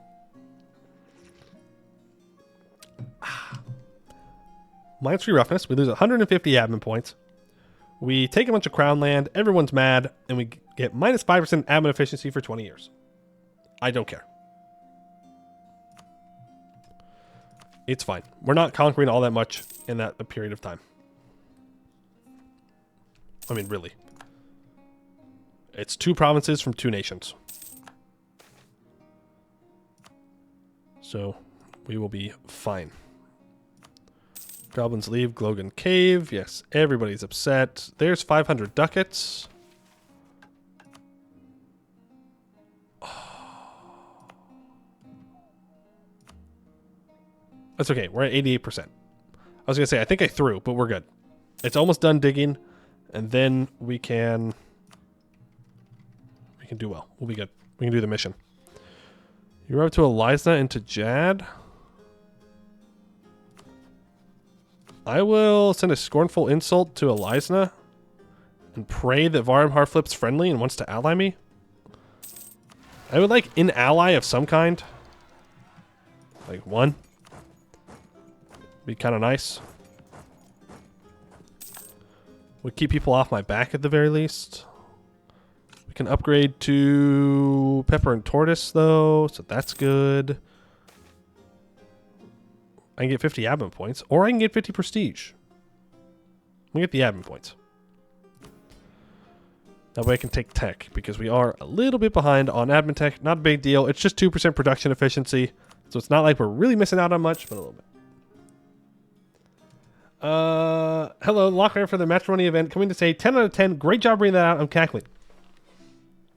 S2: -3 roughness. We lose 150 admin points. We take a bunch of crown land. Everyone's mad. And we get -5% admin efficiency for 20 years. I don't care. It's fine. We're not conquering all that much in that period of time. I mean, really. It's 2 provinces from 2 nations. So, we will be fine. Goblins leave Glogan Cave. Yes, everybody's upset. There's 500 ducats. That's okay. We're at 88%. I was going to say, I think I threw, but we're good. It's almost done digging, and then we can do well. We'll be good. We can do the mission. You're up to Eliza and to Jad. I will send a scornful insult to Eliza and pray that Varmhar flips friendly and wants to ally me. I would like an ally of some kind. Like 1. Be kind of nice. Would keep people off my back at the very least. We can upgrade to Pepper and Tortoise though, so that's good. I can get 50 admin points, or I can get 50 prestige. We get the admin points. That way I can take tech, because we are a little bit behind on admin tech. Not a big deal. It's just 2% production efficiency, so it's not like we're really missing out on much, but a little bit. Hello, Lockman for the matrimony event. Coming to say 10 out of 10. Great job bringing that out. I'm cackling.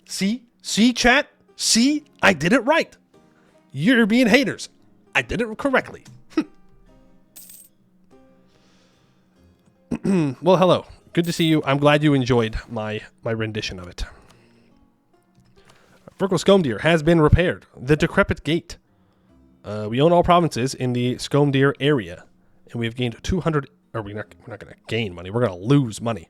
S2: See, chat? See? I did it right. You're being haters. I did it correctly. Well, hello. Good to see you. I'm glad you enjoyed my rendition of it. Virkal has been repaired. The decrepit gate. We own all provinces in the Skomdir area, and we have gained 200. Or we're not going to gain money. We're going to lose money.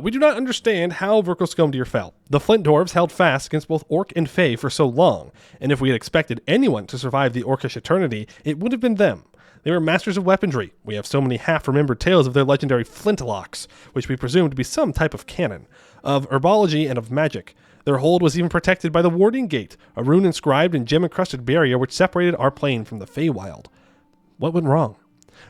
S2: We do not understand how Virkal fell. The Flint Dwarves held fast against both Orc and Fey for so long, and if we had expected anyone to survive the Orcish eternity, it would have been them. They were masters of weaponry. We have so many half-remembered tales of their legendary flintlocks, which we presume to be some type of cannon, of herbology and of magic. Their hold was even protected by the Warding Gate, a rune-inscribed and gem-encrusted barrier which separated our plane from the Feywild. What went wrong?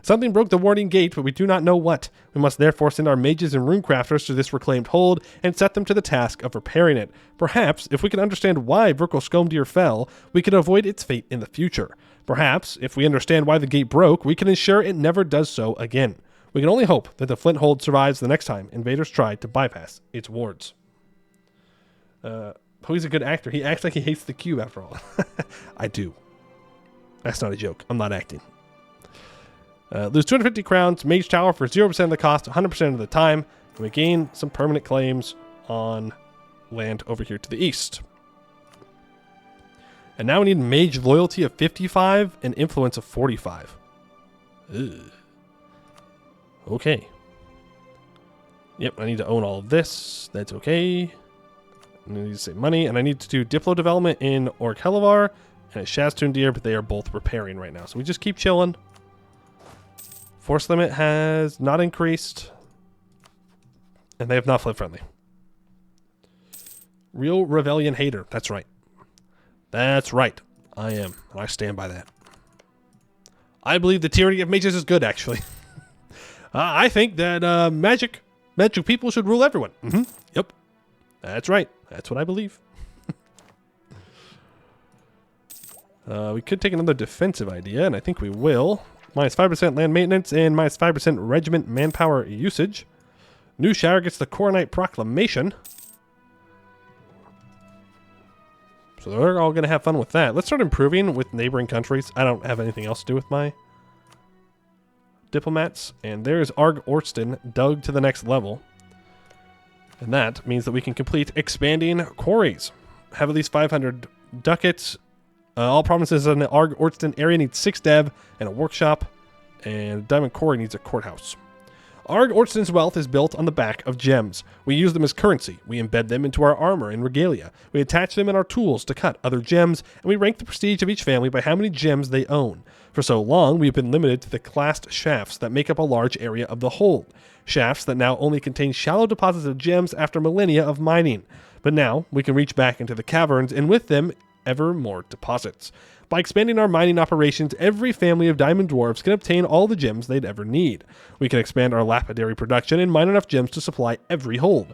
S2: Something broke the Warding Gate, but we do not know what. We must therefore send our mages and runecrafters to this reclaimed hold and set them to the task of repairing it. Perhaps, if we can understand why Virkal fell, we can avoid its fate in the future. Perhaps, if we understand why the gate broke, we can ensure it never does so again. We can only hope that the Flint Hold survives the next time invaders try to bypass its wards. He's a good actor. He acts like he hates the cube after all. I do. That's not a joke. I'm not acting. Lose 250 crowns, Mage Tower for 0% of the cost, 100% of the time, and we gain some permanent claims on land over here to the east. And now we need Mage Loyalty of 55 and Influence of 45. Ugh. Okay. Yep, I need to own all of this. That's okay. I need to save money, and I need to do Diplo development in Arg-Ôrdstun and Shaztundir, but they are both repairing right now. So we just keep chilling. Force limit has not increased. And they have not flip friendly. Real Rebellion hater. That's right. That's right. I am. And I stand by that. I believe the tyranny of mages is good, actually. I think that magic people should rule everyone. Yep. That's right. That's what I believe. We could take another defensive idea, and I think we will. Minus 5% land maintenance and minus 5% regiment manpower usage. New Shower gets the Coronite Proclamation. So they're all going to have fun with that. Let's start improving with neighboring countries. I don't have anything else to do with my diplomats. And there's Arg-Ôrdstun dug to the next level. And that means that we can complete expanding quarries. Have at least 500 ducats. All provinces in the Arg-Ôrdstun area need 6 dev and a workshop, and Diamond Quarry needs a courthouse. Arg-Ôrdstun's wealth is built on the back of gems. We use them as currency. We embed them into our armor and regalia. We attach them in our tools to cut other gems, and we rank the prestige of each family by how many gems they own. For so long, we've been limited to the classed shafts that make up a large area of the hold. Shafts that now only contain shallow deposits of gems after millennia of mining. But now, we can reach back into the caverns, and with them, ever more deposits. By expanding our mining operations, every family of diamond dwarves can obtain all the gems they'd ever need. We can expand our lapidary production and mine enough gems to supply every hold.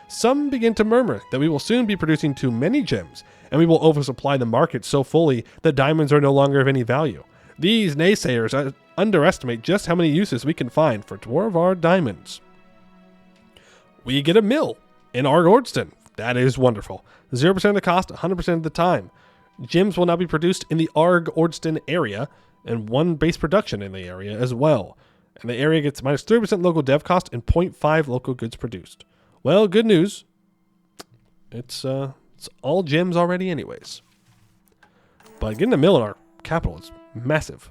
S2: Some begin to murmur that we will soon be producing too many gems, and we will oversupply the market so fully that diamonds are no longer of any value. These naysayers underestimate just how many uses we can find for Dwarvar diamonds. We get a mill in Arg-Ôrdstun. That is wonderful. 0% of the cost, 100% of the time. Gems will now be produced in the Arg-Ôrdstun area, and 1 base production in the area as well. And the area gets minus 30% local dev cost and 0.5 local goods produced. Well, good news. It's all gems already anyways. But getting a mill in our capital is massive.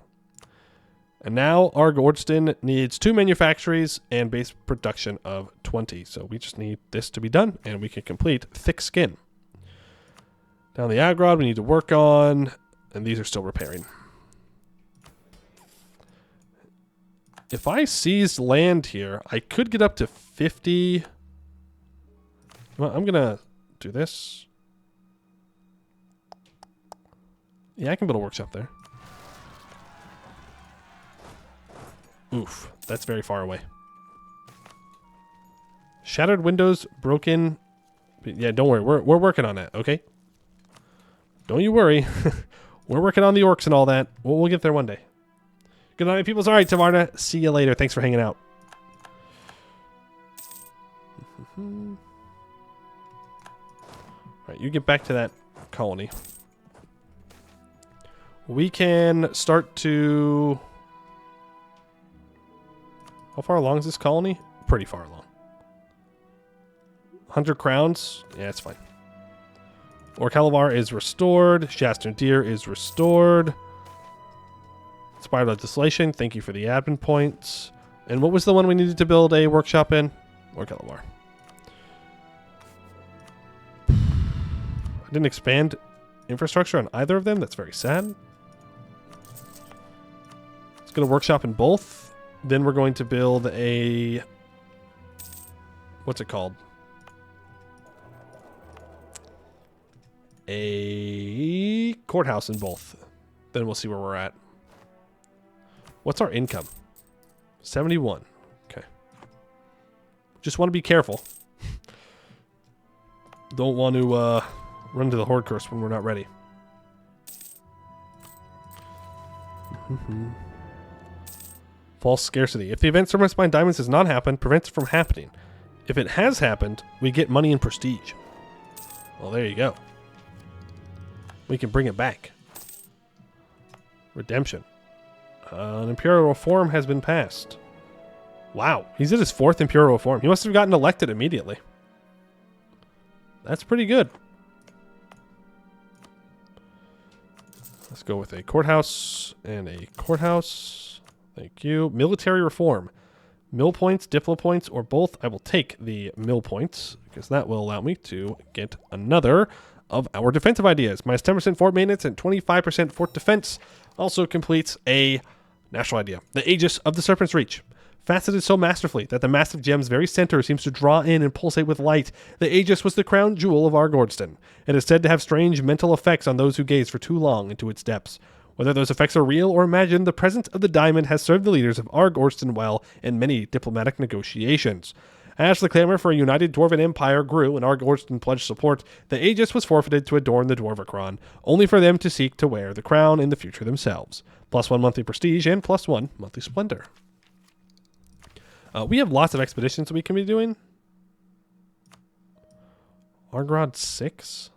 S2: And now Arg-Ôrdstun needs 2 manufactories and base production of 20. So we just need this to be done, and we can complete Thick Skin. Down the Agrod we need to work on, and these are still repairing. If I seized land here, I could get up to 50. Well, I'm going to do this. Yeah, I can build a workshop there. Oof, that's very far away. Shattered windows, broken. Yeah, don't worry. We're working on that, okay? Don't you worry. We're working on the orcs and all that. We'll get there one day. Good night, peoples. All right, Tavarna. See you later. Thanks for hanging out. All right, you get back to that colony. We can start to... How far along is this colony? Pretty far along. 100 crowns? Yeah, it's fine. Orcalavar is restored. Shaston Deer is restored. Spiral Legislation, thank you for the admin points. And what was the one we needed to build a workshop in? Orcalavar. I didn't expand infrastructure on either of them. That's very sad. Let's get a workshop in both. Then we're going to build a... what's it called? A courthouse in both. Then we'll see where we're at. What's our income? 71. Okay. Just want to be careful. Don't want to run into the Horde Curse when we're not ready. False scarcity. If the event Serpent Spine Diamonds has not happened, prevents it from happening. If it has happened, we get money and prestige. Well, there you go. We can bring it back. Redemption. An Imperial Reform has been passed. Wow, he's at his 4th Imperial Reform. He must have gotten elected immediately. That's pretty good. Let's go with a courthouse and a courthouse. Thank you. Military Reform. Mill points, Diplo points, or both. I will take the mill points because that will allow me to get another of our defensive ideas. Minus 10% fort maintenance and 25% fort defense also completes a national idea. The Aegis of the Serpent's Reach. Faceted so masterfully that the massive gem's very center seems to draw in and pulsate with light. The Aegis was the crown jewel of Arg-Ôrdstun. It is said to have strange mental effects on those who gaze for too long into its depths. Whether those effects are real or imagined, the presence of the diamond has served the leaders of Arg-Ôrdstun well in many diplomatic negotiations. As the clamor for a united Dwarven Empire grew and Arg-Ôrdstun pledged support, the Aegis was forfeited to adorn the Dwarvacron, only for them to seek to wear the crown in the future themselves. +1 monthly prestige and +1 monthly splendor. We have lots of expeditions that we can be doing. Arg-Rod 6?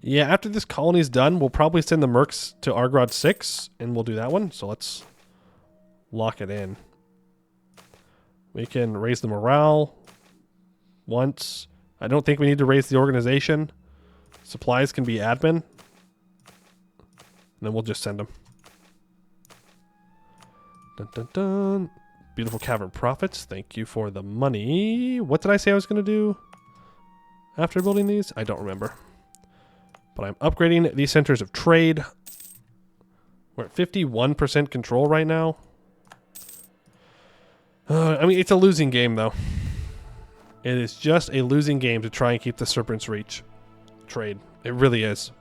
S2: Yeah, after this colony is done, we'll probably send the mercs to Arg-Rod 6, and we'll do that one. So let's lock it in. We can raise the morale once. I don't think we need to raise the organization. Supplies can be admin. And then we'll just send them. Dun, dun, dun. Beautiful Cavern Profits. Thank you for the money. What did I say I was going to do after building these? I don't remember. But I'm upgrading these centers of trade. We're at 51% control right now. I mean, it's a losing game, though. It is just a losing game to try and keep the Serpent's Reach trade. It really is.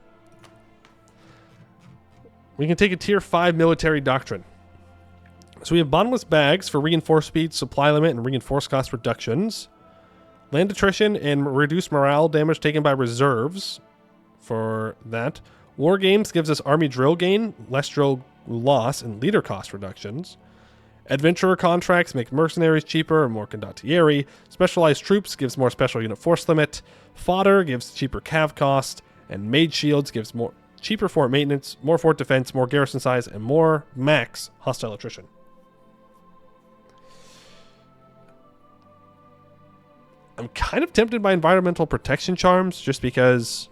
S2: We can take a tier 5 military doctrine. So we have bottomless bags for reinforced speed, supply limit, and reinforced cost reductions. Land attrition and reduced morale damage taken by reserves for that. War games gives us army drill gain, less drill loss, and leader cost reductions. Adventurer contracts make mercenaries cheaper and more condottieri. Specialized troops gives more special unit force limit. Fodder gives cheaper cav cost. And mage shields gives more cheaper fort maintenance, more fort defense, more garrison size, and more max hostile attrition. I'm kind of tempted by environmental protection charms just because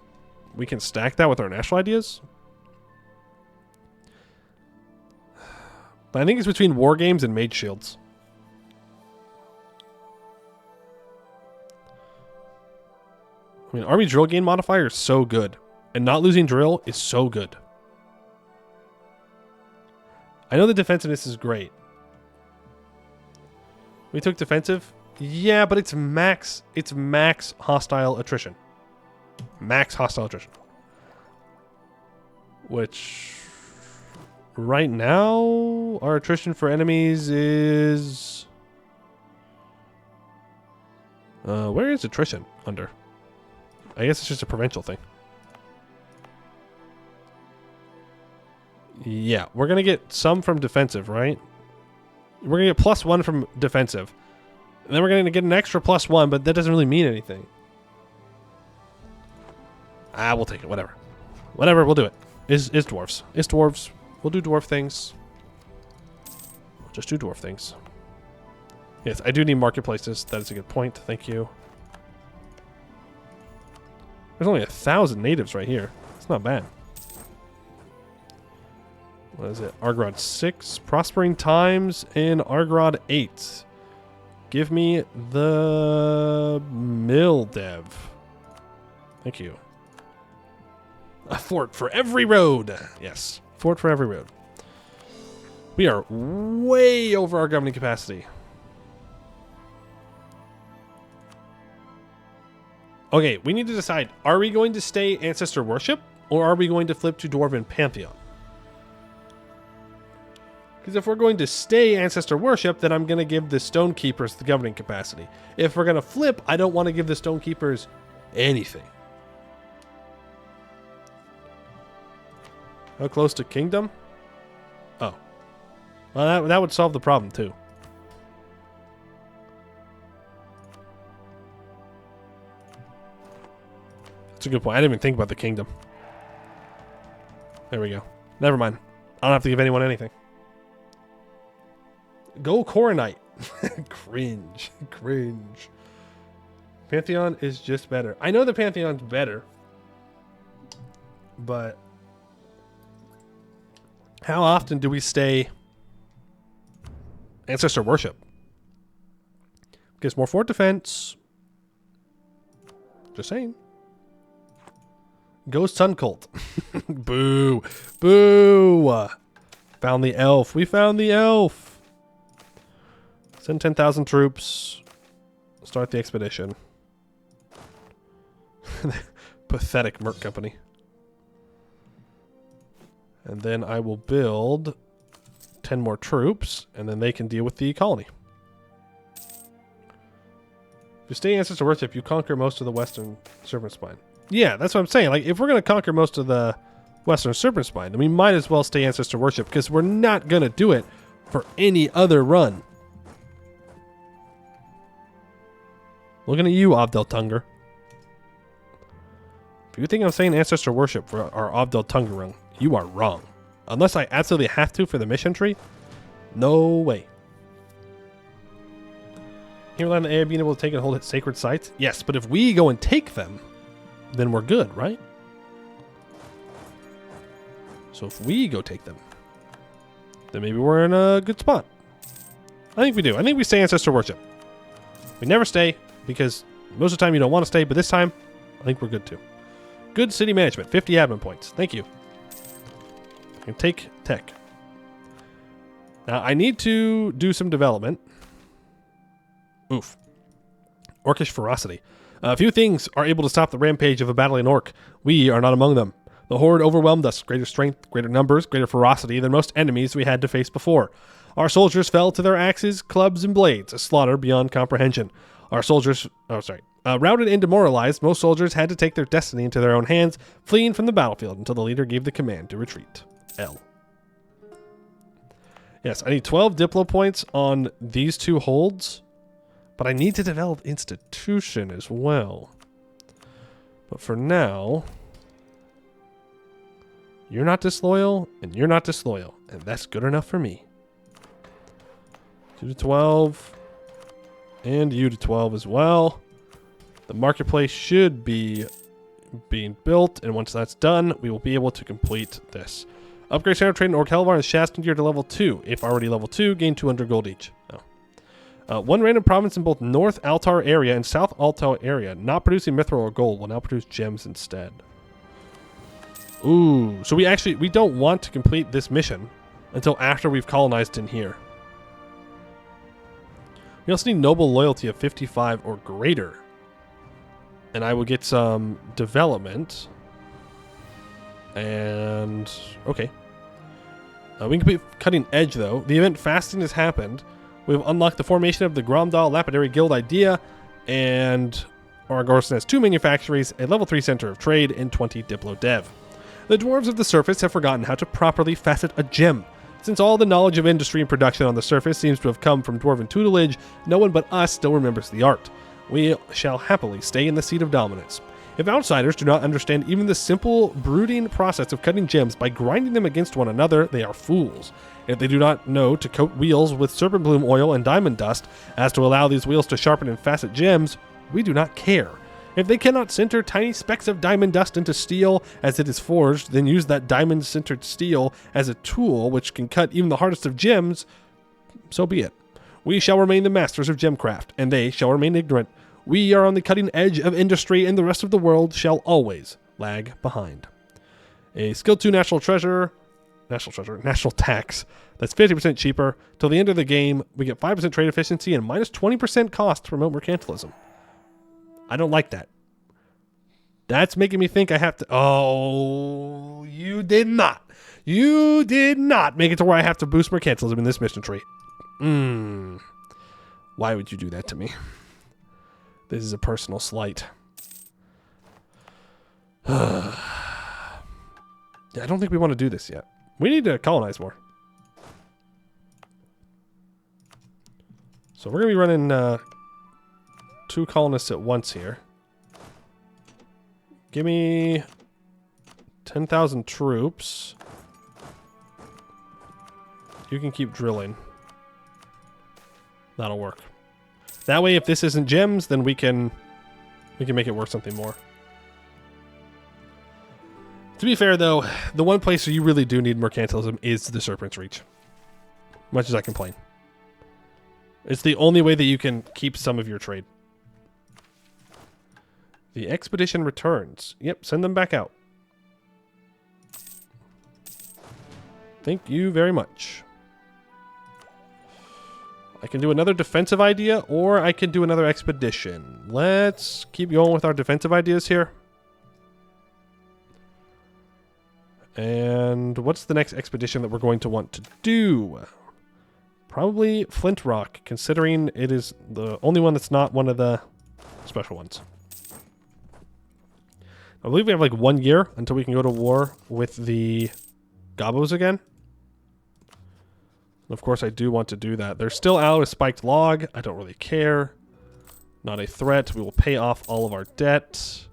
S2: we can stack that with our national ideas. But I think it's between war games and mage shields. I mean, army drill gain modifier is so good. And not losing drill is so good. I know the defensiveness is great. We took defensive. Yeah, but it's max hostile attrition. Max hostile attrition. Which right now our attrition for enemies is where is attrition under? I guess it's just a provincial thing. Yeah, we're going to get some from defensive, right? We're going to get +1 from defensive. And then we're going to get an extra +1, but that doesn't really mean anything. We'll take it. Whatever. Whatever, we'll do it. Is dwarves. Is dwarves. We'll do dwarf things. We'll just do dwarf things. Yes, I do need marketplaces. That is a good point. Thank you. There's only 1,000 natives right here. It's not bad. What is it? Arg-Ôrdstun 6. Prospering Times in Arg-Ôrdstun 8. Give me the mill dev. Thank you. A fort for every road. Yes. Fort for every road. We are way over our governing capacity. Okay, we need to decide. Are we going to stay Ancestor Worship? Or are we going to flip to Dwarven Pantheon? Because if we're going to stay Ancestor Worship, then I'm going to give the Stonekeepers the governing capacity. If we're going to flip, I don't want to give the Stonekeepers anything. How close to Kingdom? Oh. Well, that would solve the problem, too. That's a good point. I didn't even think about the Kingdom. There we go. Never mind. I don't have to give anyone anything. Go Coronite. Cringe. Cringe. Pantheon is just better. I know the Pantheon's better. But how often do we stay Ancestor Worship? Gives more fort defense. Just saying. Ghost Sun Cult. Boo. Boo. Found the elf. We found the elf. Send 10,000 troops. Start the expedition. Pathetic merc company. And then I will build 10 more troops, and then they can deal with the colony. If you stay Ancestor Worship, you conquer most of the Western Serpent Spine. Yeah, that's what I'm saying. Like, if we're going to conquer most of the Western Serpent Spine, then we might as well stay Ancestor Worship, because we're not going to do it for any other run. Looking at you, Abdel Tunger. If you think I'm saying Ancestor Worship for our Abdel Tunger run, you are wrong. Unless I absolutely have to for the mission tree, no way. Can you rely on the AI being able to take and hold sacred sites? Yes, but if we go and take them, then we're good, right? So if we go take them, then maybe we're in a good spot. I think we do. I think we stay Ancestor Worship. We never stay, because most of the time you don't want to stay, but this time, I think we're good too. Good city management, 50 admin points. Thank you. I can take tech. Now, I need to do some development. Oof. Orcish ferocity. A few things are able to stop the rampage of a battling orc. We are not among them. The horde overwhelmed us. Greater strength, greater numbers, greater ferocity than most enemies we had to face before. Our soldiers fell to their axes, clubs, and blades, a slaughter beyond comprehension. Our soldiers... routed and demoralized, most soldiers had to take their destiny into their own hands, fleeing from the battlefield until the leader gave the command to retreat. L. Yes, I need 12 Diplo points on these two holds, but I need to develop institution as well. But for now, you're not disloyal, and you're not disloyal, and that's good enough for me. 2 to 12, and you to 12 as well. The marketplace should be being built, and once that's done, we will be able to complete this. Upgrade Center Trade in Orc Hellvar and Shaston Gear to level 2. If already level 2, gain 200 gold each. Oh. One random province in both North Altar area and South Altar area not producing mithril or gold will now produce gems instead. Ooh, so we don't want to complete this mission until after we've colonized in here. We also need noble loyalty of 55 or greater. And I will get some development. And okay. We can complete Cutting Edge though. The event Fasting has happened. We've unlocked the formation of the Gromdal Lapidary Guild idea. And Arg-Ôrdstun has 2 manufactories, a level 3 center of trade, and 20 Diplo dev. The dwarves of the surface have forgotten how to properly facet a gem. Since all the knowledge of industry and production on the surface seems to have come from dwarven tutelage, no one but us still remembers the art. We shall happily stay in the seat of dominance. If outsiders do not understand even the simple brooding process of cutting gems by grinding them against one another, they are fools. If they do not know to coat wheels with serpent bloom oil and diamond dust, as to allow these wheels to sharpen and facet gems, we do not care. If they cannot sinter tiny specks of diamond dust into steel as it is forged, then use that diamond sintered steel as a tool which can cut even the hardest of gems, so be it. We shall remain the masters of gemcraft, and they shall remain ignorant. We are on the cutting edge of industry, and the rest of the world shall always lag behind. A skill 2 national tax. That's 50% cheaper. Till the end of the game, we get 5% trade efficiency and minus 20% cost to promote mercantilism. I don't like that. That's making me think I have to... Oh, you did not. You did not make it to where I have to boost mercantilism in this mission tree. Why would you do that to me? This is a personal slight. I don't think we want to do this yet. We need to colonize more. So we're going to be running 2 colonists at once here. Give me 10,000 troops. You can keep drilling. That'll work. That way, if this isn't gems, then we can make it worth something more. To be fair, though, the one place where you really do need mercantilism is the Serpent's Reach. Much as I complain. It's the only way that you can keep some of your trade. The expedition returns. Yep, send them back out. Thank you very much. I can do another defensive idea, or I can do another expedition. Let's keep going with our defensive ideas here. And what's the next expedition that we're going to want to do? Probably Flint Rock, considering it is the only one that's not one of the special ones. I believe we have like 1 year until we can go to war with the Gobos again. Of course, I do want to do that. They're still out with Spiked Log. I don't really care. Not a threat. We will pay off all of our debt.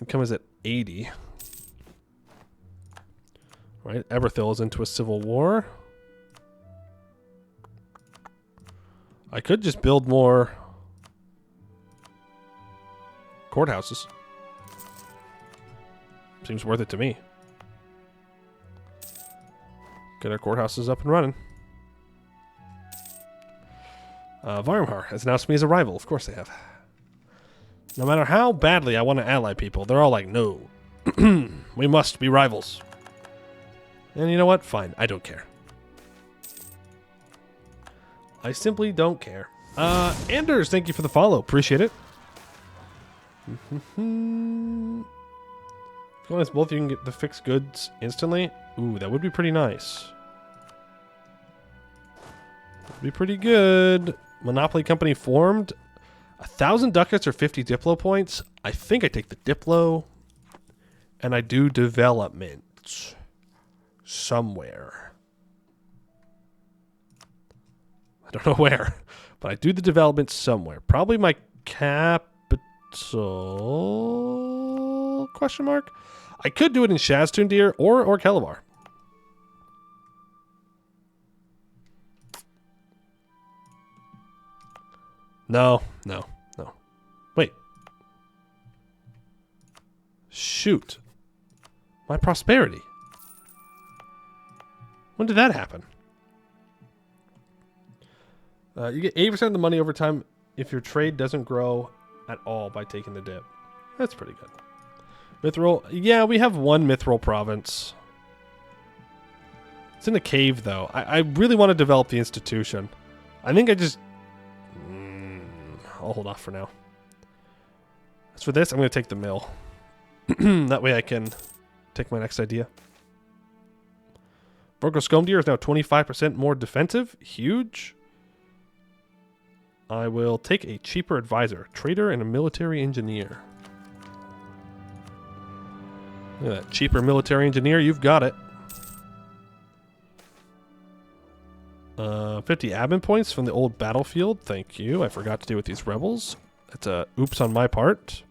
S2: Income is at 80. Right, Eberthil is into a civil war. I could just build more courthouses. Seems worth it to me. Get our courthouses up and running. Varmhar has announced me as a rival. Of course they have. No matter how badly I want to ally people, they're all like, no. We must be rivals. And you know what? Fine. I don't care. I simply don't care. Anders, thank you for the follow. Appreciate it. If you want both, you can get the fixed goods instantly. Ooh, that would be pretty nice. Would be pretty good. Monopoly company formed. 1,000 ducats or 50 Diplo points. I think I take the Diplo. And I do development. Somewhere. I don't know where. But I do the development somewhere. Probably my capital? Question mark? I could do it in Shaztundir or Orkelavar. No. Wait. Shoot. My prosperity. When did that happen? You get 80% of the money over time if your trade doesn't grow at all by taking the dip. That's pretty good. Mithril. Yeah, we have 1 Mithril province. It's in a cave, though. I really want to develop the institution. I think I just... I'll hold off for now. As for this, I'm going to take the mill. That way I can take my next idea. Arg-Ôrdstun is now 25% more defensive. Huge. I will take a cheaper advisor. Trader and a military engineer. Look at that. Cheaper military engineer. You've got it. 50 admin points from the old battlefield. Thank you. I forgot to deal with these rebels. That's a oops on my part.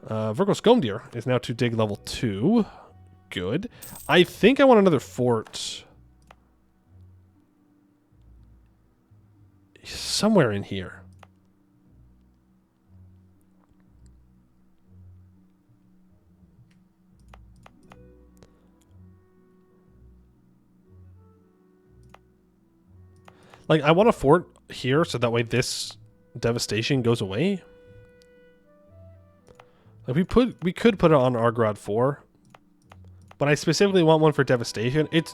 S2: Arg-Ôrdstun is now to dig level 2. Good. I think I want another fort. Somewhere in here. Like, I want a fort here so that way this devastation goes away. Like, we could put it on Arg-Ôrdstun 4, but I specifically want one for devastation. It's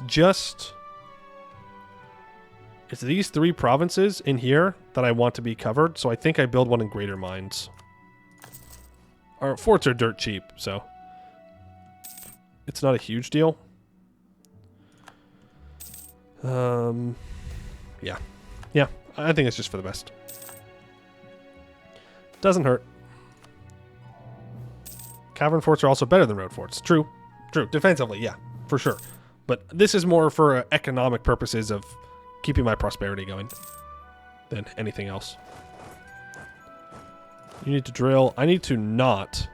S2: these 3 provinces in here that I want to be covered, so I think I build one in Greater Mines. Our forts are dirt cheap, so it's not a huge deal. Yeah. Yeah, I think it's just for the best. Doesn't hurt. Cavern forts are also better than road forts. True. True. Defensively, yeah, for sure. But this is more for economic purposes of keeping my prosperity going than anything else. You need to drill. I need to not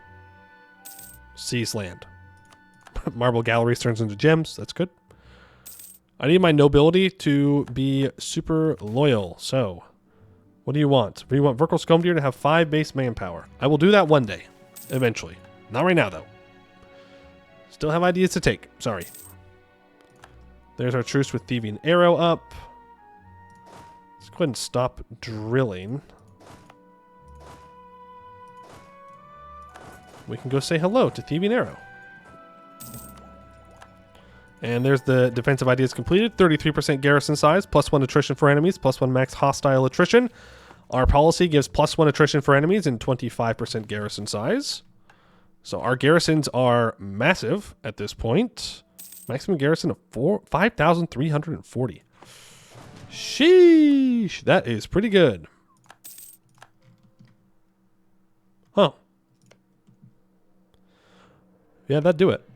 S2: seize land. Marble galleries turns into gems. That's good. I need my nobility to be super loyal. So, what do you want? Do you want Verkal Skomdir to have 5 base manpower? I will do that one day. Eventually. Not right now, though. Still have ideas to take. Sorry. There's our truce with Thieving Arrow up. Let's go ahead and stop drilling. We can go say hello to Thieving Arrow. And there's the defensive ideas completed. 33% garrison size, +1 attrition for enemies, +1 max hostile attrition. Our policy gives +1 attrition for enemies and 25% garrison size. So our garrisons are massive at this point. Maximum garrison of 5,340. Sheesh, that is pretty good. Huh. Yeah, that'd do it.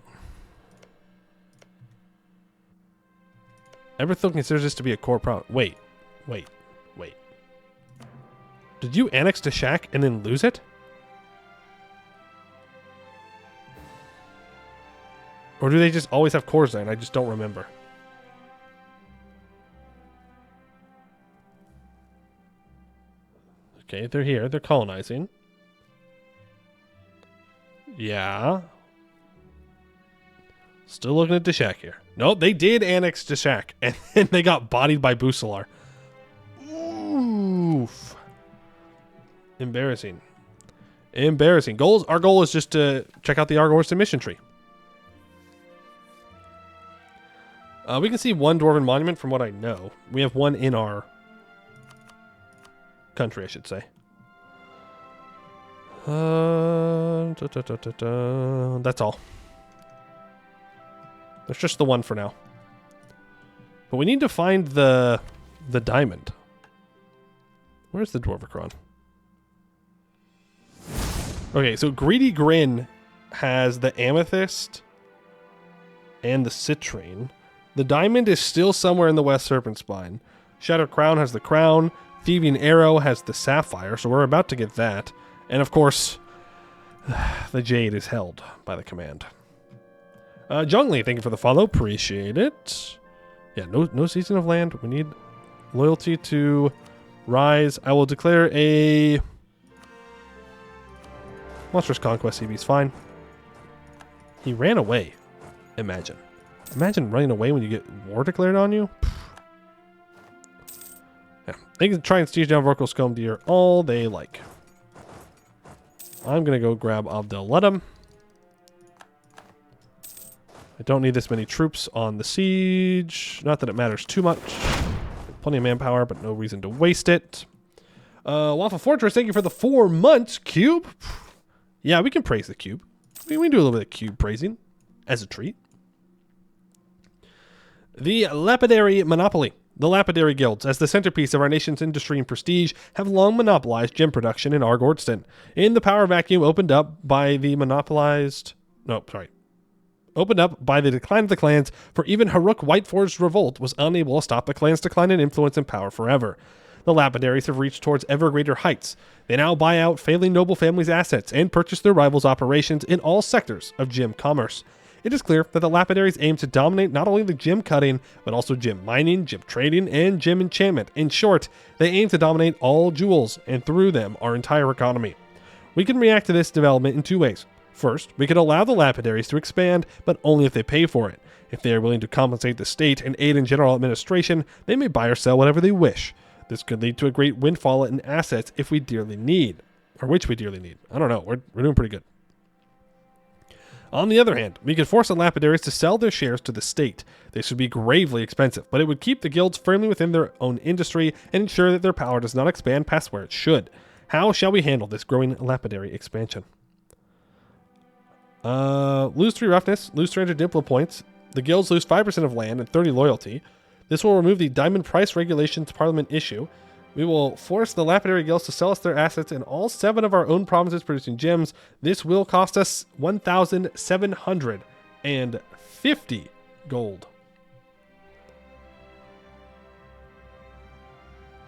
S2: Everything considers this to be a core province. Wait. Did you annex Deshak and then lose it? Or do they just always have cores there and I just don't remember? Okay, they're here. They're colonizing. Yeah. Still looking at Deshak here. No, they did annex Deshak, and then they got bodied by Busalar. Oof. Embarrassing. Embarrassing. Goals. Our goal is just to check out the Arg-Ôrdstun mission tree. We can see one Dwarven monument from what I know. We have one in our country, I should say. That's all. There's just the one for now. But we need to find the diamond. Where's the Dwarvicron? Okay, so Greedy Grin has the amethyst and the citrine. The diamond is still somewhere in the West Serpent Spine. Shattered Crown has the crown. Thieving Arrow has the sapphire, so we're about to get that. And of course, the jade is held by the command. Zhongli, thank you for the follow. Appreciate it. Yeah, no season of land. We need loyalty to rise. I will declare a monstrous conquest. CB's fine. He ran away. Imagine running away when you get war declared on you. Yeah, they can try and siege down Verkal Skomdir all they like. I'm gonna go grab Abdel Ledem. I don't need this many troops on the siege. Not that it matters too much. Plenty of manpower, but no reason to waste it. Waffle Fortress, thank you for the 4 months. Cube? Yeah, we can praise the cube. We can do a little bit of cube praising as a treat. The Lapidary Monopoly. The Lapidary Guilds, as the centerpiece of our nation's industry and prestige, have long monopolized gem production in Arg-Ôrdstun. In the power vacuum opened up by the decline of the clans, for even Haruk Whiteforge's revolt was unable to stop the clan's decline in influence and power forever. The Lapidaries have reached towards ever greater heights. They now buy out failing noble families' assets and purchase their rivals' operations in all sectors of gem commerce. It is clear that the Lapidaries aim to dominate not only the gem cutting, but also gem mining, gem trading, and gem enchantment. In short, they aim to dominate all jewels, and through them, our entire economy. We can react to this development in 2 ways. First, we can allow the lapidaries to expand, but only if they pay for it. If they are willing to compensate the state and aid in general administration, they may buy or sell whatever they wish. This could lead to a great windfall in assets if we dearly need. Or which we dearly need. I don't know. We're doing pretty good. On the other hand, we could force the lapidaries to sell their shares to the state. This would be gravely expensive, but it would keep the guilds firmly within their own industry and ensure that their power does not expand past where it should. How shall we handle this growing lapidary expansion? Lose 3 roughness, lose 300 diplo points. The guilds lose 5% of land and 30 loyalty. This will remove the diamond price regulations parliament issue. We will force the lapidary guilds to sell us their assets in all 7 of our own provinces producing gems. This will cost us 1,750 gold.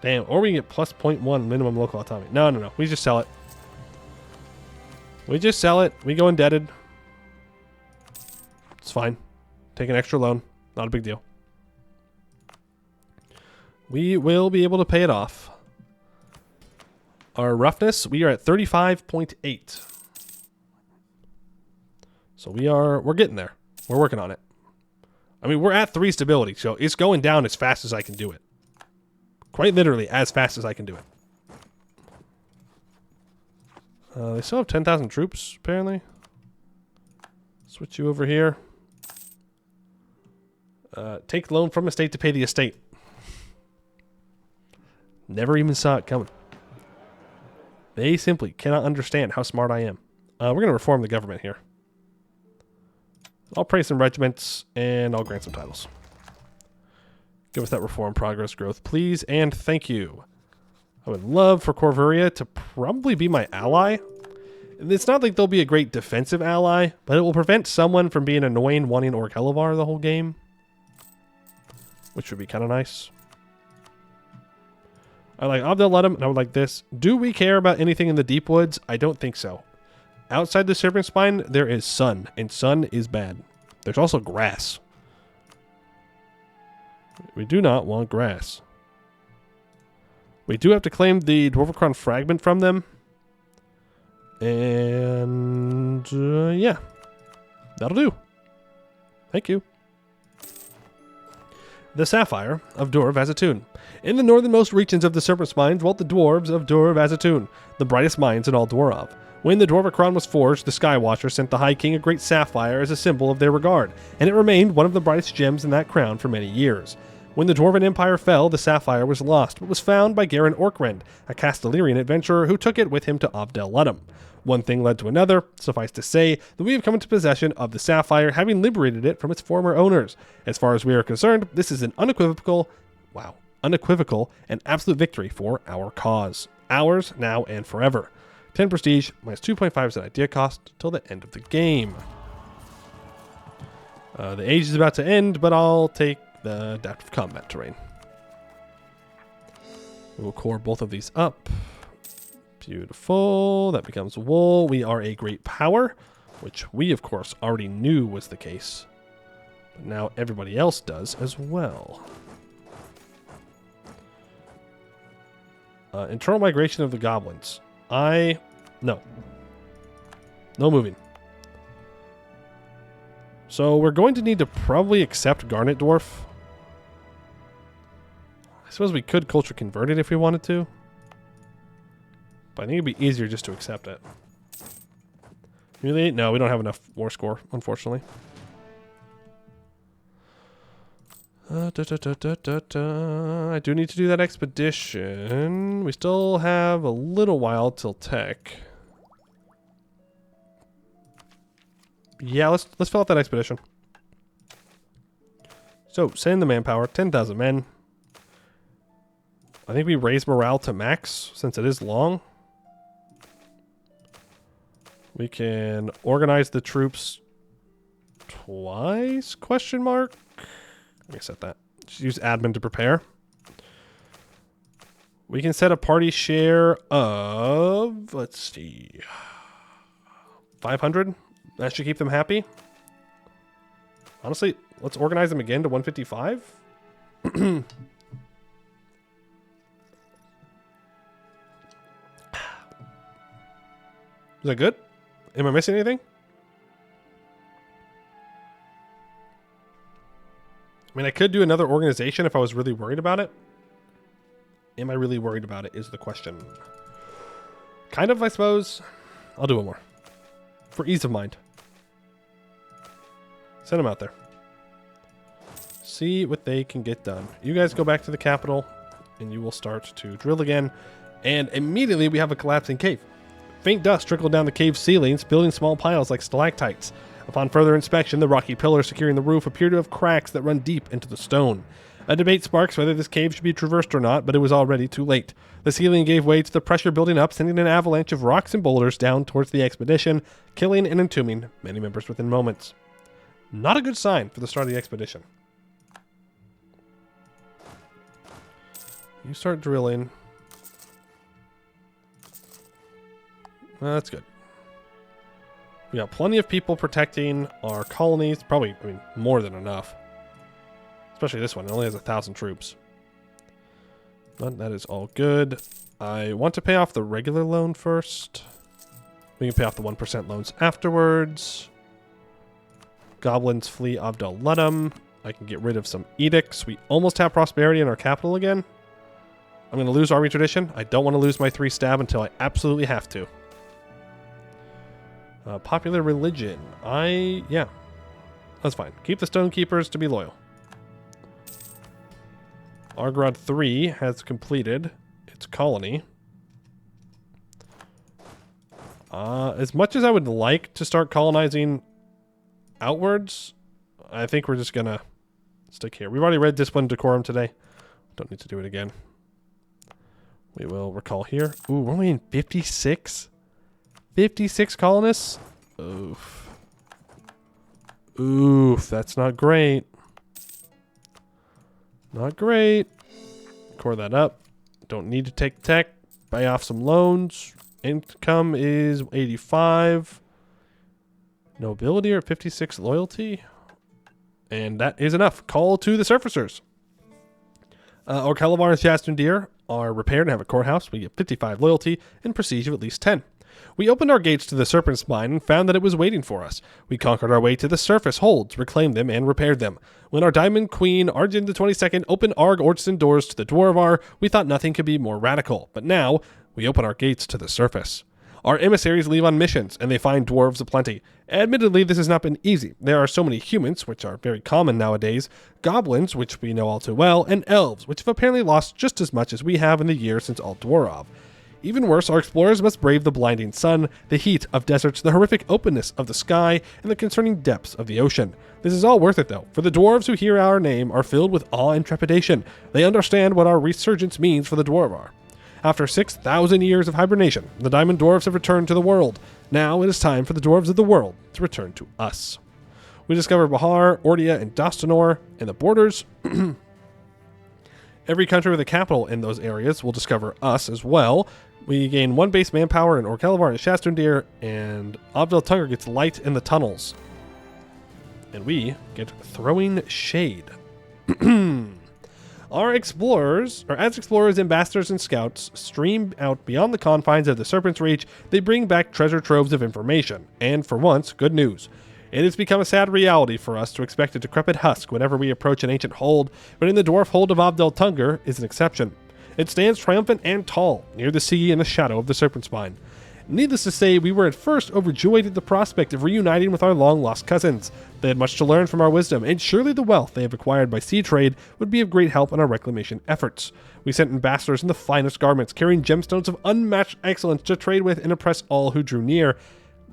S2: Damn, or we can get plus 0.1 minimum local autonomy. No. We just sell it. We just sell it. We go indebted. It's fine. Take an extra loan. Not a big deal. We will be able to pay it off. Our roughness, we are at 35.8. So we're getting there. We're working on it. I mean, we're at 3 stability, so it's going down as fast as I can do it. Quite literally, as fast as I can do it. They still have 10,000 troops, apparently. Switch you over here. Take loan from estate to pay the estate. Never even saw it coming. They simply cannot understand how smart I am. We're going to reform the government here. I'll praise some regiments, and I'll grant some titles. Give us that reform, progress, growth, please, and thank you. I would love for Corvuria to probably be my ally. It's not like they'll be a great defensive ally, but it will prevent someone from being annoying wanting Orc Hellevar the whole game. Which would be kind of nice. I like Abdel Ludum, and I would like this. Do we care about anything in the deep woods? I don't think so. Outside the Serpent Spine, there is sun, and sun is bad. There's also grass. We do not want grass. We do have to claim the Dwarfacron fragment from them. And, yeah. That'll do. Thank you. The Sapphire of Dwarf-Azatoun. In the northernmost regions of the Serpent Spines dwelt the dwarves of Dwarf-Azatoun, the brightest minds in all Dwarov. When the Dwarfacron was forged, the Skywatcher sent the High King a great sapphire as a symbol of their regard, and it remained one of the brightest gems in that crown for many years. When the Dwarven Empire fell, the sapphire was lost, but was found by Garen Orkrend, a Castellarian adventurer who took it with him to Abdel Ludum. One thing led to another. Suffice to say that we have come into possession of the sapphire, having liberated it from its former owners. As far as we are concerned, this is an unequivocal and absolute victory for our cause. Ours, now and forever. 10 prestige, minus 2.5% idea cost till the end of the game. The age is about to end, but I'll take the adaptive combat terrain. We will core both of these up. Beautiful. That becomes wool. We are a great power, which we, of course, already knew was the case. But now everybody else does as well. Internal migration of the goblins. No. No moving. So we're going to need to probably accept Garnet Dwarf. I suppose we could culture convert it if we wanted to. But I think it'd be easier just to accept it. Really? No, we don't have enough war score, unfortunately. I do need to do that expedition. We still have a little while till tech. Yeah, let's fill out that expedition. So, send the manpower, 10,000 men. I think we raise morale to max since it is long. We can organize the troops twice? Question mark. Let me set that. Just use admin to prepare. We can set a party share of, let's see, 500. That should keep them happy. Honestly, let's organize them again to 155. Is that good? Am I missing anything? mean, I could do another organization if I was really worried about it. Am I really worried about it is the question. Kind of, I suppose. I'll do one more. For ease of mind. Send them out there. See what they can get done. You guys go back to the capital, and you will start to drill again. And immediately we have a collapsing cave. Faint dust trickled down the cave ceilings, building small piles like stalactites. Upon further inspection, the rocky pillars securing the roof appear to have cracks that run deep into the stone. A debate sparks whether this cave should be traversed or not, but it was already too late. The ceiling gave way to the pressure building up, sending an avalanche of rocks and boulders down towards the expedition, killing and entombing many members within moments. Not a good sign for the start of the expedition. You start drilling. Well, that's good. We got plenty of people protecting our colonies. Probably, I mean, more than enough. Especially this one. It only has 1,000 troops. But that is all good. I want to pay off the regular loan first. We can pay off the 1% loans afterwards. Goblins flee Abdel Ludum. I can get rid of some edicts. We almost have prosperity in our capital again. I'm going to lose army tradition. I don't want to lose my 3 stab until I absolutely have to. Popular religion. Yeah. That's fine. Keep the Stonekeepers to be loyal. Arg-Ôrdstun 3 has completed its colony. As much as I would like to start colonizing outwards, I think we're just going to stick here. We've already read Discipline and Decorum today. Don't need to do it again. We will recall here. Ooh, we're only in 56? 56 colonists? Oof. Oof, that's not great. Not great. Core that up. Don't need to take tech. Buy off some loans. Income is 85. Nobility or 56 loyalty. And that is enough. Call to the surfacers. Orkelavar and Shastundir are repaired and have a courthouse. We get 55 loyalty and prestige of at least 10. We opened our gates to the Serpent's Mine and found that it was waiting for us. We conquered our way to the surface holds, reclaimed them, and repaired them. When our Diamond Queen, Argent the 22nd, opened Arg-Ôrdstun doors to the Dwarvar, we thought nothing could be more radical. But now, we open our gates to the surface. Our emissaries leave on missions, and they find dwarves aplenty. Admittedly, this has not been easy. There are so many humans, which are very common nowadays, goblins, which we know all too well, and elves, which have apparently lost just as much as we have in the years since Alt-Dwarov. Even worse, our explorers must brave the blinding sun, the heat of deserts, the horrific openness of the sky, and the concerning depths of the ocean. This is all worth it, though, for the dwarves who hear our name are filled with awe and trepidation. They understand what our resurgence means for the Dwarvar. After 6,000 years of hibernation, the Diamond Dwarves have returned to the world. Now it is time for the dwarves of the world to return to us. We discover Bahar, Ordia, and Dostanor, and the borders. Every country with a capital in those areas will discover us as well. We gain 1 base manpower in Orkelavar and Shastundir, and Abdel Tunger gets light in the tunnels. And we get throwing shade. As explorers, ambassadors, and scouts stream out beyond the confines of the Serpent's Reach, they bring back treasure troves of information, and for once, good news. It has become a sad reality for us to expect a decrepit husk whenever we approach an ancient hold, but in the dwarf hold of Abdel Tunger is an exception. It stands triumphant and tall, near the sea in the shadow of the Serpent's Spine. Needless to say, we were at first overjoyed at the prospect of reuniting with our long-lost cousins. They had much to learn from our wisdom, and surely the wealth they have acquired by sea trade would be of great help in our reclamation efforts. We sent ambassadors in the finest garments, carrying gemstones of unmatched excellence to trade with and impress all who drew near.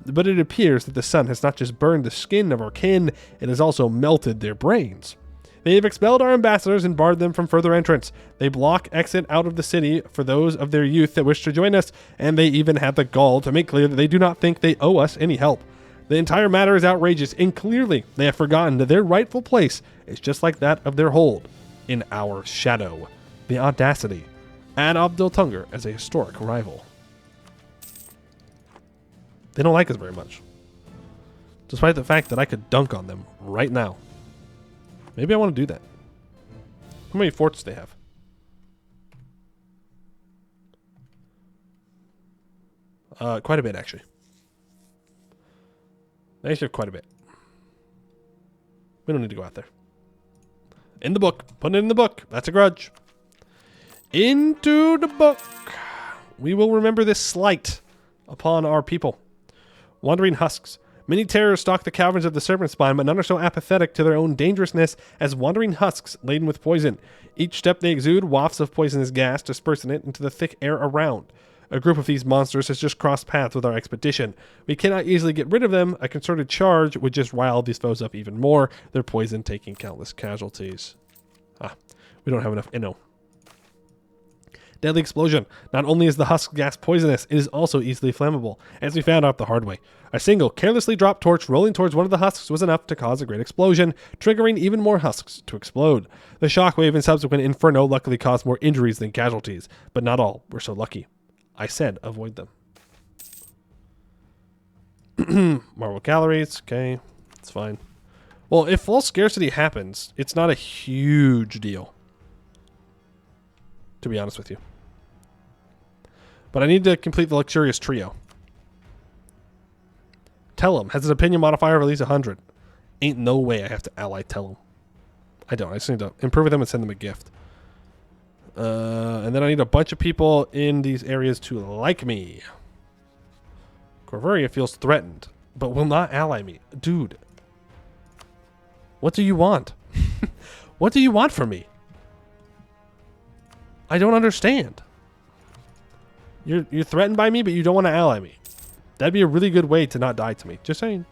S2: But it appears that the sun has not just burned the skin of our kin, it has also melted their brains. They have expelled our ambassadors and barred them from further entrance. They block exit out of the city for those of their youth that wish to join us, and they even had the gall to make clear that they do not think they owe us any help. The entire matter is outrageous, and clearly they have forgotten that their rightful place is just like that of their hold, in our shadow. The audacity. Add Abdel Tunger as a historic rival. They don't like us very much, despite the fact that I could dunk on them right now. Maybe I want to do that. How many forts do they have? Quite a bit, actually. They actually have quite a bit. We don't need to go out there. In the book. Put it in the book. That's a grudge. Into the book. We will remember this slight upon our people. Wandering husks. Many terrors stalk the caverns of the serpent spine, but none are so apathetic to their own dangerousness as wandering husks laden with poison. Each step they exude wafts of poisonous gas, dispersing it into the thick air around. A group of these monsters has just crossed paths with our expedition. We cannot easily get rid of them. A concerted charge would just rile these foes up even more, their poison taking countless casualties. We don't have enough inno. Deadly explosion. Not only is the husk gas poisonous, it is also easily flammable, as we found out the hard way. A single, carelessly dropped torch rolling towards one of the husks was enough to cause a great explosion, triggering even more husks to explode. The shockwave and subsequent inferno luckily caused more injuries than casualties, but not all were so lucky. I said avoid them. Marble calories, okay, it's fine. Well, if full scarcity happens, it's not a huge deal, to be honest with you. But I need to complete the luxurious trio. Tellum has an opinion modifier of at least 100. Ain't no way I have to ally Tellum. I don't. I just need to improve with them and send them a gift. And then I need a bunch of people in these areas to like me. Corvuria feels threatened, but will not ally me. Dude. What do you want? What do you want from me? I don't understand. You're threatened by me, but you don't want to ally me. That'd be a really good way to not die to me. Just saying.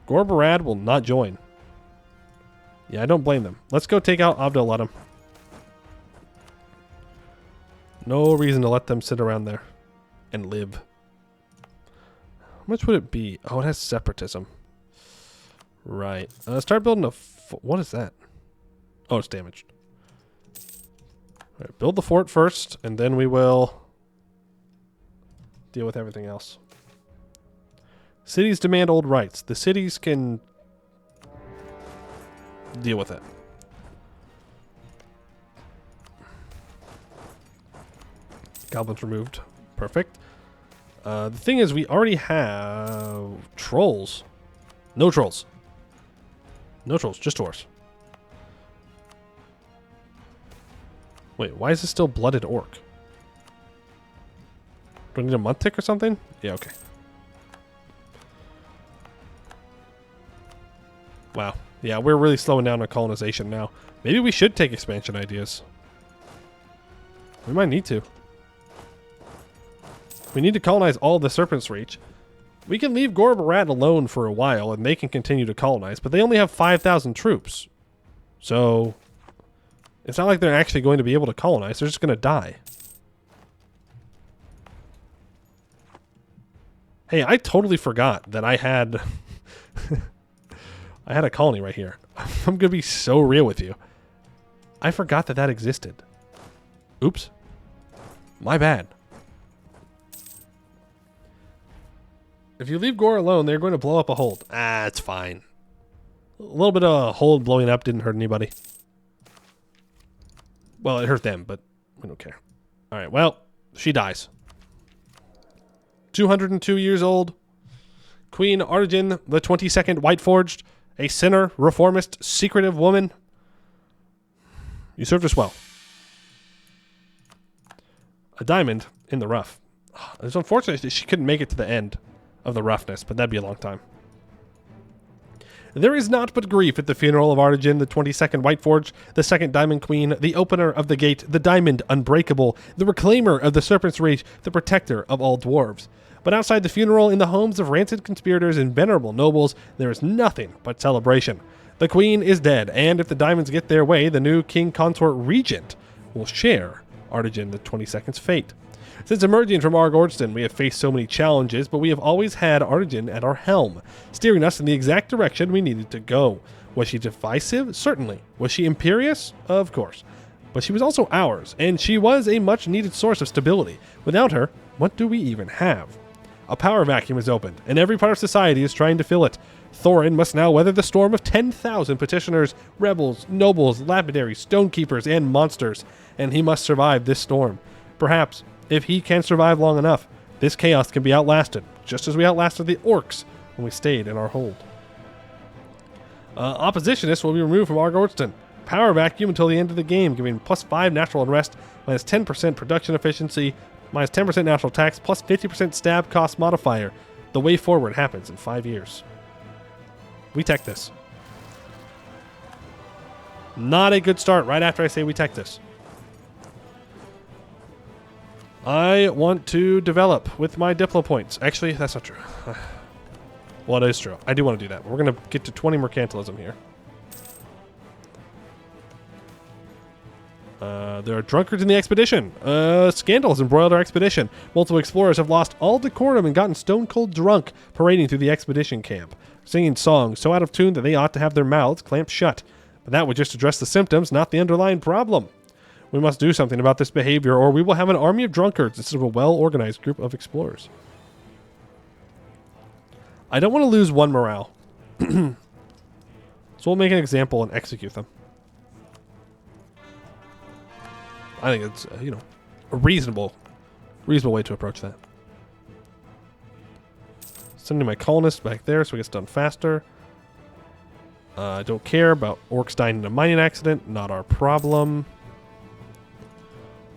S2: Gorbarad will not join. Yeah, I don't blame them. Let's go take out Abdelatim. No reason to let them sit around there and live. How much would it be? Oh, it has separatism. Right. Start building a... What is that? Oh, it's damaged. All right, build the fort first, and then we will deal with everything else. Cities demand old rights. The cities can deal with it. Goblins removed. Perfect. The thing is, we already have trolls. No trolls. No trolls, just dwarves. Wait, why is this still blooded orc? Do I need a month tick or something? Yeah, okay. Wow. Yeah, we're really slowing down our colonization now. Maybe we should take expansion ideas. We might need to. We need to colonize all the Serpent's Reach. We can leave Gorbarat alone for a while and they can continue to colonize, but they only have 5,000 troops. So it's not like they're actually going to be able to colonize. They're just going to die. Hey, I totally forgot that I had I had a colony right here. I'm going to be so real with you. I forgot that that existed. Oops. My bad. If you leave Gore alone, they're going to blow up a hold. Ah, it's fine. A little bit of a hold blowing up didn't hurt anybody. Well, it hurt them, but we don't care. All right, well, she dies. 202 years old. Queen Arg-Ôrdstun, the 22nd Whiteforged, a sinner, reformist, secretive woman. You served us well. A diamond in the rough. It's unfortunate that she couldn't make it to the end of the roughness, but that'd be a long time. There is naught but grief at the funeral of Arg-Ôrdstun, the 22nd Whiteforged, the second Diamond Queen, the opener of the gate, the diamond unbreakable, the reclaimer of the Serpent's Reach, the protector of all dwarves. But outside the funeral, in the homes of rancid conspirators and venerable nobles, there is nothing but celebration. The queen is dead, and if the diamonds get their way, the new king consort regent will share Arg-Ôrdstun, the 22nd's fate. Since emerging from Arg-Ôrdstun, we have faced so many challenges, but we have always had Arg-Ôrdstun at our helm, steering us in the exact direction we needed to go. Was she divisive? Certainly. Was she imperious? Of course. But she was also ours, and she was a much-needed source of stability. Without her, what do we even have? A power vacuum is opened, and every part of society is trying to fill it. Thorin must now weather the storm of 10,000 petitioners, rebels, nobles, lapidaries, stonekeepers, and monsters, and he must survive this storm. Perhaps, if he can survive long enough, this chaos can be outlasted, just as we outlasted the orcs when we stayed in our hold. Oppositionists will be removed from Arg-Ôrdstun. Power vacuum until the end of the game, giving +5 natural unrest, minus 10% production efficiency, minus 10% natural tax, plus 50% stab cost modifier. The way forward happens in 5 years. We tech this. Not a good start right after I say we tech this. I want to develop with my Diplo points. Actually, that's not true. Well, it is true. I do want to do that. We're going to get to 20 mercantilism here. There are drunkards in the expedition. Scandal has embroiled our expedition. Multiple explorers have lost all decorum and gotten stone cold drunk, parading through the expedition camp, singing songs so out of tune that they ought to have their mouths clamped shut. But that would just address the symptoms, not the underlying problem. We must do something about this behavior, or we will have an army of drunkards instead of a well-organized group of explorers. I don't want to lose 1 morale. So we'll make an example and execute them. I think it's, a reasonable way to approach that. Sending my colonists back there so it gets done faster. I don't care about orcs dying in a mining accident. Not our problem.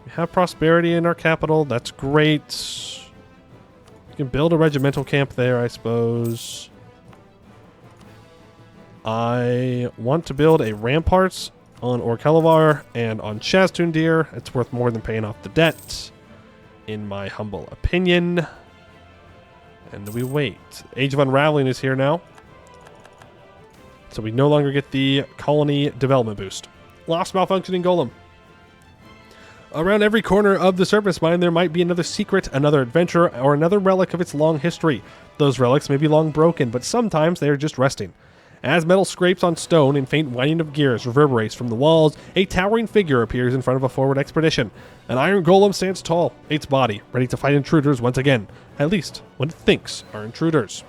S2: We have prosperity in our capital. That's great. We can build a regimental camp there, I suppose. I want to build a ramparts on Orkelvar and on Shastundir. It's worth more than paying off the debt, in my humble opinion. And we wait. Age of Unraveling is here now. So we no longer get the colony development boost. Lost malfunctioning golem. Around every corner of the surface mine, there might be another secret, another adventure, or another relic of its long history. Those relics may be long broken, but sometimes they are just resting. As metal scrapes on stone and faint whining of gears reverberates from the walls, a towering figure appears in front of a forward expedition. An iron golem stands tall, its body ready to fight intruders once again, at least when it thinks are intruders.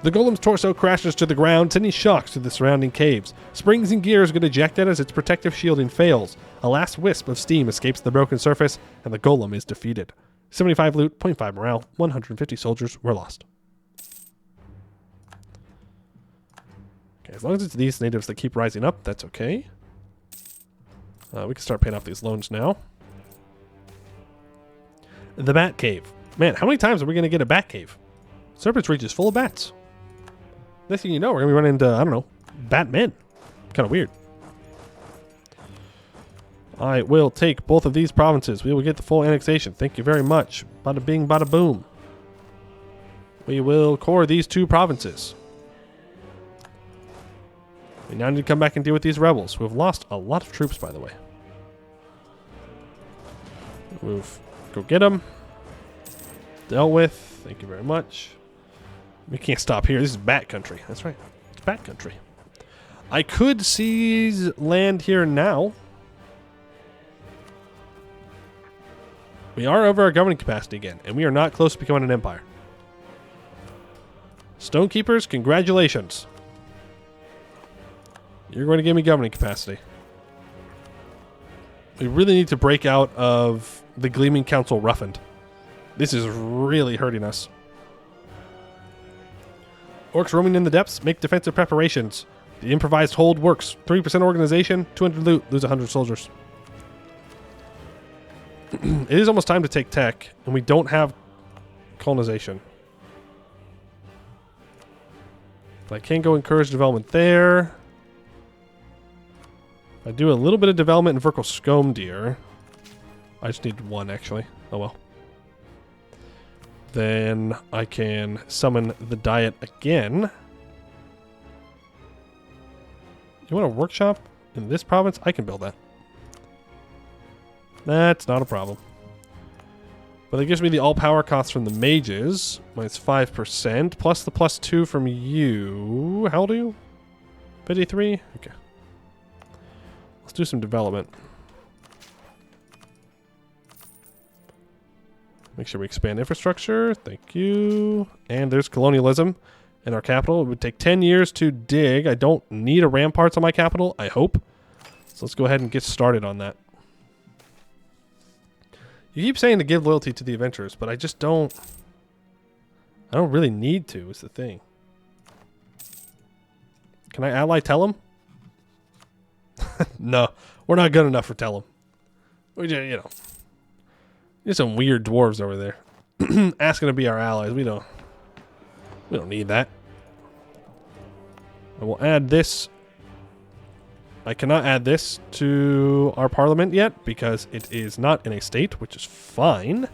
S2: The golem's torso crashes to the ground, sending shocks through the surrounding caves. Springs and gears get ejected as its protective shielding fails. A last wisp of steam escapes the broken surface, and the golem is defeated. 75 loot, 0.5 morale, 150 soldiers were lost. Okay, as long as it's these natives that keep rising up, that's okay. We can start paying off these loans now. The Bat Cave. Man, how many times are we going to get a Bat Cave? Serpent's Reach is full of bats. Next thing you know, we're going to be running into, I don't know, Batmen. Kind of weird. I will take both of these provinces. We will get the full annexation. Thank you very much. Bada bing, bada boom. We will core these 2 provinces. We now need to come back and deal with these rebels, who have lost a lot of troops, by the way. Move. Go get them. Dealt with. Thank you very much. We can't stop here. This is Bat Country. That's right. It's Bat Country. I could seize land here now. We are over our governing capacity again, and we are not close to becoming an empire. Stonekeepers, congratulations. You're going to give me governing capacity. We really need to break out of the Gleaming Council roughened. This is really hurting us. Orcs roaming in the depths, make defensive preparations. The improvised hold works. 3% organization, 200 loot, lose 100 soldiers. It is almost time to take tech, and we don't have colonization. But I can go encourage development there. I do a little bit of development in Verkal Skomdir. I just need 1, actually. Oh well. Then I can summon the Diet again. You want a workshop in this province? I can build that. That's not a problem. But it gives me the all-power cost from the mages. Minus 5%. Plus the +2 from you. How old are you? 53? Okay. Let's do some development. Make sure we expand infrastructure. Thank you. And there's colonialism in our capital. It would take 10 years to dig. I don't need a ramparts on my capital, I hope. So let's go ahead and get started on that. You keep saying to give loyalty to the adventurers, but I just don't... I don't really need to, is the thing. Can I ally Tellum? No, we're not good enough for Tellum. We just, you know, there's some weird dwarves over there asking to be our allies. We don't need that. I will add this. I cannot add this to our parliament yet because it is not in a state, which is fine.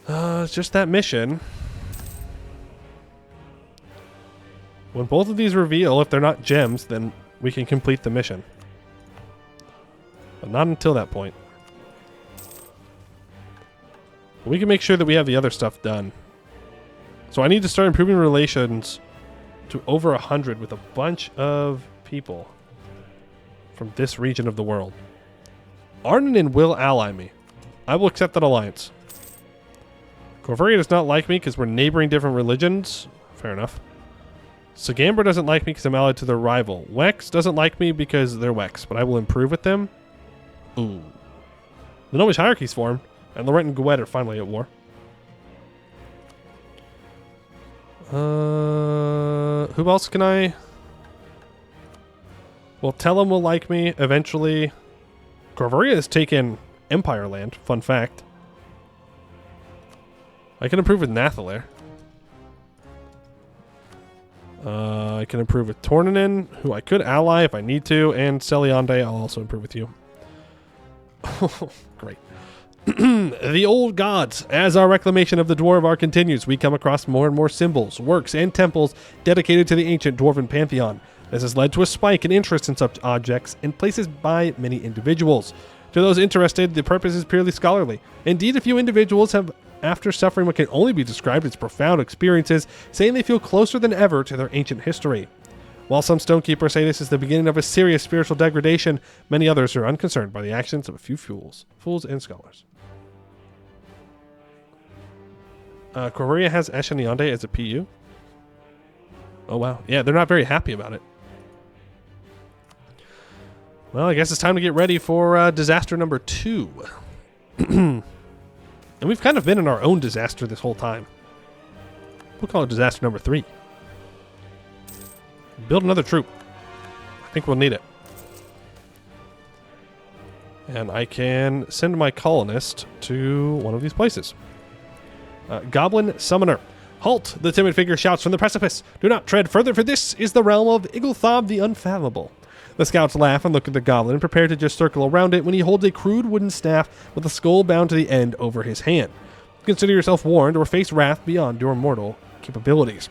S2: It's just that mission. When both of these reveal, if they're not gems, then we can complete the mission. But not until that point. We can make sure that we have the other stuff done. So I need to start improving relations to over 100 with a bunch of people from this region of the world. Arnnan will ally me. I will accept that alliance. Corvaria does not like me because we're neighboring different religions. Fair enough. Sagambra doesn't like me because I'm allied to their rival. Wex doesn't like me because they're Wex, but I will improve with them. Ooh. The Gnomish hierarchy's formed, and Laurent and Gouet are finally at war. Who else can I... Well, Tellum will like me eventually. Corvaria has taken Empire land, fun fact. I can improve with Nathalir. I can improve with Tornanen, who I could ally if I need to, and Celeonde, I'll also improve with you. Great. The old gods. As our reclamation of the Dwarf Ark continues, we come across more and more symbols, works, and temples dedicated to the ancient Dwarven pantheon. This has led to a spike in interest in such objects in places by many individuals. To those interested, the purpose is purely scholarly. Indeed, a few individuals have, after suffering what can only be described as profound experiences, saying they feel closer than ever to their ancient history. While some stonekeepers say this is the beginning of a serious spiritual degradation, many others are unconcerned by the actions of a few fools and scholars. Corvaria has Esheniande as a PU. Oh wow, yeah, they're not very happy about it. Well, I guess it's time to get ready for disaster number 2. And we've kind of been in our own disaster this whole time. We'll call it disaster number 3. Build another troop. I think we'll need it. And I can send my colonist to one of these places. Goblin Summoner. Halt! The timid figure shouts from the precipice. Do not tread further, for this is the realm of Igilthob the Unfathomable. The scouts laugh and look at the goblin, prepare to just circle around it when he holds a crude wooden staff with a skull bound to the end over his hand. Consider yourself warned or face wrath beyond your mortal capabilities.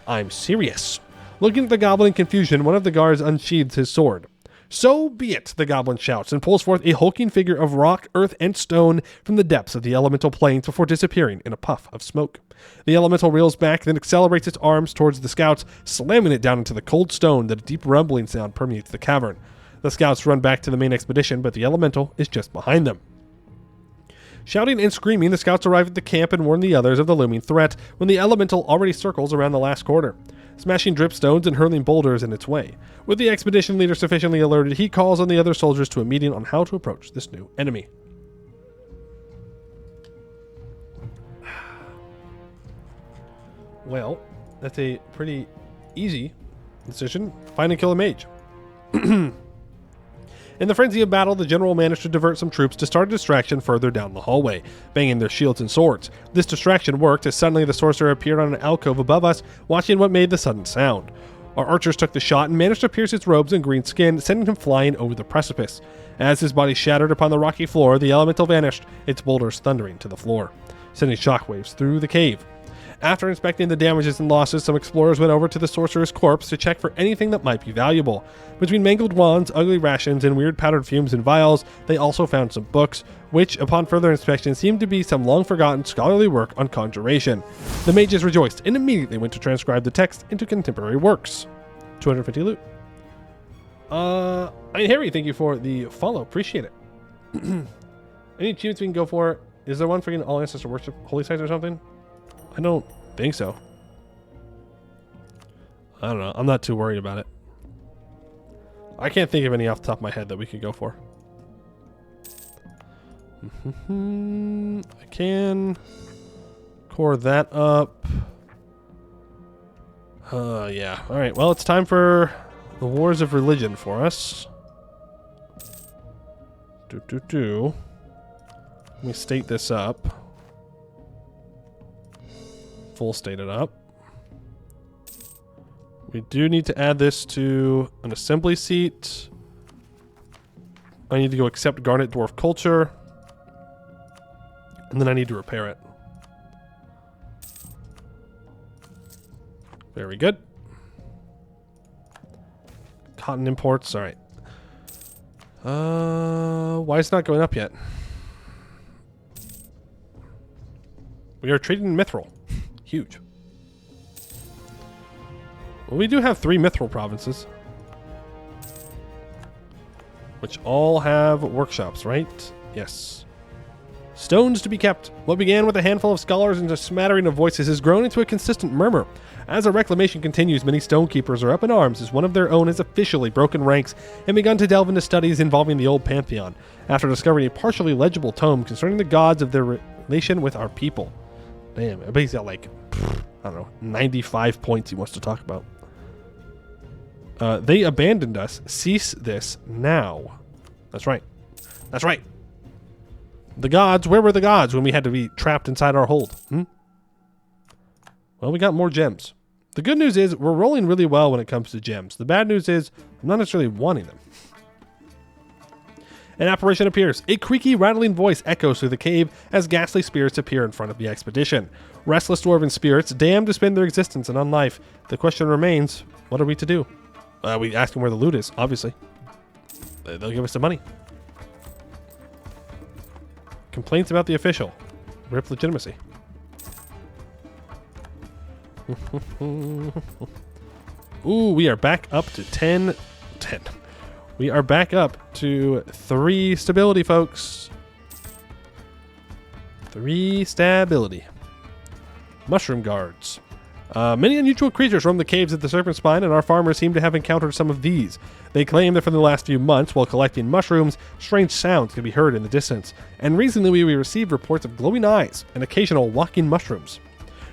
S2: I'm serious. Looking at the goblin in confusion, one of the guards unsheathes his sword. So be it, the goblin shouts, and pulls forth a hulking figure of rock, earth, and stone from the depths of the elemental plains before disappearing in a puff of smoke. The elemental reels back, then accelerates its arms towards the scouts, slamming it down into the cold stone that a deep rumbling sound permeates the cavern. The scouts run back to the main expedition, but the elemental is just behind them. Shouting and screaming, the scouts arrive at the camp and warn the others of the looming threat when the elemental already circles around the last quarter, smashing dripstones and hurling boulders in its way. With the expedition leader sufficiently alerted, he calls on the other soldiers to a meeting on how to approach this new enemy. Well, that's a pretty easy decision. Find and kill a mage. In the frenzy of battle, the general managed to divert some troops to start a distraction further down the hallway, banging their shields and swords. This distraction worked as suddenly the sorcerer appeared on an alcove above us, watching what made the sudden sound. Our archers took the shot and managed to pierce its robes and green skin, sending him flying over the precipice. As his body shattered upon the rocky floor, the elemental vanished, its boulders thundering to the floor, sending shockwaves through the cave. After inspecting the damages and losses, some explorers went over to the sorcerer's corpse to check for anything that might be valuable. Between mangled wands, ugly rations, and weird powdered fumes in vials, they also found some books, which, upon further inspection, seemed to be some long-forgotten scholarly work on conjuration. The mages rejoiced and immediately went to transcribe the text into contemporary works. 250 loot. Harry, thank you for the follow. Appreciate it. Any achievements we can go for? Is there one for getting all ancestor worship holy sites or something? I don't think so. I don't know. I'm not too worried about it. I can't think of any off the top of my head that we could go for. I can core that up. Yeah. All right. Well, it's time for the wars of religion for us. Let me state this up. Full state it up. We do need to add this to an assembly seat. I need to go accept Garnet Dwarf culture. And then I need to repair it. Very good. Cotton imports. All right. Why is it not going up yet? We are trading mithril. Huge. Well, we do have 3 mithril provinces, which all have workshops, right? Yes. Stones to be kept. What began with a handful of scholars and a smattering of voices has grown into a consistent murmur. As our reclamation continues, many stonekeepers are up in arms as one of their own has officially broken ranks and begun to delve into studies involving the old pantheon, after discovering a partially legible tome concerning the gods of their relation with our people. Damn, I bet he's got like, I don't know, 95 points he wants to talk about. They abandoned us. Cease this now. That's right. That's right. The gods, where were the gods when we had to be trapped inside our hold? Well, we got more gems. The good news is we're rolling really well when it comes to gems. The bad news is I'm not necessarily wanting them. An apparition appears. A creaky, rattling voice echoes through the cave as ghastly spirits appear in front of the expedition. Restless dwarven spirits, damned to spend their existence in unlife. The question remains, what are we to do? We ask them where the loot is, obviously. They'll give us the money. Complaints about the official. Rip legitimacy. Ooh, we are back up to 10. We are back up to 3 stability, folks. 3 stability. Mushroom guards. Many unusual creatures roam the caves of the Serpent Spine, and our farmers seem to have encountered some of these. They claim that for the last few months, while collecting mushrooms, strange sounds can be heard in the distance, and recently we received reports of glowing eyes and occasional walking mushrooms.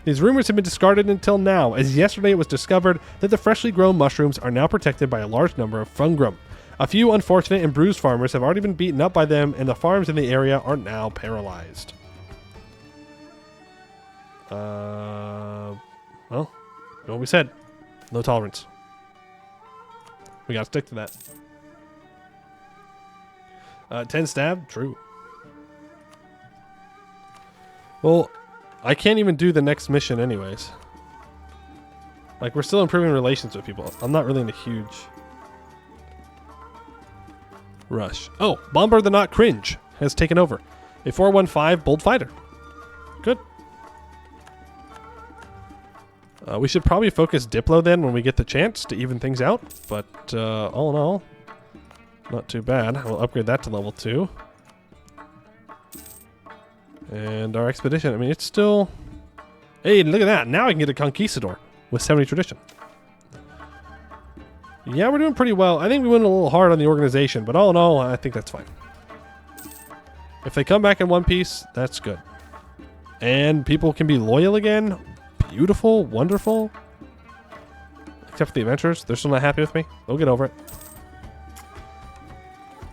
S2: These rumors have been discarded until now, as yesterday it was discovered that the freshly grown mushrooms are now protected by a large number of fungrum. A few unfortunate and bruised farmers have already been beaten up by them, and the farms in the area are now paralyzed. Well, what we said. No tolerance. We gotta stick to that. 10 stab? True. Well, I can't even do the next mission anyways. Like, we're still improving relations with people. I'm not really in a huge rush. Oh, Bomber the Not Cringe has taken over. A 415 bold fighter. Good. We should probably focus Diplo then when we get the chance to even things out. But all in all, not too bad. We'll upgrade that to level 2. And our expedition, I mean, it's still... Hey, look at that. Now I can get a Conquistador with 70 tradition. Yeah, we're doing pretty well. I think we went a little hard on the organization, but all in all, I think that's fine. If they come back in one piece, that's good. And people can be loyal again. Beautiful, wonderful. Except for the adventurers. They're still not happy with me. They'll get over it.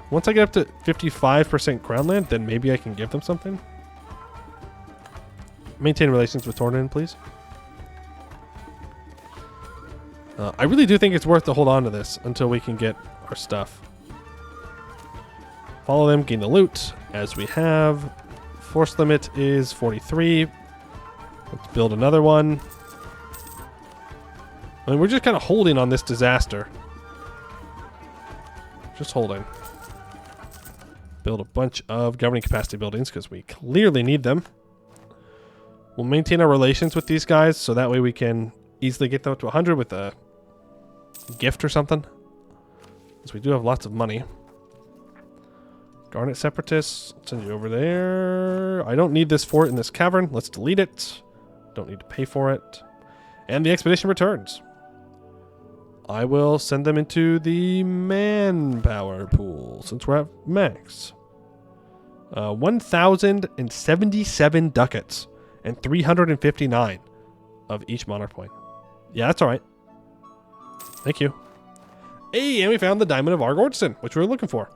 S2: Once I get up to 55% crown land, then maybe I can give them something. Maintain relations with Tornin, please. I really do think it's worth to hold on to this until we can get our stuff. Follow them, gain the loot, as we have. Force limit is 43. Let's build another one. I mean, we're just kind of holding on this disaster. Just holding. Build a bunch of governing capacity buildings because we clearly need them. We'll maintain our relations with these guys so that way we can easily get them up to 100 with a gift or something. Because we do have lots of money. Garnet Separatists. I'll send you over there. I don't need this fort in this cavern. Let's delete it. Don't need to pay for it. And the expedition returns. I will send them into the manpower pool since we're at max. 1,077 ducats and 359 of each monarch point. Yeah, that's all right. Thank you. Hey, and we found the diamond of Arg-Ôrdstun, which we were looking for.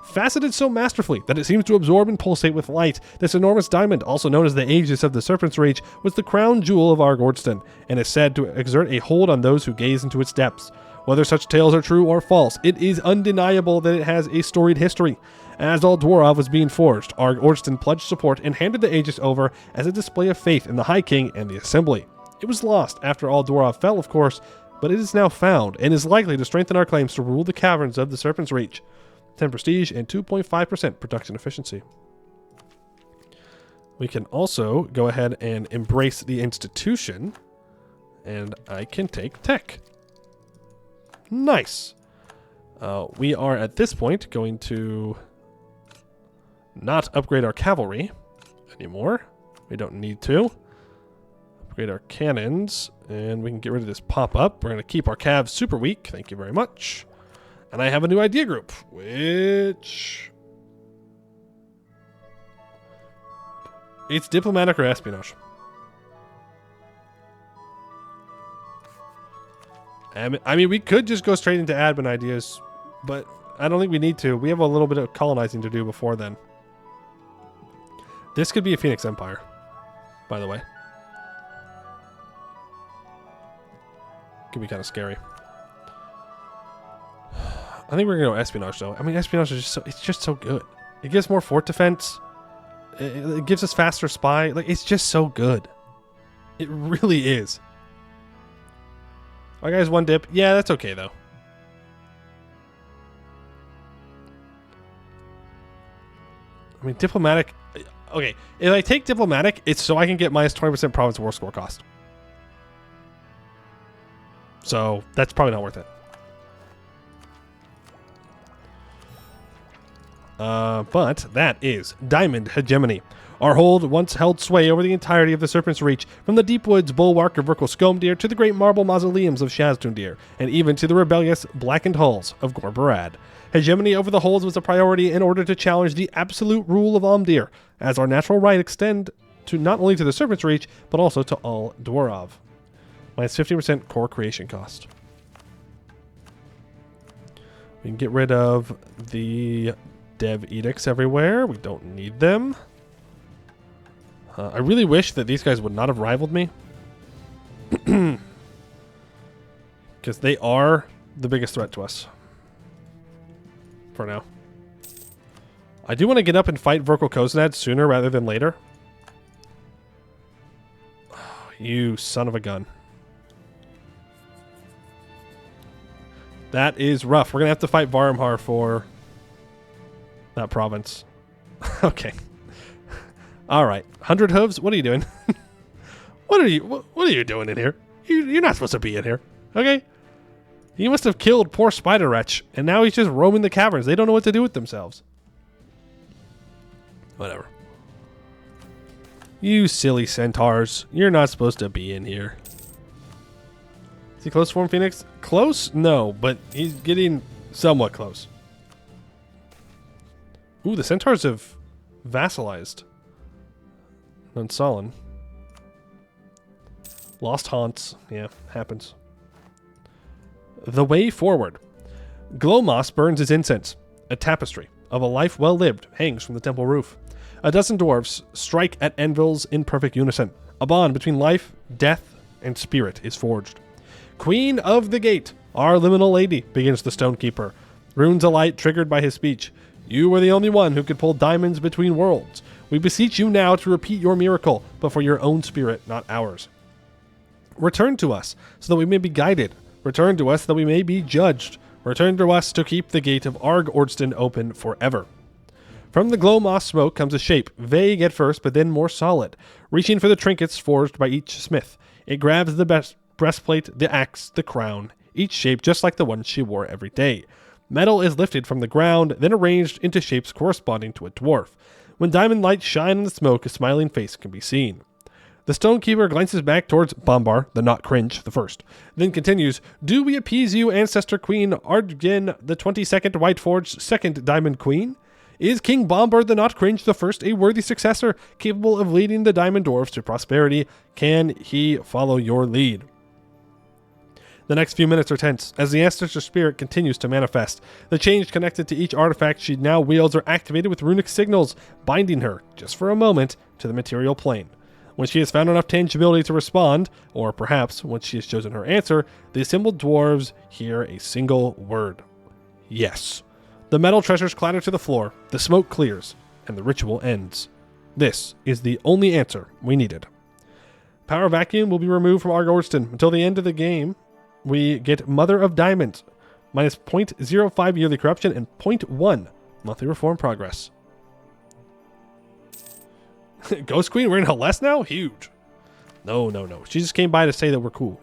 S2: Faceted so masterfully that it seems to absorb and pulsate with light, this enormous diamond, also known as the Aegis of the Serpent's Reach, was the crown jewel of Arg-Ôrdstun, and is said to exert a hold on those who gaze into its depths. Whether such tales are true or false, it is undeniable that it has a storied history. As all Dwarf was being forged, Arg-Ôrdstun pledged support and handed the Aegis over as a display of faith in the High King and the Assembly. It was lost after all Dwarf fell, of course, but it is now found and is likely to strengthen our claims to rule the caverns of the Serpent's Reach. 10 prestige and 2.5% production efficiency. We can also go ahead and embrace the institution, and I can take tech. Nice. We are at this point going to not upgrade our cavalry anymore. We don't need to. Upgrade our cannons, and we can get rid of this pop-up. We're going to keep our calves super weak. Thank you very much. And I have a new idea group, which... it's diplomatic or espionage. I mean, we could just go straight into admin ideas, but I don't think we need to. We have a little bit of colonizing to do before then. This could be a Phoenix Empire, by the way. Could be kind of scary. I think we're going to go espionage, though. I mean, espionage is just so good. It gives more fort defense. It gives us faster spy. Like, it's just so good. It really is. Our guy's one dip. Yeah, that's okay, though. I mean, diplomatic... okay, if I take diplomatic, it's so I can get minus 20% province war score cost. So, that's probably not worth it. But that is Diamond Hegemony. Our hold once held sway over the entirety of the Serpent's Reach, from the deep woods bulwark of Virkal-Skomdir to the great marble mausoleums of Shaz-Tundir, and even to the rebellious blackened halls of Gorbarad. Hegemony over the holds was a priority in order to challenge the absolute rule of Omdir, as our natural right extend to not only to the Serpent's Reach, but also to all Dwarf. Minus 50% core creation cost. We can get rid of the dev edicts everywhere. We don't need them. I really wish that these guys would not have rivaled me. Because they are the biggest threat to us. For now. I do want to get up and fight Virkal-Kozanad sooner rather than later. Oh, you son of a gun. That is rough. We're going to have to fight Varumhar for that province. Okay. All right. 100 hooves, what are you doing? What are you doing in here? You're not supposed to be in here. Okay? You must have killed poor Spider Wretch, and now he's just roaming the caverns. They don't know what to do with themselves. Whatever. You silly centaurs. You're not supposed to be in here. Is he close to Form Phoenix? Close? No, but he's getting somewhat close. Ooh, the centaurs have vassalized. Unsullen. Lost haunts. Yeah, happens. The way forward. Glowmoss burns its incense. A tapestry of a life well lived hangs from the temple roof. A dozen dwarfs strike at anvils in perfect unison. A bond between life, death, and spirit is forged. Queen of the Gate, our liminal lady, begins the Stonekeeper. Runes alight triggered by his speech. You were the only one who could pull diamonds between worlds. We beseech you now to repeat your miracle, but for your own spirit, not ours. Return to us, so that we may be guided. Return to us, that we may be judged. Return to us to keep the gate of Arg-Ôrdstun open forever. From the glow moss smoke comes a shape, vague at first, but then more solid. Reaching for the trinkets forged by each smith. It grabs the breastplate, the axe, the crown, each shape just like the one she wore every day. Metal is lifted from the ground, then arranged into shapes corresponding to a dwarf. When diamond lights shine in the smoke, a smiling face can be seen. The Stonekeeper glances back towards Bombar, the not cringe, the first, then continues, Do we appease you, Ancestor Queen Ardgen, the 22nd Whiteforged, second Diamond Queen? Is King Bombar the not cringe the first a worthy successor, capable of leading the Diamond Dwarfs to prosperity? Can he follow your lead? The next few minutes are tense as the ancestor spirit continues to manifest. The chains connected to each artifact she now wields are activated with runic signals, binding her, just for a moment, to the material plane. When she has found enough tangibility to respond, or perhaps once she has chosen her answer, the assembled dwarves hear a single word. Yes. The metal treasures clatter to the floor, the smoke clears, and the ritual ends. This is the only answer we needed. Power vacuum will be removed from Arg-Ôrdstun. Until the end of the game, we get Mother of Diamonds, minus 0.05 yearly corruption and 0.1 monthly reform progress. Ghost Queen, we're in Hellas now? Huge. No. She just came by to say that we're cool.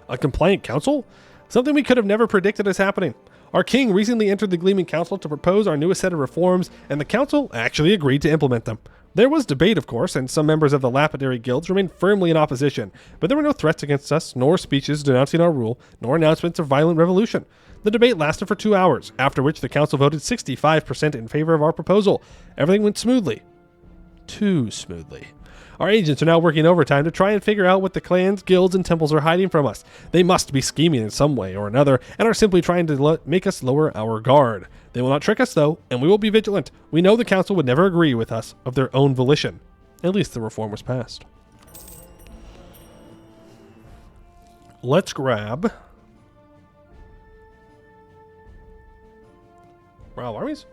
S2: A compliant council? Something we could have never predicted is happening. Our king recently entered the Gleaming Council to propose our newest set of reforms, and the council actually agreed to implement them. There was debate, of course, and some members of the lapidary guilds remained firmly in opposition, but there were no threats against us, nor speeches denouncing our rule, nor announcements of violent revolution. The debate lasted for 2 hours, after which the council voted 65% in favor of our proposal. Everything went smoothly. Too smoothly. Our agents are now working overtime to try and figure out what the clans, guilds, and temples are hiding from us. They must be scheming in some way or another, and are simply trying to make us lower our guard. They will not trick us, though, and we will be vigilant. We know the council would never agree with us of their own volition. At least the reform was passed. Let's grab Morale armies?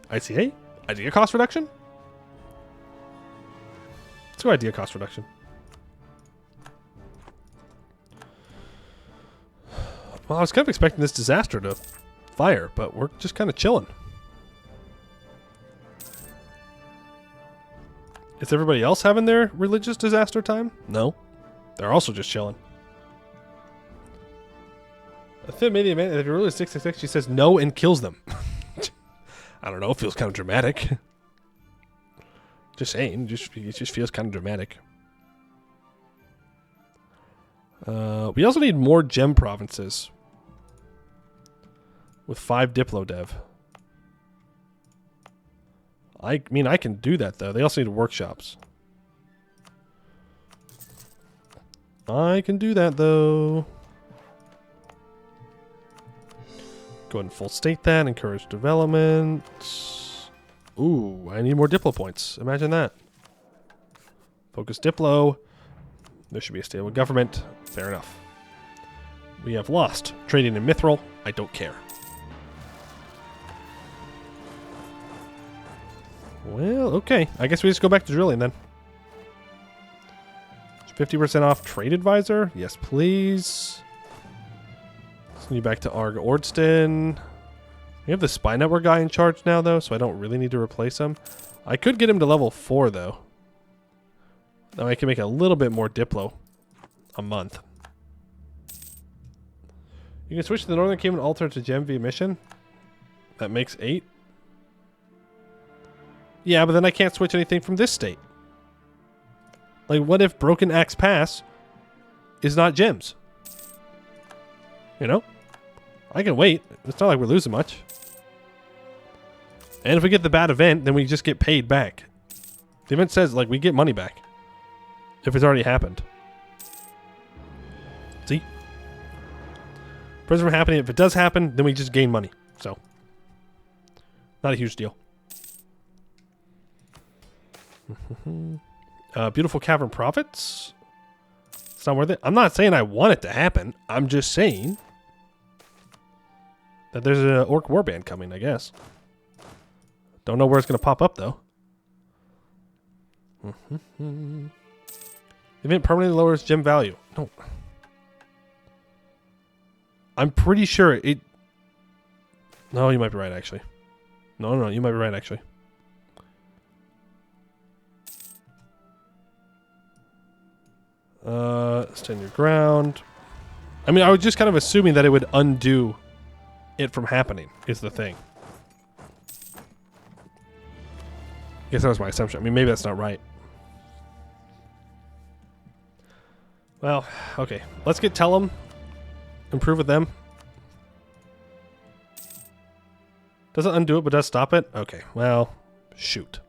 S2: ICA? Idea cost reduction? Let's go idea cost reduction. Well, I was kind of expecting this disaster to fire, but we're just kind of chilling. Is everybody else having their religious disaster time? No. They're also just chilling. A thin made the event, if you're really 666, she says no and kills them. I don't know, it feels kind of dramatic. Just saying, it just feels kind of dramatic. We also need more gem provinces. With 5 Diplo Dev. I mean, I can do that, though. They also need workshops. I can do that, though. Go ahead and full state that. Encourage development. Ooh, I need more Diplo points. Imagine that. Focus Diplo. There should be a stable government. Fair enough. We have lost. Trading in Mithril. I don't care. Well, okay. I guess we just go back to drilling then. 50% off Trade Advisor. Yes, please. Send you back to Arg-Ôrdstun. We have the Spy Network guy in charge now, though, so I don't really need to replace him. I could get him to level 4, though. Now I can make a little bit more Diplo a month. You can switch to the Northern Kingdom altar to gem via mission. That makes 8. Yeah, but then I can't switch anything from this state. Like, what if Broken Axe Pass is not gems? You know? I can wait. It's not like we're losing much. And if we get the bad event, then we just get paid back. The event says, like, we get money back. If it's already happened. See? Prison from happening. If it does happen, then we just gain money. So, not a huge deal. Beautiful Cavern Profits. It's not worth it. I'm not saying I want it to happen. I'm just saying that there's an Orc Warband coming, I guess. Don't know where it's going to pop up, though. Event permanently lowers gem value. No. I'm pretty sure it... No, you might be right, actually. No, you might be right, actually. Stand your ground. I mean, I was just kind of assuming that it would undo it from happening, is the thing. I guess that was my assumption. I mean, maybe that's not right. Well, okay. Let's get Tellum. Improve with them. Doesn't undo it, but does stop it? Okay, well, shoot.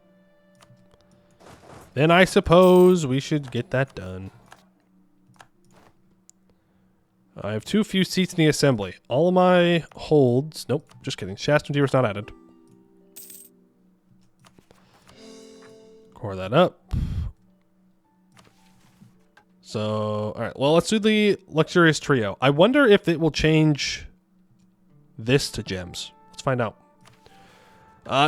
S2: Then I suppose we should get that done. I have too few seats in the assembly. All of my holds... Nope, just kidding. Shenanigans deer is not added. Core that up. So, alright. Well, let's do the luxurious trio. I wonder if it will change this to gems. Let's find out.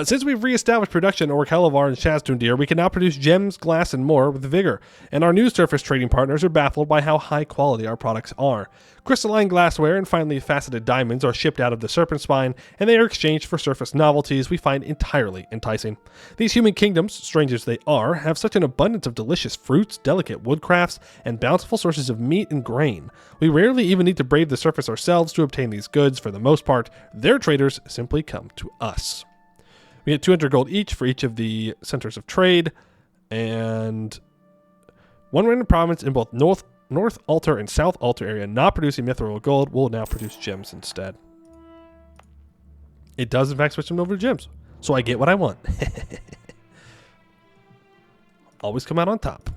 S2: Since we've reestablished production at Orkellevar and Shenanigans deer, we can now produce gems, glass, and more with vigor, and our new surface trading partners are baffled by how high quality our products are. Crystalline glassware and finely faceted diamonds are shipped out of the serpent spine, and they are exchanged for surface novelties we find entirely enticing. These human kingdoms, strange as they are, have such an abundance of delicious fruits, delicate woodcrafts, and bountiful sources of meat and grain. We rarely even need to brave the surface ourselves to obtain these goods. For the most part, their traders simply come to us. We get 200 gold each for each of the centers of trade, and one random province in both North Altar and South Altar area not producing mithril gold will now produce gems instead. It does in fact switch them over to gems, so I get what I want. Always come out on top.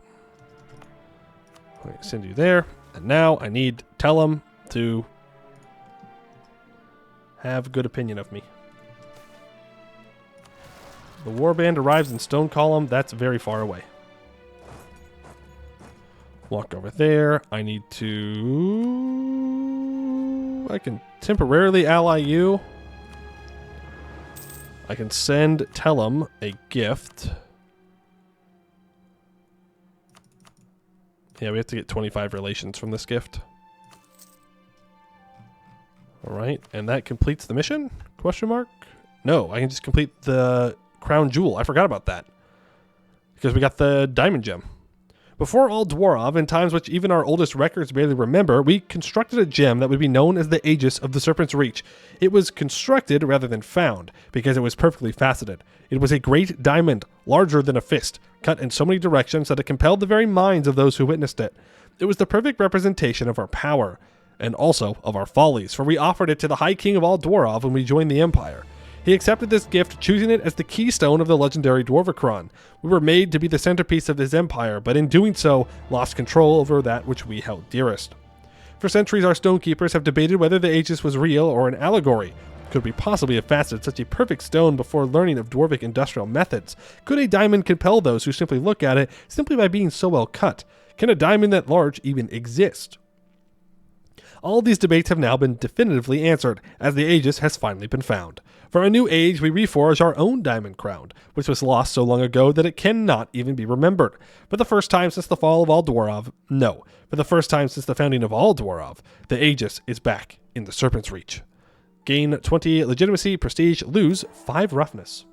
S2: I'll send you there, and now I need Tellum to have a good opinion of me. The warband arrives in Stone Column. That's very far away. Walk over there. I need to... I can temporarily ally you. I can send Tellum a gift. Yeah, we have to get 25 relations from this gift. Alright, and that completes the mission? Question mark? No, I can just complete the... Crown Jewel. I forgot about that. Because we got the Diamond Gem. Before Arg-Ôrdstun, in times which even our oldest records barely remember, we constructed a gem that would be known as the Aegis of the Serpent's Reach. It was constructed rather than found, because it was perfectly faceted. It was a great diamond, larger than a fist, cut in so many directions that it compelled the very minds of those who witnessed it. It was the perfect representation of our power, and also of our follies, for we offered it to the High King of Arg-Ôrdstun when we joined the Empire. He accepted this gift, choosing it as the keystone of the legendary Dwarficron. We were made to be the centerpiece of his empire, but in doing so, lost control over that which we held dearest. For centuries, our stonekeepers have debated whether the Aegis was real or an allegory. Could we possibly have faceted such a perfect stone before learning of Dwarvic industrial methods? Could a diamond compel those who simply look at it simply by being so well cut? Can a diamond that large even exist? All these debates have now been definitively answered, as the Aegis has finally been found. For a new age, we reforge our own diamond crown, which was lost so long ago that it cannot even be remembered. For the first time since the fall of Arg-Ôrdstun, no, for the first time since the founding of Arg-Ôrdstun, the Aegis is back in the Serpent's Reach. Gain 20 legitimacy, prestige, lose 5 roughness.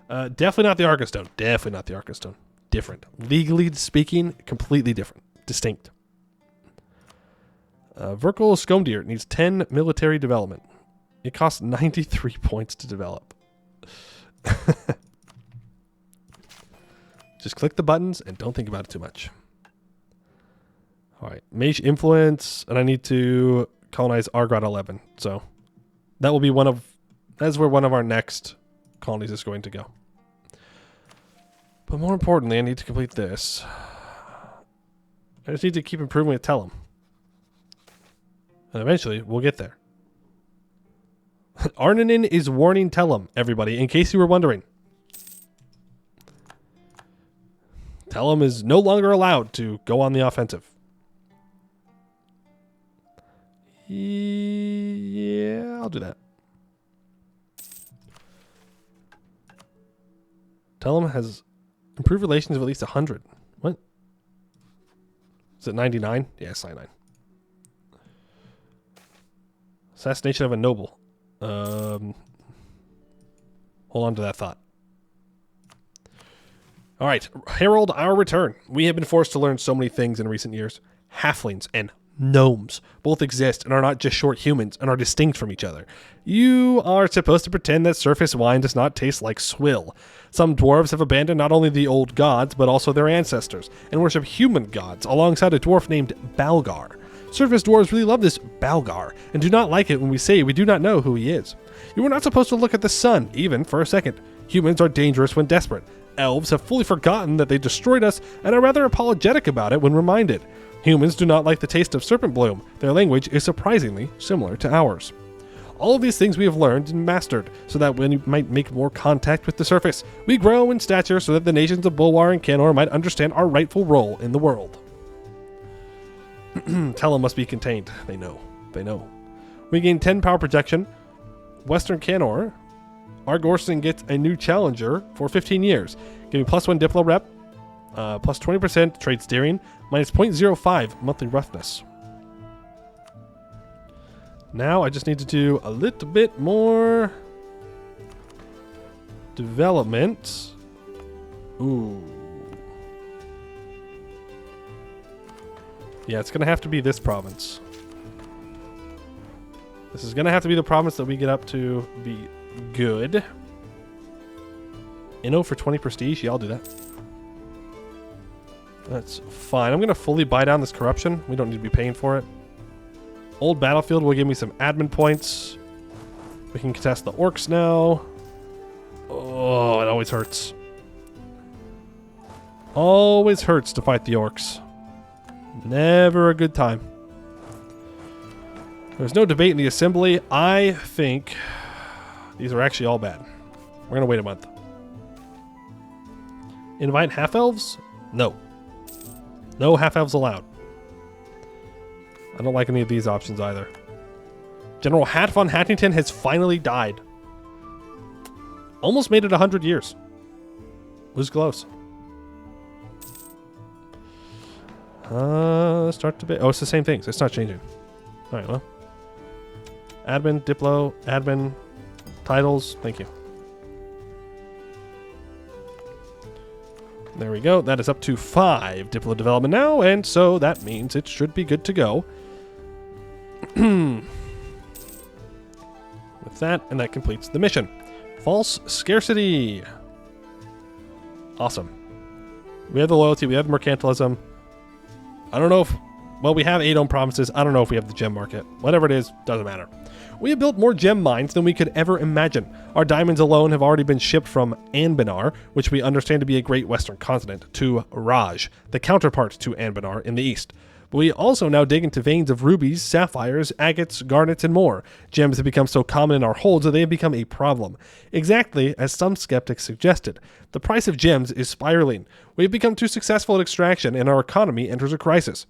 S2: Definitely not the Arg-Ôrdstun. Definitely not the Arg-Ôrdstun. Different. Legally speaking, completely different. Distinct. Verkal Skomdir needs 10 military development. It costs 93 points to develop. Just click the buttons and don't think about it too much. Alright, Mage Influence, and I need to colonize Argrad 11. So that will be that's where one of our next colonies is going to go. But more importantly, I need to complete this. I just need to keep improving with Tellum. And eventually, we'll get there. Arninin is warning Tellum, everybody, in case you were wondering. Tellum is no longer allowed to go on the offensive. Yeah, I'll do that. Tellum has improved relations of at least 100. What? Is it 99? Yeah, it's 99. Assassination of a noble. Hold on to that thought. All right, herald our return. We have been forced to learn so many things in recent years. Halflings and gnomes both exist and are not just short humans and are distinct from each other. You are supposed to pretend that surface wine does not taste like swill. Some dwarves have abandoned not only the old gods, but also their ancestors, and worship human gods alongside a dwarf named Balgar. Surface dwarves really love this Balgar, and do not like it when we say we do not know who he is. You are not supposed to look at the sun, even for a second. Humans are dangerous when desperate. Elves have fully forgotten that they destroyed us and are rather apologetic about it when reminded. Humans do not like the taste of serpent bloom. Their language is surprisingly similar to ours. All of these things we have learned and mastered, so that when we might make more contact with the surface, we grow in stature so that the nations of Bulwar and Canor might understand our rightful role in the world. Tellum must be contained. They know. They know. We gain 10 power projection. Western Canor. Arg-Ôrdstun gets a new challenger for 15 years. Give me +1 Diplo rep, plus 20% trade steering, minus 0.05 monthly roughness. Now I just need to do a little bit more development. Ooh. Yeah, it's going to have to be this province. This is going to have to be the province that we get up to be good. Inno for 20 prestige. Yeah, I'll do that. That's fine. I'm going to fully buy down this corruption. We don't need to be paying for it. Old Battlefield will give me some admin points. We can contest the orcs now. Oh, it always hurts. Always hurts to fight the orcs. Never a good time. There's no debate in the assembly. I think these are actually all bad. We're going to wait a month. Invite half-elves? No. No half-elves allowed. I don't like any of these options either. General Hat von Hattington has finally died. Almost made it 100 years. Was close. Start debate. Oh, it's the same things. It's not changing. All right, well. Admin, Diplo, admin, titles. Thank you. There we go. That is up to 5 Diplo development now, and so that means it should be good to go. With that, and that completes the mission. False scarcity. Awesome. We have the loyalty, we have mercantilism. I don't know if... Well, we have 8 own provinces. I don't know if we have the gem market. Whatever it is, doesn't matter. We have built more gem mines than we could ever imagine. Our diamonds alone have already been shipped from Anbennar, which we understand to be a great western continent, to Raj, the counterpart to Anbennar in the east. But we also now dig into veins of rubies, sapphires, agates, garnets, and more. Gems have become so common in our holds that they have become a problem. Exactly as some skeptics suggested. The price of gems is spiraling. We have become too successful at extraction, and our economy enters a crisis.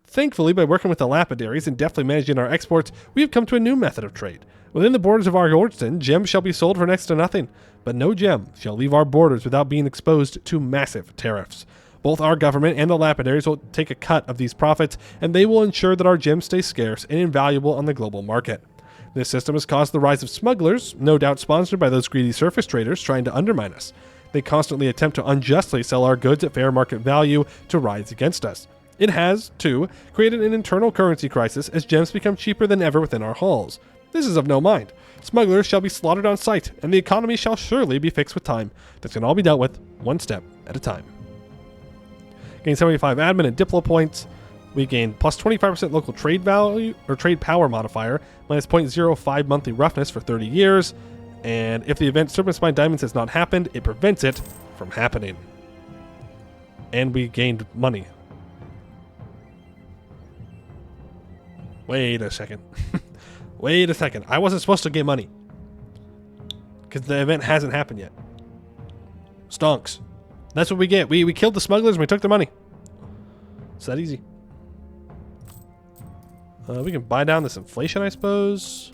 S2: Thankfully, by working with the lapidaries and deftly managing our exports, we have come to a new method of trade. Within the borders of Arg-Ôrdstun, gems shall be sold for next to nothing, but no gem shall leave our borders without being exposed to massive tariffs. Both our government and the lapidaries will take a cut of these profits, and they will ensure that our gems stay scarce and invaluable on the global market. This system has caused the rise of smugglers, no doubt sponsored by those greedy surface traders trying to undermine us. They constantly attempt to unjustly sell our goods at fair market value to rise against us. It has, too, created an internal currency crisis as gems become cheaper than ever within our halls. This is of no mind. Smugglers shall be slaughtered on sight, and the economy shall surely be fixed with time. This can all be dealt with one step at a time. Gain 75 admin and Diplo points. We gain plus 25% local trade value or trade power modifier, minus 0.05 monthly roughness for 30 years. And if the event Serpent Spine Diamonds has not happened, it prevents it from happening. And we gained money. Wait a second. Wait a second. I wasn't supposed to get money. Because the event hasn't happened yet. Stonks. That's what we get. We killed the smugglers and we took their money. It's that easy. We can buy down this inflation, I suppose.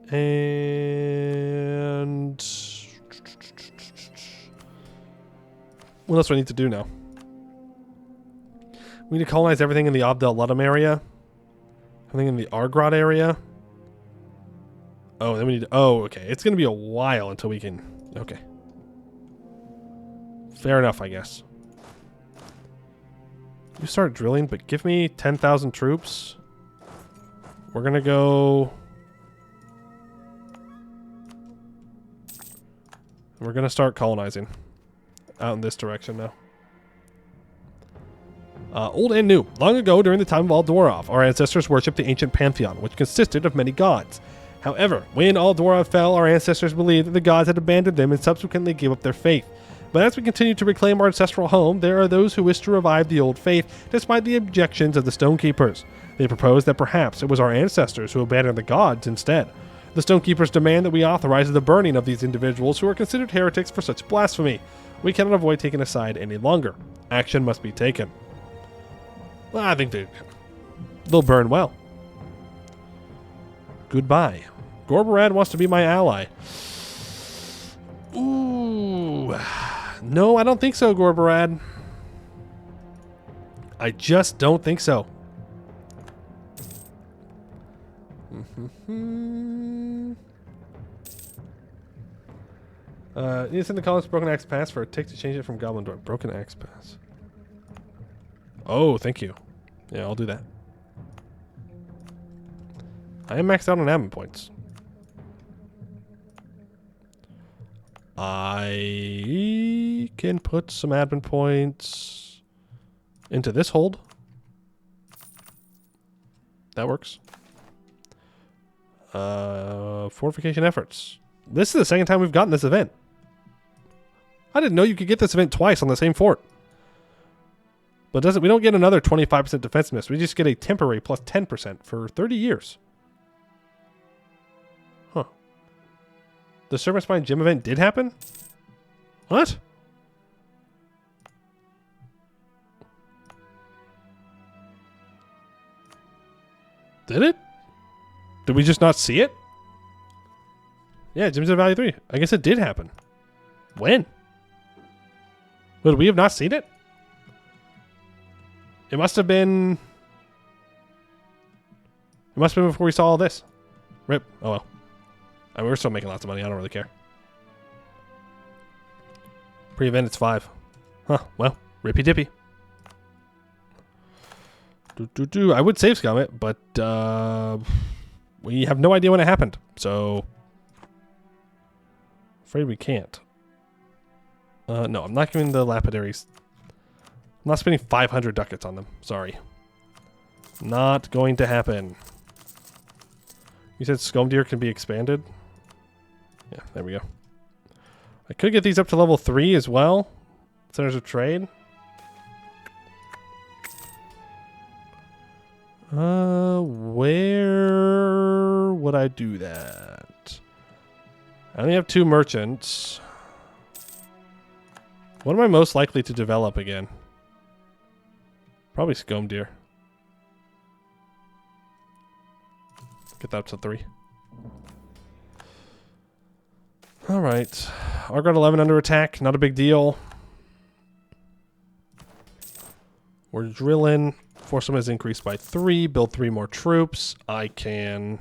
S2: And... what else do I need to do now? We need to colonize everything in the Abdel Ludum area. Everything in the Arg-Ôrdstun area. Oh, then we need to... oh, okay. It's going to be a while until we can... okay. Fair enough, I guess. You start drilling, but give me 10,000 troops. We're going to go... we're going to start colonizing. Out in this direction now. Old and new. Long ago, during the time of all Dwarf, our ancestors worshipped the ancient pantheon, which consisted of many gods. However, when all Dwarf fell, our ancestors believed that the gods had abandoned them and subsequently gave up their faith. But as we continue to reclaim our ancestral home, there are those who wish to revive the old faith despite the objections of the Stonekeepers. They propose that perhaps it was our ancestors who abandoned the gods instead. The Stonekeepers demand that we authorize the burning of these individuals who are considered heretics for such blasphemy. We cannot avoid taking a side any longer. Action must be taken. Well, I think they'll burn well. Goodbye. Gorbarad wants to be my ally. Ooh. No, I don't think so, Gorbarad. I just don't think so. Need to send the columns Broken Axe Pass for a tick to change it from Goblin Dwarf. Broken Axe Pass. Oh, thank you. Yeah, I'll do that. I am maxed out on admin points. I can put some admin points into this hold. That works. Fortification efforts. This is the second time we've gotten this event. I didn't know you could get this event twice on the same fort. But we don't get another 25% defensiveness. We just get a temporary plus 10% for 30 years. Huh. The Serpent Spine Gym event did happen? What? Did it? Did we just not see it? Yeah, Gyms at Value 3. I guess it did happen. When? Would we have not seen it? It must have been... It must have been before we saw all this. Rip. Oh well. I mean, we're still making lots of money. I don't really care. Pre-event, it's 5. Huh. Well, rippy dippy. I would save scum it, but we have no idea when it happened. So, afraid we can't. No, I'm not giving the lapidaries. I'm not spending 500 ducats on them. Sorry. Not going to happen. You said Scum Deer can be expanded? Yeah, there we go. I could get these up to level 3 as well. Centers of Trade. Where would I do that? I only have 2 merchants. What am I most likely to develop again? Probably Scum Deer. Get that up to 3. Alright. Arg-Ôrdstun 11 under attack. Not a big deal. We're drilling. Force them is increased by 3. Build 3 more troops. I can...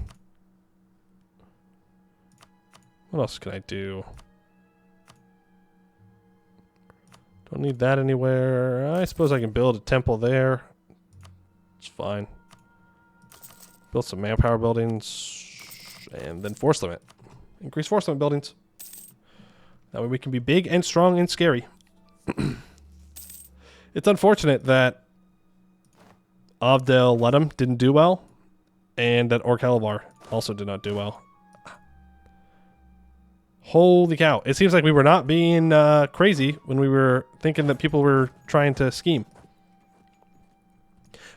S2: What else can I do? Don't need that anywhere. I suppose I can build a temple there. It's fine. Build some manpower buildings. And then force limit. Increase force limit buildings. That way we can be big and strong and scary. It's unfortunate that Avdel Ledum didn't do well. And that Orc-Halavar also did not do well. Holy cow. It seems like we were not being crazy when we were thinking that people were trying to scheme.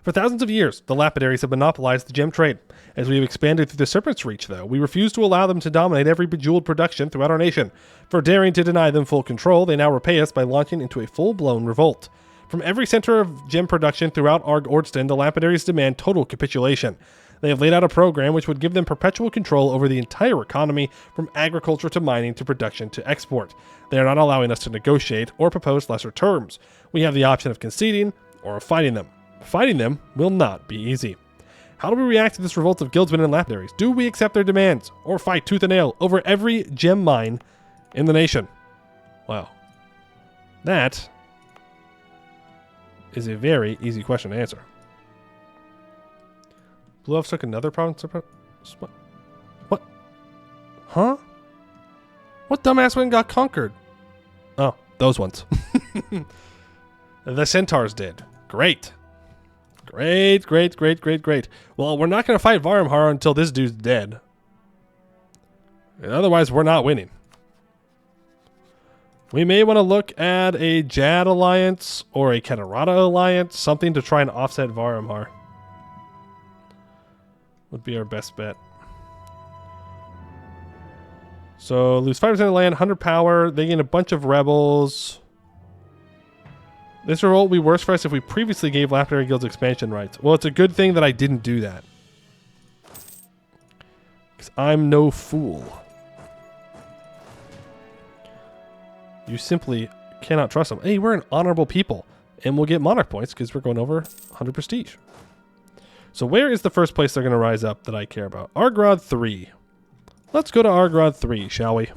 S2: For thousands of years, the Lapidaries have monopolized the gem trade. As we have expanded through the Serpent's Reach, though, we refuse to allow them to dominate every bejeweled production throughout our nation. For daring to deny them full control, they now repay us by launching into a full-blown revolt. From every center of gem production throughout Arg-Ôrdstun, the Lapidaries demand total capitulation. They have laid out a program which would give them perpetual control over the entire economy, from agriculture to mining to production to export. They are not allowing us to negotiate or propose lesser terms. We have the option of conceding or of fighting them. Fighting them will not be easy. How do we react to this revolt of guildsmen and lapidaries? Do we accept their demands or fight tooth and nail over every gem mine in the nation? Wow. That is a very easy question to answer. Blue Elves took another province. What? Huh? What dumbass one got conquered? Oh, those ones. The Centaurs did. Great. Great. Well, we're not going to fight Varumhar until this dude's dead. Otherwise, we're not winning. We may want to look at a Jad alliance or a Katarata alliance, something to try and offset Varumhar. Would be our best bet. So lose 5% of land, 100 power. They gain a bunch of rebels. This revolt would be worse for us if we previously gave Lapidary Guilds expansion rights. Well, it's a good thing that I didn't do that. Because I'm no fool. You simply cannot trust them. Hey, we're an honorable people. And we'll get monarch points because we're going over 100 prestige. So where is the first place they're going to rise up that I care about? Arg-Ôrdstun 3. Let's go to Arg-Ôrdstun 3, shall we?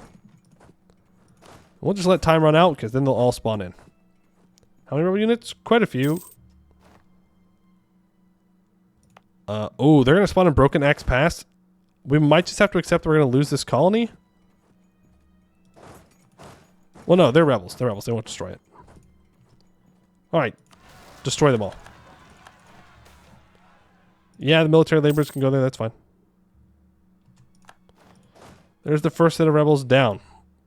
S2: We'll just let time run out because then they'll all spawn in. How many rebel units? Quite a few. Oh, they're going to spawn in Broken Axe Pass. We might just have to accept that we're going to lose this colony. Well, no, they're rebels. They're rebels. They won't destroy it. Alright. Destroy them all. Yeah, the military laborers can go there. That's fine. There's the first set of rebels down.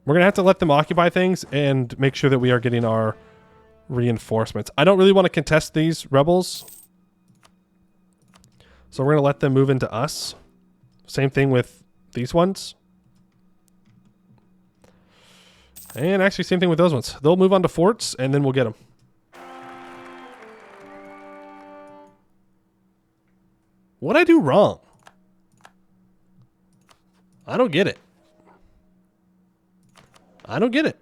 S2: We're going to have to let them occupy things and make sure that we are getting our reinforcements. I don't really want to contest these rebels. So we're going to let them move into us. Same thing with these ones. And actually, same thing with those ones. They'll move on to forts, and then we'll get them. What'd I do wrong? I don't get it. I don't get it.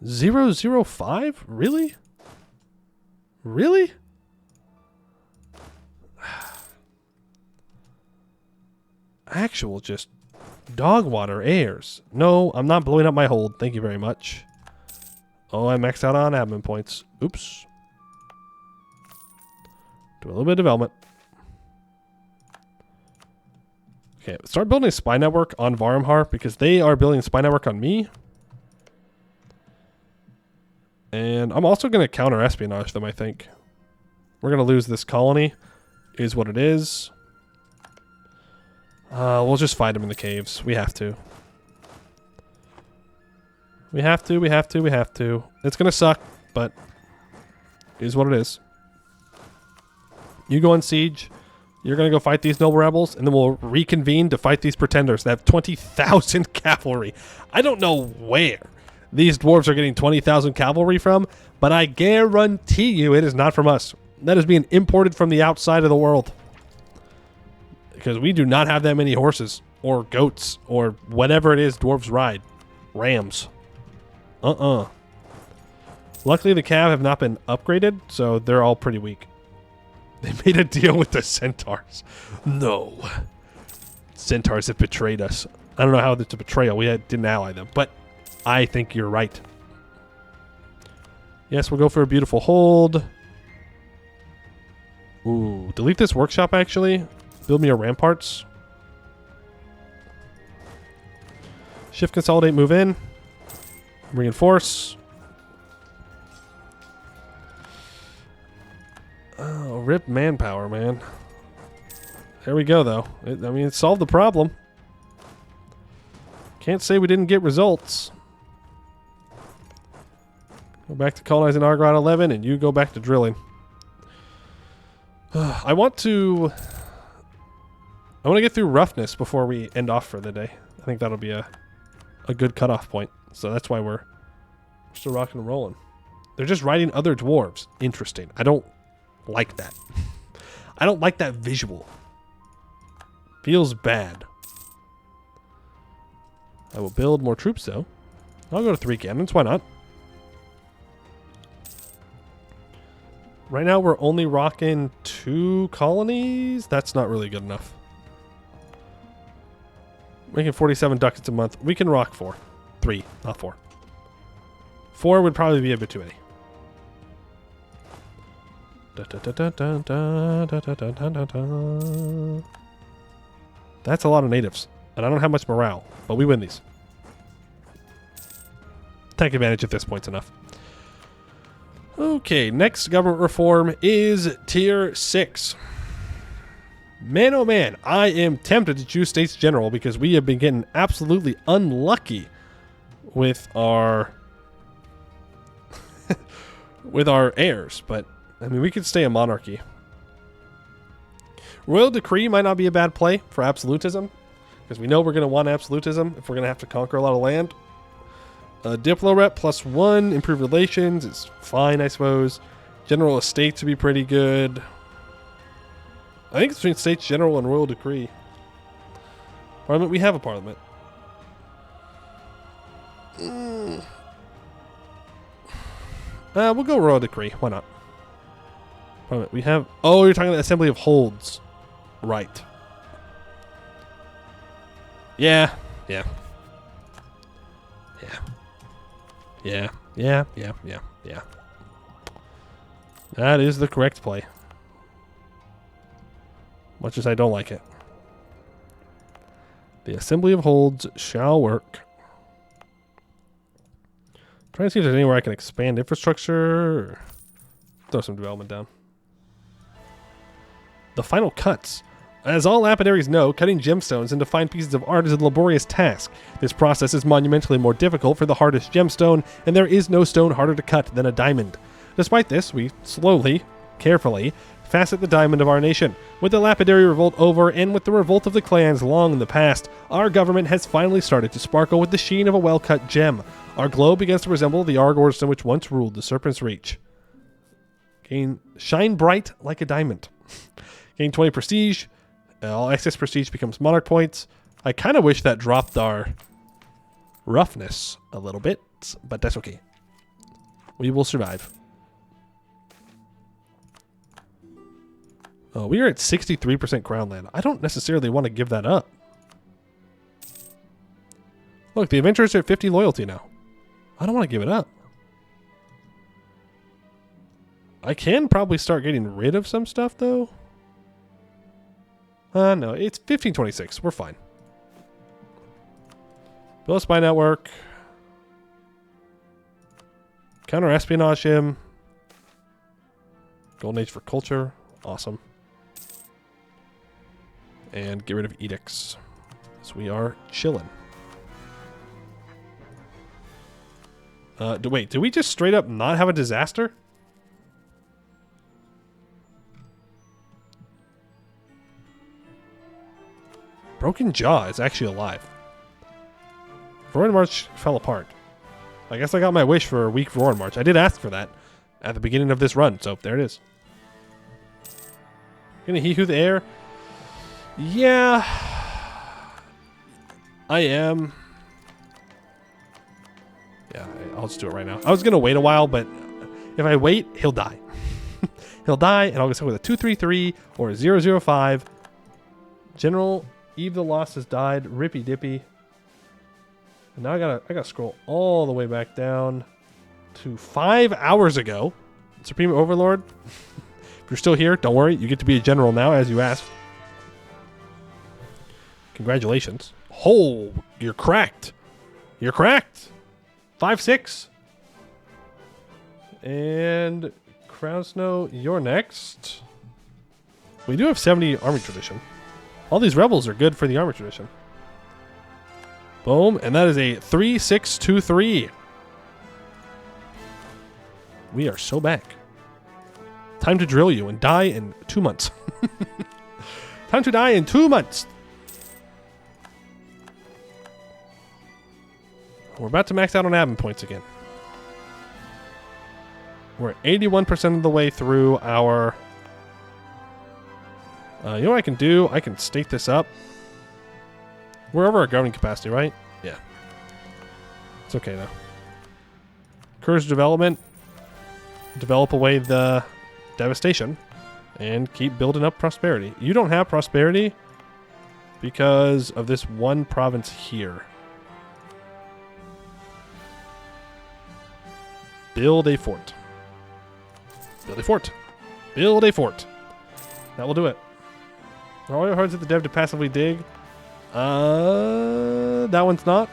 S2: 005? Really? Really? Actual just dog water heirs. No, I'm not blowing up my hold. Thank you very much. Oh, I maxed out on admin points. Oops. Do a little bit of development. Okay, start building a spy network on Varumhar because they are building a spy network on me. And I'm also going to counter espionage them, I think. We're going to lose this colony, is what it is. We'll just fight them in the caves. We have to. We have to, we have to, we have to. It's going to suck, but it is what it is. You go on siege. You're going to go fight these noble rebels, and then we'll reconvene to fight these pretenders that have 20,000 cavalry. I don't know where these dwarves are getting 20,000 cavalry from, but I guarantee you it is not from us. That is being imported from the outside of the world. Because we do not have that many horses, or goats, or whatever it is dwarves ride. Rams. Luckily the cav have not been upgraded, so they're all pretty weak. They made a deal with the centaurs. No. Centaurs have betrayed us. I don't know how it's a betrayal. We didn't ally them, but I think you're right. Yes, we'll go for a beautiful hold. Ooh, delete this workshop actually. Build me a ramparts. Shift, consolidate, move in. Reinforce. Oh, rip manpower, man. There we go, though. I mean, it solved the problem. Can't say we didn't get results. Go back to colonizing Arg-Ôrdstun 11, and you go back to drilling. I want to get through roughness before we end off for the day. I think that'll be a good cutoff point. So that's why we're still rocking and rolling. They're just riding other dwarves. Interesting. I don't like that. I don't like that visual. Feels bad. I will build more troops though. I'll go to 3 cannons. Why not? Right now we're only rocking 2 colonies. That's not really good enough. Making 47 ducats a month. We can rock 4. 3, not 4. 4 would probably be a bit too many. That's a lot of natives. And I don't have much morale. But we win these. Take advantage if this point's enough. Okay, next government reform is Tier 6. Man, oh man, I am tempted to choose States General because we have been getting absolutely unlucky with our with our heirs, but I mean, we could stay a monarchy. Royal decree might not be a bad play for absolutism, because we know we're going to want absolutism if we're going to have to conquer a lot of land. Diplomat +1, improve relations is fine, I suppose. General estates would be pretty good. I think it's between States General and Royal Decree. Parliament, we have a parliament. We'll go Royal Decree. Why not? Parliament, we have... Oh, you're talking about Assembly of Holds. Right. Yeah. Yeah. Yeah. Yeah. Yeah. Yeah. Yeah. Yeah. That is the correct play. Much as I don't like it. The Assembly of Holds shall work. Trying to see if there's anywhere I can expand infrastructure. Or throw some development down. The final cuts. As all lapidaries know, cutting gemstones into fine pieces of art is a laborious task. This process is monumentally more difficult for the hardest gemstone, and there is no stone harder to cut than a diamond. Despite this, we slowly, carefully, facet the diamond of our nation. With the lapidary revolt over, and with the revolt of the clans long in the past, our government has finally started to sparkle with the sheen of a well-cut gem. Our glow begins to resemble the Arg-Ôrdstun which once ruled the Serpent's Reach. Shine bright like a diamond. Gain 20 prestige. All excess prestige becomes monarch points. I kind of wish that dropped our roughness a little bit, but that's okay. We will survive. Oh, we are at 63% crown land. I don't necessarily want to give that up. Look, the adventurers are at 50 loyalty now. I don't want to give it up. I can probably start getting rid of some stuff, though. No, it's 1526. We're fine. Build a spy network. Counter espionage him. Golden Age for culture. Awesome. And get rid of edicts. So we are chilling. Wait, did we just straight up not have a disaster? Broken Jaw is actually alive. Roaring March fell apart. I guess I got my wish for a weak Roaring March. I did ask for that at the beginning of this run, so there it is. Gonna He Who the Air? Yeah. I am. Yeah, I'll just do it right now. I was gonna wait a while, but if I wait, he'll die. He'll die, and I'll just go with a 233 or a 005. General Eve the Lost has died. Rippy dippy. And now I gotta scroll all the way back down to 5 hours ago. Supreme Overlord. If you're still here, don't worry. You get to be a general now, as you asked. Congratulations. Oh, you're cracked. You're cracked. 5-6. And Crown Snow, you're next. We do have 70 army tradition. All these rebels are good for the army tradition. Boom, and that is a 3-6-2-3. We are so back. Time to drill you and die in 2 months. Time to die in 2 months. We're about to max out on admin points again. We're 81% of the way through our... you know what I can do? I can state this up. We're over our governing capacity, right? Yeah. It's okay, though. Encourage development. Develop away the devastation. And keep building up prosperity. You don't have prosperity because of this one province here. Build a fort. Build a fort. Build a fort. That will do it. Are all your hearts at the dev to passively dig? That one's not.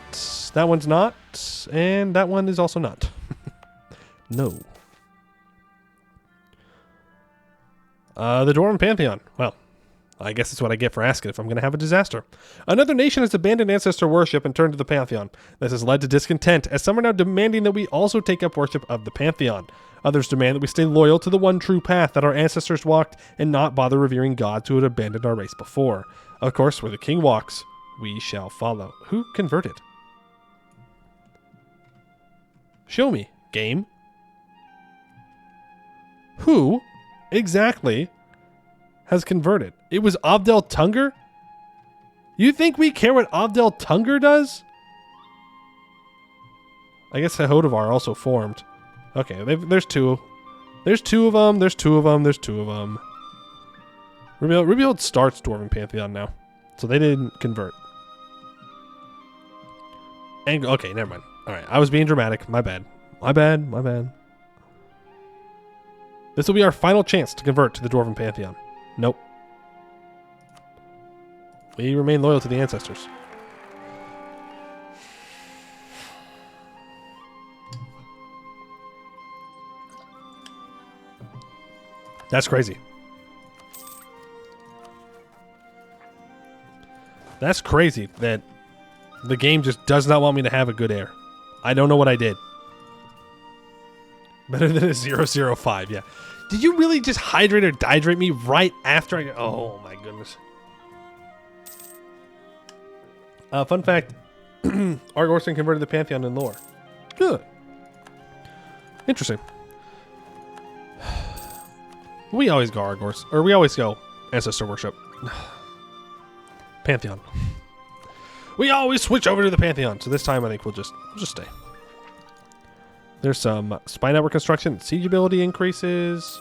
S2: That one's not. And that one is also not. No. The Dwarven Pantheon. Well, I guess that's what I get for asking if I'm going to have a disaster. Another nation has abandoned ancestor worship and turned to the Pantheon. This has led to discontent, as some are now demanding that we also take up worship of the Pantheon. Others demand that we stay loyal to the one true path that our ancestors walked and not bother revering gods who had abandoned our race before. Of course, where the king walks, we shall follow. Who converted? Show me, game. Who exactly has converted? It was Abdel Tunger? You think we care what Abdel Tunger does? I guess Hehodivar also formed. Okay, there's two. There's two of them. There's two of them. There's two of them. Rubyhold starts Dwarven Pantheon now. So they didn't convert. And, okay, never mind. Alright, I was being dramatic. My bad. My bad. My bad. This will be our final chance to convert to the Dwarven Pantheon. Nope. We remain loyal to the ancestors. That's crazy. That's crazy that the game just does not want me to have a good heir. I don't know what I did. Better than a 005, yeah. Did you really just hydrate or dihydrate me right after I... Oh my goodness. Fun fact. Arg-Ôrdstun converted the Pantheon in lore. Good. Interesting. We always go Arg-Ôrdstun, or we always go Ancestor Worship. Pantheon. We always switch over to the Pantheon, so this time I think we'll just stay. There's some spy network construction. Siege ability increases.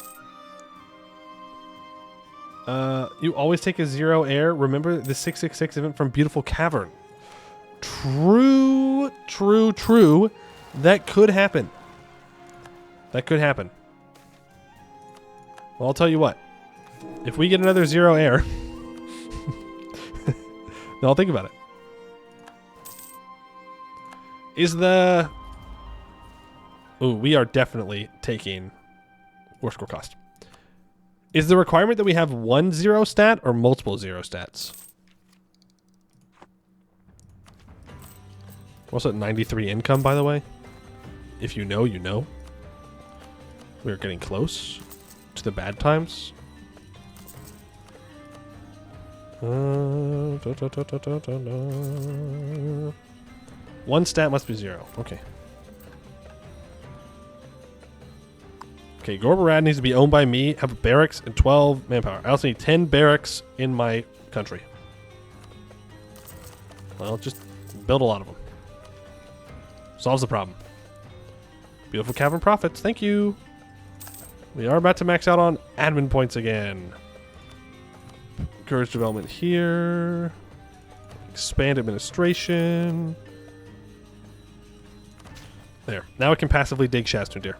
S2: You always take a 0 heir. Remember the 666 event from Beautiful Cavern. True, true, true. That could happen. That could happen. Well, I'll tell you what. If we get another 0 heir, then I'll think about it. Is the... Ooh, we are definitely taking war score cost. Is the requirement that we have 1 0 stat or multiple 0 stats? We're also at 93 income, by the way. If you know, you know. We're getting close to the bad times. One stat must be 0. Okay. Okay, Gorbarad needs to be owned by me, have a barracks, and 12 manpower. I also need 10 barracks in my country. Well, just build a lot of them. Solves the problem. Beautiful Cavern profits. Thank you. We are about to max out on admin points again. Encourage development here. Expand administration. There. Now I can passively dig Shastundir.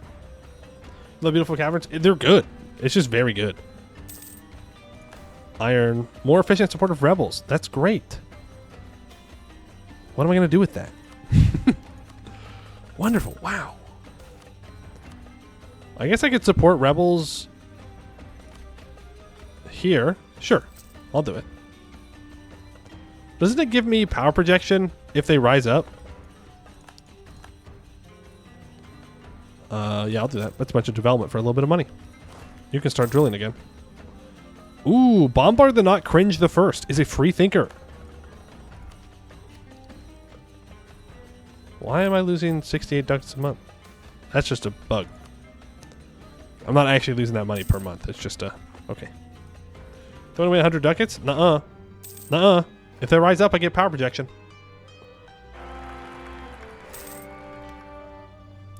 S2: The Beautiful Caverns, they're good. It's just very good. Iron. More efficient support of rebels. That's great. What am I going to do with that? Wonderful. Wow. I guess I could support rebels here. Sure. I'll do it. Doesn't it give me power projection if they rise up? Yeah, I'll do that. That's a bunch of development for a little bit of money. You can start drilling again. Ooh, Bombard the Not Cringe the First is a free thinker. Why am I losing 68 ducats a month? That's just a bug. I'm not actually losing that money per month. It's just a... Okay. Throwing away 100 ducats? Nuh-uh. Nuh-uh. If they rise up, I get power projection.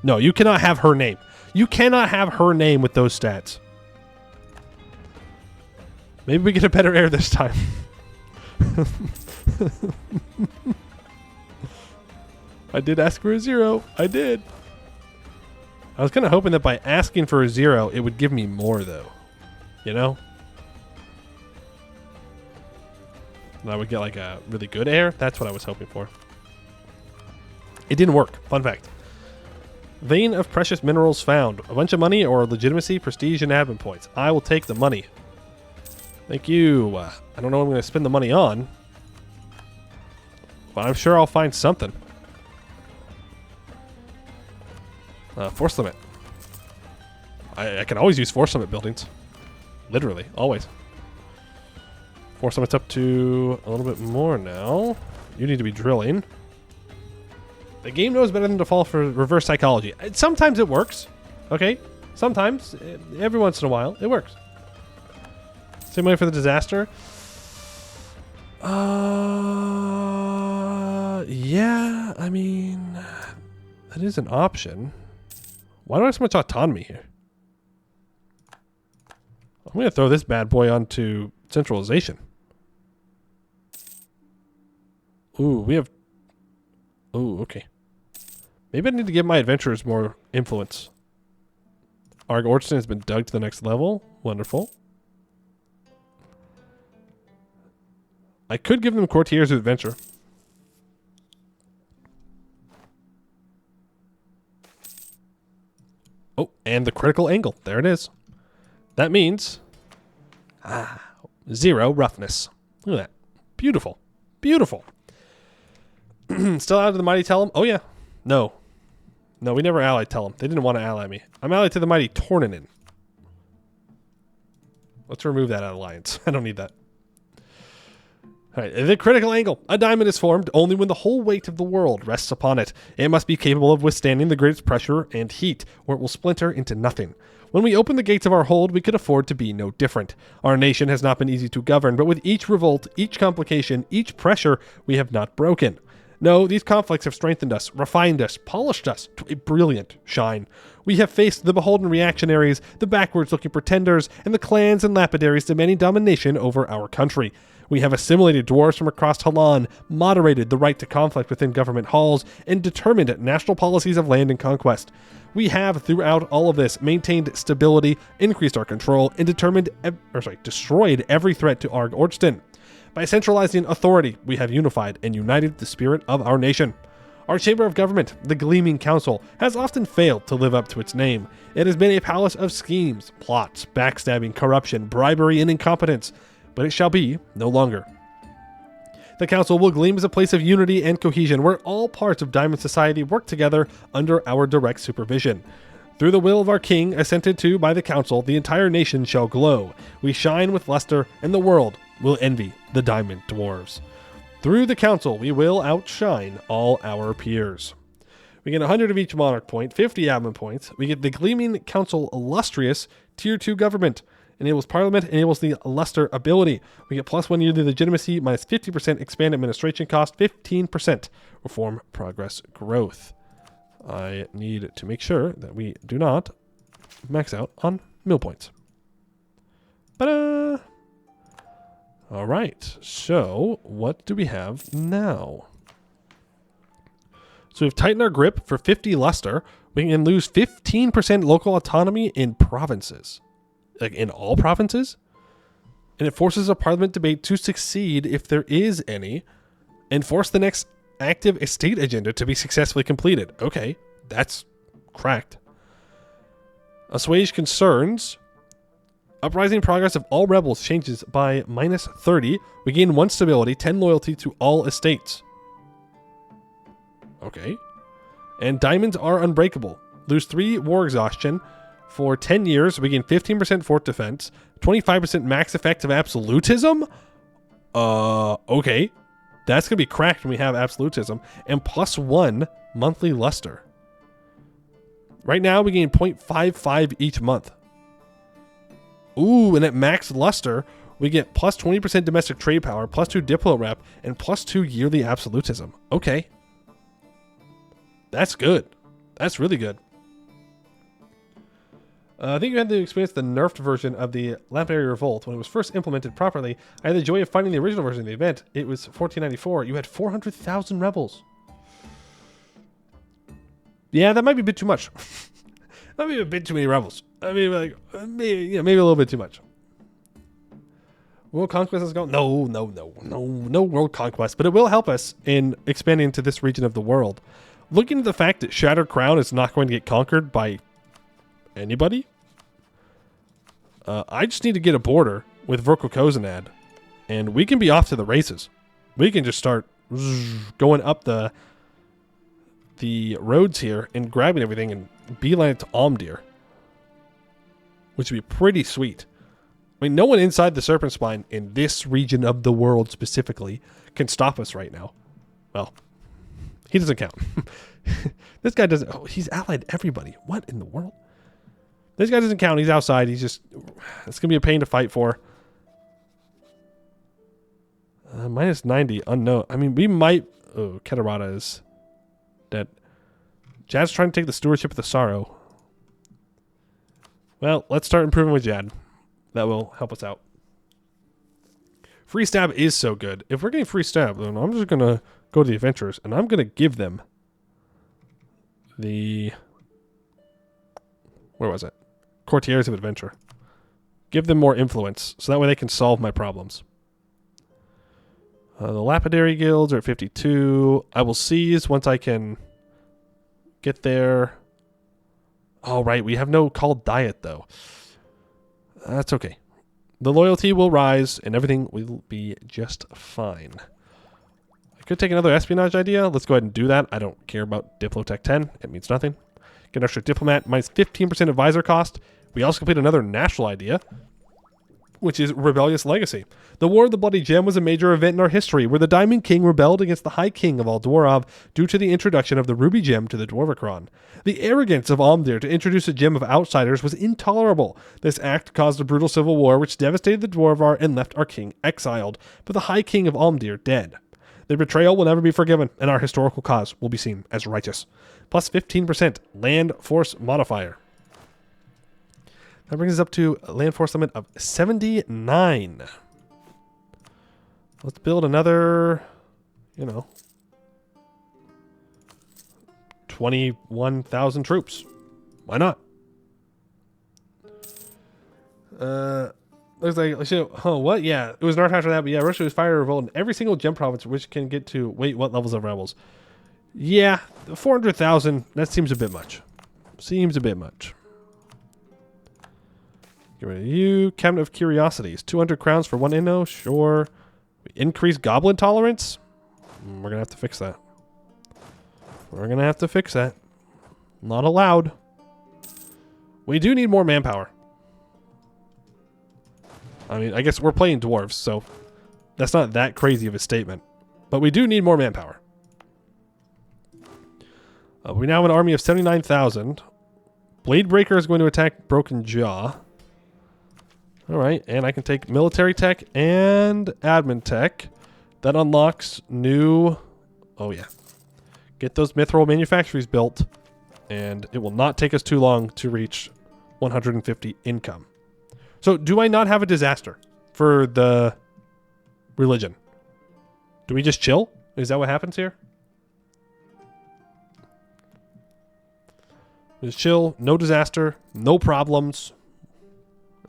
S2: No, you cannot have her name. You cannot have her name with those stats. Maybe we get a better heir this time. I did ask for a 0. I did. I was kind of hoping that by asking for a 0, it would give me more, though. You know? And I would get like a really good heir. That's what I was hoping for. It didn't work. Fun fact. Vein of precious minerals found. A bunch of money or legitimacy, prestige, and admin points. I will take the money. Thank you. I don't know what I'm going to spend the money on, but I'm sure I'll find something. Force limit. I can always use force limit buildings. Literally, always. Force limit's up to a little bit more now. You need to be drilling. The game knows better than to fall for reverse psychology. Sometimes it works. Okay? Sometimes. Every once in a while, it works. Same way for the disaster. Yeah, I mean, that is an option. Why do I have so much autonomy here? I'm going to throw this bad boy onto centralization. Ooh, we have... Ooh, okay. Maybe I need to give my adventurers more influence. Arg-Ôrdstun has been dug to the next level. Wonderful. I could give them courtiers of adventure. Oh, and the critical angle. There it is. That means 0 roughness. Look at that. Beautiful. Beautiful. Still out of the mighty Tellum? Oh, yeah. No. No, we never allied Tellum. They didn't want to ally me. I'm allied to the mighty Tornanen. Let's remove that alliance. I don't need that. All right, the critical angle. A diamond is formed only when the whole weight of the world rests upon it. It must be capable of withstanding the greatest pressure and heat, or it will splinter into nothing. When we open the gates of our hold, we could afford to be no different. Our nation has not been easy to govern, but with each revolt, each complication, each pressure, we have not broken. No, these conflicts have strengthened us, refined us, polished us to a brilliant shine. We have faced the beholden reactionaries, the backwards-looking pretenders, and the clans and lapidaries demanding domination over our country. We have assimilated dwarves from across Halan, moderated the right to conflict within government halls, and determined national policies of land and conquest. We have, throughout all of this, maintained stability, increased our control, and destroyed every threat to Arg-Ôrdstun. By centralizing authority, we have unified and united the spirit of our nation. Our chamber of government, the Gleaming Council, has often failed to live up to its name. It has been a palace of schemes, plots, backstabbing, corruption, bribery, and incompetence, but it shall be no longer. The council will gleam as a place of unity and cohesion where all parts of Diamond Society work together under our direct supervision. Through the will of our king, assented to by the council, the entire nation shall glow. We shine with luster, and the world will envy the Diamond Dwarves. Through the council, we will outshine all our peers. We get 100 of each monarch point, 50 admin points. We get the Gleaming Council Illustrious Tier 2 government. Enables Parliament, enables the Luster ability. We get +1 yearly legitimacy, minus 50% expand administration cost, 15% reform progress growth. I need to make sure that we do not max out on mill points. Ta-da! All right, so what do we have now? So we've tightened our grip for 50 luster. We can lose 15% local autonomy in provinces. Like in all provinces? And it forces a parliament debate to succeed if there is any, and force the next active estate agenda to be successfully completed. Okay, that's cracked. Assuage concerns. Uprising progress of all rebels changes by minus 30. We gain 1 stability, 10 loyalty to all estates. Okay. And diamonds are unbreakable. Lose 3 war exhaustion. For 10 years, we gain 15% fort defense, 25% max effect of absolutism. Okay. That's going to be cracked when we have absolutism. And +1 monthly luster. Right now, we gain 0.55 each month. Ooh, and at max luster, we get +20% domestic trade power, +2 diplo rep, and +2 yearly absolutism. Okay. That's good. That's really good. I think you had to experience the nerfed version of the Lapidary Revolt. When it was first implemented properly, I had the joy of finding the original version of the event. It was 1494. You had 400,000 rebels. Yeah, that might be a bit too much. That might be a bit too many rebels. I mean, like, maybe a little bit too much. World Conquest is going? No World Conquest. But it will help us in expanding into this region of the world. Looking at the fact that Shattered Crown is not going to get conquered by anybody, I just need to get a border with Verkokozenad, and we can be off to the races. We can just start going up the roads here and grabbing everything and beeline it to Almdir, which would be pretty sweet. I mean, no one inside the Serpent Spine in this region of the world specifically can stop us right now. Well, he doesn't count. This guy doesn't. Oh, he's allied everybody. What in the world? This guy doesn't count. He's outside. He's just. It's going to be a pain to fight for. Minus 90. Unknown. I mean, we might. Oh, Ketarata is dead. Jad's trying to take the stewardship of the Sorrow. Well, let's start improving with Jad. That will help us out. Free stab is so good. If we're getting free stab, then I'm just going to go to the adventurers, and I'm going to give them the... Where was it? Courtiers of Adventure. Give them more influence, so that way they can solve my problems. The Lapidary Guilds are at 52. I will seize once I can get there. Oh, right. We have no called diet, though. That's okay. The loyalty will rise, and everything will be just fine. I could take another espionage idea. Let's go ahead and do that. I don't care about Diplotech 10. It means nothing. Get an extra diplomat, minus 15% advisor cost. We also complete another national idea, which is Rebellious Legacy. The War of the Bloody Gem was a major event in our history, where the Diamond King rebelled against the High King of Aldorov due to the introduction of the Ruby Gem to the Dwarvicron. The arrogance of Almdir to introduce a gem of outsiders was intolerable. This act caused a brutal civil war which devastated the Dwarvar and left our king exiled, but the High King of Almdir dead. The betrayal will never be forgiven, and our historical cause will be seen as righteous. Plus 15% land force modifier. That brings us up to a land force limit of 79. Let's build another, 21,000 troops. Why not? Looks like, what? Yeah, it was north after that, but yeah, Russia was fire revolt in every single gem province, which can get to, what levels of rebels? Yeah, 400,000, that seems a bit much. Seems a bit much. Get rid of you. Cabinet of Curiosities. 200 crowns for 1 inno. Sure. We increase goblin tolerance. We're going to have to fix that. We're going to have to fix that. Not allowed. We do need more manpower. I mean, I guess we're playing dwarves, so that's not that crazy of a statement. But we do need more manpower. We now have an army of 79,000. Bladebreaker is going to attack Broken Jaw. Alright, and I can take military tech and admin tech. That unlocks new... Oh yeah. Get those mithril manufactories built, and it will not take us too long to reach 150 income. So, do I not have a disaster for the religion? Do we just chill? Is that what happens here? We just chill, no disaster, no problems,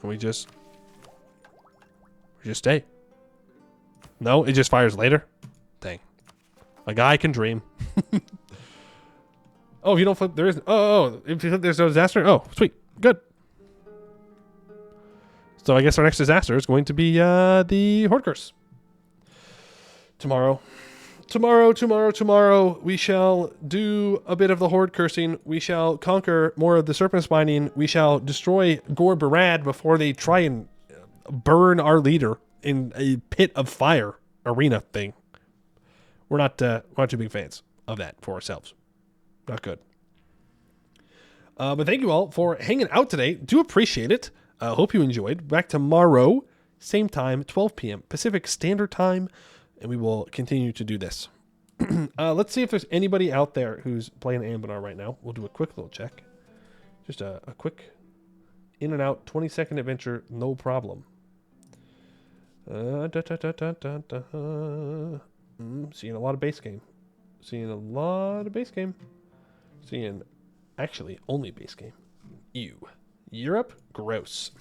S2: and we just stay. No, it just fires later. Dang. A guy can dream. Oh, if you don't flip, there is. Oh, if you flip, there's no disaster. Oh, sweet, good. So I guess our next disaster is going to be the Horde Curse. Tomorrow, we shall do a bit of the Horde Cursing. We shall conquer more of the Serpent Spining. We shall destroy Gor Barad before they try and burn our leader in a pit of fire arena thing. We're not too big fans of that for ourselves. Not good. But thank you all for hanging out today. Do appreciate it. Hope you enjoyed. Back tomorrow, same time, 12 p.m. Pacific Standard Time, and we will continue to do this. Let's see if there's anybody out there who's playing Anbennar right now. We'll do a quick little check. Just a quick in and out 20-second adventure, no problem. Seeing a lot of base game. Seeing actually only base game. Ew. Europe? Gross.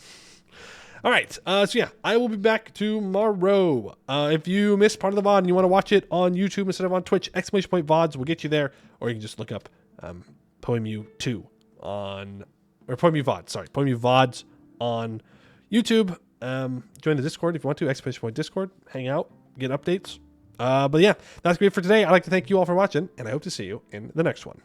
S2: All right. So yeah, I will be back tomorrow. If you missed part of the VOD and you want to watch it on YouTube instead of on Twitch, ! VODs will get you there. Or you can just look up Poemu 2 on... Or Poemu VODs, sorry. Poemu VODs on YouTube. Join the Discord if you want to, exclamation point Discord, hang out, get updates. But yeah, that's great for today. I'd like to thank you all for watching, and I hope to see you in the next one.